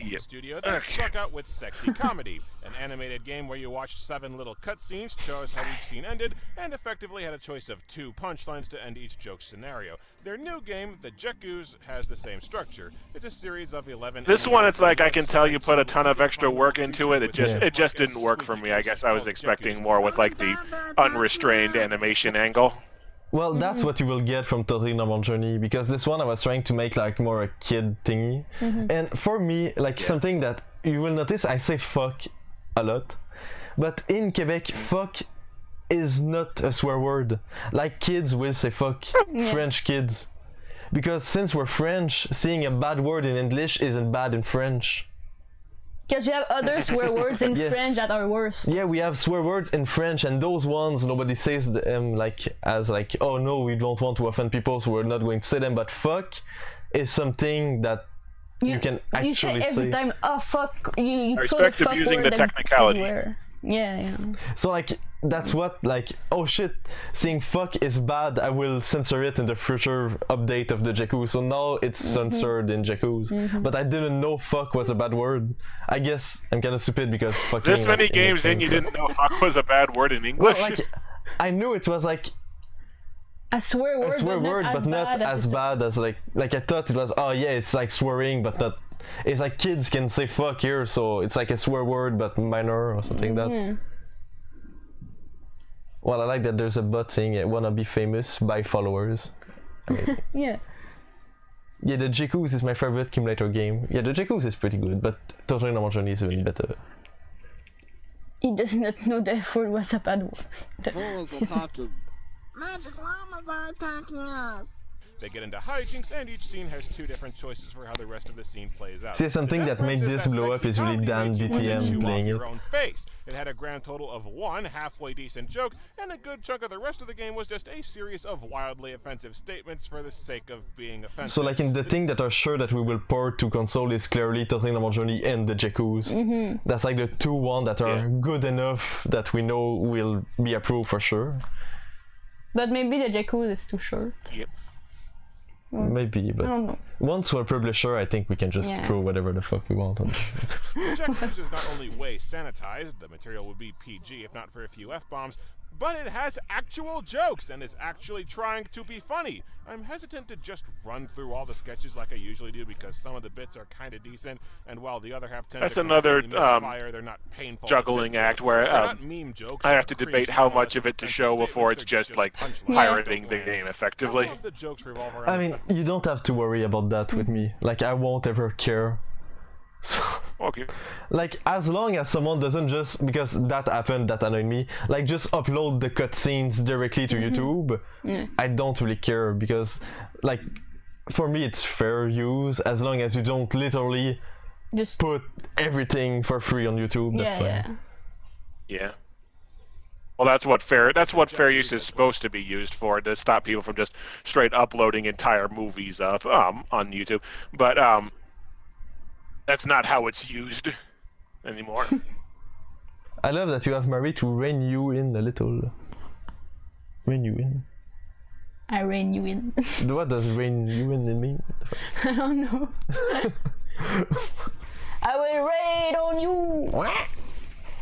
Yep. Studio that struck out with Sexy Comedy, an animated game where you watched 7 little cutscenes, chose how each scene ended, and effectively had a choice of 2 punchlines to end each joke scenario. Their new game, the Jekoos, has the same structure. It's a series of 11. This one, it's like I can tell you put a ton of extra work into it. It just didn't work for me. I guess I was expecting more with like the unrestrained animation angle. Well, that's what you will get from Totally Normal Journey, because this one I was trying to make like more a kid thingy. And for me, like something that you will notice, I say fuck a lot. But in Quebec, fuck is not a swear word. Like kids will say fuck, French kids. Because since we're French, saying a bad word in English isn't bad in French. Because we have other swear words in French that are worse. Yeah, we have swear words in French, and those ones nobody says them like as like, oh no, we don't want to offend people, so we're not going to say them. But fuck is something that you can actually you say every time. Oh fuck! You I respect abusing the technicality. Yeah. So like that's what like oh shit, saying fuck is bad. I will censor it in the future update of the Jekoos. So now it's censored in Jekoos. But I didn't know fuck was a bad word. I guess I'm kind of stupid because fucking. This many games in, you didn't know fuck was a bad word in English. Well, like, I knew it was like a swear word, but not as bad as like I thought it was. Oh yeah, it's like swearing, but not. It's like kids can say fuck here, so it's like a swear word but minor or something like that. Well, I like that there's a bot saying I wanna be famous by followers. Amazing. Yeah, the Jekoos is my favorite Kimulator game. Yeah, the Jekoos is pretty good, but Totally Normal Journey is even better. He does not know the F word was a bad word. Boys are talking. Magic llamas are attacking us. They get into hijinks, and each scene has 2 different choices for how the rest of the scene plays out. See, something that made this blow up is really Dan DTM playing it. It had a grand total of 1 halfway decent joke, and a good chunk of the rest of the game was just a series of wildly offensive statements for the sake of being offensive. So like in the thing that are sure that we will port to console is clearly Totally Normal Journey and the Jekoos. That's like the 2 ones that are good enough that we know will be approved for sure. But maybe the Jekoos is too short. Yep. Maybe, but once we're a publisher, I think we can just throw whatever the fuck we want on. The Jekoos is not only way sanitized, the material would be PG if not for a few F-bombs, but it has actual jokes and is actually trying to be funny. I'm hesitant to just run through all the sketches like I usually do because some of the bits are kind of decent, and while the other half tend to another misfire, they're not painful juggling act where I have to debate how much of it to show before it's just like pirating the game effectively. I mean, you don't have to worry about that with me. Like, I won't ever care. So, okay. Like, as long as someone doesn't just, because that happened, that annoyed me, like just upload the cutscenes directly to YouTube, I don't really care because, like, for me it's fair use as long as you don't literally just put everything for free on YouTube. That's fine. Yeah. Well, that's what fair use is supposed to be used for, to stop people from just straight uploading entire movies of on YouTube. But that's not how it's used anymore. I love that you have Marie to rein you in a little. Rein you in. I rein you in. What does rein you in mean? I don't know. I will raid on you.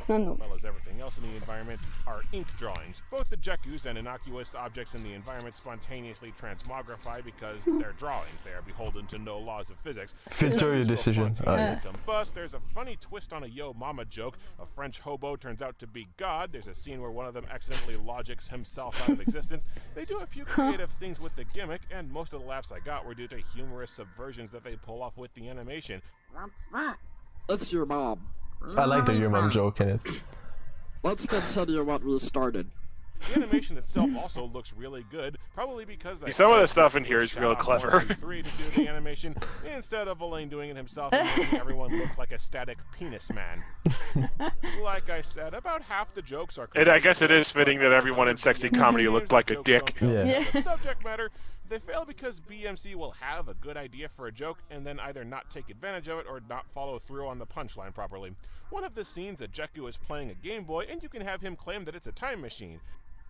well as everything else in the environment, are ink drawings. Both the Jekoos and innocuous objects in the environment spontaneously transmogrify because they're drawings. They are beholden to no laws of physics. Filter your decision. Combust. There's a funny twist on a Yo Mama joke. A French hobo turns out to be God. There's a scene where one of them accidentally logics himself out of existence. They do a few creative things with the gimmick, and most of the laughs I got were due to humorous subversions that they pull off with the animation. What's that? It's your mom. I like the your mom joke in it. Let's continue what we started. The animation itself also looks really good, probably because some of the stuff in here is real clever. 3 to do the animation instead of Alain doing it himself and making everyone look like a static penis man. Like I said, about half the jokes are. I guess it is fitting that everyone in sexy comedy looked like a dick. Subject matter. They fail because BMC will have a good idea for a joke and then either not take advantage of it or not follow through on the punchline properly. One of the scenes, a Jekoos is playing a Game Boy, and you can have him claim that it's a time machine.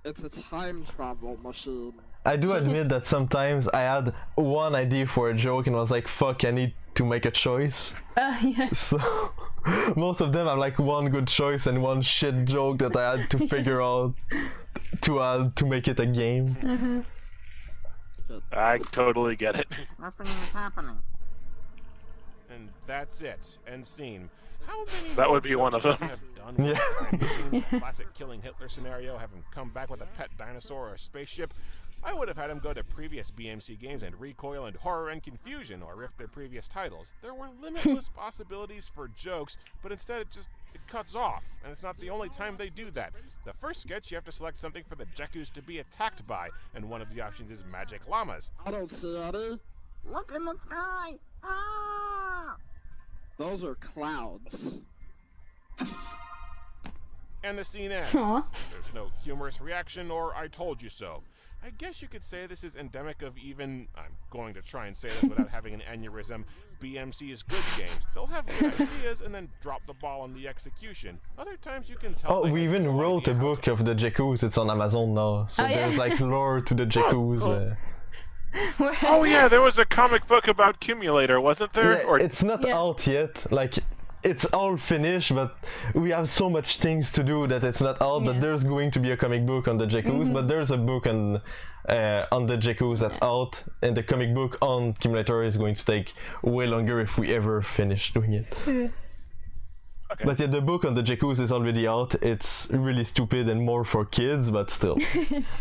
It's a time travel machine. I do admit that sometimes I had one idea for a joke and was like, fuck, I need to make a choice. Yeah. So, most of them have like one good choice and one shit joke that I had to figure out to make it a game. I totally get it. Nothing is happening. And that's it. End scene. How many that would be one of them. Have done with a time machine, a classic killing Hitler scenario, have him come back with a pet dinosaur or a spaceship? I would have had him go to previous BMC games and Recoil and Horror and Confusion, or riff their previous titles. There were limitless possibilities for jokes, but instead it cuts off, and it's not the only time they do that. The first sketch, you have to select something for the Jekoos to be attacked by, and one of the options is magic llamas. I don't see any. Look in the sky! Ah! Those are clouds. And the scene ends. There's no humorous reaction or I told you so. I guess you could say this is endemic of even, I'm going to try and say this without having an aneurysm, BMC's good games. They'll have good ideas and then drop the ball on the execution. Other times you can tell. Oh, we even wrote a book of the Jekoos. It's on Amazon now. So there's like lore to the Jekoos. Oh yeah, there was a comic book about Kimulator, wasn't there? Yeah, it's not out yet. Like, it's all finished, but we have so much things to do that it's not out. But there's going to be a comic book on the Jekoos. But there's a book on the Jekoos that's out, and the comic book on Kimulator is going to take way longer if we ever finish doing it. Okay. But yeah, the book on the Jekoos is already out. It's really stupid and more for kids, but still.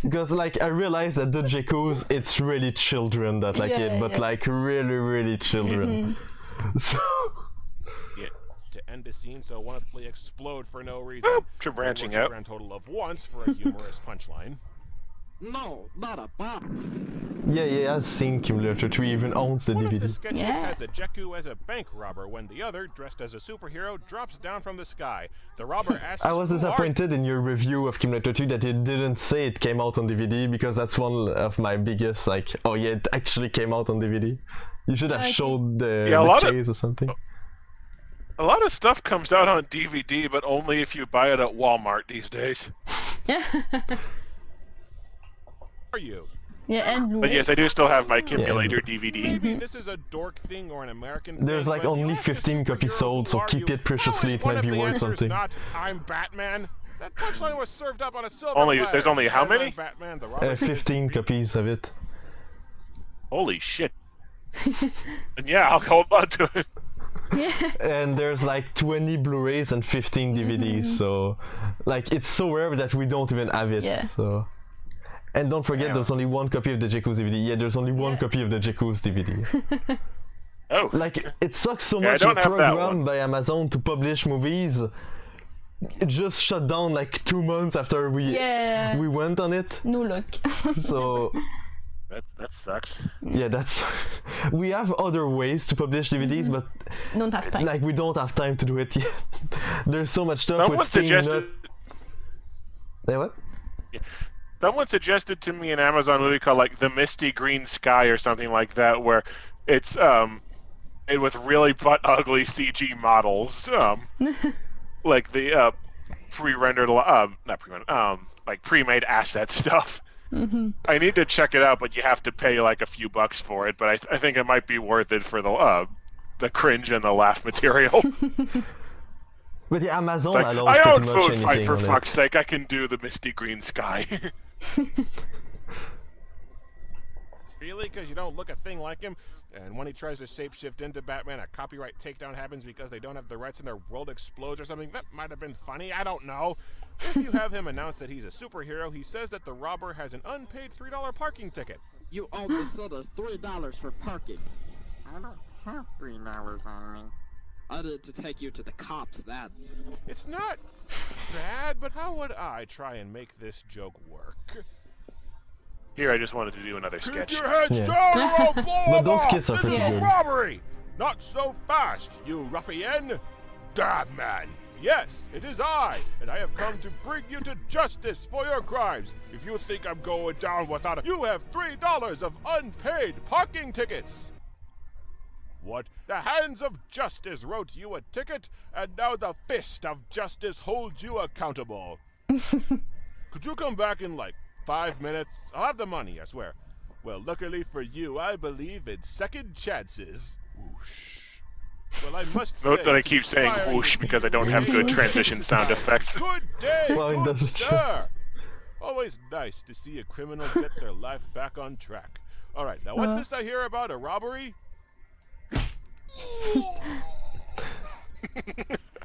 Because like I realized that the Jekoos, it's really children that like it, but like really, really children. So. Yeah, to end the scene, so one of them explode for no reason. To branching out. A grand total of once for a humorous punchline. No, not a bomb. Yeah, I've seen Kimulator 3 even owns the DVD. One of the sketches has a Jekoo as a bank robber when the other, dressed as a superhero, drops down from the sky. The robber asks, I was disappointed in your review of Kimulator 2 that it didn't say it came out on DVD, because that's one of my biggest, like, oh yeah, it actually came out on DVD. You should have showed the chase or something. A lot of stuff comes out on DVD, but only if you buy it at Walmart these days. Are you? Yeah, and but yes, I do still have my Kimulator DVD. Maybe this is a dork thing or an American There's thing, like only 15 copies sold, so keep it preciously, it might be worth something. Not, I'm Batman. That punchline was served up on a silver platter. There's only how many? Batman, 15 copies of it. Holy shit. And yeah, I'll hold on to it. And there's like 20 Blu-rays and 15 DVDs, so like it's so rare that we don't even have it. So. And don't forget, there's only one copy of the Jekoos DVD. Yeah, there's only one copy of the Jekoos DVD. Oh. Like, it sucks so much. The program by Amazon to publish movies, it just shut down like 2 months after we went on it. No luck. So. That sucks. Yeah, that's. We have other ways to publish DVDs, but don't have time. Like, we don't have time to do it yet. There's so much stuff. Someone suggested. What? Yeah. Someone suggested to me an Amazon movie called like The Misty Green Sky or something like that, where it's made with really butt ugly CG models, like the pre-rendered, not pre-rendered, like pre-made asset stuff. I need to check it out, but you have to pay like a few bucks for it. But I think it might be worth it for the cringe and the laugh material. But the Amazon It's like, allows I own pretty much Food Fight, anything for on it. fuck's sake. I can do the misty green sky. Really? Because you don't look a thing like him? And when he tries to shapeshift into Batman, a copyright takedown happens because they don't have the rights and their world explodes or something? That might have been funny, I don't know. If you have him announce that he's a superhero, he says that the robber has an unpaid $3 parking ticket. You owe the seller $3 for parking. I don't have $3 on me. I need to take you to the cops, that. It's not bad, but how would I try and make this joke work? Here, I just wanted to do another sketch. Keep your heads down or I'll blow But them those off! skits are This is pretty a good. robbery! Not so fast, you ruffian! Dab man! Yes, it is I, and I have come to bring you to justice for your crimes. If you think I'm going down without you have $3 of unpaid parking tickets. What? The hands of justice wrote you a ticket, and now the fist of justice holds you accountable. Could you come back in like 5 minutes? I'll have the money, I swear. Well, luckily for you, I believe in second chances. Whoosh. Well, I must Note say, that I it's keep saying inspiring whoosh to see because I you don't have really good make transition sound society. effects. Good day, Well, good that's true. sir. Always nice to see a criminal get their life back on track. All right, now what's this I hear about a robbery?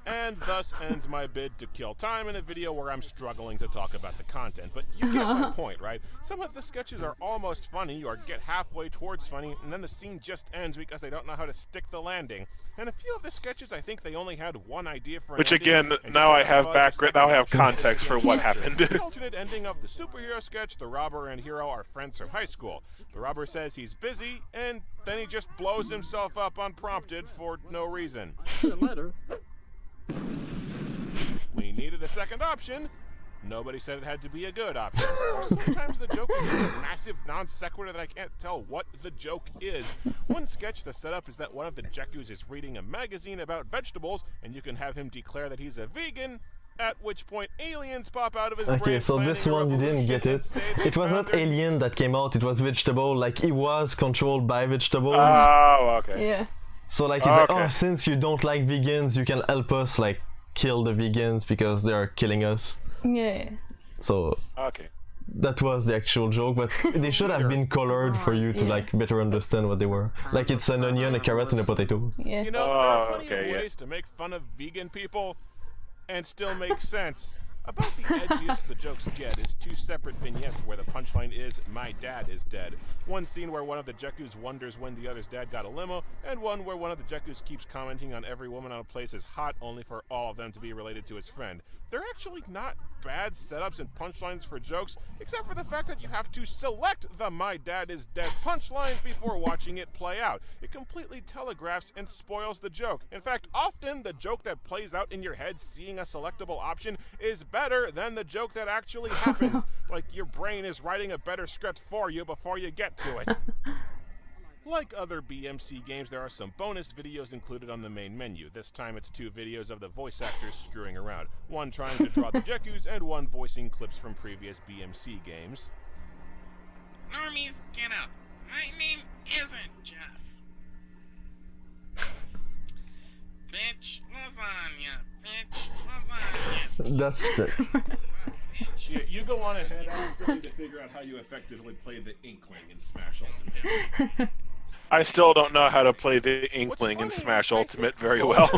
And thus ends my bid to kill time in a video where I'm struggling to talk about the content. But you get my point, right? Some of the sketches are almost funny or get halfway towards funny, and then the scene just ends because they don't know how to stick the landing. And a few of the sketches, I think they only had one idea for an Which ending, again, and now just I have fudge a background. Now I have second context for what happened. The alternate ending of the superhero sketch, the robber and hero are friends from high school. The robber says he's busy, and then he just blows himself up unprompted for no reason. See you later. We needed a second option. Nobody said it had to be a good option. Or sometimes the joke is such a massive non sequitur that I can't tell what the joke is. One sketch, the setup is that one of the Jekoos is reading a magazine about vegetables, and you can have him declare that he's a vegan, at which point aliens pop out of his brain. Okay, so this one you didn't get it. It was not alien that came out, it was vegetable, like he was controlled by vegetables. Oh, okay. Yeah. So like he's like, oh, since you don't like vegans, you can help us like kill the vegans because they are killing us. Yeah. So okay, that was the actual joke, but they should have been colored for you to like better understand what they were. Like it's an onion, a carrot, and a potato. Yeah. You know, there are plenty of ways to make fun of vegan people and still make sense. About the edgiest the jokes get is two separate vignettes where the punchline is, my dad is dead. One scene where one of the Jekoos wonders when the other's dad got a limo, and one where one of the Jekoos keeps commenting on every woman on a place is hot only for all of them to be related to his friend. They're actually not bad setups and punchlines for jokes, except for the fact that you have to select the my dad is dead punchline before watching it play out. It completely telegraphs and spoils the joke. In fact, often the joke that plays out in your head seeing a selectable option is better than the joke that actually happens. Like your brain is writing a better script for you before you get to it. Like other BMC games, there are some bonus videos included on the main menu. This time it's 2 videos of the voice actors screwing around. One trying to draw the Jekoos and one voicing clips from previous BMC games. Normies, get up. My name isn't Jeff. Bitch lasagna. Bitch lasagna. That's good. You go on ahead. I still need to figure out how you effectively play the Inkling in Smash Ultimate. I still don't know how to play the Inkling in Smash Ultimate very well.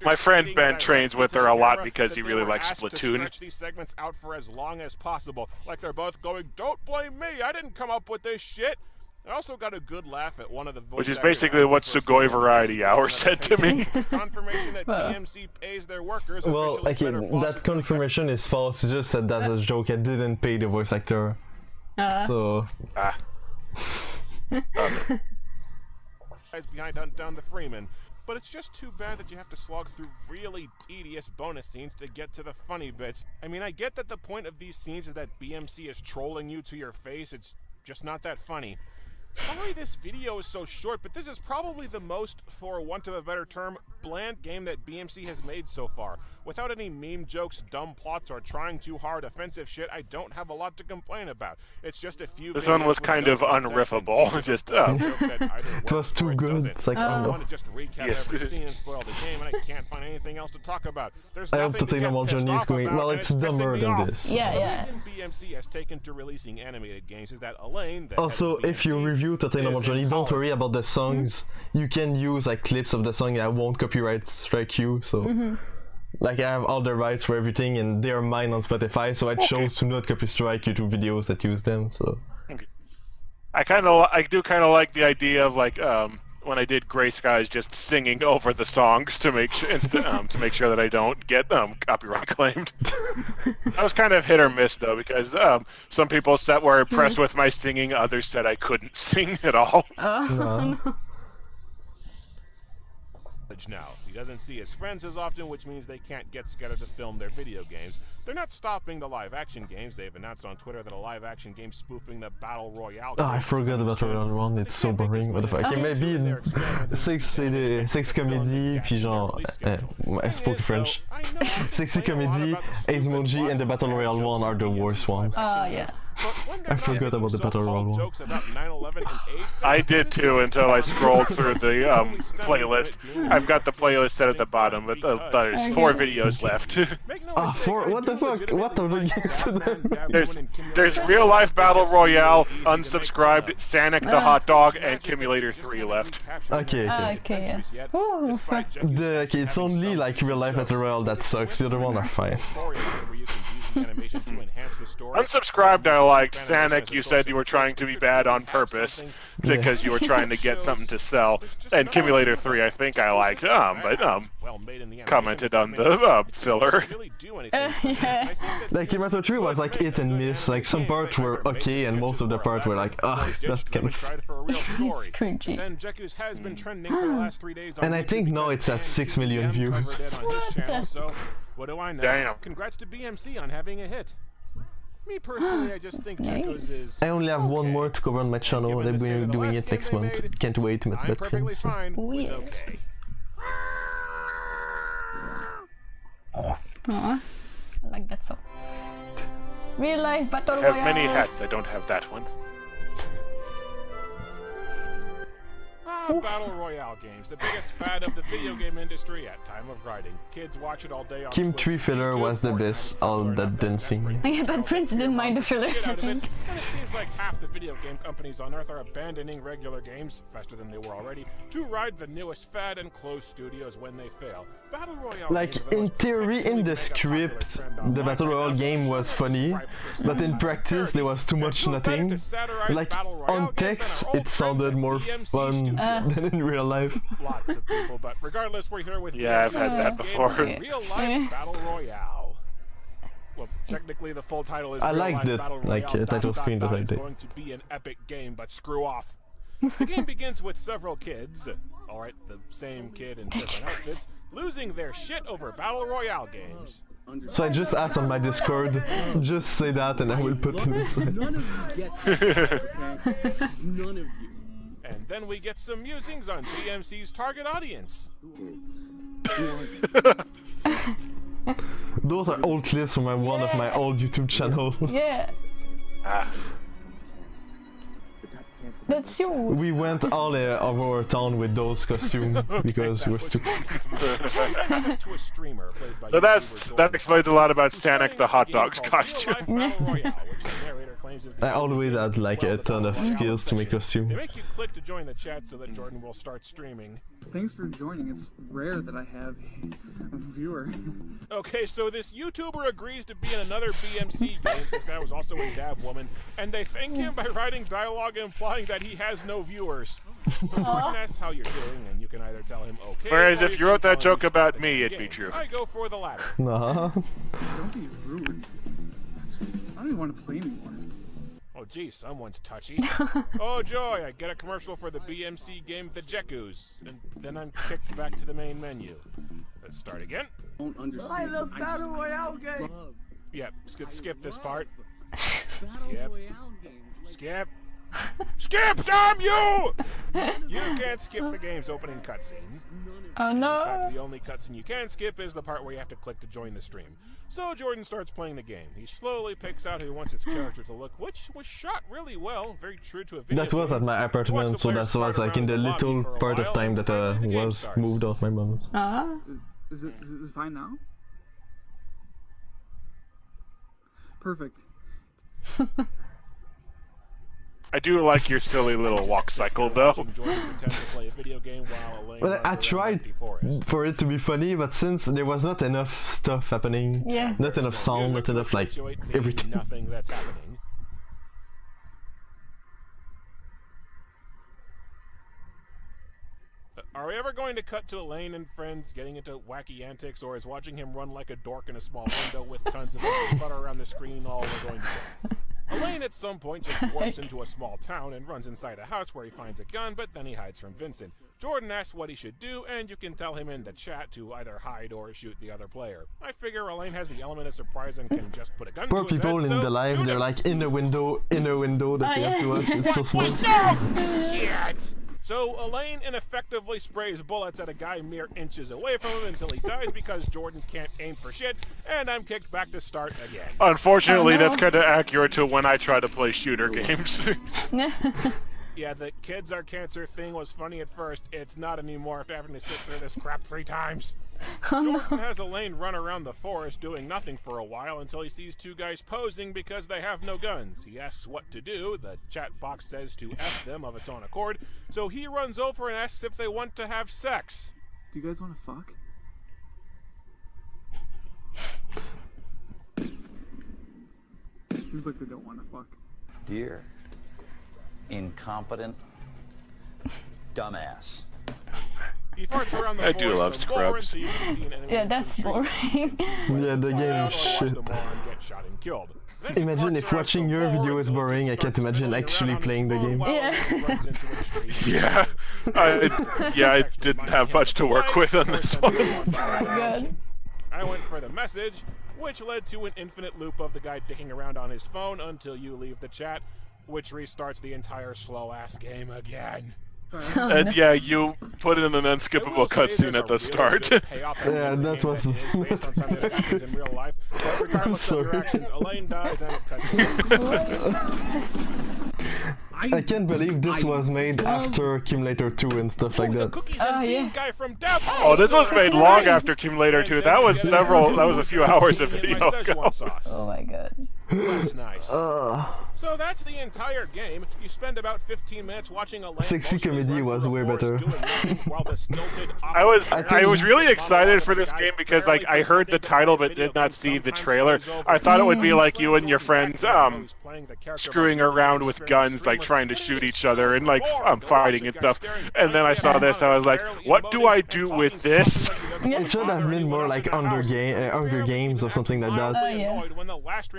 My friend Ben trains with her a lot because he really likes Splatoon. Stretch these segments out for as long as possible, like they're both going, "Don't blame me, I didn't come up with this shit." I also got a good laugh at one of the voice Which is actors basically what Sugoi Variety Hour said to me. Confirmation that BMC pays their workers. Well, okay, that confirmation is false. He just said that as a joke. I didn't pay the voice actor. So. Behind down the Freeman. But it's just too bad that you have to slog through really tedious bonus scenes to get to the funny bits. I mean, I get that the point of these scenes is that BMC is trolling you to your face. It's just not that funny. Sorry this video is so short, but this is probably the most, for want of a better term, bland game that BMC has made so far. Without any meme jokes, dumb plots, or trying too hard offensive shit, I don't have a lot to complain about. It's just a few. This one was kind of unriffable. Just it was too good. It's like, I want to just recap every scene and spoil the game, and I can't find anything else to talk about. There's nothing to get pissed off about, well, it's dumber than this. The reason BMC has taken to releasing animated games is that Alain, the also, if you review Total Normal Journey, don't worry about the songs. You can use like clips of the song. I won't copyright strike you. So, like I have all the rights for everything, and they are mine on Spotify. So I chose to not copy strike YouTube videos that use them. So. I do kind of like the idea of like when I did Gray Skies, just singing over the songs to make sure that I don't get copyright claimed. I was kind of hit or miss though, because some people were impressed with my singing, others said I couldn't sing at all. No. Now he doesn't see his friends as often, which means they can't get together to film their video games. They're not stopping the live-action games. They've announced on Twitter that a live-action game spoofing the Battle Royale. Oh, I forgot about the Royale one. It's so boring. What the fuck? Okay, maybe Sex Comedy, puis genre, I spoke French. Sexy Comedy, Aidsmoji, and the Battle Royale one are the worst ones. Yeah. I forgot about the Battle Royale one. I did too until I scrolled through the playlist. I've got the playlist set at the bottom, but there's 4 videos left. Ah, 4? What the fuck? What are the games? There's Real Life Battle Royale, Unsubscribed, Sanic the Hawtdawg, and Kimulator 3 left. Okay, okay. Okay, it's only like Real Life Battle Royale that sucks. The other one are fine. Unsubscribed I liked. Sanic, you said you were trying to be bad on purpose because you were trying to get something to sell. And Kimulator 3 I think I liked, but commented on the filler. Like Kimulator 3 was like hit and miss. Like some parts were okay and most of the parts were like, ugh, that's kind of cringy. And I think now it's at 6 million views. What do I know? Damn. Congrats to BMC on having a hit. Me personally, I just think Jekoos is. I only have one more to cover on my channel. They'll be doing it next month. Can't wait to meet my friends. Weird. Aww, I like that song. Real Life Battle Royale. I have many hats. I don't have that one. Battle Royale games, the biggest fad of the video game industry at time of writing. Kids watch it all day on Kim 3 filler was the best, all that dancing. Yeah, but Prince didn't mind the filler. And it seems like half the video game companies on Earth are abandoning regular games, faster than they were already, to ride the newest fad and close studios when they fail. Battle Royale like, in theory, in the script, the Battle Royale game was funny, but in practice, there was too much nothing. Like, on text, it sounded more fun than in real life. Lots of people, but regardless, we're here with I've had that before. Real Life Battle Royale. Well, technically, the full title is I Real liked Life it, Battle like Royale. title screen that I It's did. going to be an epic game, but screw off. The game begins with several kids, alright, the same kid in different outfits, losing their shit over Battle Royale games. So I just asked on my Discord, just say that and I will put it inside. None of you get this, okay? None of you. And then we get some musings on BMC's target audience. Those are old clips from one of my old YouTube channels. Yeah. That's you. We went all over our town with those costumes because we're stupid. So that explains a lot about Sanic the Hawtdawg's costume. I always had like a ton of skills to make costumes. They make you click to join the chat so that Jordan will start streaming. Thanks for joining. It's rare that I have a viewer. Okay, so this YouTuber agrees to be in another BMC game. This guy was also in Dab Woman, and they thank him by writing dialogue implying that he has no viewers. So Jordan asks how you're doing, and you can either tell him okay. Whereas if you wrote that joke about me, it'd be true. I go for the latter. Nah. Don't be rude. I don't even want to play anymore. Oh geez, someone's touchy. Oh joy, I get a commercial for the BMC game The Jekoos, and then I'm kicked back to the main menu. Let's start again. Don't understand. I love Battle Royale games. Yep, skip this part. Battle Skip. Royale games. Skip. Skip, damn you! You can't skip the game's opening cutscene. Oh no! In fact, the only cutscene you can skip is the part where you have to click to join the stream. So Jordan starts playing the game. He slowly picks out who he wants his character to look, which was shot really well, very true to a video. That was at my apartment, so that was like in the little part of time that was moved off my mom's. Is it fine now? Perfect. I do like your silly little walk cycle, though. Well, I tried for it to be funny, but since there was not enough stuff happening, not enough sound, not enough like everything. Nothing that's happening. Are we ever going to cut to Alain and friends getting into wacky antics, or is watching him run like a dork in a small window with tons of clutter around the screen all we're going to get? Alain at some point just warps into a small town and runs inside a house where he finds a gun, but then he hides from Vincent. Jordan asks what he should do, and you can tell him in the chat to either hide or shoot the other player. I figure Alain has the element of surprise and can just put a gun Poor to his people head, in so the live, they're like in a window that they have to watch. It's so small. Shit! So Alain ineffectively sprays bullets at a guy mere inches away from him until he dies because Jordan can't aim for shit, and I'm kicked back to start again. Unfortunately, that's kind of accurate to when I try to play shooter games. Yeah, the kids are cancer thing was funny at first. It's not anymore after having to sit through this crap 3 times. Jordan has Alain run around the forest doing nothing for a while until he sees 2 guys posing because they have no guns. He asks what to do. The chat box says to F them of its own accord. So he runs over and asks if they want to have sex. Do you guys want to fuck? Seems like they don't want to fuck. Dear incompetent dumbass. He farts around the I do love Scrubs. So you can see an enemy Yeah, that's boring. Yeah, the game is shit. Imagine if watching your video is boring, I can't imagine actually playing the game. Yeah. I didn't have much to work with on this one. I went for the message, which led to an infinite loop of the guy dicking around on his phone until you leave the chat, which restarts the entire slow-ass game again. And yeah, you put in an unskippable cutscene at the start. Yeah, that was based on something that happens in real life. But regardless of your actions, Alain dies and it cuts. I can't believe this was made after Kimulator 2 and stuff like that. Oh, this was made long after Kimulator 2. That was a few hours of video ago. Oh my god. That's nice. So that's the entire game. You spend about 15 minutes watching Alain. Sexy comedy was way better. I was really excited for this game because like I heard the title but did not see the trailer. I thought it would be like you and your friends screwing around with guns, like trying to shoot each other and like fighting and stuff. And then I saw this, I was like, what do I do with this? It should have been more like Hunger Games or something like that. Yeah.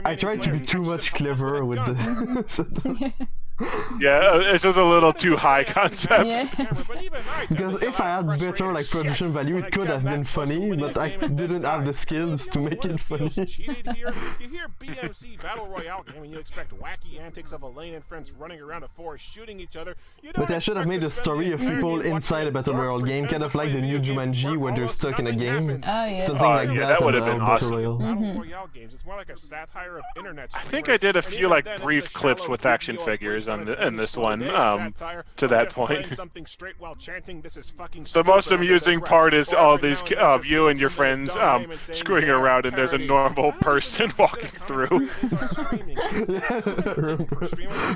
I tried to be too much clever with the... Yeah, it's just a little too high concept. Yeah. Because if I had better like production value, it could have been funny, but I didn't have the skills to make it funny. You hear BMC Battle Royale game and you expect wacky antics of Alain and friends running around a forest shooting each other. But I should have made a story of people inside a Battle Royale game, kind of like the new Jumanji where they're stuck in a game. Something like that. That would have been awesome. It's more like a satire of internet. I think I did a few like brief clips with action figures in this one to that point. The most amusing part is all these you and your friends screwing around and there's a normal person walking through.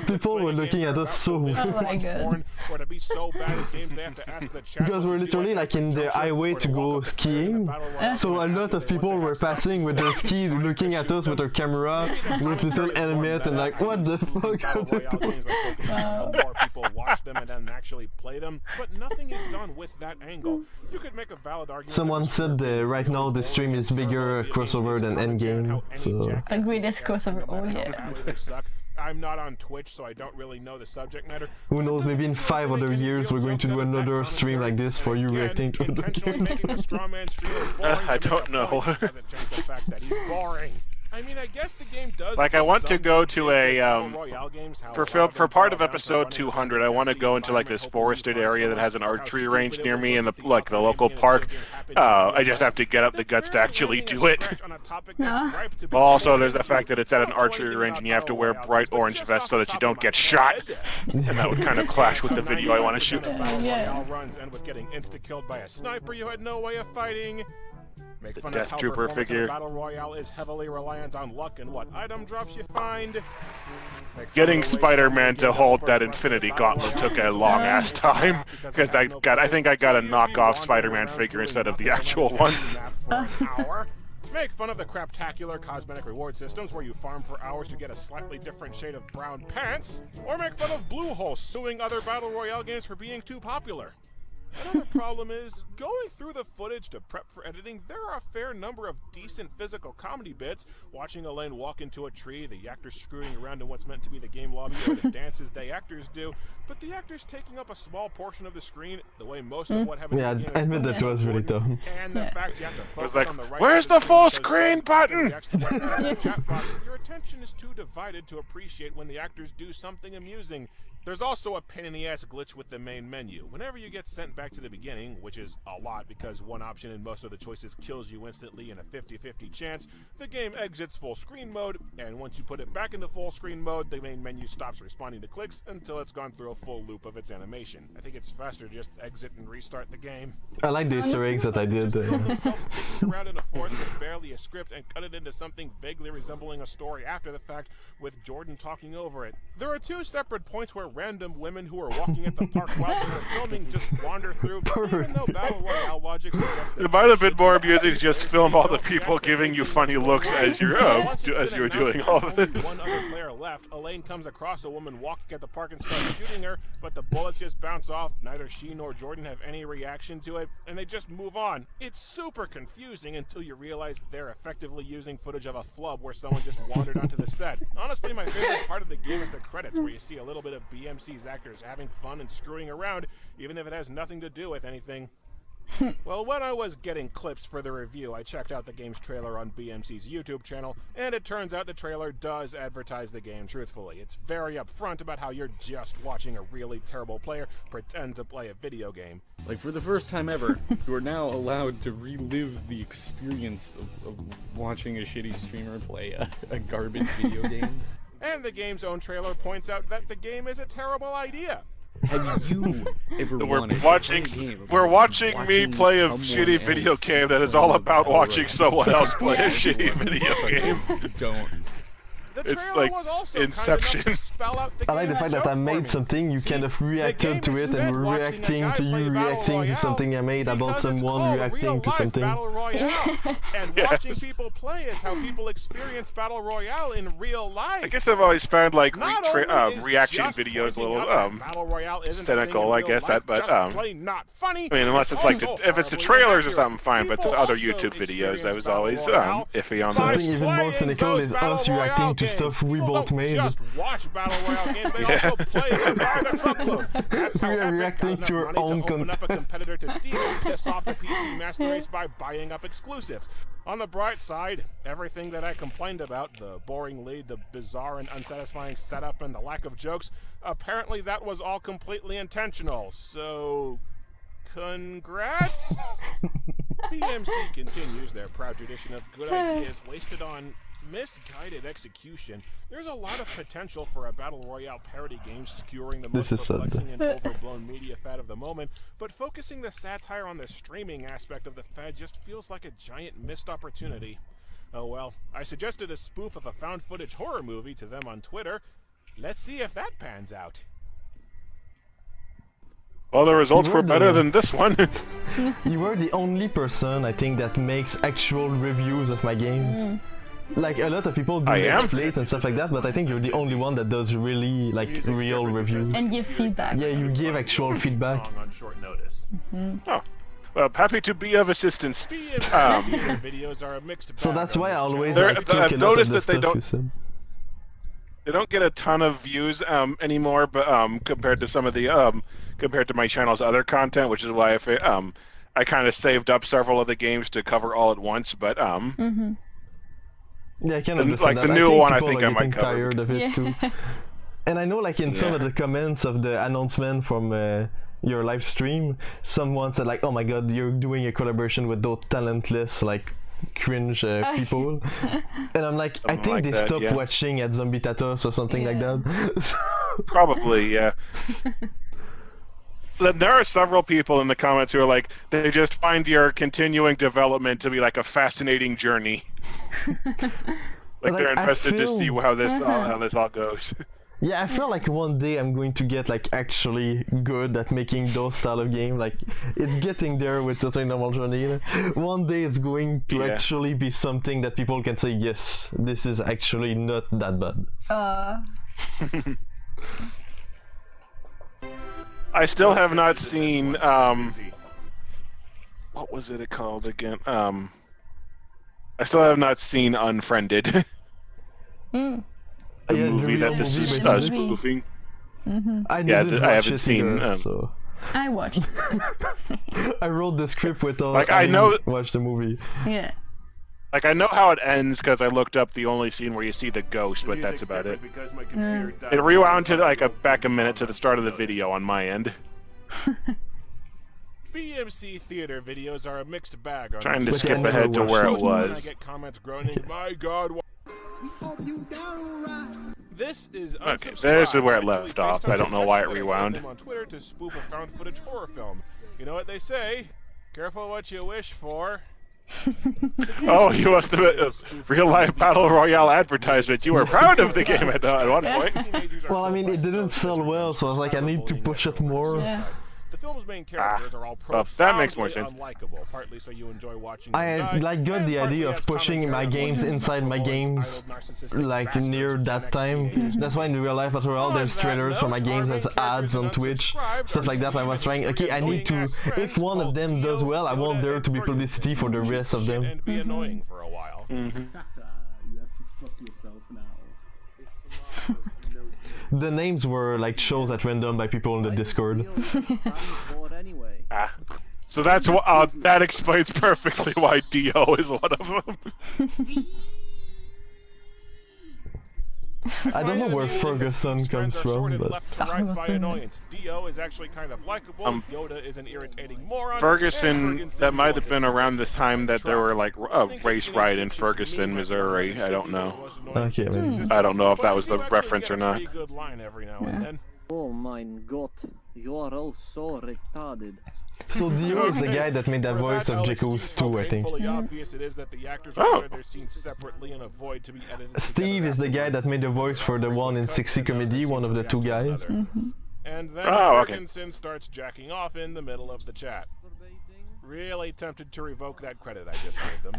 People were looking at us so weird. Oh my god. Because we're literally like in the highway to go skiing, so a lot of people were passing with their ski looking at us with their camera with little helmet and like, what the fuck? More people watch them and then actually play them, but nothing is done with that angle. You could make a valid argument. Someone said right now the stream is bigger crossover than Endgame, so... Agree, this crossover, oh yeah. I'm not on Twitch, so I don't really know the subject matter. Who knows, maybe in 5 other years we're going to do another stream like this for you reacting to the games. I don't know. Doesn't change the fact that he's boring. I mean, I guess the game does. Like, I want to go to a for part of episode 200. I want to go into like this forested area that has an archery range near me in the local park. I just have to get up the guts to actually do it. Also, there's the fact that it's at an archery range and you have to wear bright orange vests so that you don't get shot, and that would kind of clash with the video I want to shoot. Runs end with getting insta-killed by a sniper you had no way of fighting. Make fun Death of how Trooper performance figure. in Battle Royale is heavily reliant on luck and what item drops you find. Getting Spider-Man to hold that Infinity Gauntlet took a long ass time because I think I got a knockoff Spider-Man figure instead of the actual one. Make fun of the craptacular cosmetic reward systems where you farm for hours to get a slightly different shade of brown pants, or make fun of Bluehole suing other Battle Royale games for being too popular. Another problem is, going through the footage to prep for editing, there are a fair number of decent physical comedy bits. Watching Alain walk into a tree, the actors screwing around in what's meant to be the game lobby, or the dances they actors do, but the actors taking up a small portion of the screen, the way most of what happens in the game I admit that was really dumb. And the fact you have to focus like, on the right where's the full screen button? Chat box, your attention is too divided to appreciate when the actors do something amusing. There's also a pain-in-the-ass glitch with the main menu. Whenever you get sent back to the beginning, which is a lot because one option in most of the choices kills you instantly in a 50-50 chance, the game exits full screen mode, and once you put it back into full screen mode, the main menu stops responding to clicks until it's gone through a full loop of its animation. I think it's faster to just exit and restart the game. I like the Easter eggs that I did. Themselves sticking around in a forest with barely a script and cut it into something vaguely resembling a story after the fact, with Jordan talking over it. There are two separate points where random women who are walking at the park while they were filming just wander through, even though Battle Royale logic suggests that It might have been more amusing to just film all the people giving you funny looks as you're doing all of this. One other player left, Alain comes across a woman walking at the park and starts shooting her, but the bullets just bounce off. Neither she nor Jordan have any reaction to it, and they just move on. It's super confusing until you realize they're effectively using footage of a flub where someone just wandered onto the set. Honestly, my favorite part of the game is the credits, where you see a little bit of BMC's actors having fun and screwing around, even if it has nothing to do with anything. Well, when I was getting clips for the review, I checked out the game's trailer on BMC's YouTube channel, and it turns out the trailer does advertise the game truthfully. It's very upfront about how you're just watching a really terrible player pretend to play a video game. Like, for the first time ever, you are now allowed to relive the experience of watching a shitty streamer play a garbage video game. And the game's own trailer points out that the game is a terrible idea. Have you ever We're watching me play a shitty video game that is all about watching someone else play a shitty video game. Don't. It's like Inception. I like the fact that I made something, you kind of reacted to it, and reacting to you reacting to something I made about someone reacting to something. And watching people play is how people experience Battle Royale in real life. I guess I've always found like reaction videos a little cynical, I guess, but I mean, unless it's like if it's the trailers or something, fine, but the other YouTube videos, I was always iffy on Something those. even more cynical is us reacting to stuff we both made. Just watch Battle Royale games, they also play them by the truckload. That's how We are reacting to our own open up a competitor to Steam and piss off the PC Masterrace by buying up exclusives. On the bright side, everything that I complained about, the boring lead, the bizarre and unsatisfying setup, and the lack of jokes, apparently that was all completely intentional. So, congrats? BMC continues their proud tradition of good ideas wasted on misguided execution. There's a lot of potential for a Battle Royale parody game skewering the most perplexing and overblown media fad of the moment, but focusing the satire on the streaming aspect of the fad just feels like a giant missed opportunity. Oh well, I suggested a spoof of a found footage horror movie to them on Twitter. Let's see if that pans out. Well, the results were better than this one. You were the only person, I think, that makes actual reviews of my games. Like, a lot of people do let's plays and stuff like that, but I think you're the only one that does really, like, real reviews. And give feedback. Yeah, you give actual feedback. On short notice. Oh. Well, happy to be of assistance. Videos are a mixed bag. So that's why I always I've noticed that they don't get a ton of views anymore, but compared to some of the compared to my channel's other content, which is why I kind of saved up several of the games to cover all at once. But Yeah, I can understand like that. the new one, I people think are I might getting cover. tired of it too. And I know, like in some of the comments of the announcement from your live stream, someone said like, "Oh my God, you're doing a collaboration with those talentless like cringe people," and I'm like, I think they stopped watching at Zombitatos or something like that. Probably, yeah. There are several people in the comments who are like, they just find your continuing development to be like a fascinating journey. Like they're invested to see how this all goes. Yeah, I feel like one day I'm going to get like actually good at making those style of game. Like it's getting there with Total Normal Journey. One day it's going to actually be something that people can say, yes, this is actually not that bad. I still have not seen what was it called again? I still have not seen Unfriended. The movie that this is spoofing. I haven't seen. So. I watched. I wrote the script with all. Like I know. Watch the movie. Yeah. Like I know how it ends because I looked up the only scene where you see the ghost, but that's about it. It rewound to like back a minute to the start of the video on my end. BMC theater videos are a mixed bag. Trying to skip ahead to where it was. I get comments groaning, "My God." This is okay. There's where it left off. I don't know why it rewound. On Twitter to spoof a found footage horror film. You know what they say? Careful what you wish for. Oh, you must have a real-life battle royale advertisement. You were proud of the game at one point. Well, I mean, it didn't sell well, so I was like, I need to push it more. Yeah. The film's main characters are all that makes more sense. unlikable, partly so you enjoy watching I like got the idea of pushing my games inside my games, like near that time. That's why in real life after all there's trailers for my games as ads on Twitch, stuff like that. I was trying, okay, I need to, if one of them does well, I want there to be publicity for the rest of them. And be annoying for a while. You have to fuck yourself now. The names were like shows at random by people in the Discord. So that's what that explains perfectly why Dio is one of them. I don't know where Ferguson comes from, but left to right by annoyance. Dio is actually kind of likable. Yoda is an irritating moron. Ferguson, that might have been around this time that there were like a race riot in Ferguson, Missouri. I don't know. Okay, maybe. I don't know if that was the reference or not. Oh my God, you are all so retarded. So Dio is the guy that made that voice of Jekoos too, I think. Steve is the guy that made the voice for the one in 60 Comedy, one of the two guys. And then Ferguson starts jacking off in the middle of the chat. Really tempted to revoke that credit I just gave them.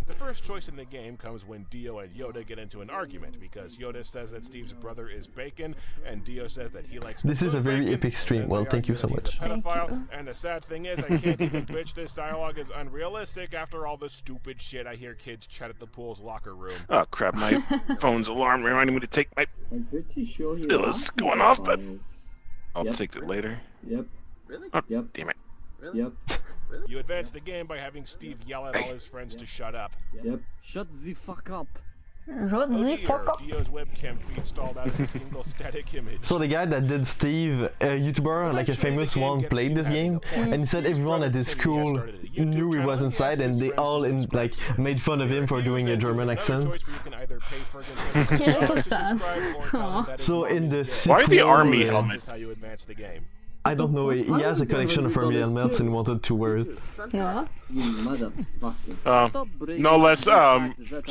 The first choice in the game comes when Dio and Yoda get into an argument because Yoda says that Steve's brother is bacon and Dio says that he likes This is a very epic stream. Well, thank you so much. And the sad thing is, I can't even bitch this dialogue is unrealistic after all the stupid shit I hear kids chat at the pool's locker room. Oh crap, my phone's alarm reminding me to take my pillows going off, but I'll take it later. Yep. Really? Oh, damn it. Really? Yep. Really? You advance the game by having Steve yell at all his friends to shut up. Yep. Shut the fuck up. Dio's webcam feed stalled out as a single static image. So the guy that did Steve, a YouTuber, like a famous one, played this game, and he said everyone at his school knew he was inside, and they all made fun of him for doing a German accent. So in the sequel, why the army helmet? I don't know, he has a collection of army helmets and wanted to wear it. Yeah. You motherfucker. No less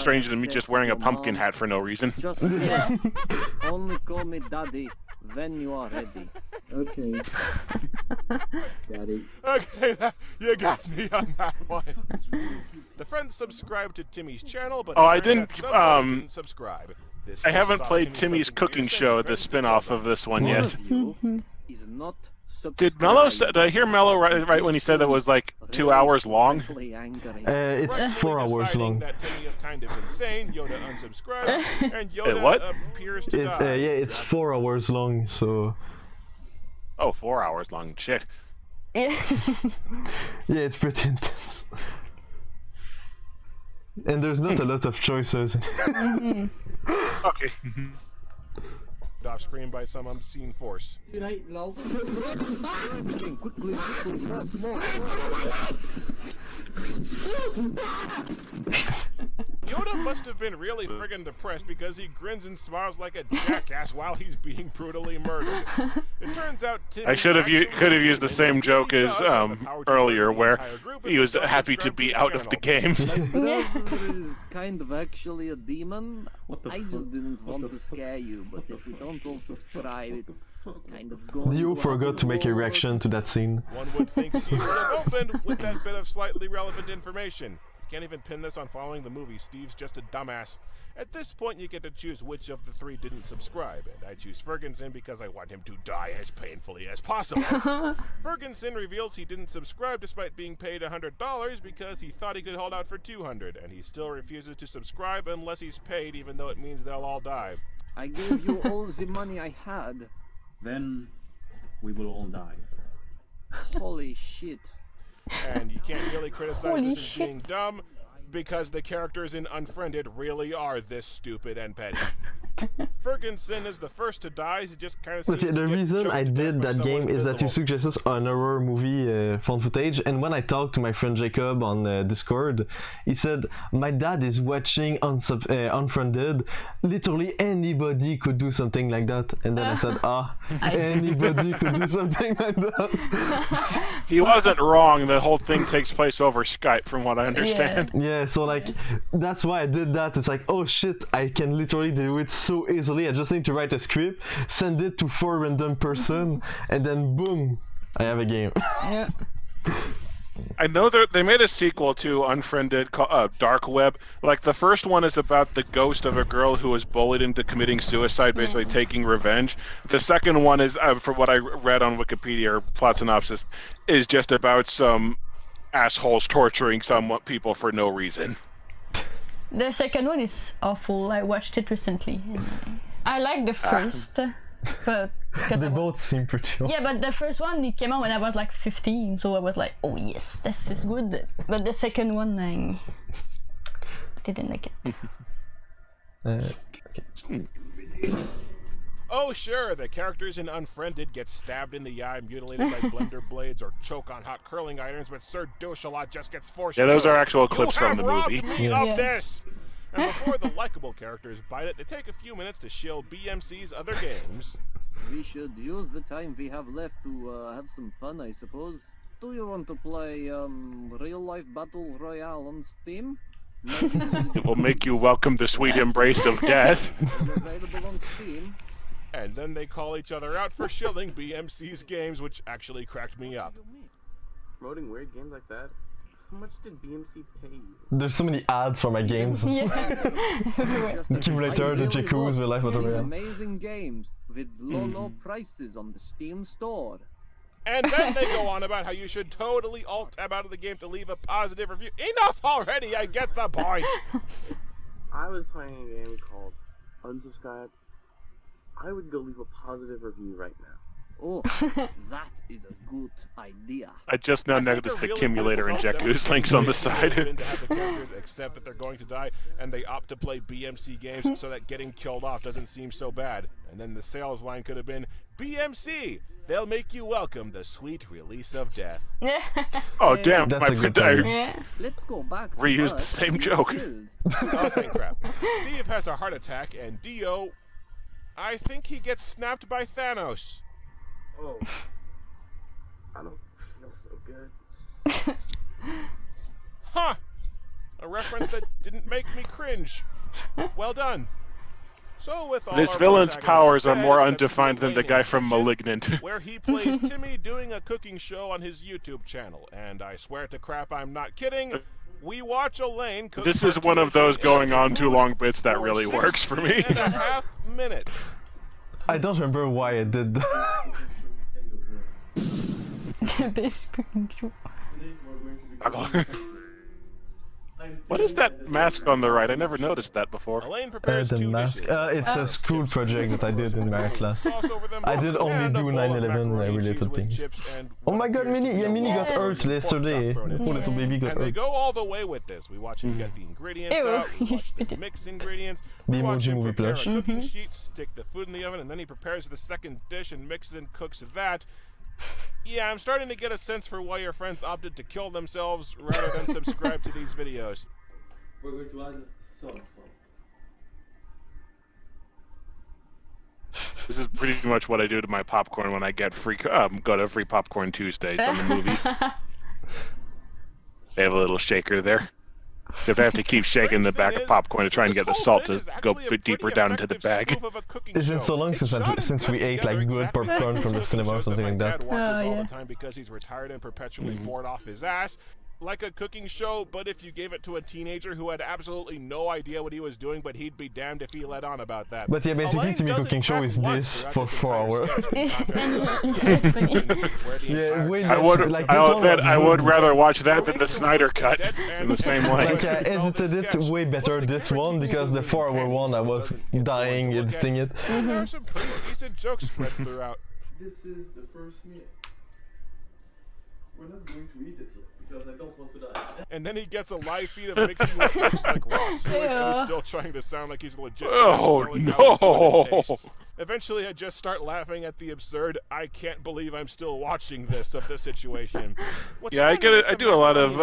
strange than me just wearing a pumpkin hat for no reason. Only call me Daddy when you are ready. Okay. Daddy. Okay, you got me on that one. The friends subscribe to Timmy's channel, but I didn't subscribe. I haven't played Timmy's cooking show, the spin-off of this one yet. Did Mello did I hear Mello right when he said it was like 2 hours long? It's 4 hours long. That Timmy is kind of insane. Yoda unsubscribes, and Yoda what? appears to die. Yeah, it's 4 hours long, so... Oh, 4 hours long, shit. Yeah, it's pretty intense. And there's not a lot of choices. Okay. Off screen by some unseen force. Yoda must have been really friggin' depressed because he grins and smiles like a jackass while he's being brutally murdered. It turns out I could have used the same joke as earlier, where he was happy to be out of the game. My brother is kind of actually a demon. I just didn't want to scare you, but if you don't all subscribe, it's kind of going. You forgot to make a reaction to that scene. One would think Steve would have opened with that bit of slightly relevant information. Can't even pin this on following the movie. Steve's just a dumbass. At this point, you get to choose which of the three didn't subscribe, and I choose Ferguson because I want him to die as painfully as possible. Ferguson reveals he didn't subscribe despite being paid $100 because he thought he could hold out for $200, and he still refuses to subscribe unless he's paid, even though it means they'll all die. I gave you all the money I had. Then we will all die. Holy shit. And you can't really criticize this as being dumb, because the characters in Unfriended really are this stupid and petty. Ferguson is the first to die, he just kind of seems Okay, the reason I did that game is that you suggested an horror movie found footage, and when I talked to my friend Jacob on Discord, he said, my dad is watching Unfriended, literally anybody could do something like that, and then I said, anybody could do something like that. He wasn't wrong, the whole thing takes place over Skype from what I understand. Yeah, so like, that's why I did that. It's like, oh shit, I can literally do it so easily. I just need to write a script, send it to 4 random person, and then boom, I have a game. Yeah. I know that they made a sequel to Unfriended called Dark Web. Like, the first one is about the ghost of a girl who was bullied into committing suicide, basically taking revenge. The second one is, from what I read on Wikipedia, or plot synopsis, is just about some assholes torturing some people for no reason. The second one is awful. I watched it recently. I like the first, but they both seem pretty awful. Yeah, but the first one, it came out when I was like 15, so I was like, oh yes, this is good. But the second one, I didn't like it. Oh sure, the characters in Unfriended get stabbed in the eye, mutilated by blender blades, or choke on hot curling irons, but Sir Doshalot just gets forced to. Yeah, those are actual clips from the movie. You have robbed me of this! And before the likable characters bite it, they take a few minutes to shill BMC's other games. We should use the time we have left to have some fun, I suppose. Do you want to play real-life Battle Royale on Steam? It will make you welcome the sweet embrace of death. Available on Steam. And then they call each other out for shilling BMC's games, which actually cracked me up. Promoting weird games like that? How much did BMC pay you? There's so many ads for my games. The Kimulator, the Jekoos, the Life of the Real. Amazing games with low prices on the Steam store. And then they go on about how you should totally alt-tab out of the game to leave a positive review. Enough already, I get the point! I was playing a game called Unsubscribe. I would go leave a positive review right now. Oh, that is a good idea. I just now noticed the Kimulator and Jekoos links on the side. To have the characters accept that they're going to die, and they opt to play BMC games so that getting killed off doesn't seem so bad. And then the sales line could have been, BMC, they'll make you welcome the sweet release of death. Oh damn, that's Let's go back to reused the same joke. Oh, thank crap. Steve has a heart attack, and Dio, I think he gets snapped by Thanos. Oh, I don't feel so good. Huh! A reference that didn't make me cringe. Well done. So with all this our villain's powers are dead, more let's undefined than the guy from Kitchen, Malignant. where he plays Timmy doing a cooking show on his YouTube channel. And I swear to crap, I'm not kidding. We watch Alain cook. This is one of those going on too long bits that really works for me. 16.5 minutes. I don't remember why I did that. Today we're going to be I'm What is that mask on the right? I never noticed that before. Alain prepares the mask. It's a school project that I did in my class. I did only do 9/11 related things. Oh my god, Minnie got hurt yesterday. Poor little baby got And they hurt. go all the way with this. We watch him get the ingredients out, we watch him mix ingredients, we watch him prepare a cooking sheet, stick the food in the oven, and then he prepares the second dish and mixes and cooks that. Yeah, I'm starting to get a sense for why your friends opted to kill themselves rather than subscribe to these videos. We're going to add some salt. This is pretty much what I do to my popcorn when I get free. Go to Free Popcorn Tuesdays on the movie. They have a little shaker there. Except I have to keep shaking the back of popcorn to try and get the salt to go a bit deeper down into the bag. It's been so long since we ate like good popcorn from the cinema or something like that. Watches all the time because he's retired and perpetually bored off his ass. Like a cooking show, but if you gave it to a teenager who had absolutely no idea what he was doing, but he'd be damned if he let on about that. But yeah, basically TV cooking show is this for 4 hours. Yeah, wait, I would rather watch that than the Snyder Cut in the same way. Like I edited it way better this one because the 4-hour one I was dying editing it. There are some pretty decent jokes spread throughout. This is the first meal. We're not going to eat it because I don't want to die. And then he gets a live feed of mixing what looks like raw sewage, and he's still trying to sound like he's legit. Oh no! Eventually, I just start laughing at the absurd. I can't believe I'm still watching this of the situation. Yeah, I get it. I do a lot of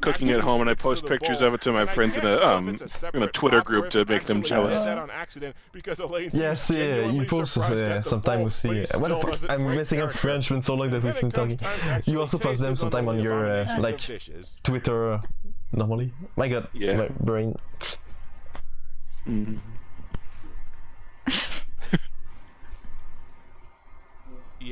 cooking at home, and I post pictures of it to my friends in a Twitter group to make them jealous. Yes, yeah, you post sometime we see. What the fuck? I'm messing up French when so long that we've been talking. You also post them sometime on your like Twitter normally. My god, my brain.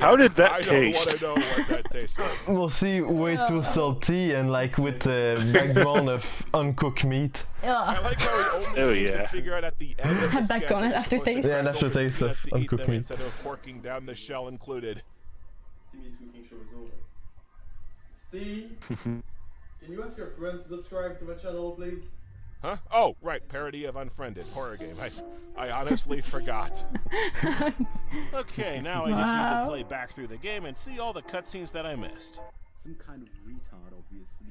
How did that taste? I don't know what that tastes like. We'll see, way too salty and like with a background of uncooked meat. I like how he only seems to figure out at the end of the sketch aftertaste. Yeah, an aftertaste of uncooked meat. Instead of horking down the shell included. Timmy's cooking show is over. Steve, can you ask your friend to subscribe to my channel, please? Huh? Oh, right, parody of Unfriended, horror game. I honestly forgot. Okay, now I just need to play back through the game and see all the cutscenes that I missed. Some kind of retard, obviously.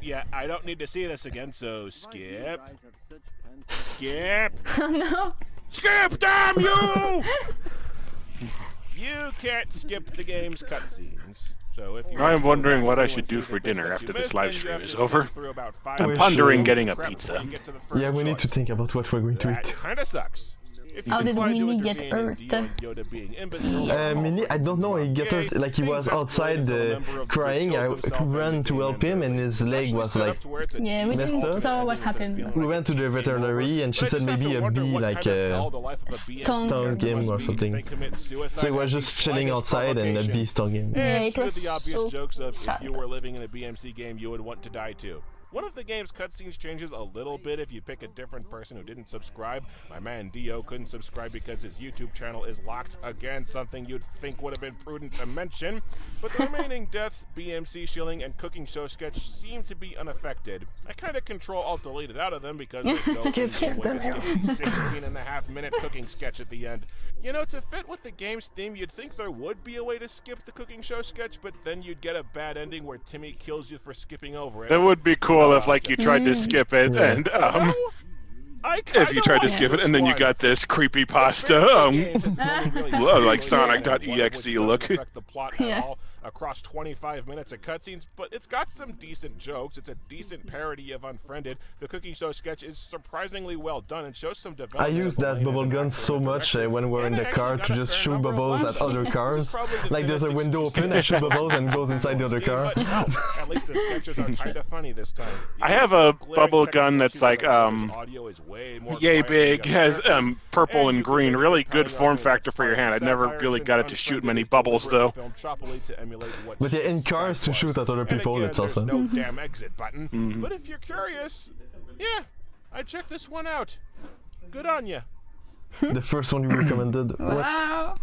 Yeah, I don't need to see this again, so skip. Skip! Oh no! Skip, damn you! You can't skip the game's cutscenes. So if you I'm wondering what I should do for dinner after this live stream is over. I'm pondering getting a pizza. Yeah, we need to think about what we're going to eat. Kinda sucks. How did Minnie get hurt? Minnie, I don't know, he got hurt, like he was outside crying, I ran to help him and his leg was like yeah, we didn't saw what happened. We went to the veterinary and she said maybe a bee like stung him or something. So he was just chilling outside and a bee stung him. Yeah, it was the obvious so jokes of if you were living in a BMC game you would want to die too. One of the game's cutscenes changes a little bit if you pick a different person who didn't subscribe. My man Dio couldn't subscribe because his YouTube channel is locked. Again, something you'd think would have been prudent to mention. But the remaining deaths, BMC shilling, and cooking show sketch seem to be unaffected. I kind of Control-Alt-Delete it out of them because there's no way to skip the 16.5-minute cooking sketch at the end. You know, to fit with the game's theme, you'd think there would be a way to skip the cooking show sketch, but then you'd get a bad ending where Timmy kills you for skipping over it. That would be cool if like you tried to skip it and if you tried to skip it and then you got this creepy pasta like Sonic.exe look. Yeah. Across 25 minutes of cutscenes, but it's got some decent jokes. It's a decent parody of Unfriended. The cooking show sketch is surprisingly well done and shows some development. I use that bubble gun so much when we're in the car to just shoot bubbles at other cars. Like there's a window open, I shoot bubbles and goes inside the other car. At least the sketches are kind of funny this time. I have a bubble gun that's like yay big, has purple and green, really good form factor for your hand. I never really got it to shoot many bubbles though. But yeah, in cars to shoot at other people, it's awesome. No damn exit button. But if you're curious, yeah, I checked this one out. Good on ya. The first one you recommended. Wow.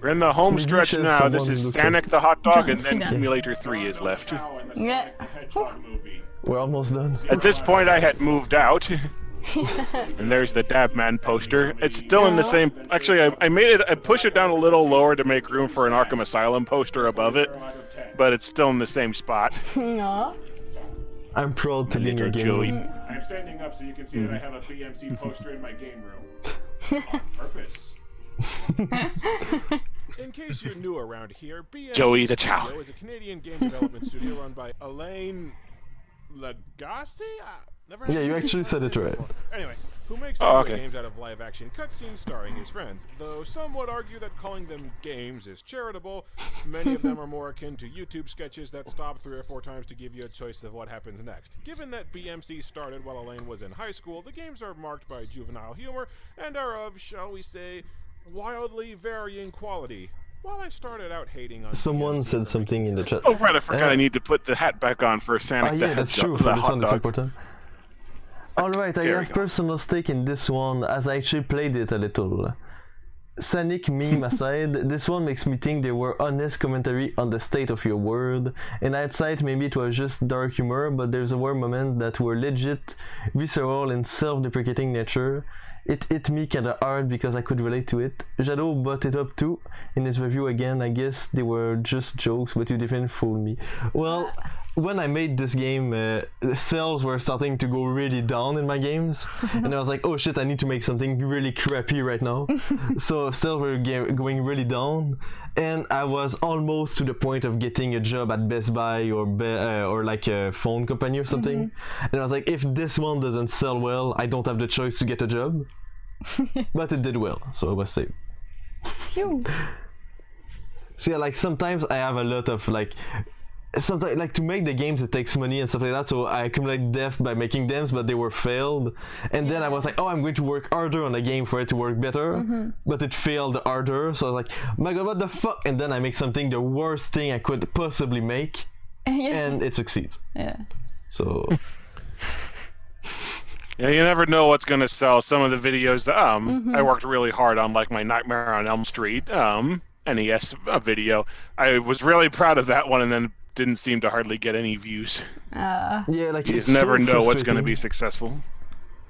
We're in the home stretch now. This is Sanic the hot dog, and then Kimulator 3 is left. Yeah. We're almost done. At this point, I had moved out. And there's the Dabman poster. It's still in the same. Actually, I made it. I pushed it down a little lower to make room for an Arkham Asylum poster above it, but it's still in the same spot. No. I'm proud to be in your game room. I'm standing up so you can see that I have a BMC poster in my game room. On purpose. In case you're new around here, BMC Joey the Chow is a Canadian game development studio run by Alain Lagasse? Yeah, you actually said it right. Anyway, who makes games out of live-action cutscenes starring his friends. Though some would argue that calling them games is charitable, many of them are more akin to YouTube sketches that stop 3 or 4 times to give you a choice of what happens next. Given that BMC started while Alain was in high school, the games are marked by juvenile humor and are of, shall we say, wildly varying quality. While I started out hating on someone said something in the chat. Oh right, I forgot I need to put the hat back on for Sanic the that's true. the For this hot one, dog. it's important. Alright, I have personal stake in this one as I actually played it a little. Sanic meme aside, this one makes me think they were honest commentary on the state of your world, and outside maybe it was just dark humor, but there's a war moment that were legit, visceral and self-deprecating nature. It hit me kinda hard because I could relate to it. Jadow brought it up too in his review again. I guess they were just jokes, but you definitely fooled me. Well, when I made this game, sales were starting to go really down in my games, and I was like, oh shit, I need to make something really crappy right now. So sales were going really down, and I was almost to the point of getting a job at Best Buy or like a phone company or something. And I was like, if this one doesn't sell well, I don't have the choice to get a job. But it did well, so I was safe. So yeah, like sometimes I have a lot of sometimes like to make the games it takes money and stuff like that, so I accumulate debt by making them, but they were failed, and then I was like, oh, I'm going to work harder on the game for it to work better, but it failed harder, so I was like, my god, what the fuck, and then I make something the worst thing I could possibly make, and it succeeds. So yeah, you never know what's gonna sell. Some of the videos I worked really hard on, like my Nightmare on Elm Street NES video. I was really proud of that one, and then didn't seem to hardly get any views. Yeah, like you just never know what's going to be successful.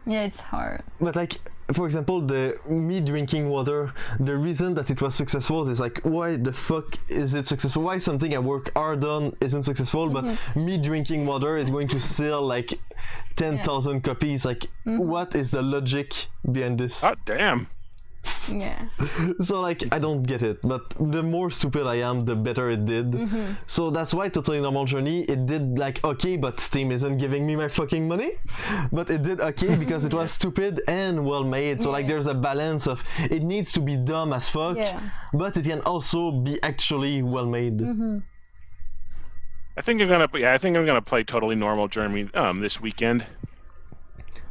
Yeah, it's hard. But like, for example, me drinking water, the reason that it was successful is like, why the fuck is it successful? Why something I work hard on isn't successful, but me drinking water is going to sell like 10,000 copies? Like, what is the logic behind this? God damn. Yeah. So like, I don't get it, but the more stupid I am, the better it did. So that's why Totally Normal Journey, it did like okay, but Steam isn't giving me my fucking money. But it did okay because it was stupid and well made. So like, there's a balance of it needs to be dumb as fuck, but it can also be actually well made. I think I'm gonna play Totally Normal Journey this weekend.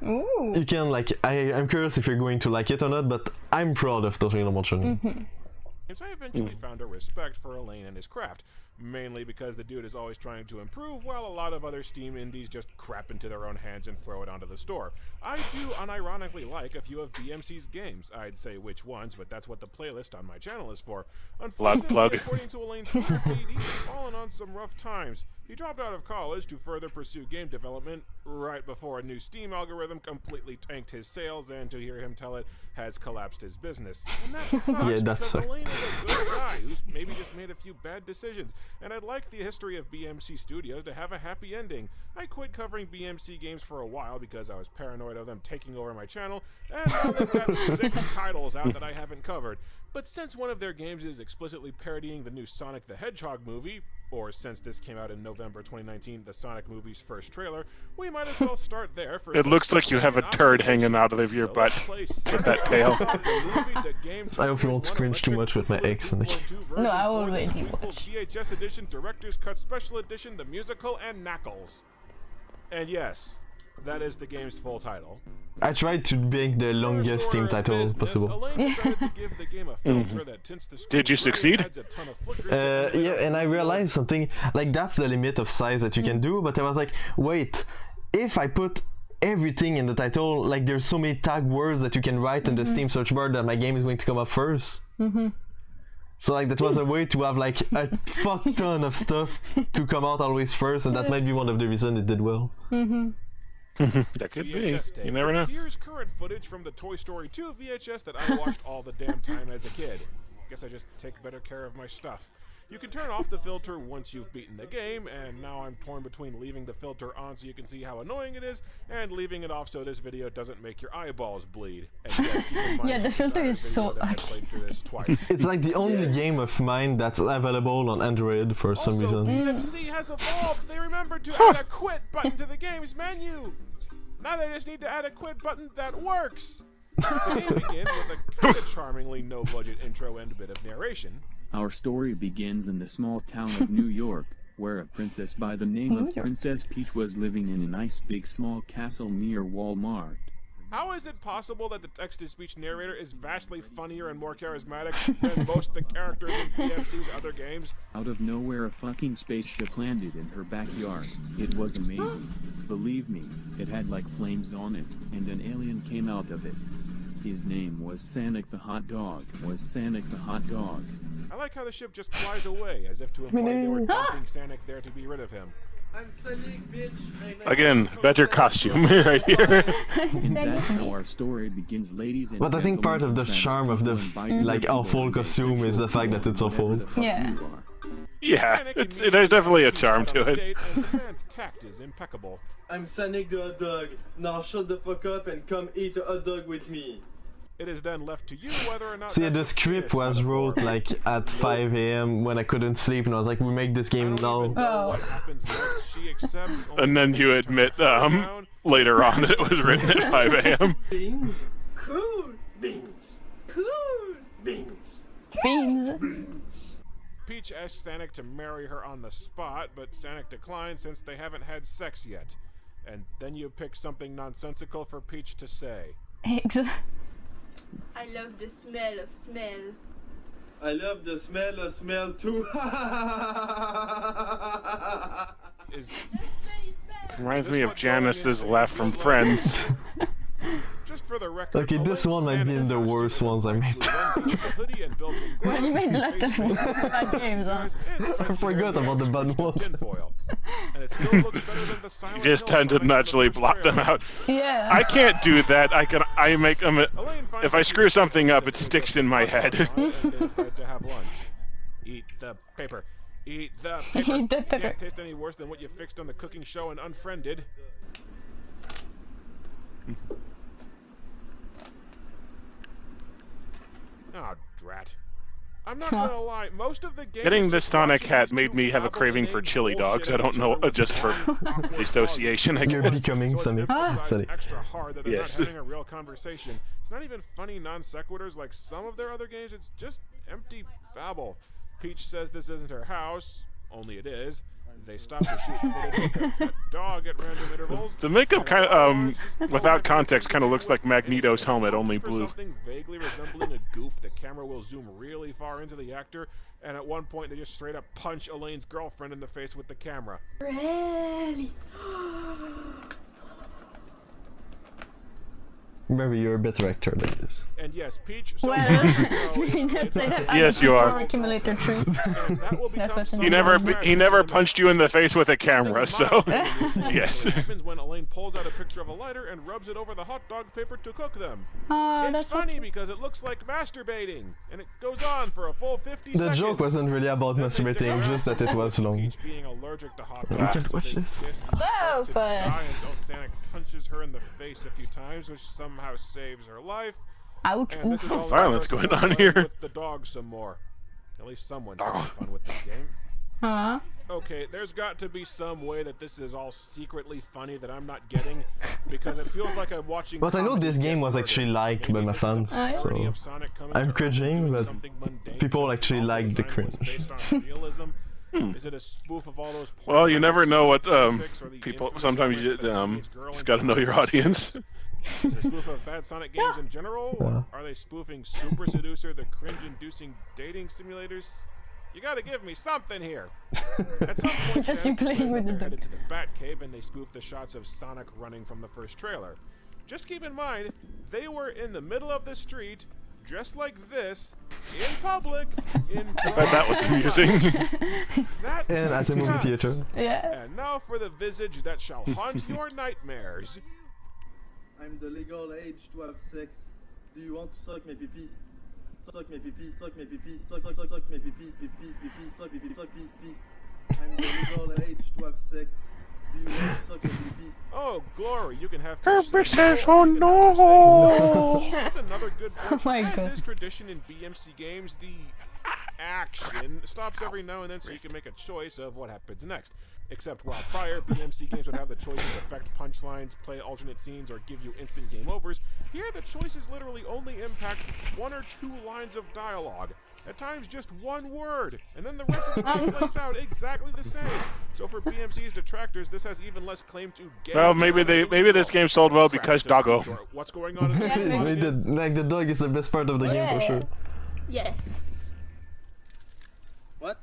Ooh. You can like, I'm curious if you're going to like it or not, but I'm proud of Totally Normal Journey. I eventually found a respect for Alain and his craft, mainly because the dude is always trying to improve, while a lot of other Steam indies just crap into their own hands and throw it onto the store. I do unironically like a few of BMC's games. I'd say which ones, but that's what the playlist on my channel is for. Unfortunately, according to Alain's Twitter feed, he's fallen on some rough times. He dropped out of college to further pursue game development right before a new Steam algorithm completely tanked his sales, and to hear him tell it, has collapsed his business. And that sucks, because Alain is a good guy who's maybe just made a few bad decisions, and I'd like the history of BMC Studios to have a happy ending. I quit covering BMC games for a while because I was paranoid of them taking over my channel, and now they've got 6 titles out that I haven't covered. But since one of their games is explicitly parodying the new Sonic the Hedgehog movie, or since this came out in November 2019, the Sonic movie's first trailer, we might as well start there. For it looks like you have a turd hanging out of your butt with that tail. I hope you won't cringe too much with my eggs in the game. No, I already watch. VHS edition, Director's Cut Special Edition, the musical, and Knuckles. And yes, that is the game's full title. I tried to make the longest Steam title possible. Did you succeed? Yeah, and I realized something, like that's the limit of size that you can do, but I was like, wait, if I put everything in the title, like there's so many tag words that you can write in the Steam search bar that my game is going to come up first. So like that was a way to have like a fuck ton of stuff to come out always first, and that might be one of the reasons it did well. That could be. Tape. You never know. Here's current footage from the Toy Story 2 VHS that I watched all the damn time as a kid. Guess I just take better care of my stuff. You can turn off the filter once you've beaten the game, and now I'm torn between leaving the filter on so you can see how annoying it is, and leaving it off so this video doesn't make your eyeballs bleed. And yes, keep in mind, Yeah, the filter is so I played through this twice. It's like the only game of mine that's available on Android for some reason. BMC has evolved. They remembered to add a quit button to the game's menu. Now they just need to add a quit button that works. The game begins with a kind of charmingly no-budget intro and a bit of narration. Our story begins in the small town of New York, where a princess by the name of Princess Peach was living in a nice big small castle near Walmart. How is it possible that the text-to-speech narrator is vastly funnier and more charismatic than most of the characters in PMC's other games? Out of nowhere, a fucking spaceship landed in her backyard. It was amazing. Believe me, it had like flames on it, and an alien came out of it. His name was Sanic the hawtdawg. I like how the ship just flies away, as if to imply they were dumping Sanic there to be rid of him. I'm Sanic, bitch. Again, better costume right here. And that's how our story begins, ladies and But I think part of the charm of the like our full costume is the fact that it's so full. Yeah. Yeah, there's definitely a charm to it. And the man's tact is impeccable. I'm Sanic the hot dog. Now shut the fuck up and come eat a hot dog with me. It is then left to you whether or not. See, the script was wrote like at 5 AM when I couldn't sleep, and I was like, we make this game now. What happens next, she accepts. And then you admit later on that it was written at 5 AM. Beans? Cool. Beans. Cool. Beans. Beans. Peach asks Sanic to marry her on the spot, but Sanic declines since they haven't had sex yet. And then you pick something nonsensical for Peach to say. I love the smell of smell. I love the smell of smell too. Reminds me of Janice's laugh from Friends. Just for the record, Okay, this one might be in the worst ones I made. Well, you made a lot of bad games, huh? I forgot about the bad ones. And it still looks better than the Silent You just Hill tend to Sonic naturally from the block them trailer. out. Yeah. I can't do that. I make them. If I screw something up, it sticks in my head. And they decide to have lunch. Eat the paper. Eat the paper. Eat the paper. Can't taste any worse than what you fixed on the cooking show and Unfriended. Oh, drat. I'm not gonna lie, most of the games. Getting this Sonic hat made me have a craving for chili dogs. I don't know, just for association, I You're guess. becoming Sonic. Extra hard that they're Yes. not having a real conversation. It's not even funny non sequiturs like some of their other games. It's just empty babble. Peach says this isn't her house, only it is. They stop to shoot footage of their pet dog at random intervals. The makeup kind of, without context, kind of looks like Magneto's helmet, only For blue. something vaguely resembling a goof, the camera will zoom really far into the actor, and at one point they just straight up punch Elaine's girlfriend in the face with the camera. Really? Maybe you're a better actor than this. And yes, Peach. Well, Yes, you are. Kimulator 3. He never punched you in the face with a camera, so yes. What happens when Alain pulls out a picture of a lighter and rubs it over the hot dog paper to cook them? It's funny because it looks like masturbating, and it goes on for a full 50 seconds. The joke wasn't really about masturbating, just that it was long. Peach being allergic to hot We dogs, can watch this. Oh, but until Sanic punches her in the face a few times, which somehow saves her life. Ouch. And this is all Violence the going on play here. With the dog some more. At least someone's having fun with this game. Huh? Okay, there's got to be some way that this is all secretly funny that I'm not getting, because it feels like I'm watching. But I know this game was actually liked by my fans, so I'm cringing, but people actually like the cringe. Is it a spoof of all those? Well, you never know what people. Sometimes you just gotta know your audience. Is it a spoof of bad Sonic games in general? Or are they spoofing Super Seducer, the cringe-inducing dating simulators? You gotta give me something here. At some point, Sonic declares that they're headed to the Batcave, and they spoof the shots of Sonic running from the first trailer. Just keep in mind, they were in the middle of the street, Dressed like this, in public, in I bet that was amusing. That And at the movie theater. Yeah. And now for the visage that shall haunt your nightmares. I'm the legal age to have sex. Do you want to suck my pee-pee? Suck my pee-pee, suck my pee-pee, suck my pee-pee, pee-pee, pee-pee, suck pee-pee, suck pee-pee. I'm the legal age to have sex. Do you want to suck my pee-pee? Oh, glory, you can have Kirby says, oh no! That's another good point. Oh my As God. is tradition in BMC games, the action stops every now and then so you can make a choice of what happens next. Except while prior BMC games would have the choices affect punchlines, play alternate scenes, or give you instant game overs, here the choices literally only impact 1 or 2 lines of dialogue. At times just 1 word, and then the rest of the game plays out exactly the same. So for BMC's detractors, this has even less claim to game. Well, maybe this game sold well because Doggo. What's going on in the game? Like the dog is the best part of the game for sure. Yes. What?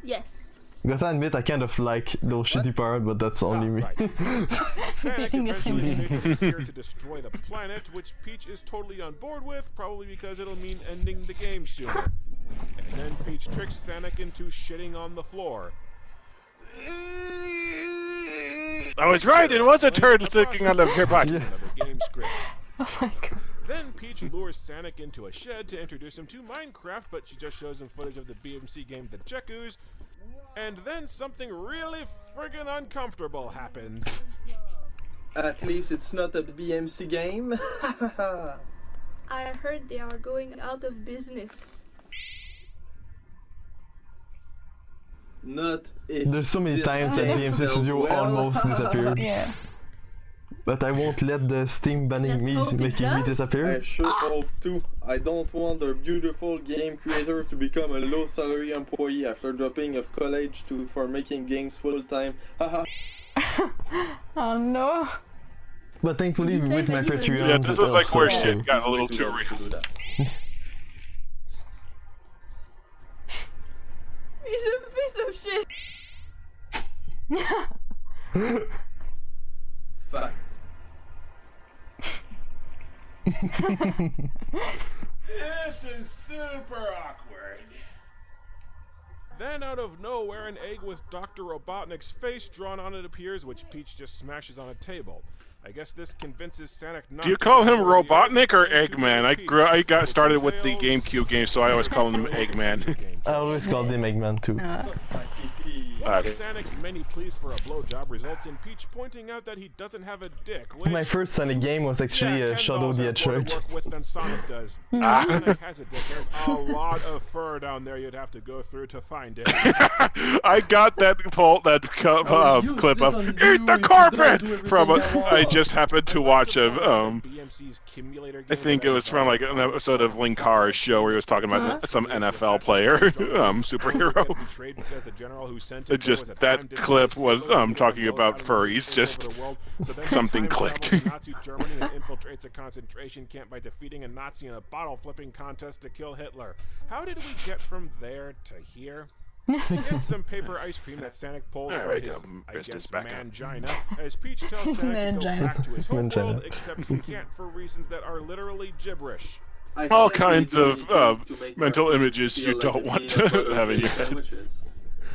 Yes. Gotta admit, I kind of like those shitty parts, but that's only me. Sanic eventually states that he's here to destroy the planet, which Peach is totally on board with, probably because it'll mean ending the game sooner. And then Peach tricks Sanic into shitting on the floor. I was right, it was a turd sticking out of your butt. Another game script. Oh my God. Then Peach lures Sanic into a shed to introduce him to Minecraft, but she just shows him footage of the BMC game The Jekoos. And then something really friggin' uncomfortable happens. At least it's not a BMC game. I heard they are going out of business. Not if There's so many times that BMC Studio almost disappeared. Yeah. But I won't let the Steam banning me making me disappear. I sure hope too. I don't want a beautiful game creator to become a low salary employee after dropping of college for making games full time. Haha. Oh no. But thankfully with my Patreon. Yeah, this was like where shit got a little too real. He's a piece of shit. Fact. This is super awkward. Then out of nowhere, an egg with Dr. Robotnik's face drawn on it appears, which Peach just smashes on a table. I guess this convinces Sanic not Do you to call him destroy the Robotnik or Earth Eggman? I got started with the GameCube game, so I always call him Eggman. I always called him Eggman too. One of Sanic's many pleas for a blowjob results in Peach pointing out that he doesn't have a dick, which... My first Sonic game was actually Shadow the Hedgehog. Work with than Sonic does. Sonic has a dick. There's a lot of fur down there you'd have to go through to find it. I got that clip of "Eat the carpet" from I just happened to watch a I think it was from like an episode of Linkar's show where he was talking about some NFL player superhero. Just that clip was talking about furries. Just something clicked. Nazi Germany and infiltrates a concentration camp by defeating a Nazi in a bottle flipping contest to kill Hitler. How did we get from there to here? They get some paper ice cream that Sanic pulls from his, I guess, mangina, as Peach tells Sanic to go back to his home world, except he can't for reasons that are literally gibberish. All kinds of mental images you don't want to have in your head.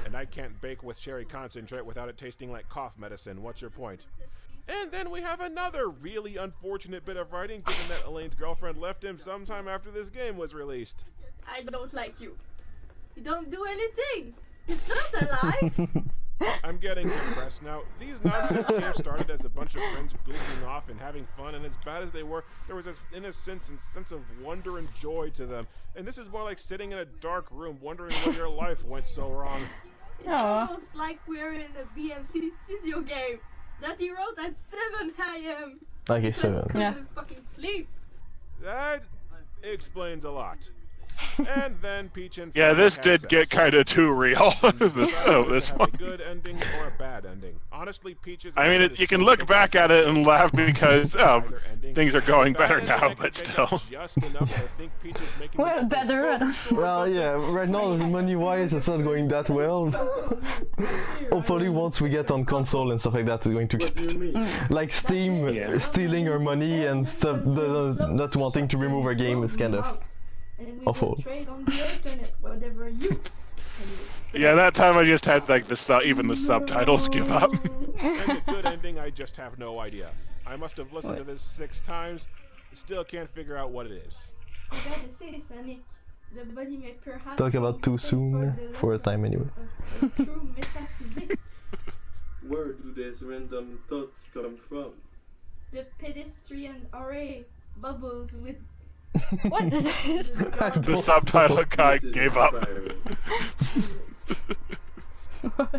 And I can't bake with cherry concentrate without it tasting like cough medicine. What's your point? And then we have another really unfortunate bit of writing, given that Elaine's girlfriend left him sometime after this game was released. I don't like you. You don't do anything. It's not alive. I'm getting depressed now. These nonsense games started as a bunch of friends goofing off and having fun, and as bad as they were, there was this innocence and sense of wonder and joy to them. And this is more like sitting in a dark room wondering why your life went so wrong. It's almost like we're in a BMC studio game that he wrote at 7 AM. Okay, 7. Couldn't fucking sleep. That explains a lot. And then Peach and Yeah, Sonic this had did sex. get kind of too real. this Have one. a good ending or a bad ending. Honestly, Peach's I mean, answer is you can still look fake. back at it and laugh because things are going better now, but still. Just enough that I think Peach is making Well, better. Well, yeah, right now, money-wise, it's not going that well. Hopefully, once we get on console and stuff like that, it's going to... Like Steam stealing our money and stuff, not wanting to remove our game is kind of awful. Trade on the internet, whatever you. Yeah, that time I just had like even the subtitles give up. And the good ending, I just have no idea. I must have listened to this 6 times. Still can't figure out what it is. I gotta say, Sanic, the body may perhaps Talk about too soon for a time anyway. true metaphysics. Where do these random thoughts come from? The pedestrian array bubbles with. What is this? The subtitle guy gave up.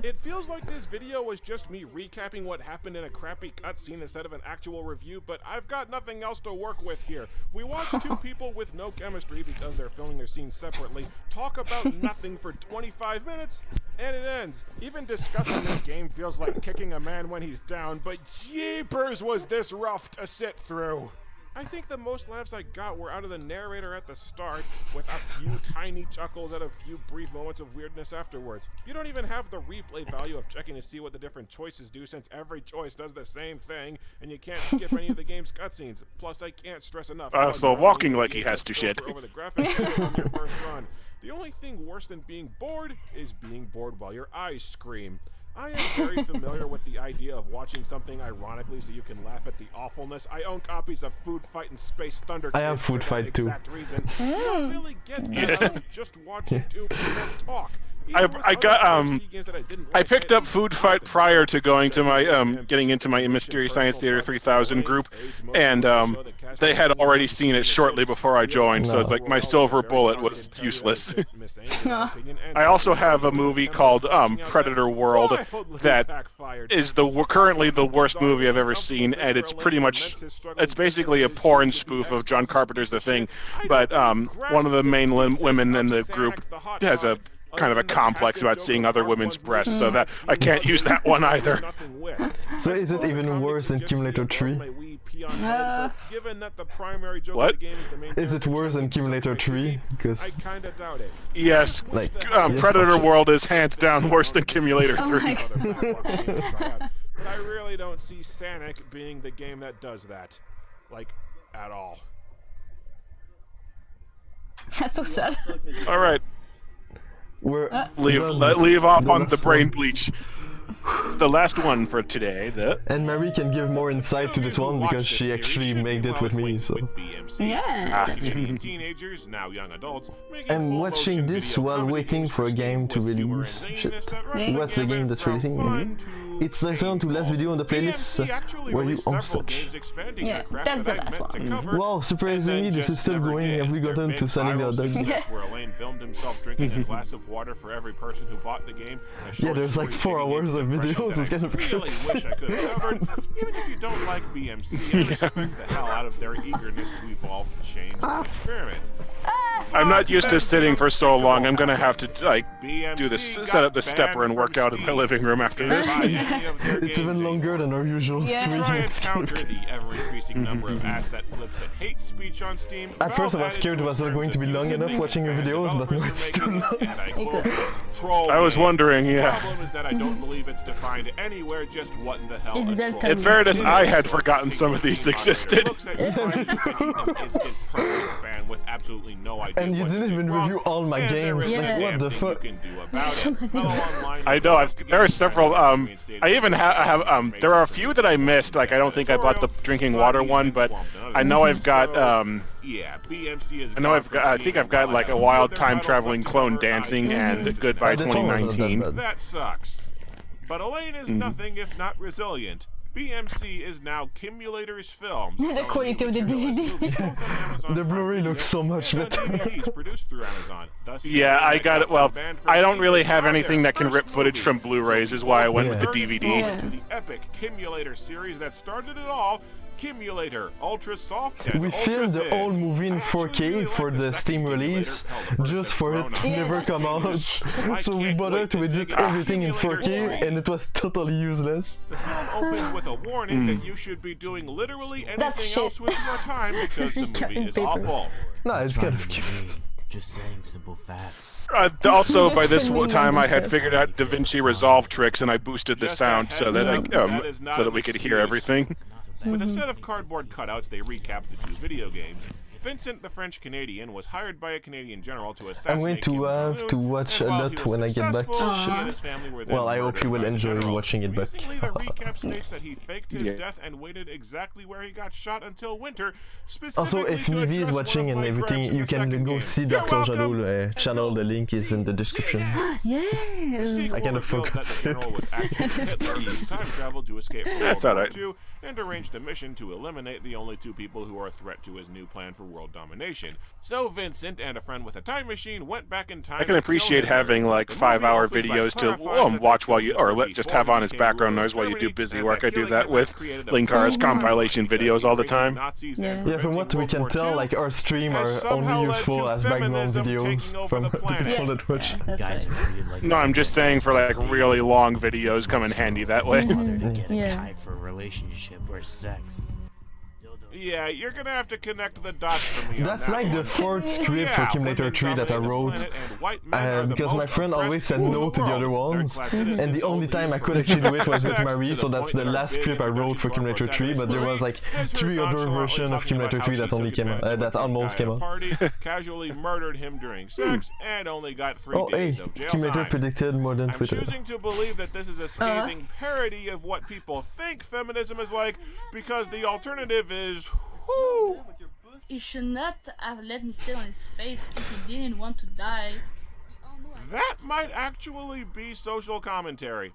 It feels like this video was just me recapping what happened in a crappy cutscene instead of an actual review, but I've got nothing else to work with here. We watched 2 people with no chemistry because they're filming their scenes separately talk about nothing for 25 minutes, and it ends. Even discussing this game feels like kicking a man when he's down, but jeepers was this rough to sit through. I think the most laughs I got were out of the narrator at the start, with a few tiny chuckles and a few brief moments of weirdness afterwards. You don't even have the replay value of checking to see what the different choices do, since every choice does the same thing, and you can't skip any of the game's cutscenes. Plus, I can't stress enough. So walking like he has to shit. Over the graphics on your first run. The only thing worse than being bored is being bored while your eyes scream. I am very familiar with the idea of watching something ironically so you can laugh at the awfulness. I own copies of Food Fight and Space Thunder. I have Food Fight too. Reason. You don't really get that just watching 2 people talk. I picked up Food Fight prior to going to my getting into my Mysterious Science Theater 3000 group, and they had already seen it shortly before I joined, so it's like my silver bullet was useless. I also have a movie called Predator World that is currently the worst movie I've ever seen, and it's basically a porn spoof of John Carpenter's The Thing, but one of the main women in the group has a kind of a complex about seeing other women's breasts, so that I can't use that one either. So is it even worse than Kimulator 3? What? Is it worse than Kimulator 3? Because I kinda doubt it. Yes, Predator World is hands down worse than Kimulator 3. But I really don't see Sanic being the game that does that. Like, at all. That's so sad. Alright. Leave off on the brain bleach. It's the last one for today. And Mary can give more insight to this one because she actually made it with me. So. Yeah. Teenagers, now young adults, I'm watching this while waiting for a game to release. Shit. What's the game that's releasing? It's the second to last video on the playlist where you on such. Yeah, that's the last one. Wow, surprisingly this is still going. Have we gotten to Sanic the Hawtdawg? Where Alain filmed himself drinking a glass of water for every person who bought the game. Yeah, there's like 4 hours of videos. It's kind of really wish I could have covered. Even if you don't like BMC, I respect the hell out of their eagerness to evolve, change, and experiment. I'm not used to sitting for so long. I'm gonna have to set up the stepper and work out in my living room after this. It's even longer than our usual stream. Try and counter the ever-increasing number of asset flips and hate speech on Steam. At first I was scared it was not going to be long enough watching your videos, but now it's too long. I was wondering, yeah. The problem is that I don't believe it's defined anywhere just what in the hell a troll. In fairness, I had forgotten some of these existed. And you didn't even review all my games. Like, what the fuck? I know. There are several. I even have. There are a few that I missed. Like, I don't think I bought the drinking water one, but I know I've got. I think I've got like a wild time traveling clone dancing and Goodbye 2019. That sucks. But Alain is nothing if not resilient. BMC is now Kimulator's films. The quality of the DVD. The Blu-ray looks so much better. Yeah, I got it. Well, I don't really have anything that can rip footage from Blu-rays, is why I went with the DVD. To the epic Kimulator series that started it all, Kimulator, ultra soft and We ultra filmed the thin. whole movie in 4K for the Steam release, just for it to never come out. So we bothered to edit everything in 4K, and it was totally useless. The film opens with a warning that you should be doing literally anything else with your time because the movie is awful. No, it's kind of cute. Just saying simple facts. Also, by this time, I had figured out DaVinci Resolve tricks, and I boosted the sound so that we could hear everything. With a set of cardboard cutouts, they recap the two video games. Vincent, the French Canadian, was hired by a Canadian general to assassinate I'm going to watch a lot when I get back. Well, I hope you will enjoy watching it back. Recently, the recap states that he faked his death and waited exactly where he got shot until winter. Also, if Nivi is watching and everything, you can go see Darklordjadow channel. The link is in the description. Yes. I kind of forgot it. Time traveled to escape from World War II and arranged the mission to eliminate the only two people who are a threat to his new plan for world domination. So Vincent and a friend with a time machine went back in time. I can appreciate having like 5-hour videos to watch while you, or just have on as background noise while you do busy work. I do that with Linkar's compilation videos all the time. Yeah, from what we can tell, like our stream are only useful as background videos from the people that watch. No, I'm just saying for like really long videos come in handy that way. Yeah. For a relationship or sex. Yeah, you're gonna have to connect the dots for me. That's like the fourth script for Kimulator 3 that I wrote, because my friend always said no to the other ones, and the only time I could actually do it was with Marie, so that's the last script I wrote for Kimulator 3, but there was like 3 other versions of Kimulator 3 that only came out, that almost came out. Casually murdered him during sex and only got 3 days of jail Kimulator time. predicted more than I'm Twitter. choosing to believe that this is a scathing parody of what people think feminism is like, because the alternative is He should not have let me sit on his face if he didn't want to die. That might actually be social commentary.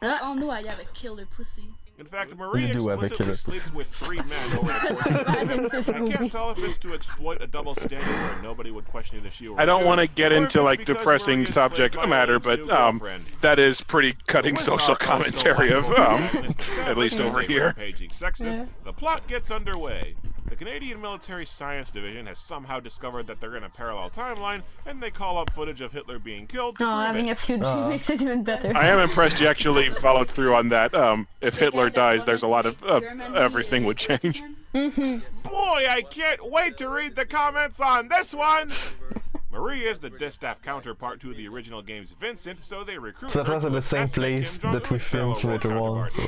We all know I have a killer pussy. In fact, Marie explicitly sleeps with 3 men over the course of the I can't tell if it's to exploit a double standard where nobody would question it if she were I don't want to get into like depressing subject matter, but that is pretty cutting social commentary of at least over here. Sexist. The plot gets underway. The Canadian Military Science Division has somehow discovered that they're in a parallel timeline, and they call up footage of Hitler being killed. Having a few makes it even better. I am impressed you actually followed through on that. If Hitler dies, there's a lot of everything would change. Boy, I can't wait to read the comments on this one! Marie is the distaff counterpart to the original game's Vincent, so they recruit So that was at the same place that we filmed Kimulator 1. So.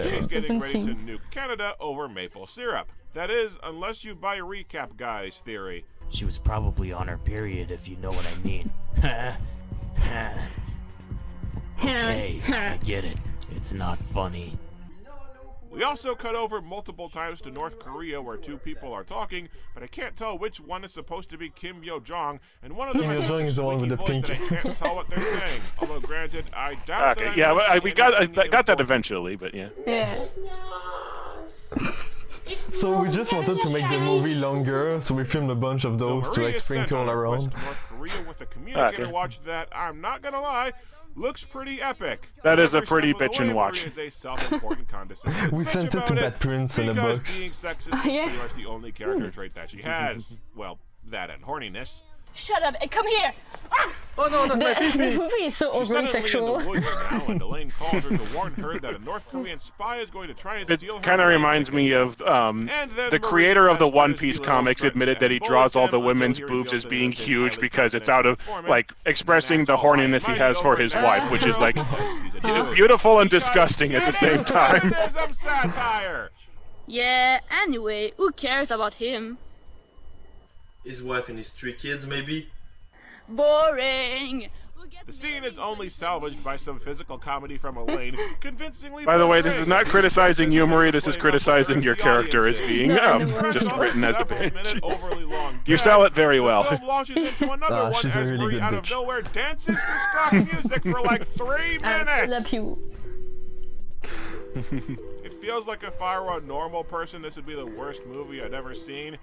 She's getting ready to nuke Canada over maple syrup. That is, unless you buy recap guys theory. She was probably on her period, if you know what I mean. Okay, I get it. It's not funny. We also cut over multiple times to North Korea where 2 people are talking, but I can't tell which one is supposed to be Kim Yo-jong, and one of them has such a squeaky voice that I can't tell what they're saying. Although granted, I doubt that I got that eventually, but yeah. So we just wanted to make the movie longer, so we filmed a bunch of those to like sprinkle around. North Korea with the communicator watch that, I'm not gonna lie, looks pretty epic. That is a pretty bitchin' watch. We sent it to Bad Prince in a box. Because being sexist is pretty much the only character trait that she has. Well, that and horniness. Shut up and come here! Oh no, not my The movie is so overly sexual. She's suddenly in the woods now, and Alain calls her to warn her that a North Korean spy is going to try and steal her. It kind of reminds me of the creator of the One Piece comics admitted that he draws all the women's boobs as being huge because it's out of like expressing the horniness he has for his wife, which is like beautiful and disgusting at the same time. Yeah, anyway, who cares about him? His wife and his 3 kids, maybe? Boring! The scene is only salvaged by some physical comedy from Alain, convincingly. By the way, this is not criticizing you, Marie. This is criticizing your character as being just written as a bitch. You sell it very well. The film launches into another one as Marie out of nowhere dances to stop music for like 3 minutes. I love you. It feels like if I were a normal person, this would be the worst movie I'd ever seen.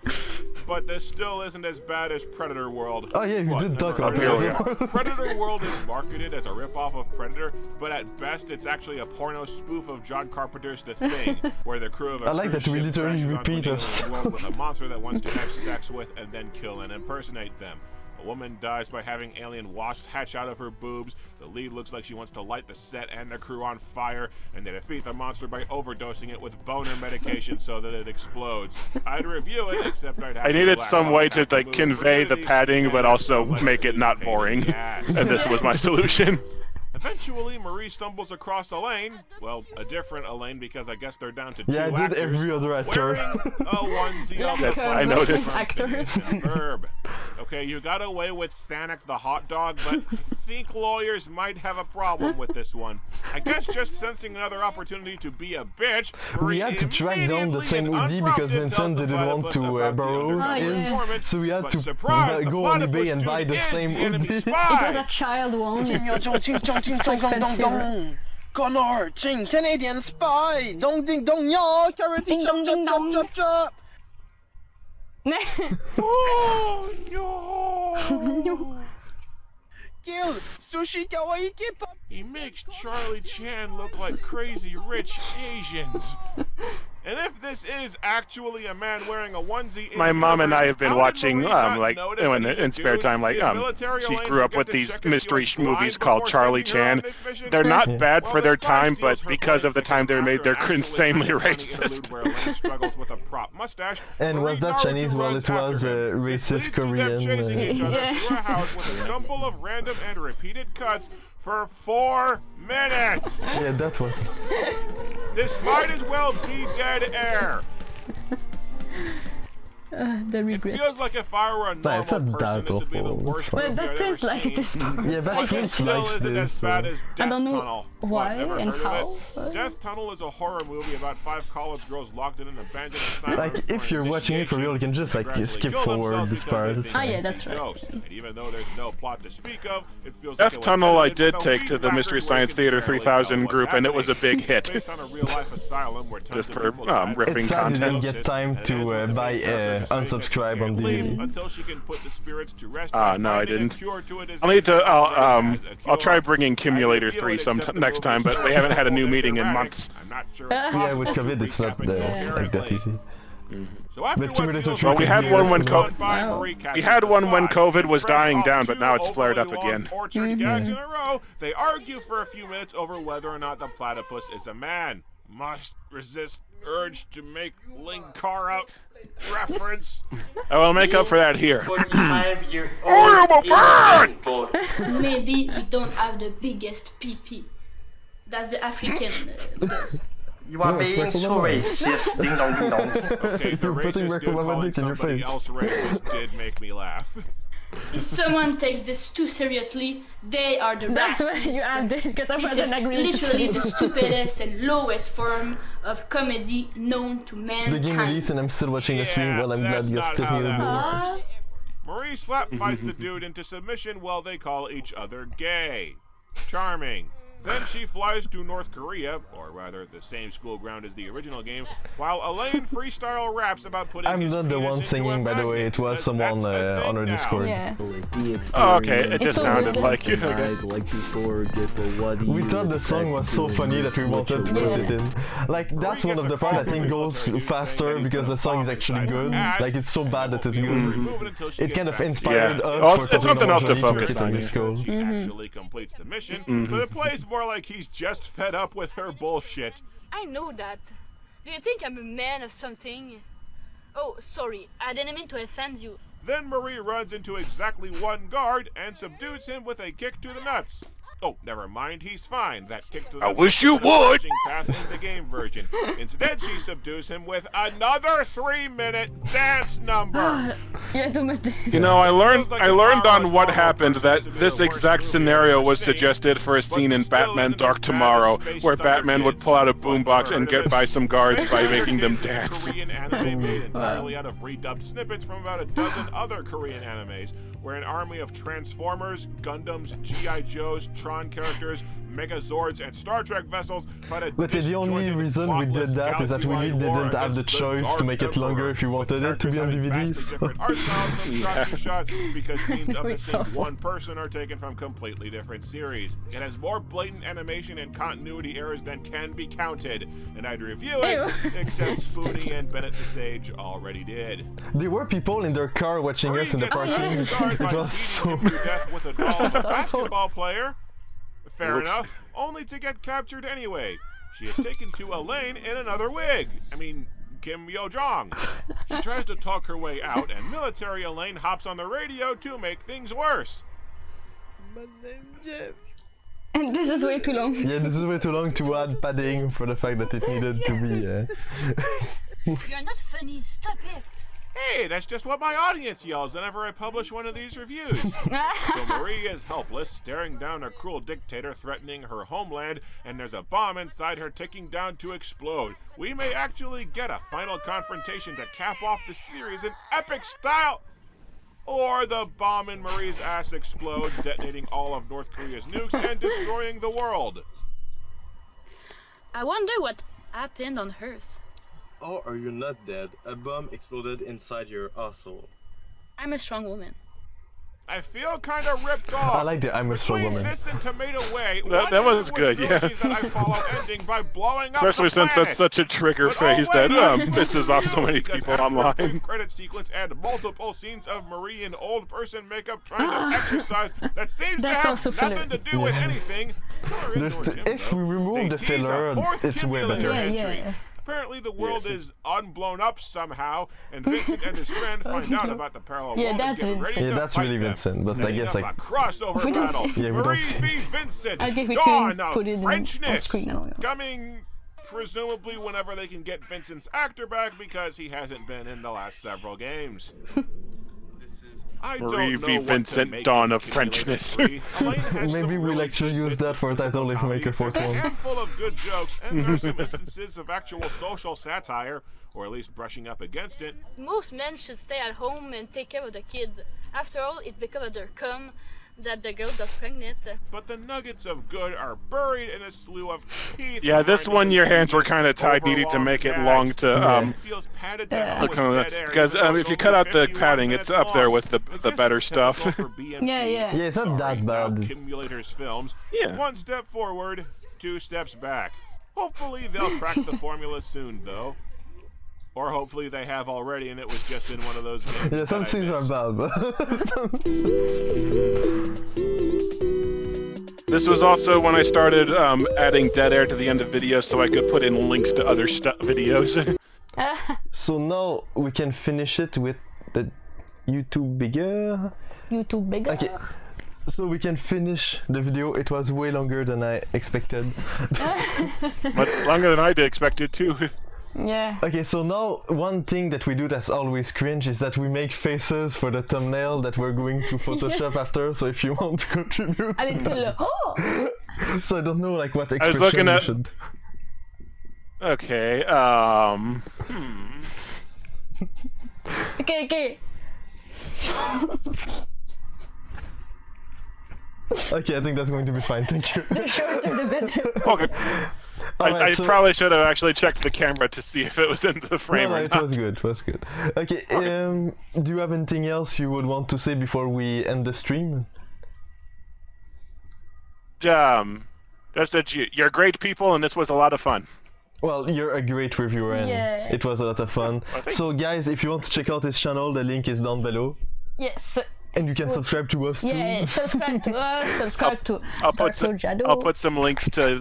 But this still isn't as bad as Predator World. Oh yeah, you did talk about Predator World. Predator World is marketed as a ripoff of Predator, but at best it's actually a porno spoof of John Carpenter's The Thing, where the crew of a like cruise that we ship literally crashes repeat onto an us. alien world with a monster that wants to have sex with and then kill and impersonate them. A woman dies by having alien wasps hatch out of her boobs. The lead looks like she wants to light the set and the crew on fire, and they defeat the monster by overdosing it with boner medication so that it explodes. I'd review it, except I'd have I needed some way to like convey the padding, but also make it not boring. And this was my solution. Eventually, Marie stumbles across Alain. Well, a different Alain, because I guess they're down to 2 Yeah, I did actors. every other actor. Wearing a onesie of the I noticed. verb. Okay, you got away with Sanic the hawtdawg, but I think lawyers might have a problem with this one. I guess just sensing another opportunity to be a bitch, We had to track down the same OD because Vincent didn't want to borrow his, so we had to go on eBay and buy the same OD. Because a child won't. Connor, Ching, Canadian spy, dong ding dong ya, carroty chop chop chop chop chop. Oh no! Kill sushi kawaii kipop. He makes Charlie Chan look like crazy rich Asians. And if this is actually a man wearing a onesie, My mom and I have been watching, like, in spare time, like, she grew up with these mystery muvies called Charlie Chan. They're not bad for their time, but because of the time they were made, they're insanely racist. And was that Chinese? Well, it was racist Korean. Chasing each other through a house with a jumble of random and repeated cuts for 4 minutes. Yeah, that was. This might as well be dead air. The regret. It feels like if I were a normal person, this would be the worst movie I've ever seen. Yeah, but it still isn't as bad as Death I don't know Tunnel. why Never and heard how. of it? Death Tunnel is a horror movie about 5 college girls locked in an abandoned asylum. Like, if you're watching it for real, you can just like skip forward this part. Ah, yeah, that's right. And even though there's no plot to speak of, it feels Death Tunnel I did take to the Mystery Science Theater 3000 group, and it was a big hit. Just for riffing It's sad you didn't content. get time to buy unsubscribe on DVD. Until she can put the spirits to rest. No, I didn't. I'll need to. I'll try bringing Kimulator 3 next time, but we haven't had a new meeting in months. Yeah, with COVID, it's not like that easy. Well, we had one when COVID was dying down, but now it's flared up again. Tortured gags in a row. They argue for a few minutes over whether or not the platypus is a man. Must resist urge to make Linkara reference. I will make up for that here. 45-year-old. Maybe we don't have the biggest PP. That's the African does. You are being so racist. Ding dong ding dong. Okay, the racist dude calling somebody else racist did make me laugh. If someone takes this too seriously, they are the That's racists. why you added because I This is wasn't agreeing to literally say the that. stupidest and lowest form of comedy known to The game mankind. released and I'm still watching the stream. Well, I'm glad you're still here. Marie slap fights the dude into submission while they call each other gay. Charming. Then she flies to North Korea, or rather the same school ground as the original game, while Alain freestyle raps about putting I'm his not the penis one into singing, a by the way. It was someone on our Discord. Yeah. Oh, okay. It just sounded like you. We thought the song was so funny that we wanted to put it in. Like, that's one of the parts I think goes faster because the song is actually good. Like, it's so bad that it's good. It kind of inspired us for it's something else to focus on. She actually completes the mission, but it plays more like he's just fed up with her bullshit. I know that. Do you think I'm a man or something? Oh, sorry. I didn't mean to offend you. Then Marie runs into exactly one guard and subdues him with a kick to the nuts. Oh, never mind, he's fine. That kick to the nuts wish you was a would. flashing path in the game version. Instead, she subdues him with another 3-minute dance number. You know, I learned on what happened that this exact scenario was suggested for a scene in Batman Dark Tomorrow, where Batman would pull out a boombox and get by some guards by making them dance. Korean anime made entirely out of redubbed snippets from about a dozen other Korean animes, where an army of Transformers, Gundams, G.I. Joes, Tron characters, Megazords, and Star Trek vessels fight a But the only reason we did that is that we really didn't have the choice to make it longer if you wanted it to be on DVDs. Shot because scenes of the same one person are taken from completely different series. It has more blatant animation and continuity errors than can be counted, and I'd review it, except Spoonie and Bennett the Sage already did. There were people in their car watching us in the parking. It was so... to death with a doll of a basketball player. Fair enough, only to get captured anyway. She is taken to Alain in another wig. I mean, Kim Yo-jong. She tries to talk her way out, and military Alain hops on the radio to make things worse. My name's Jeff. And this is way too long. Yeah, this is way too long to add padding for the fact that it needed to be... You're not funny, stop it! Hey, that's just what my audience yells whenever I publish one of these reviews. So Marie is helpless, staring down a cruel dictator threatening her homeland, and there's a bomb inside her ticking down to explode. We may actually get a final confrontation to cap off the series in epic style. Or the bomb in Marie's ass explodes, detonating all of North Korea's nukes and destroying the world. I wonder what happened on Earth. Or are you not dead? A bomb exploded inside your asshole. I'm a strong woman. I feel kind of ripped off. I like the I'm a strong woman. This and Tomato Way, that was good, yeah. That I follow ending by blowing up Especially since that's such a trigger phase that pisses off so many people online. Credit sequence and multiple scenes of Marie in old person makeup trying to exercise that seems to have nothing to do with anything. If we remove the filler, it's way better. Yeah. Apparently the world is unblown up somehow, and Vincent and his friend find out about the parallel world and get ready to that's fight really them. Vincent, but I guess like... a crossover battle. Marie v. Vincent, Dawn of Frenchness, coming presumably whenever they can get Vincent's actor back because he hasn't been in the last several games. Marie v. Vincent, Dawn of Frenchness. Maybe we'll actually use that for a title if we make a fourth one. A handful of good jokes, and there's some instances of actual social satire, or at least brushing up against it. Most men should stay at home and take care of the kids. After all, it's because of their cum that the girl got pregnant. But the nuggets of good are buried in a slew of teeth. Yeah, this one your hands were kind of tied, needed to make it long to because if you cut out the padding, it's up there with the better stuff. Yeah, it's not that bad. Kimulator's films. Yeah. 1 step forward, 2 steps back. Hopefully they'll crack the formula soon, though. Or hopefully they have already and it was just in one of those games. Yeah, some scenes are bad, but... This was also when I started adding dead air to the end of videos so I could put in links to other videos. So now we can finish it with the YouTube bigger. Okay. So we can finish the video. It was way longer than I expected. But longer than I did expected too. Yeah. Okay, so now one thing that we do that's always cringe is that we make faces for the thumbnail that we're going to Photoshop after. So if you want to contribute, so I don't know like what expression I was looking at... we should. Okay. Okay. Okay, I think that's going to be fine. Thank you. The shorter the better. Okay. I so... probably should have actually checked the camera to see if it was in the frame or it not. was good. Okay, do you have anything else you would want to say before we end the stream? Just that you're great people and this was a lot of fun. Well, you're a great reviewer and it was a lot of fun. So guys, if you want to check out his channel, the link is down below. Yes. And you can subscribe to us too. Yeah, subscribe to us, subscribe to Darklordjadow. I'll put some links to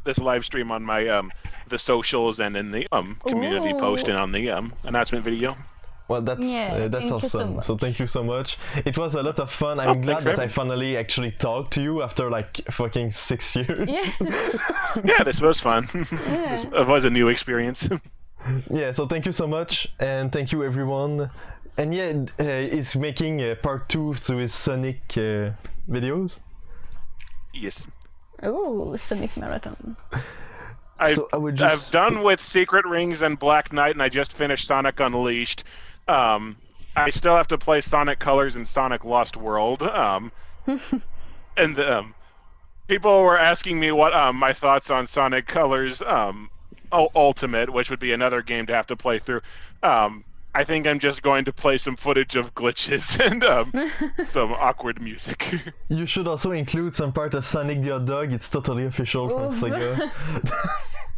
this live stream on my the socials and in the community post and on the announcement video. Well, that's awesome. So thank you so much. It was a lot of fun. I'm glad that I finally actually talked to you after like fucking 6 years. Yeah, this was fun. It was a new experience. Yeah, so thank you so much, and thank you everyone And yeah, he's making part 2 to his Sonic videos. Yes. Oh, Sonic Marathon. I've done with Secret Rings and Black Knight, and I just finished Sonic Unleashed. I still have to play Sonic Colors and Sonic Lost World. And people were asking me what my thoughts on Sonic Colors Ultimate, which would be another game to have to play through. I think I'm just going to play some footage of glitches and some awkward music. You should also include some part of Sonic the Hawtdawg. It's totally official from Sega.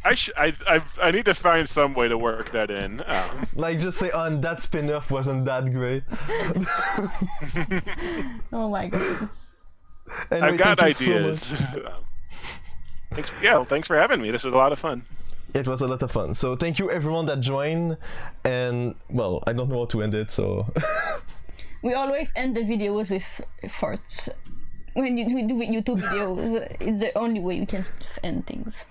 I need to find some way to work that in. Like just say, that spin-off wasn't that great. Oh my god. Anyway, I've got thank you ideas. So much. Thanks for having me. This was a lot of fun. It was a lot of fun. So thank you everyone that joined, and well, I don't know how to end it, so... We always end the videos with farts. When we do YouTube videos, it's the only way you can end things.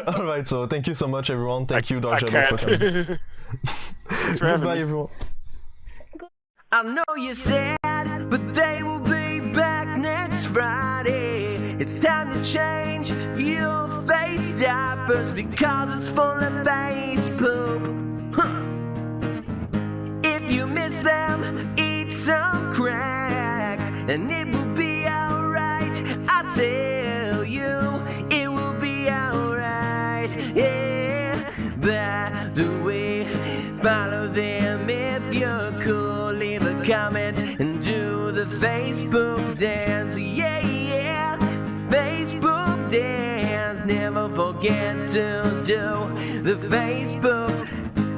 Alright, so thank you so much everyone. Thank you, DLJadow, for coming. Thanks for having me. Goodbye everyone. I know you're sad, but they will be back next Friday. It's time to change your face diapers because it's full of face poop. If you miss them, eat some cracks and it will be alright. I tell you, it will be alright. Yeah, by the way, follow them if you're cool. Leave a comment and do the Facebook dance. Yeah, yeah, Facebook dance. Never forget to do the Facebook.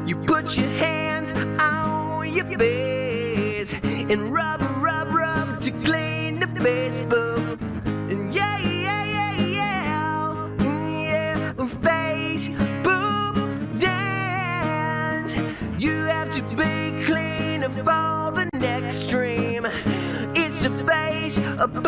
You put your hands on your face and rub to clean the Facebook. And yeah, yeah, yeah, yeah, yeah, Facebook dance. You have to be clean of all the next stream. It's the face of